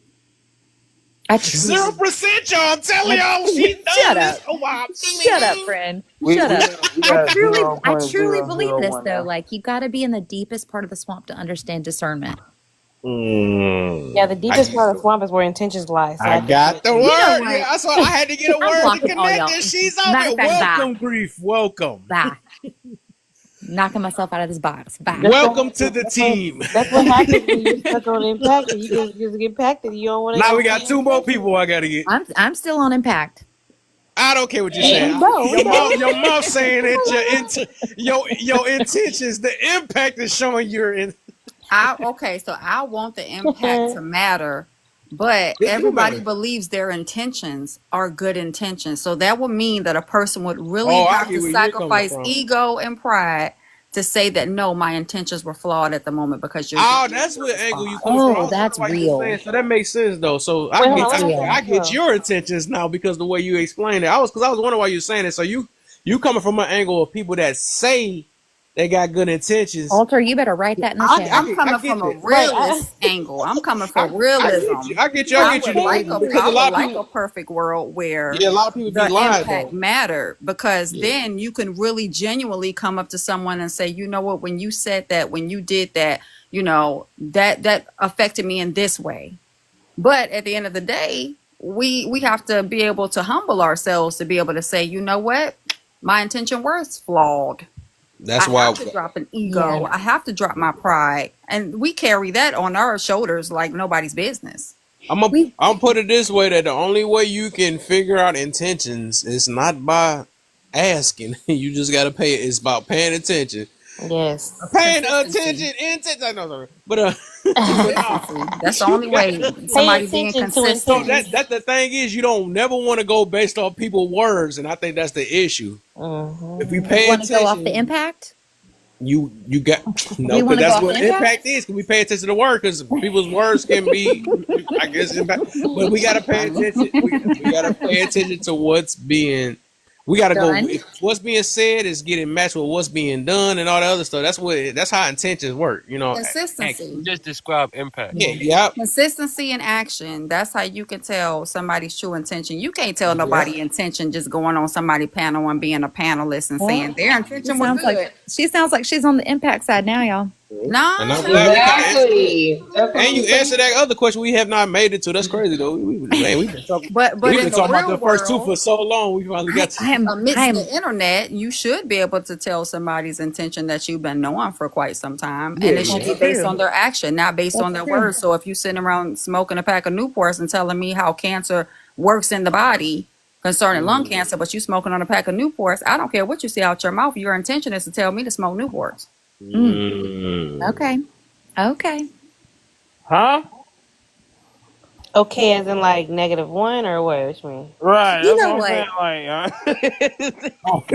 0%, y'all. I'm telling y'all, she's done Shut this up. for a while. Shut up, friend. Shut up. I truly believe this though. Like you got to be in the deepest part of the swamp to understand discernment. Yeah, the deepest part of the swamp is where intentions lie. So I got the word. You know what? Yeah, that's why I had to get a I'm word to blocking all connect y'all. this. She's on Matter it. of fact, bye. Welcome, Grief. Welcome. Bye. Knocking myself out of this box. Bye. Welcome to the team. That's what happens when you're stuck on impact. You just get impacted. You don't want to. Now we got 2 more people I gotta get. I'm still on impact. I don't care what you're saying. Your mom saying that your intentions, the impact is showing you're in. Okay, so I want the impact to matter, but It do everybody matter. believes their intentions are good intentions. So that would mean that a person would really Oh, I have get to where you're coming sacrifice from. ego and pride to say that no, my intentions were flawed at the moment because you're Oh, giving that's me a what angle you coming response. from. I Oh, was that's wondering why you were real. saying. So that makes sense though. So Wait, hold on, That's real. I get your intentions now because the way you explained it. I was wondering why you were saying it. So you coming from an angle of people that say they got good intentions. Alter, you better write that in the chat. I'm coming get from a that. realist angle. I'm coming for realism. I get you. I would like Because a lot of people, a perfect world where yeah, a lot of people the be lying impact though. matter, because then you can really genuinely come up to someone and say, you know what, when you said that, when you did that, you know, that affected me in this way. But at the end of the day, we have to be able to humble ourselves to be able to say, you know what, my intention was flawed. That's I why. have to drop an ego. I have to drop my pride. And we carry that on our shoulders like nobody's business. I'm put it this way, that the only way you can figure out intentions is not by asking. You just gotta pay. It's about paying attention. Yes. Paying attention, intention. I know, sorry. But That's the only way somebody being consistent. So that the thing is, you don't never want to go based off people's words, and I think that's the issue. If we pay You want to go off attention, the impact? you got no, You because wanna that's go off what the impact? impact is. Because we pay attention to word, because people's words can be, I guess, impact. But we gotta pay attention. We gotta pay attention to what's being. We gotta Done. go. If what's being said is getting matched with what's being done and all the other stuff. That's how intentions work. You know, Consistency. Just describe impact. Yeah. Consistency in action. That's how you can tell somebody's true intention. You can't tell nobody intention just going on somebody panel and being a panelist and saying their intention was good. She sounds like she's on the impact side now, y'all. No, And I'm glad Exactly. and you answer that other question we have not made it to. That's crazy though. We've been talking. but We've in been the talking about real the first two world, for so long. We finally got to. amidst the internet, you should be able to tell somebody's intention that you've been knowing for quite some time, and it should be based on their action, not based on their words. So if you sitting around smoking a pack of Newports and telling me how cancer works in the body concerning lung cancer, but you smoking on a pack of Newports, I don't care what you say out your mouth. Your intention is to tell me to smoke Newports. Okay. Okay. Huh? Okay, as in like -1 or what? What you mean? Right, You that's know what I'm what? saying. Like,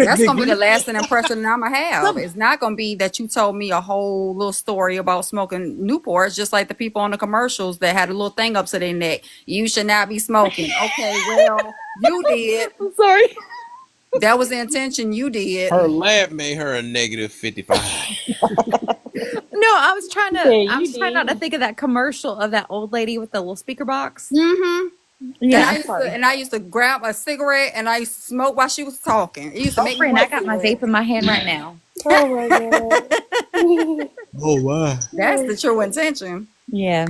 That's gonna be the lasting impression that I'm gonna have. It's not gonna be that you told me a whole little story about smoking Newports, just like the people on the commercials that had a little thing up to their neck. You should not be smoking. Okay, well, you did. I'm sorry. That was the intention. You did. Her laugh made her a -55. No, I was trying Yeah, to. I you was trying not to did. think of that commercial of that old lady with the little speaker box. Mm-hmm. Yeah, sorry. And I used to grab a cigarette and I used to smoke while she was talking. It used to Oh, make me friend, want I a got my cigarette. vape in my hand right now. Oh my god. Oh wow. That's the true intention. Yeah.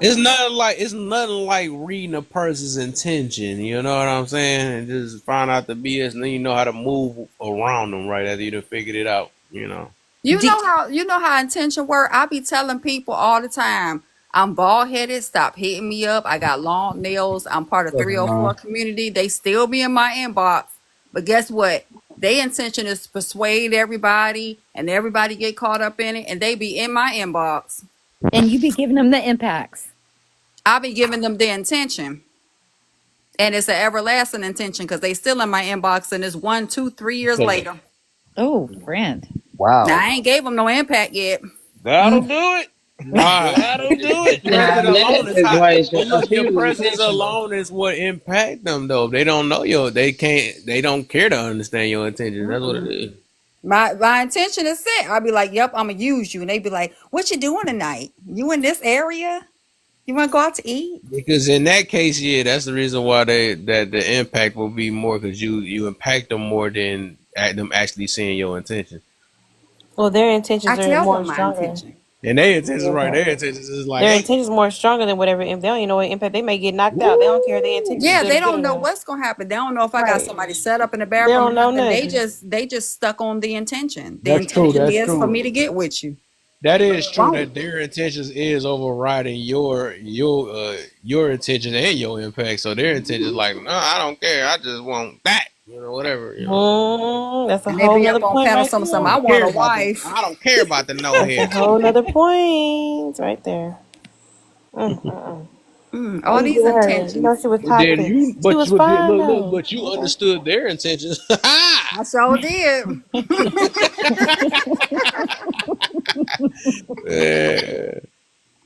It's nothing like reading a person's intention. You know what I'm saying? And just find out the BS, and then you know how to move around them right after you done figured it out. You know. You know how intention work. I be telling people all the time, I'm bald headed. Stop hitting me up. I got long nails. I'm part of 304 community. They still be in my inbox. But guess what? Their intention is to persuade everybody, and everybody get caught up in it, and they be in my inbox. And you be giving them the impacts. I be giving them the intention, and it's an everlasting intention because they still in my inbox, and it's 1, 2, 3 years later. Oh, friend. Wow. Now I ain't gave them no impact yet. that'll do it. Right. That'll do it. Now, Presence in that alone is how. situation, But if look, he your was presence intentional, alone is what impact them though. They don't know your. They can't. They don't care to understand your intentions. That's what it is. My intention is set. I'll be like, yep, I'm gonna use you. And they be like, what you doing tonight? You in this area? You wanna go out to eat? Because in that case, yeah, that's the reason why that the impact will be more because you impact them more than them actually seeing your intention. Well, their intentions I are tell more them my stronger. intention. And their intentions, Yeah. right? Their intentions is like, Their hey, intentions more stronger than whatever. If they don't even know what impact, they may get knocked out. They don't care. Their intentions Yeah, good they or good don't know enough. what's gonna happen. They don't know if I got Right. somebody set up in the They bathroom or don't know nothing. nothing. They just stuck on the intention. The That's true. intention That's is for true. me to get with you. that is true. Won't. That their intentions is overriding your intentions and your impact. So their intentions like, no, I don't care. I just want that. You know, whatever. You know. That's a And they whole be nother up on point panel right something, there. I I want a don't care about the. wife. I don't care about the no That's a head. whole nother point right there. All What you these give her? You intentions. know she was But then toxic. you, She was fine look, though. but you understood their intentions. I sure did. Yeah.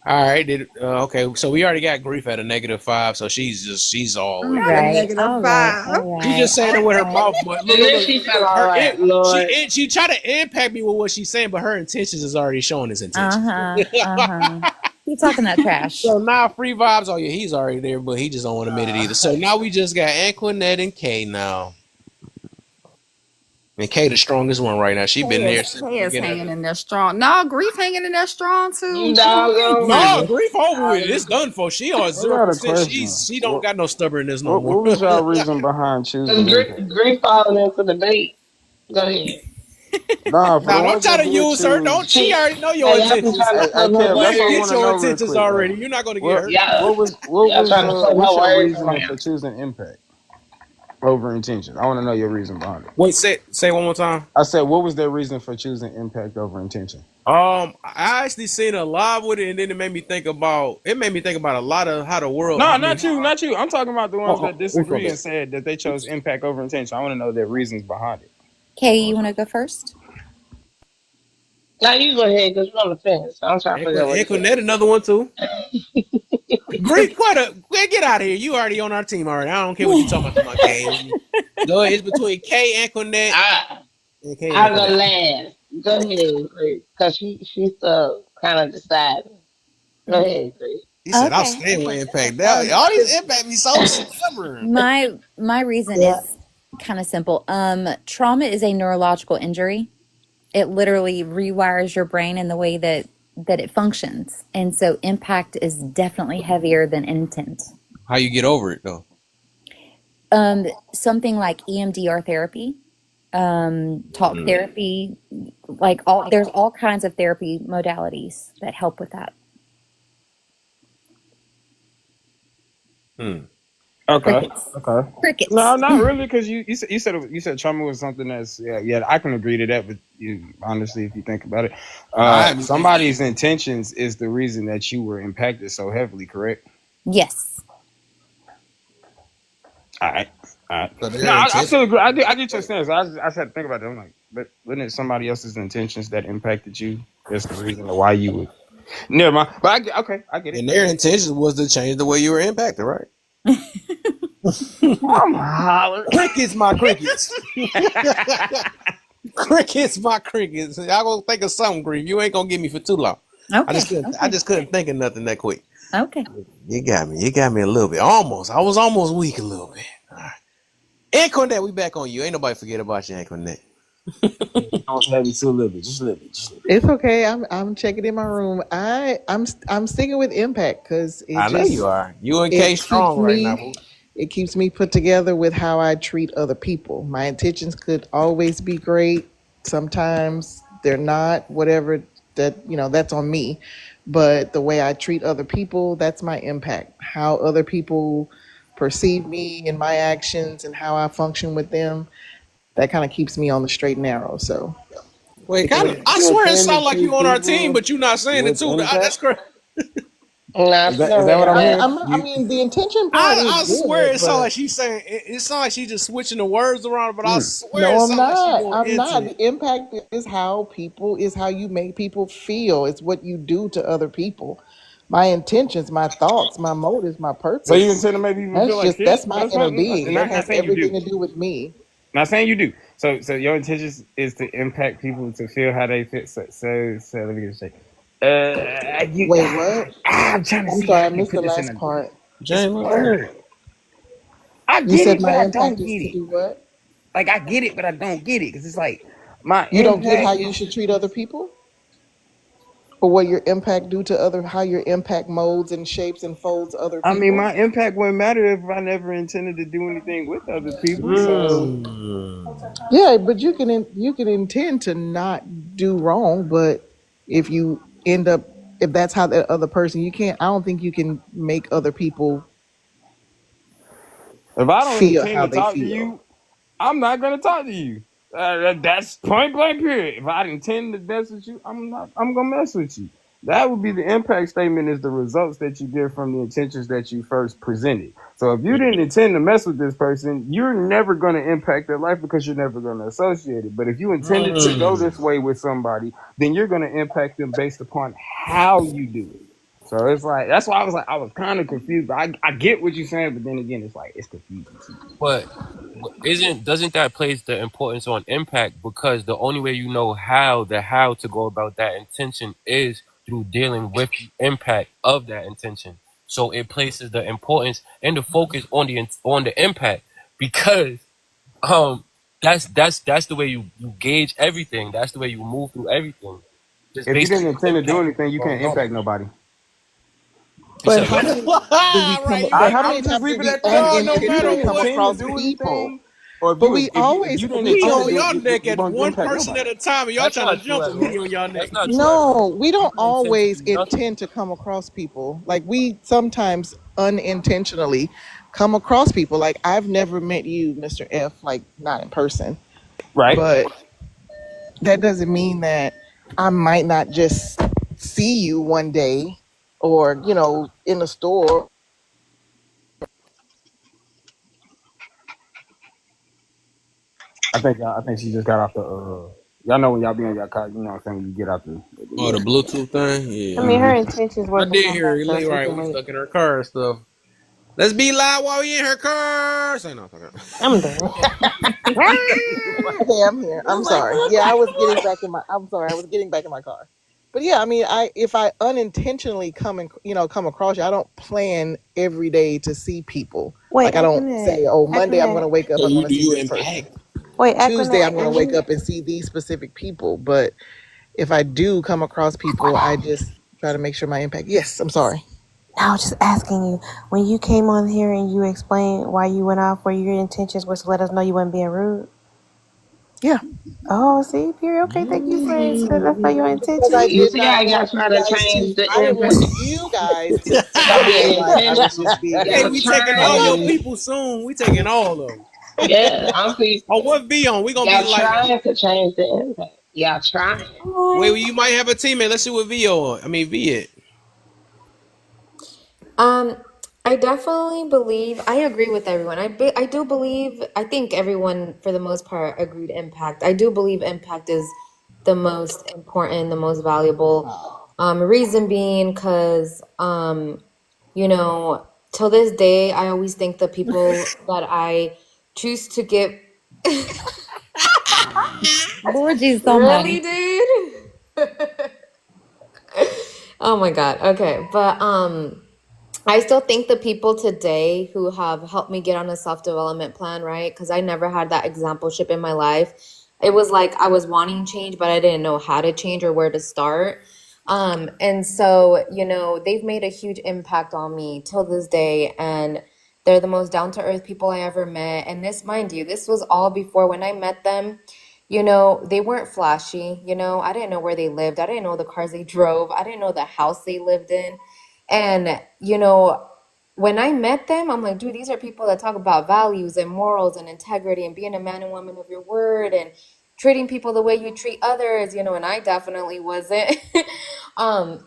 All right. Okay. So we already got grief at a -5. So she's all I'm with at it. a Right. negative All right. 5. All She just right. saying it with her mouth, but and then she felt all right, Lord. she tried to impact me with what she's saying, but her intentions is already showing his intentions. Keep talking that trash. So now free vibes. Oh yeah, he's already there, but he just don't want to admit it either. So now we just got Anquinette and Kay now. And Kay the strongest one right now. She been there since the Kay is beginning. hanging in there strong. No, grief hanging in there strong too. You doggone No, right. grief over with. It's done for. She on I got a 0%. question. She don't got no stubbornness no What more. was y'all reason behind choosing Because impact? grief falling into the bait. Go ahead. Nah, for the Now don't ones try that to did use her. Don't choose. she already know your Hey, y'all been intentions? trying to Hey, flip her Kev, We that's didn't what I get want to your know real intentions quick, though. already. You're not gonna get What her. Y'all, what y'all trying to flip what's her your words reasoning around. for choosing impact over intention? I want to know your reason behind it. Wait, say one more time. I said, what was their reason for choosing impact over intention? I actually seen a live with it, and then it made me think about a lot of how the world. No, I not mean, you, not you. I'm talking about the ones that disagree okay. and said that they chose impact over intention. I want to know their reasons behind it. Kay, you want to go first? Now you go ahead because you're on the fence. I'm trying to figure out what to Anquinette, another one too. Greek, get out of here. You already on our team already. I don't care what you talking about my game. Go ahead. It's between Kay, Anquinette, and Kay. I'll go last. Go ahead, Greg. Because she's still kind of deciding. Go ahead, Greg. He said, "I'm Okay. staying with Impact." All these Impact be so stubborn. My reason is kind of simple. Trauma is a neurological injury. It literally rewires your brain in the way that it functions, and so impact is definitely heavier than intent. How you get over it though? Something like EMDR therapy, talk therapy, there's all kinds of therapy modalities that help with that. Okay. Crickets. Okay. Crickets. No, not really, because you said trauma was something that's yeah I can agree to that, but honestly, if you think about it, somebody's intentions is the reason that you were impacted so heavily, correct? Yes. All right. So No, their I intention. still agree. I get your stance. I just had to think about that. I'm like, but wasn't it somebody else's intentions that impacted you? That's the reason why you would. Never mind. But I get it. And their intention was to change the way you were impacted, right? I'm hollering. Crickets, my crickets. Crickets, my crickets. Y'all gonna think of something, Grief. You ain't gonna get me for too long. Okay. I just couldn't think of nothing that quick. Okay. You got me a little bit. Almost. I was almost weak a little bit. All right. Antoinette, we back on you. Ain't nobody forget about you, Antoinette. Don't have me too a little bit. Just a little bit. It's okay. I'm checking in my room. I'm sticking with impact because I know you are. You and K strong right now, boo. It keeps me put together with how I treat other people. My intentions could always be great. Sometimes they're not. Whatever that's on me. But the way I treat other people, that's my impact. How other people perceive me and my actions and how I function with them, that kind of keeps me on the straight and narrow. So, wait, I swear it sounds like you on our team, but you're not saying it too. That's correct. Is that what I'm hearing? I mean, the intention part I is swear good, it sounds but- like she's saying it sounds like she's just switching the words around, but I swear No, it I'm sounds not. like she's going I'm not. into it. The impact is how you make people feel. It's what you do to other people. My intentions, my thoughts, my motives, my purpose. So you intend to make people feel like shit? That's my or inner something? being. Not That has saying you do. everything to do with me. Not saying you do. So your intentions is to impact people to feel how they feel. So let me get it straight. Wait, what? I'm trying to I'm see sorry, how I I can missed put the this in last a part. word. I You get said it, but my I impact don't is get to it. do what? Like I get it, but I don't get it because it's like my You don't get how impact. you should treat other people? Or what your impact do to how your impact molds and shapes and folds other people? I mean, my impact wouldn't matter if I never intended to do anything with other people. So Yeah, but you can intend to not do wrong, but if you end up if that's how the other person, I don't think you can make other people if I don't feel intend how to they talk to feel. you, I'm not gonna talk to you. That's point blank period. If I intend to mess with you, I'm gonna mess with you. That would be the impact statement is the results that you get from the intentions that you first presented. So if you didn't intend to mess with this person, you're never going to impact their life because you're never going to associate it. But if you intended to go this way with somebody, then you're going to impact them based upon how you do it. So it's like, that's why I was kind of confused. But I get what you're saying, but then again, it's like, it's confusing. But doesn't that place the importance on impact? Because the only way you know how to go about that intention is through dealing with the impact of that intention. So it places the importance and the focus on the impact, because that's the way you gauge everything. That's the way you move through everything. Just If you based on didn't intend to do impact anything, you going can't on. impact nobody. But how many times do we unintentionally come across people? Or But we always you didn't We intend on to do y'all it, neck you at won't one impact person nobody. at a time, and y'all That's trying not to true jump at to me all. on y'all neck. That's not true at No, all. we don't You intend to always do nothing. intend to come across people. Like we sometimes unintentionally come across people. Like I've never met you, Mr. F, like not in person. Right. But that doesn't mean that I might not just see you one day or, in the store. I think she just got off the y'all know when y'all be in your car, you know what I'm saying, when you get out the Oh, the Bluetooth thing? Yeah. I mean, her intentions I wasn't did on hear that, her. so she Right, can we wait. stuck in her car and stuff. Let's be loud while we in her car. Say no. I'm done. Okay, I'm here. I'm sorry. Yeah, I was getting back in my car. But yeah, I mean, if I unintentionally come across you, I don't plan every day to see people. Wait, Like I don't say, "Oh, Monday I'm going to wake up, So I'm going to do see you this impact? person. Wait, Tuesday I'm Aquanet, going to wake up and see these specific people." But if I do come across people, I just try to make sure my impact. Yes, I'm sorry. I was just asking you, when you came on here and you explained why you went off, where your intentions was to let us know you weren't being rude. Yeah. Oh, see, period. Okay, thank you for let's know your Because I intentions. You did see not how y'all want try you to guys change to. the I didn't want impact you guys to of feel the like I was intention. just being Hey, Y'all we mean. taking all your trying. people soon. We taking all of them. Yeah, I'm see. Oh, what V on? We gonna be Y'all like, trying to change the impact. Y'all trying. wait, you might have a teammate. Let's see what V on. I mean V it. Um, I definitely believe, I agree with everyone. I do believe, I think everyone for the most part agreed impact. I do believe impact is the most important, the most valuable. Reason being because, you know, till this day, I always think the people that I choose to give, Lord Jesus really, Almighty. dude? Oh my God. Okay. But I still think the people today who have helped me get on a self-development plan, right? Because I never had that exampleship in my life. It was like I was wanting change, but I didn't know how to change or where to start. And so, you know, they've made a huge impact on me till this day. And they're the most down-to-earth people I ever met. And this, mind you, this was all before when I met them. You know, they weren't flashy. You know, I didn't know where they lived. I didn't know the cars they drove. I didn't know the house they lived in. And, you know, when I met them, I'm like, dude, these are people that talk about values and morals and integrity and being a man and woman of your word and treating people the way you treat others, you know, and I definitely wasn't.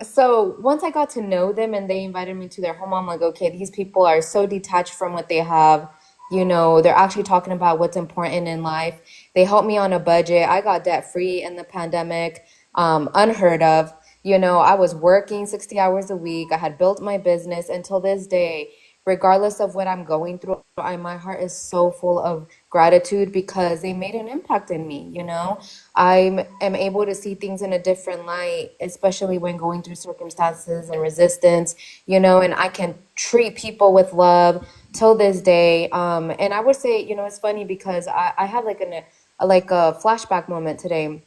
So once I got to know them and they invited me to their home, I'm like, okay, these people are so detached from what they have. You know, they're actually talking about what's important in life. They helped me on a budget. I got debt free in the pandemic, unheard of. You know, I was working 60 hours a week. I had built my business until this day. Regardless of what I'm going through, my heart is so full of gratitude because they made an impact in me. You know, I am able to see things in a different light, especially when going through circumstances and resistance, you know, and I can treat people with love till this day. And I would say, you know, it's funny because I had like a flashback moment today.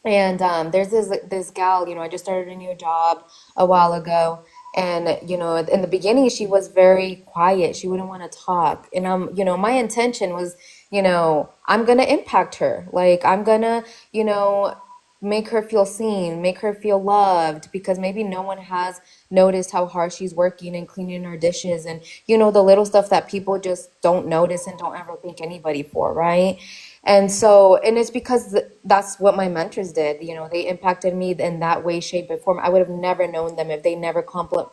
And there's this gal, you know, I just started a new job a while ago, and you know, in the beginning, she was very quiet. She wouldn't want to talk, and you know, my intention was, you know, I'm gonna impact her. Like I'm gonna, you know, make her feel seen, make her feel loved, because maybe no one has noticed how hard she's working and cleaning her dishes, and you know, the little stuff that people just don't notice and don't ever thank anybody for, right? And so, and it's because that's what my mentors did. You know, they impacted me in that way, shape, and form. I would have never known them if they never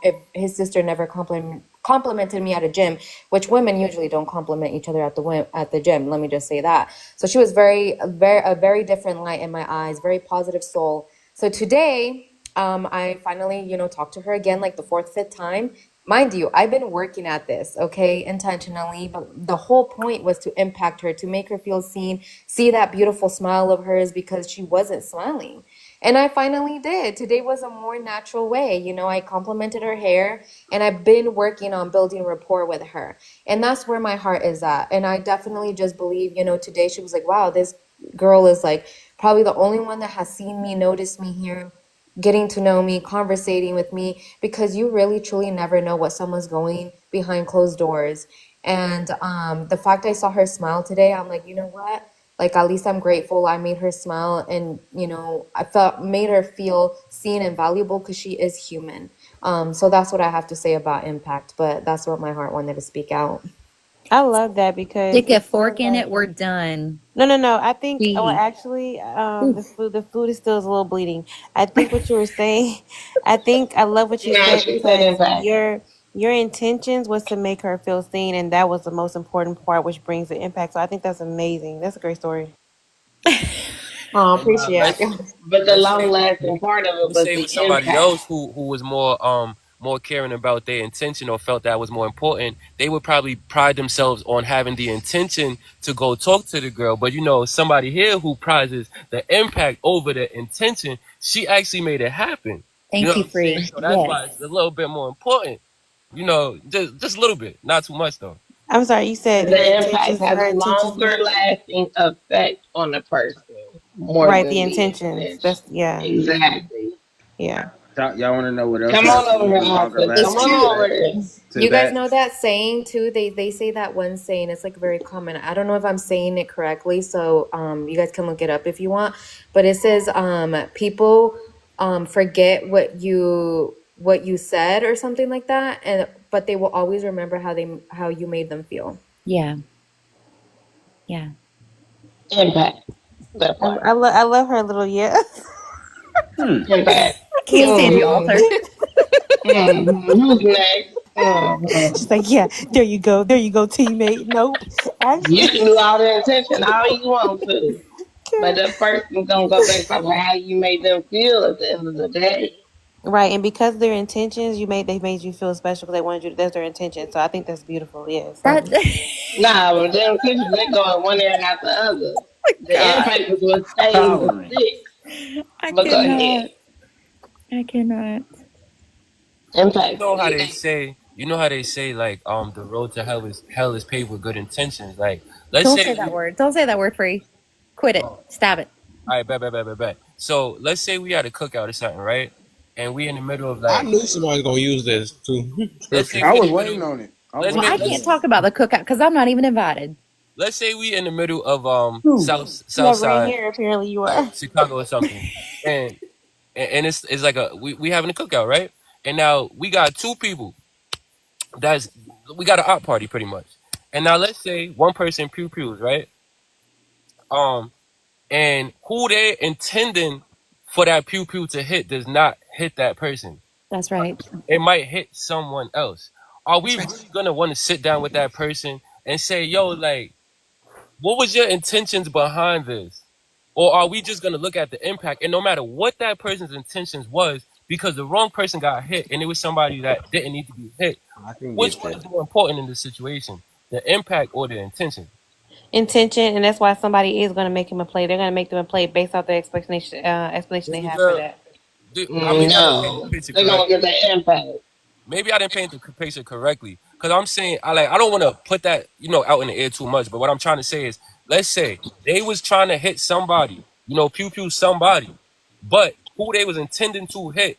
if his sister never complimented me at a gym, which women usually don't compliment each other at the gym. Let me just say that. So she was a very different light in my eyes, very positive soul. So today, I finally, you know, talked to her again, like the fourth, fifth time. Mind you, I've been working at this, okay, intentionally, but the whole point was to impact her, to make her feel seen, see that beautiful smile of hers because she wasn't smiling. And I finally did. Today was a more natural way. You know, I complimented her hair and I've been working on building rapport with her. And that's where my heart is at. And I definitely just believe, you know, today she was like, wow, this girl is like probably the only one that has seen me, noticed me here, getting to know me, conversating with me, because you really truly never know what someone's going behind closed doors. And the fact I saw her smile today, I'm like, you know what? Like at least I'm grateful I made her smile, and you know, made her feel seen and valuable because she is human. So that's what I have to say about impact, but that's what my heart wanted to speak out. I love that because Stick a it's so fork in like it, we're done. no. I think well Jeez. actually the food is still a little bleeding. I think what you were saying, I love what you Nah, said she said because impact. your intentions was to make her feel seen, and that was the most important part, which brings the impact. So I think that's amazing. That's a great story. Oh, And appreciate it. But the let's long say lasting part of it let's was say it the was somebody impact. else who was more caring about their intention or felt that was more important. They would probably pride themselves on having the intention to go talk to the girl. But you know, somebody here who prizes the impact over the intention, she actually made it happen. You know Thank what you, I'm saying? Free. So that's why it's Yes. a little bit more important. You know, just a little bit, not too much though. I'm sorry, you said The impact has her a intentions longer mattered. lasting effect on the person more Right, the than the intentions. intention. That's yeah. Exactly. Yeah. Y'all want to know what else Come on happened over with here, longer Alfred. Come It's lasting true. on over here. effects to You guys that? know that saying too. They say that one saying. It's like very common. I don't know if I'm saying it correctly, so you guys can look it up if you want. But it says people forget what you said or something like that, but they will always remember how you made them feel. Yeah. Yeah. Impact. That I, part. I love her little yes. Impact. I can't stand the author. Who's next? She's like, yeah, there you go, teammate. Nope, You actually. can do all the intention all you want to, but the person gonna go based off of how you made them feel at the end of the day. Right, and because their intentions, they made you feel special because they wanted you to. That's their intention. So I think that's beautiful. Yes. That, Nah, but their intentions they go in one ear and out the other. The God, impact is what stays and Tolerant. sticks. I But go ahead. cannot. Impact. You know how they say like the road to hell is paved with good intentions. Like let's Don't say say that word. Don't say that word, Free. Quit it. Stab it. all right, bet. So let's say we had a cookout or something, right? And we in the middle of I like knew somebody was gonna use this too. let's say I we in was the waiting middle. on it. Let's Well, I make can't talk about the cookout because I'm not even invited. let's say we in the middle of south Never in side here. Apparently, you are. Chicago or something, and it's like we having a cookout, right? And now we got two people we got an art party pretty much. And now let's say one person pews, right? And who they intending for that pew to hit does not hit that person. That's right. It might hit someone else. Are we really gonna want to sit down with that person and say, yo, like, what was your intentions behind this? Or are we just gonna look at the impact and no matter what that person's intentions was, because the wrong person got hit and it was somebody that didn't need to be hit, I can which get one that. is more important in this situation? The impact or the intention? Intention, and that's why somebody is going to make him a play. They're going to make them a play based off the explanation they have for that. Maybe I didn't paint the No, picture they're gonna correctly. get the impact. Maybe I didn't paint the picture correctly. Because I'm saying, I don't want to put that, out in the air too much. But what I'm trying to say is, let's say they was trying to hit somebody, pew somebody. But who they was intending to hit,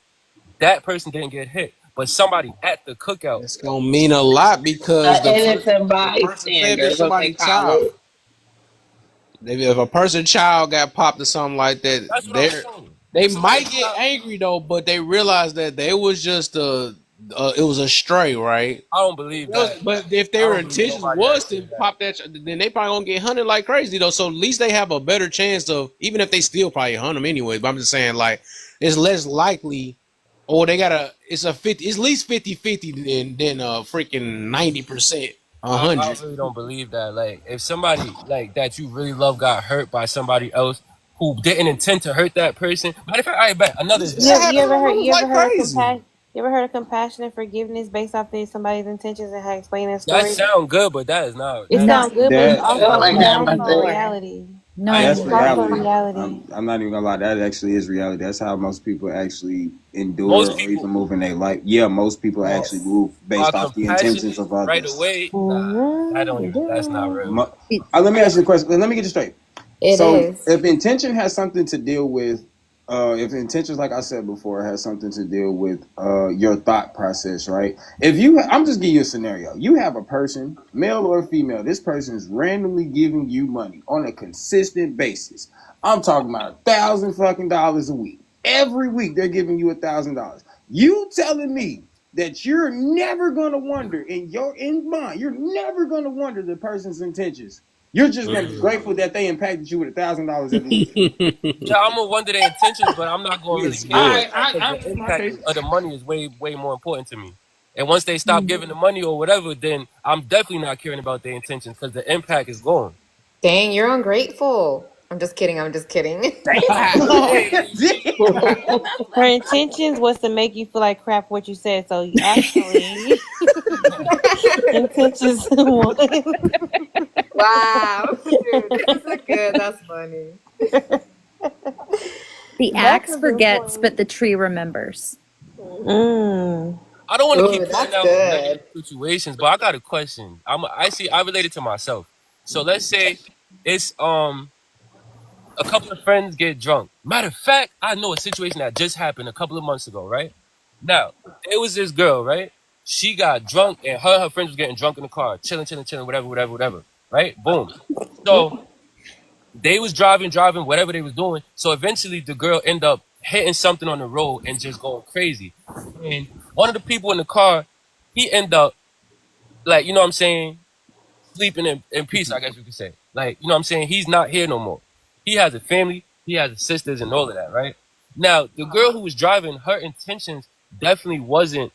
that person didn't get hit. But somebody at the cookout. It's gonna mean a lot because the Innocent person say if bystander it's is what they somebody's call child. it. If a person's child got popped or something like that, That's what I'm saying. they If might somebody's get child, angry though, but they realize that they was just it was a stray, right? I don't believe that. But if I their don't believe intentions nobody was that to said that. pop that, then they probably gonna get hunted like crazy though. So at least they have a better chance of, even if they still probably hunt them anyway. But I'm just saying, like, it's less likely, or it's at least 50-50 than freaking 90%, I 100. really don't believe that. Like, if somebody like that you really love got hurt by somebody else who didn't intend to hurt that person. Matter of fact, I bet another example. You ever heard of compassion and forgiveness based off somebody's intentions and how to explain their That story? sound good, but that is not. It sounds good, but it's That also like that, but also reality. No, that's It's also reality. reality. I'm not even gonna lie. That actually is reality. That's how most people actually endure Most or people, even move in their life. Yeah, most people actually move based off the intentions compassionate of others. right away. Nah, that's not real. Let me ask you a question. Let me get it straight. It So, is. if intention has something to deal with, if intentions, like I said before, has something to deal with your thought process, right? I'm just giving you a scenario. You have a person, male or female. This person is randomly giving you money on a consistent basis. I'm talking about $1,000 a week. Every week they're giving you $1,000. You telling me that you're never gonna wonder in mind, you're never gonna wonder the person's intentions. You're just gonna be grateful that they impacted you with $1,000 every week. Yeah, I'm gonna wonder their intentions, but I'm not gonna really care about that because the impact of the money is way, way more important to me. And once they stop giving the money or whatever, then I'm definitely not caring about their intentions because the impact is gone. Dang, you're ungrateful. I'm just kidding. Her intentions was to make you feel like crap what you said. So actually, intentions won. Wow. Dude, that's funny. The axe forgets, but the tree remembers. I don't want to keep putting out negative situations, but I got a question. I relate it to myself. So let's say it's A couple of friends get drunk. Matter of fact, I know a situation that just happened a couple of months ago, right? Now, there was this girl, right? She got drunk and her friends was getting drunk in the car, chilling, whatever, right? Boom. So they was driving, whatever they was doing. So eventually the girl ended up hitting something on the road and just going crazy. And one of the people in the car, he ended up, like, you know what I'm saying, sleeping in peace, I guess you could say. Like, you know what I'm saying? He's not here no more. He has a family, he has sisters and all of that, right? Now, the girl who was driving, her intentions definitely wasn't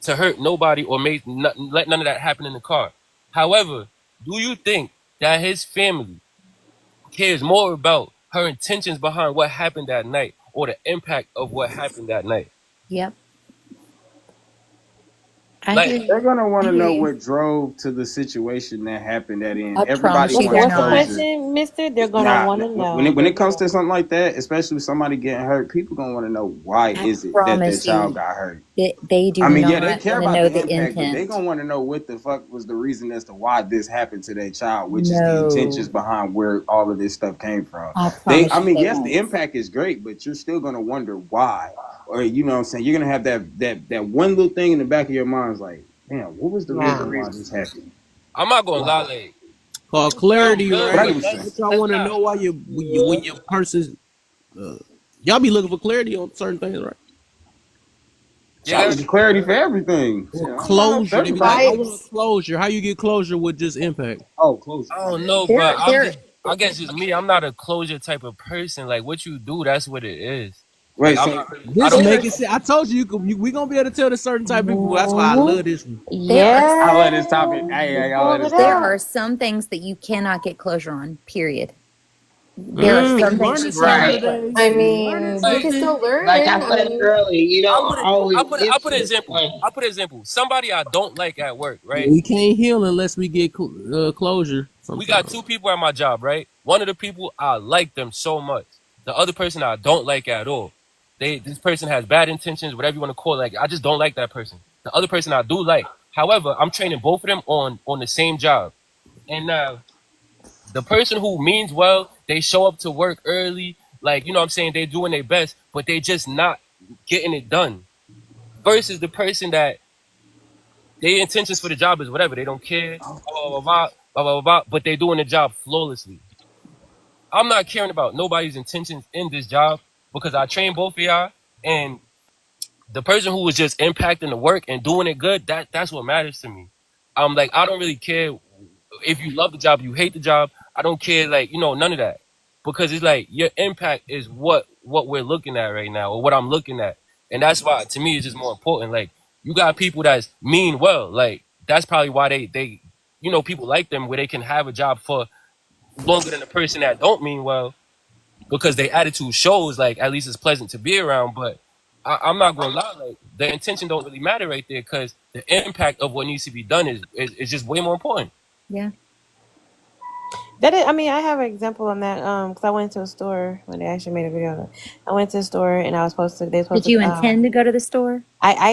to hurt nobody or let none of that happen in the car. However, do you think that his family cares more about her intentions behind what happened that night or the impact of what happened that night? Yep. I Like, hear you. They're gonna want I to hear know you. what drove to the situation that happened that in. I Everybody promise you wants they're What's the not. closure. question, Mister? They're gonna Nah, want to when know. it comes to something like that, especially with somebody getting hurt, people gonna want to know why I is it that their promise child you got hurt. they do I mean, yeah, not they care want to about know the the impact, but they intent. gonna want to know what the fuck was the reason as to why this happened to their child, which is the intentions No. behind where all of this stuff came from. I I promise you mean, they yes, the won't. impact is great, but you're still gonna wonder why, or you know what I'm saying. You're gonna have that one little thing in the back of your mind is like, damn, what was the reason why this happened? I'm not gonna lie, like, For real clarity, good, But I right? get but what you're saying. What y'all that's want to not. know why when your person's y'all be looking for clarity on certain things, right? Yeah, I need clarity for everything. Shit, I Or don't got no closure. They be like, certain I Right. want a closure. How you get closure with just impact? Oh, closure. I My don't bad. know, but They're I guess it's me. I'm not a closure type of person. Like, what you do, that's what it is. Like, Wait, I'm so not really, I This don't make really, it. I told you, we gonna be able to tell the certain type of people. That's why I Mhm. love this one. there are I Yeah. love this topic. Hey, I love Pulled this it there topic. are out. some things that you cannot get closure on, period. There are We some things learning you something cannot Right. close. today. I We learning mean, you can like, something. still learn Like it. I I said mean, earlier, you I'll don't put it, always I'll get put to an this example. point. I'll put an example. Somebody I don't like at work, right? We can't heal unless we get closure. We got Sometimes. two people at my job, right? One of the people, I like them so much. The other person I don't like at all. This person has bad intentions, whatever you want to call it. Like, I just don't like that person. The other person I do like. However, I'm training both of them on the same job. And the person who means well, they show up to work early, like, you know what I'm saying, they're doing their best, but they just not getting it done. Versus the person that their intentions for the job is whatever, they don't care, but they're doing the job flawlessly. I'm not caring about nobody's intentions in this job because I train both of y'all, and the person who was just impacting the work and doing it good, that's what matters to me. I'm like, I don't really care if you love the job, you hate the job. I don't care, like, you know, none of that. Because it's like your impact is what we're looking at right now, or what I'm looking at. And that's why to me it's just more important. Like, you got people that's mean well. Like, that's probably why they you know, people like them where they can have a job for longer than the person that don't mean well, because their attitude shows like at least it's pleasant to be around. But I'm not gonna lie, like, the intention don't really matter right there, because the impact of what needs to be done is just way more important. Yeah. that is, I mean, I have an example on that. Because I went to a store when they actually made a video of it. I went to a store and I was supposed to. They were supposed Did you to. intend to go to the store? I I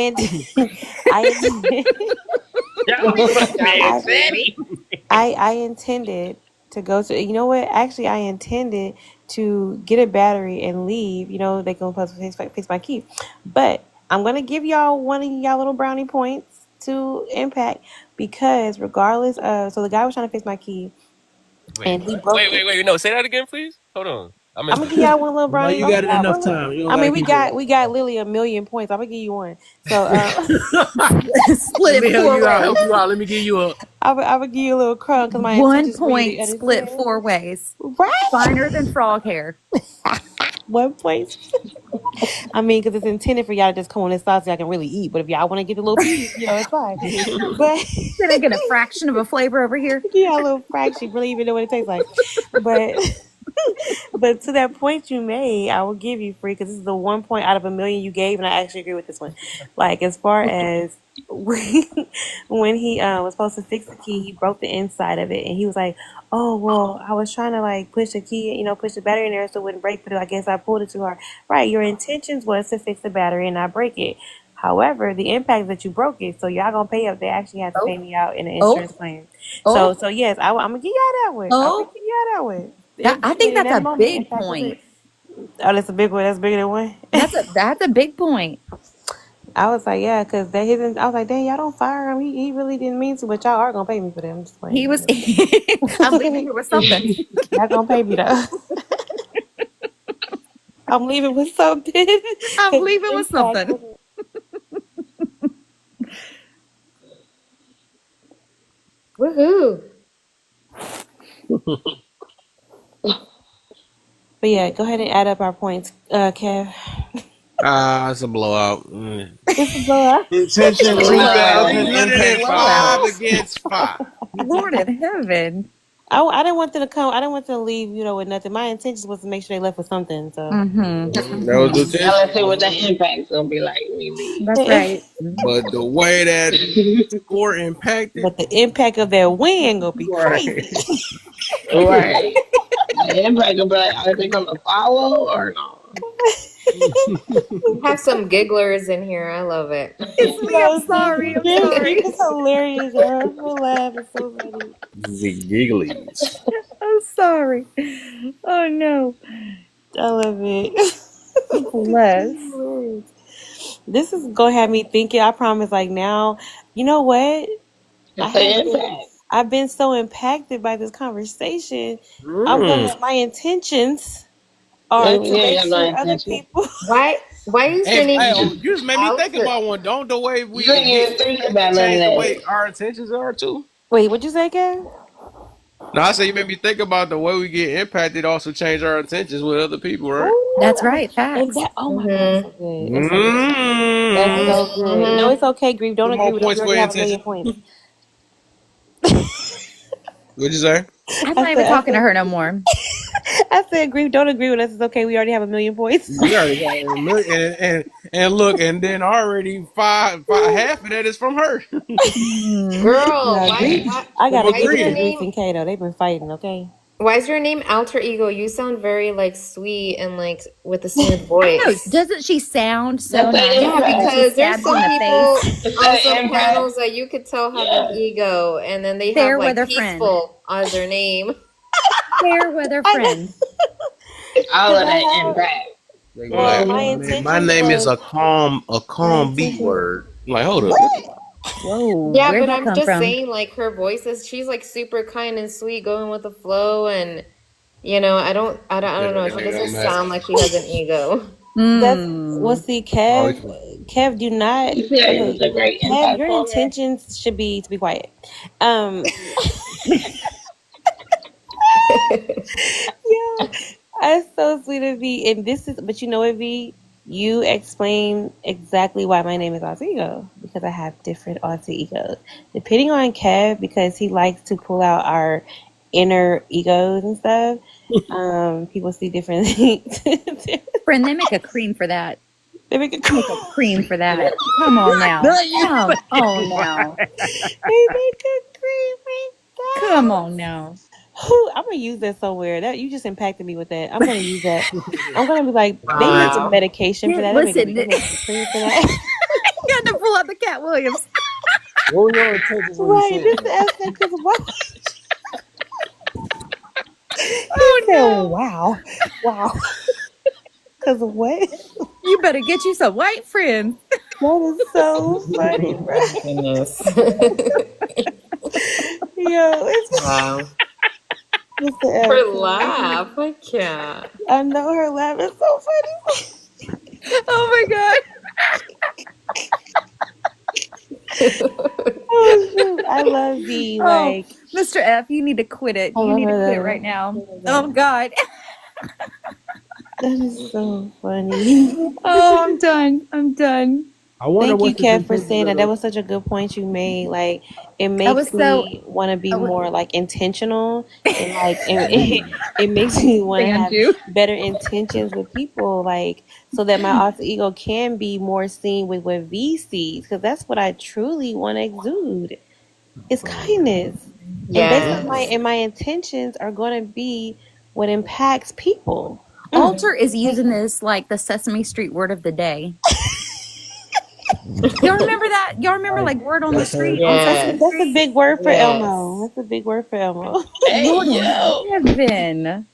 intended to go to. You know what? Actually, I intended to get a battery and leave. You know, they can fix my key. But I'm gonna give y'all one of y'all little brownie points to Impact, because regardless of, so the guy was trying to fix my key and Wait, he what? broke it. Wait. No, say that again, please. Hold on. I I'm missed gonna that. give y'all one little No, brownie. you I'm got gonna it give y'all enough one little, time. You don't I gotta mean, keep it. we got literally a million points. I'm gonna give you one. So Split Let me it help four you out. ways. Help you out. Let me give you a. I'm gonna give you a little crumb because my 1 intentions for you to point split understand. 4 ways. Right? Finer than frog hair. 1 point. I mean, because it's intended for y'all to just come on this side so y'all can really eat. But if y'all want to get a little piece, you know, it's fine. But Can I get a fraction of a flavor over here? yeah, a little fraction. Really even know what it tastes like. But but to that point you made, I will give you free, because this is the 1 point out of a million you gave, and I actually agree with this one. Like, as far as when he was supposed to fix the key, he broke the inside of it, and he was like, "Oh well, I was trying to like push the key, you know, push the battery in there so it wouldn't break, but I guess I pulled it too hard." Right, your intentions was to fix the battery and not break it. However, the impact that you broke it, so y'all gonna pay up. They actually have to pay me out in an insurance claim. So Oh. yes, I'm gonna give y'all that one. I'm gonna give y'all that one. I think in that's that a moment, big impact was point. it. Oh, that's a big one. That's bigger than one. That's a big point. I was like, yeah, because I was like, dang, y'all don't fire him. He really didn't mean to, but y'all are gonna pay me for that. I'm just playing. He was. I'm leaving here with something. Y'all gonna pay me though. I'm leaving with something. I'm leaving with something. Woohoo! But yeah, go ahead and add up our points, Kev. It's a blowout. Mm. It's a blowout. Intention 3,000, impact 5 5. against 5. Lord in heaven. I didn't want them to come. I didn't want them to leave, with nothing. My intention was to make sure they left with something. So That was the Now let's see intention. what that impact's gonna be like when we leave. That's right. But the way that score impacted, but the impact of that win gonna be crazy. Right. The impact gonna be like, are they gonna follow or no? Have some gigglers in here. I love it. It's me. I'm sorry. I'm sorry. It's hilarious. I'm so laugh. It's so funny. the gigglies. I'm sorry. Oh no. I love it. Bless. This is gonna have me thinking. I promise. Like now, you know what? It's the impact. I've been so impacted by this conversation. My intentions are to make sure other people. Why you sending You just made me think about one. Don't the way we You ain't even thinking about none of change the that. way our intentions are too? Wait, what'd you say, Kev? No, I said you made me think about the way we get impacted. Also change our intentions with other people, right? That's right. Facts. And that, oh my God, so good. It's so good. Mm. That's so good. No, it's okay, Grief. Don't Two more agree with us. points You for already have a million intention. points. What'd you say? I'm not even talking to her no more. I said, Grief, don't agree with us. It's okay. We already have a million points. We already got a million, and look, and then already five half of that is from her. Girl, I got to why give is it your to Grief name? and Kato. They've been fighting, okay? Why is your name Alter Ego? You sound very sweet and with a smooth voice. Doesn't she sound so nice? Yeah, because there's some people face. on some panels that you could tell have an ego, and then they Fair have weather friend. peaceful as their name. Fair weather friend. All of that impact. My name is a calm B word. I'm like, hold up. Whoa. Yeah, where'd but that I'm come just from? saying, her voice she's super kind and sweet, going with the flow, and I don't know. She doesn't sound like she has an ego. See, Kev, do not. Yeah, it was a great Kev, impact your on her. intentions should be to be quiet. Yeah, that's so sweet of V. And this is, but you know what, V? You explain exactly why my name is Alter Ego, because I have different alter egos. Depending on Kev, because he likes to pull out our inner egos and stuff, people see different things. Friend, they make a cream for that. They make a cream for that. Come on now. Come on now. They make a cream for that. Come on now. I'm gonna use that somewhere. That you just impacted me with that. I'm gonna use that. I'm gonna be like, they need some medication for that. Listen, They make a cream for that. you had to pull out the Cat Williams. What were your intentions when Right, you this said is aspect because what? Oh no! Wow. Because of what? You better get you some white friends. That is so funny, bro. Goodness. Yo, it's Wow. Her laugh, I can't. I know her laugh is so funny. Oh my god. Oh, shoot. I love V. Like, Mr. F, you need to quit it. You need to quit it right now. Oh god. that is so funny. Oh, I'm done. I'm done. I wonder Thank you, what the Kev, for intentions saying of that. That was such a good point you made. Like, it makes was so- me want to be more intentional, and it makes me want to Thank have you. better intentions with people, so that my alter ego can be more seen with what V sees, because that's what I truly want to exude. It's kindness. Yes. And based on my intentions are going to be what impacts people. Alter is using this like the Sesame Street word of the day. Y'all remember that? Y'all remember word on the street? Yeah. On Sesame That's Street? a big word for Yes. Elmo. That's a big word for Elmo. Hey, yo. Kevin.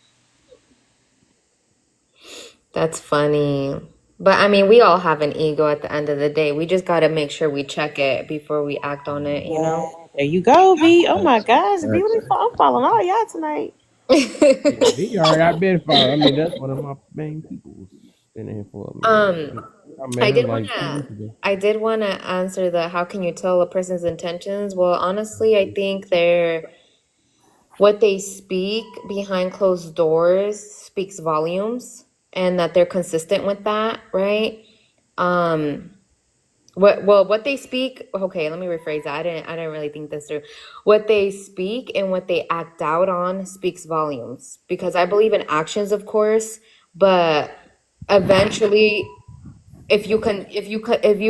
That's funny. But I mean, we all have an ego at the end of the day. We just got to make sure we check it before we act on it, you know? There you go, V. Oh my Facts. gosh, V, Facts. I'm following all y'all tonight. Yeah, V already I've been following. I mean, that's one of my main people. Been in here for a minute. I met I him did like want 2 to weeks ago. I did want to answer the how can you tell a person's intentions? Well, honestly, I think they're what they speak behind closed doors speaks volumes and that they're consistent with that, right? Um what they speak, okay, let me rephrase that. I didn't really think this through. What they speak and what they act out on speaks volumes because I believe in actions, of course, but eventually if you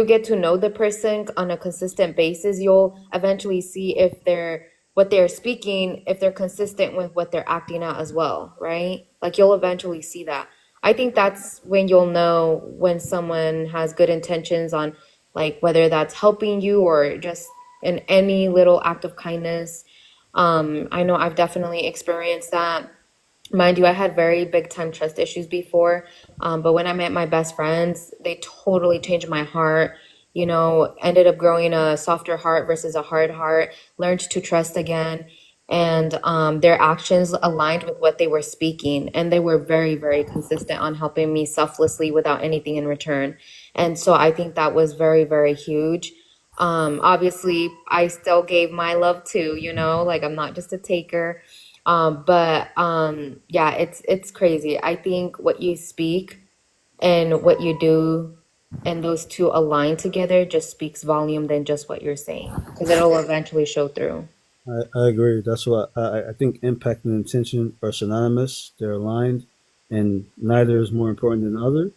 get to know the person on a consistent basis, you'll eventually see if they're what they're speaking, if they're consistent with what they're acting out as well, right? Like you'll eventually see that. I think that's when you'll know when someone has good intentions on like whether that's helping you or just in any little act of kindness. I know I've definitely experienced that. Mind you, I had very big time trust issues before, but when I met my best friends, they totally changed my heart. You know, ended up growing a softer heart versus a hard heart, learned to trust again, and their actions aligned with what they were speaking, and they were very, very consistent on helping me selflessly without anything in return. And so I think that was very, very huge. Obviously, I still gave my love too, you know, like I'm not just a taker. But yeah, it's crazy. I think what you speak and what you do and those two align together just speaks volume than just what you're saying because it'll eventually show through. I agree. That's why I think impact and intention are synonymous. They're aligned, and neither is more important than the other.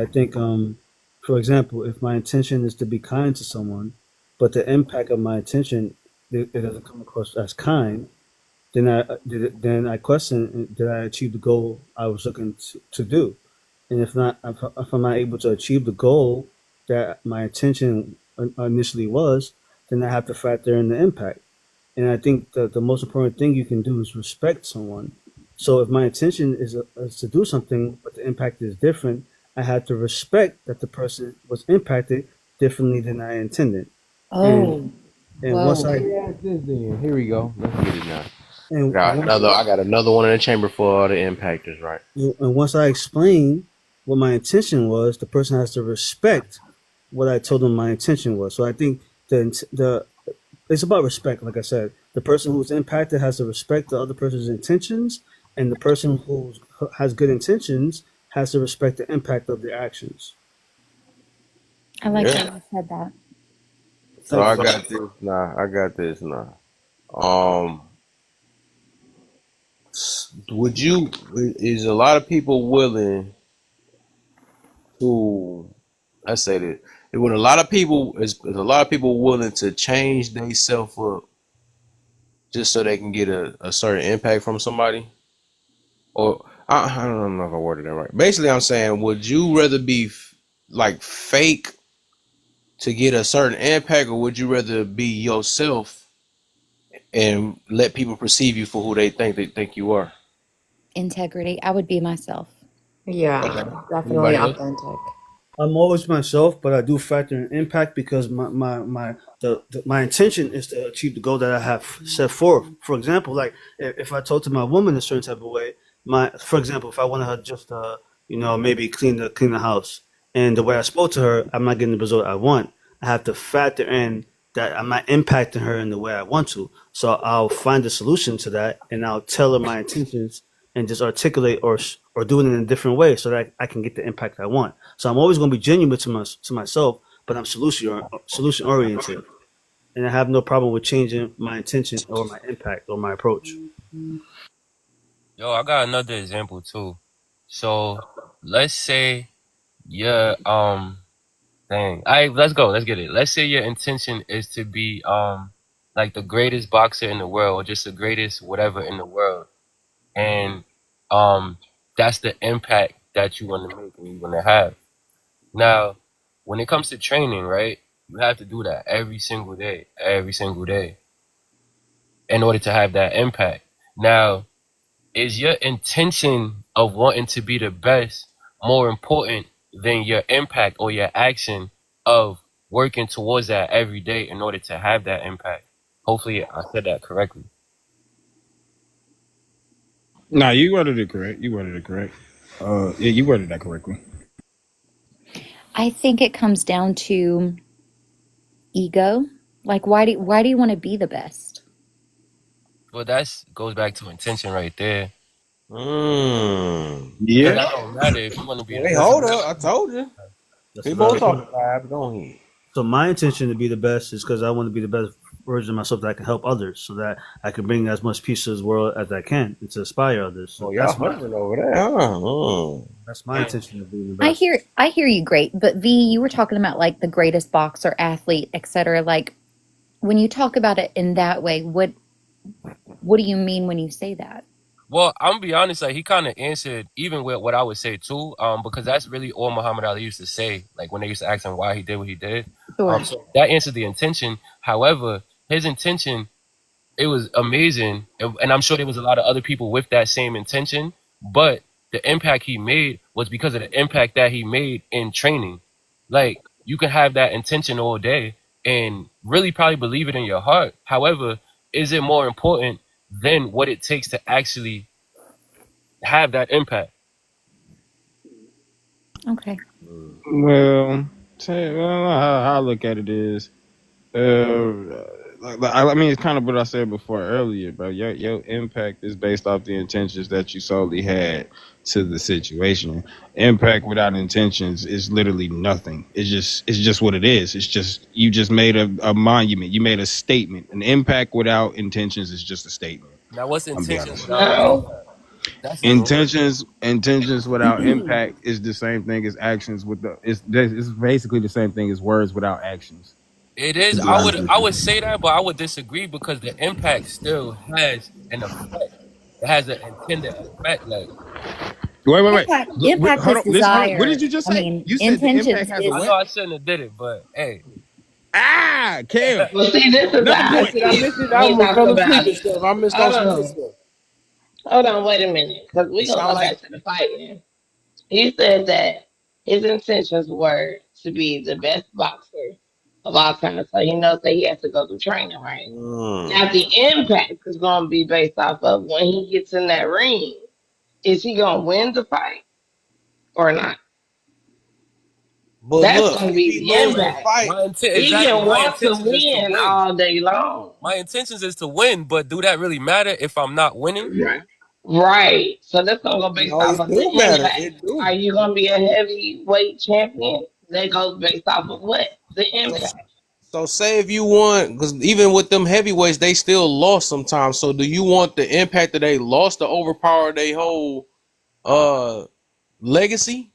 I think, for example, if my intention is to be kind to someone, but the impact of my intention it doesn't come across as kind, then I question did I achieve the goal I was looking to do, and if not, if I'm not able to achieve the goal that my intention initially was, then I have to factor in the impact. And I think that the most important thing you can do is respect someone. So if my intention is to do something, but the impact is different, I have to respect that the person was impacted differently than I intended. And once I Yeah, this then. Here we go. Let's get it now. and I got another one in the chamber for all the impactors, right? and once I explain what my intention was, the person has to respect what I told them my intention was. So I think the it's about respect. Like I said, the person who's impacted has to respect the other person's intentions, and the person who has good intentions has to respect the impact of their actions. I like Yeah. how you said that. So I got this now. I got this now. Would you? Is a lot of people willing to? I say that. When a lot of people is a lot of people willing to change themselves up just so they can get a certain impact from somebody, or I don't know if I worded that right. Basically, I'm saying, would you rather be like fake to get a certain impact, or would you rather be yourself and let people perceive you for who they think you are? Integrity. I would be myself. Yeah, Okay. definitely Anybody else? authentic. I'm always myself, but I do factor in impact because my intention is to achieve the goal that I have set forth. For example, like if I told to my woman a certain type of way, for example, if I wanted her just maybe clean the house, and the way I spoke to her, I'm not getting the result I want. I have to factor in that I'm not impacting her in the way I want to. So I'll find a solution to that, and I'll tell her my intentions and just articulate or do it in a different way so that I can get the impact I want. So I'm always going to be genuine to myself, but I'm solution oriented, and I have no problem with changing my intention or my impact or my approach. Yo, I got another example too. So let's say your dang. Let's go. Let's get it. Let's say your intention is to be like the greatest boxer in the world, or just the greatest whatever in the world, and that's the impact that you want to make and you want to have. Now, when it comes to training, right, you have to do that every single day, in order to have that impact. Now, is your intention of wanting to be the best more important than your impact or your action of working towards that every day in order to have that impact. Hopefully I said that correctly. No, you worded it correct. You worded it correct. Yeah, you worded that correctly. I think it comes down to ego. Like, why do you want to be the best? Well, that's goes back to intention right there. Mm. Yeah. That don't matter if you want to be the Hey, best. hold up. I told you. That's People valid talking point. about Go ahead. So my intention to be the best is because I want to be the best version of myself that I can help others, so that I can bring as much peace to this world as I can and to inspire others. So Oh, y'all hustling over there, huh? that's my intention of being the best. I hear you great, but V, you were talking about like the greatest boxer, athlete, etc. Like when you talk about it in that way, what do you mean when you say that? Well, I'm gonna be honest, like he kind of answered even with what I would say too, because that's really all Muhammad Ali used to say, like when they used to ask him why he did what he did. Sure. So that answered the intention. However, his intention, it was amazing, and I'm sure there was a lot of other people with that same intention, but the impact he made was because of the impact that he made in training. Like you can have that intention all day and really probably believe it in your heart. However, is it more important than what it takes to actually have that impact? Okay. Well, how I look at it is, I mean, it's kind of what I said before earlier, bro. Your impact is based off the intentions that you solely had to the situation. Impact without intentions is literally nothing. It's just what it is. It's just you just made a monument. You made a statement. An impact without intentions is just a statement. Now, what's I'm being intentions? honest. Intentions without impact is the same thing as actions with the. It's basically the same thing as words without actions. It is. I would say that, but I would disagree because the impact still has an effect. It has an intended effect. Like, wait. Impact Hold is on. desire. What did you just say? I mean, You said the intentions impact has a is. I what? know I shouldn't have did it, but hey. Cam. Well, see, this is Another how I point. see I it. missed it. We I was talk fell about asleep and it. stuff. I missed Hold all some on. good stuff. Hold on, wait a minute, because It we're gonna sound go back like to the fighting. He said that his intentions were to be the best boxer of all time, so he knows that he has to go through training, right? Now the impact is gonna be based off of when he gets in that ring. Is he gonna win the fight or not? But That's look, gonna if be he the lose the impact. fight, He can want to win all day long. My intentions is to win, but do that really matter if I'm not winning? Right. So that's gonna go based no, off it of the do matter. impact. It do. Are you gonna be a heavyweight champion? That goes based off of what? The impact. So say if you want, because even with them heavyweights, they still lost sometimes. So do you want the impact that they lost to overpower their whole legacy?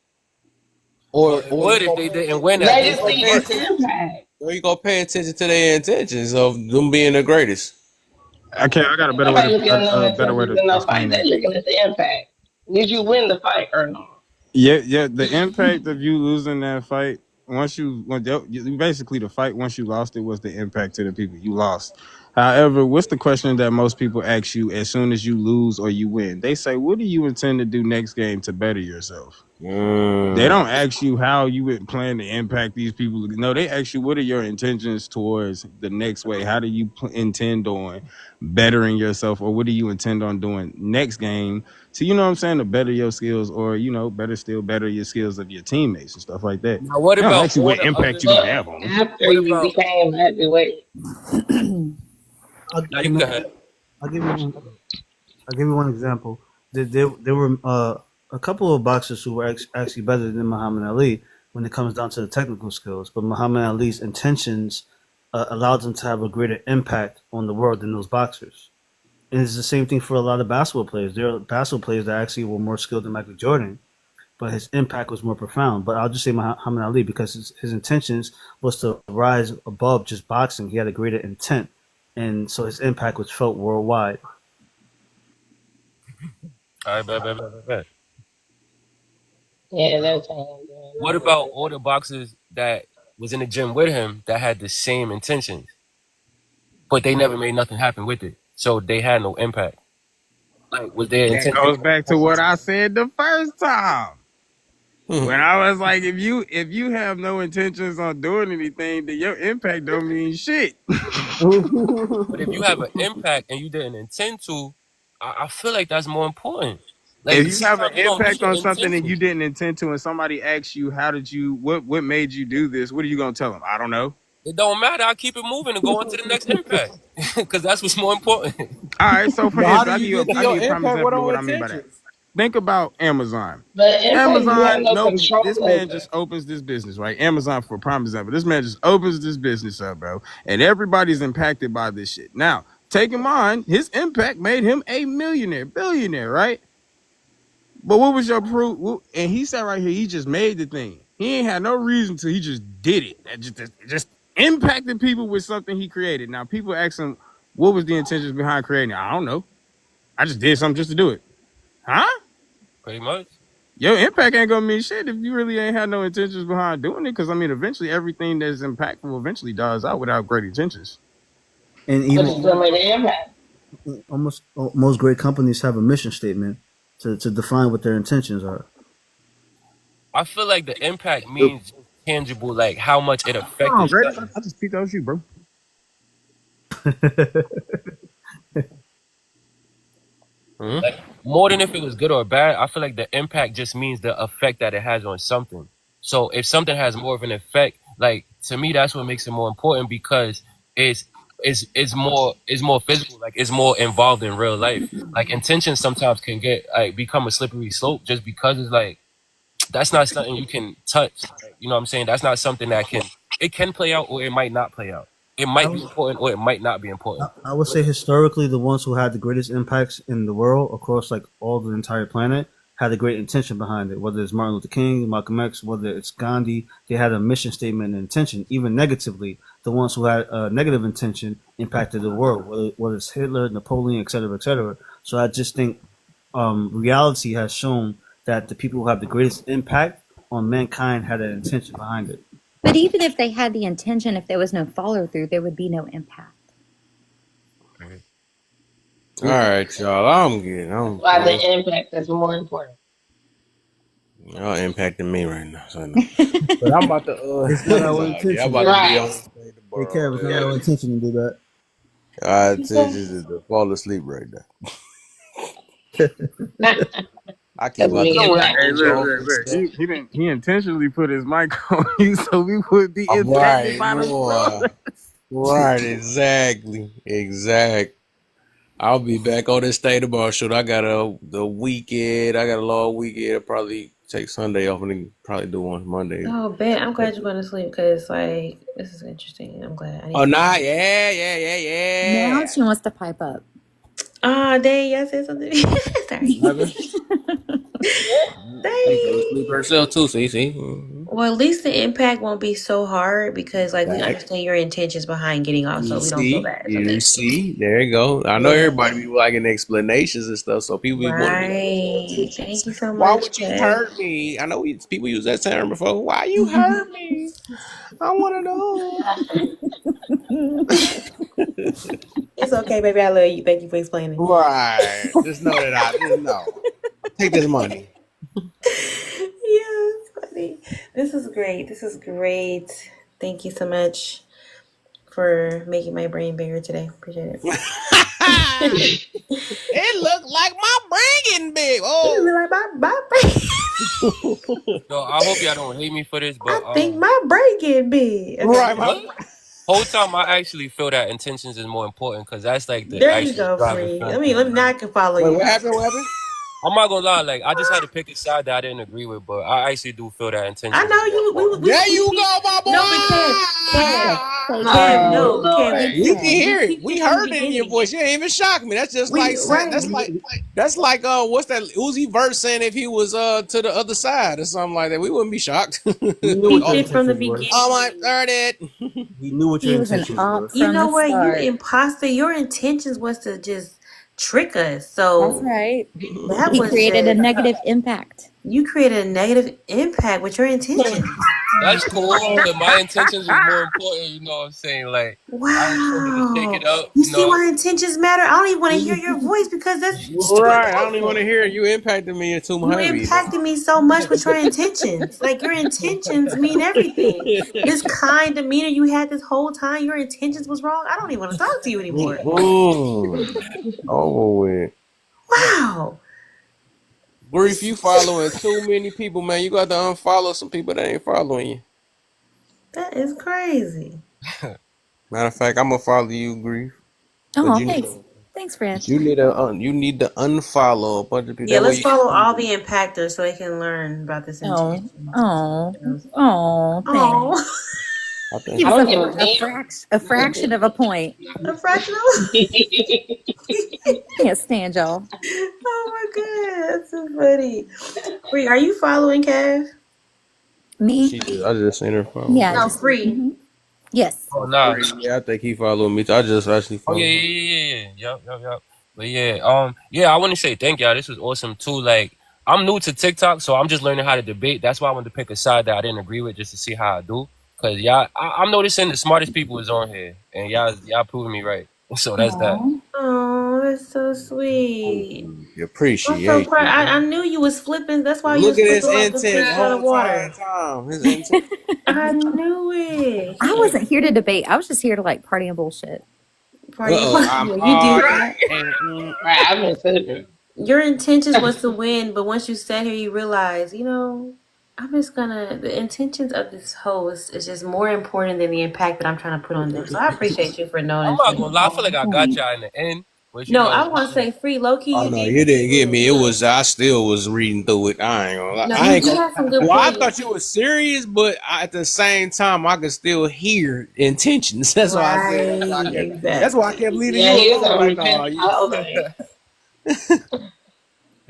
Or What if they didn't win at this Legacy is impact. Or you gonna pay attention to their intentions of them being the greatest? Okay, I got a better Nobody way looking at no intentions in no explain fight. They're that. looking at the impact. Did you win the fight or not? Yeah. The impact of you losing that fight, basically the fight once you lost it was the impact to the people you lost. However, what's the question that most people ask you as soon as you lose or you win? They say, "What do you intend to do next game to better yourself?" They don't ask you how you would plan to impact these people. No, they ask you, what are your intentions towards the next way? How do you intend on bettering yourself, or what do you intend on doing next game to, you know what I'm saying, to better your skills, or, you know, better your skills of your teammates and stuff like that. Now, what They don't about ask you all what the impact other? you gonna have on them. After you became heavyweight. Now you go ahead. I'll give you one example. There were a couple of boxers who were actually better than Muhammad Ali when it comes down to the technical skills, but Muhammad Ali's intentions allowed him to have a greater impact on the world than those boxers. And it's the same thing for a lot of basketball players. There are basketball players that actually were more skilled than Michael Jordan, but his impact was more profound. But I'll just say Muhammad Ali because his intentions was to rise above just boxing. He had a greater intent, and so his impact was felt worldwide. All right, bet. Yeah, that's What about all the boxers that was in the gym with him that had the same intentions, but they never made nothing happen with it, so they had no impact? Like, was their That intention? goes back to what I said the first time. When I was like, if you have no intentions on doing anything, then your impact don't mean shit. But if you have an impact and you didn't intend to, I feel like that's more important. Like If you have an sometimes you don't impact need on something and intentions. you didn't intend to, and somebody asks you, what made you do this? What are you gonna tell them? I don't know. It don't matter. I keep it moving and go on to the next impact because that's what's more important. All right. So for But how instance, do you get to I'll give your you a prime impact example of without what I mean by that. intentions? Think about Amazon. But impact, you have Amazon, no no, control this man over. just opens this business, right? Amazon, for a prime example, this man just opens this business up, bro, and everybody's impacted by this shit. Now, take in mind, his impact made him a millionaire, billionaire, right? But what was your proof? And he said right here, he just made the thing. He ain't had no reason to. He just did it. That just impacted people with something he created. Now, people ask him, what was the intentions behind creating it? I don't know. I just did something just to do it. Huh? Pretty much. Your impact ain't gonna mean shit if you really ain't had no intentions behind doing it. Because I mean, eventually, everything that's impactful eventually dies out without great intentions. And But even you still made an impact. almost most great companies have a mission statement to define what their intentions are. I feel like the impact means tangible, like how much it Oh, affected great! something. I just peeked out you, bro. Like more than if it was good or bad, I feel like the impact just means the effect that it has on something. So if something has more of an effect, like to me, that's what makes it more important because it's more physical, like it's more involved in real life. Like intentions sometimes can get like become a slippery slope just because it's like that's not something you can touch. You know what I'm saying? That's not something that it can play out or it might not play out. It might be important or it might not be important. I would say historically, the ones who had the greatest impacts in the world across like all the entire planet had a great intention behind it. Whether it's Martin Luther King, Malcolm X, whether it's Gandhi, they had a mission statement and intention. Even negatively, the ones who had a negative intention impacted the world. Whether it's Hitler, Napoleon, etc., etc. So I just think reality has shown that the people who have the greatest impact on mankind had an intention behind it. But even if they had the intention, if there was no follow through, there would be no impact. All right, y'all. Why the impact is more important. Y'all impacting me right now. So I know. But I'm about to. It's not our intention. I'm about to be on. Hey, Kev, it's not our intention to do that. Our intention is to fall asleep right now. I keep about Hey, look. He intentionally put his mic on you so we would be impacted by the flow. Right, exactly. I'll be back on this state tomorrow. Shoot, I got the weekend. I got a long weekend. I'll probably take Sunday off and then probably do one Monday. Oh, Ben, I'm glad you're going to sleep because, like, this is interesting. I'm glad. Nah, yeah. Now she wants to pipe up. Oh, dang, y'all said something. Sorry. Sleep herself too. See. Well, at least the impact won't be so hard because, like, we understand your intentions behind getting off, so we don't feel bad. You see, there you go. I know everybody be liking explanations and stuff, so people be Right. Thank you so much. Why would you hurt me? I know people use that term before. Why you hurt me? I want to know. It's okay, baby. I love you. Thank you for explaining. Right. Just know that I just know. Take this money. Yeah, it's funny. This is great. Thank you so much for making my brain bigger today. Appreciate it. It looked like my brain getting big. Oh, it looked like my brain. Yo, I hope y'all don't hate me for this, but I think my brain getting big. Okay. Right. Whole time I actually feel that intentions is more important because that's like the there you go, Free. Let me now I can follow you. What happened? I'm not gonna lie, like I just had to pick a side that I didn't agree with, but I actually do feel that intention. I know you. There you go, my boy. No, Kev, we can hear it. We heard it in your voice. You ain't even shocked me. That's just that's like what's that Uzi Vert saying if he was to the other side or something like that. We wouldn't be shocked. He did from the beginning. Oh, I heard it. He knew what your intentions were. You know what? You imposter. Your intentions was to just trick us. So that's right. That he was created a negative impact. You created a negative impact with your intentions. That's cool, but my intentions was more important. You know what I'm saying? Like, I intended to take Wow. it up. You You see know. why intentions matter? I don't even want to hear your voice because that's Right. I don't even want to hear it. You impacted me too you heavy. impacted me so much with your intentions. Like your intentions mean everything. This kind demeanor you had this whole time, your intentions was wrong. I don't even want to talk to you anymore. Over with. Wow. Grief, you following too many people, man. You got to unfollow some people that ain't following you. That is crazy. Matter of fact, I'm gonna follow you, Grief. Oh, But you need, thanks, friend. you need to unfollow a bunch of people. Yeah, That way let's follow all the impactors so they can learn about this intention. Thanks. Oh. I think Give I us don't give a a fraction of a point. A fraction Can't stand y'all. Oh my god, that's so funny. Wait, are you following Kev? Me? she did. I just seen her follow. Yeah. No, free. Yes. Oh nah. Yeah, I think he followed me. I just actually Oh followed. yeah. Yup. But yeah, I want to say thank y'all. This was awesome too. Like, I'm new to TikTok, so I'm just learning how to debate. That's why I wanted to pick a side that I didn't agree with, just to see how I do. Cause y'all, I'm noticing the smartest people is on here, and y'all proving me right. So that's that. Oh, that's so sweet. You I'm appreciate so it. proud. I knew you was flipping. That's why you Look was at his flipping like the intent fish the out of whole water. time. His intent. I knew it. I wasn't here to debate. I was just here to like party and bullshit. Party. Uh-oh, I'm You did hard. that. Right, I've been sitting. Your intentions was to win, but once you sat here, you realized, I'm just gonna. The intentions of this host is just more important than the impact that I'm trying to put on them. So I appreciate you for I'm knowing. not gonna lie. I feel like I got y'all in the end, but No, I want to say free low key. Oh You no, did. you didn't get me. It was I still was reading through it. I ain't gonna lie. No, I ain't you gonna. had some good Well, I points. thought you was serious, but at the same time, I could still hear intentions. That's why I said. That's why I kept leaving Yeah, you he was alone. on Like, repent. no, you. I was like,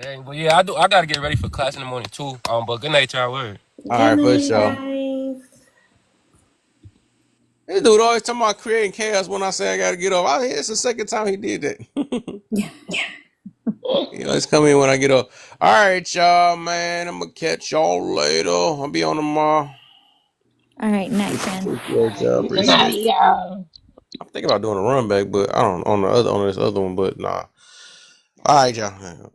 Dang, but yeah, I gotta get ready for class in the morning too. But good night, y'all. Word. All right, for sure. This dude always talking about creating chaos when I say I gotta get off. It's the second time he did that. Let's come in when I get up. All right, y'all, man. I'm gonna catch y'all later. I'll be on tomorrow. All right, night, friend. Appreciate y'all. good Appreciate night, it. y'all. I'm thinking about doing a run back, but I don't on this other one, but nah. All right, y'all.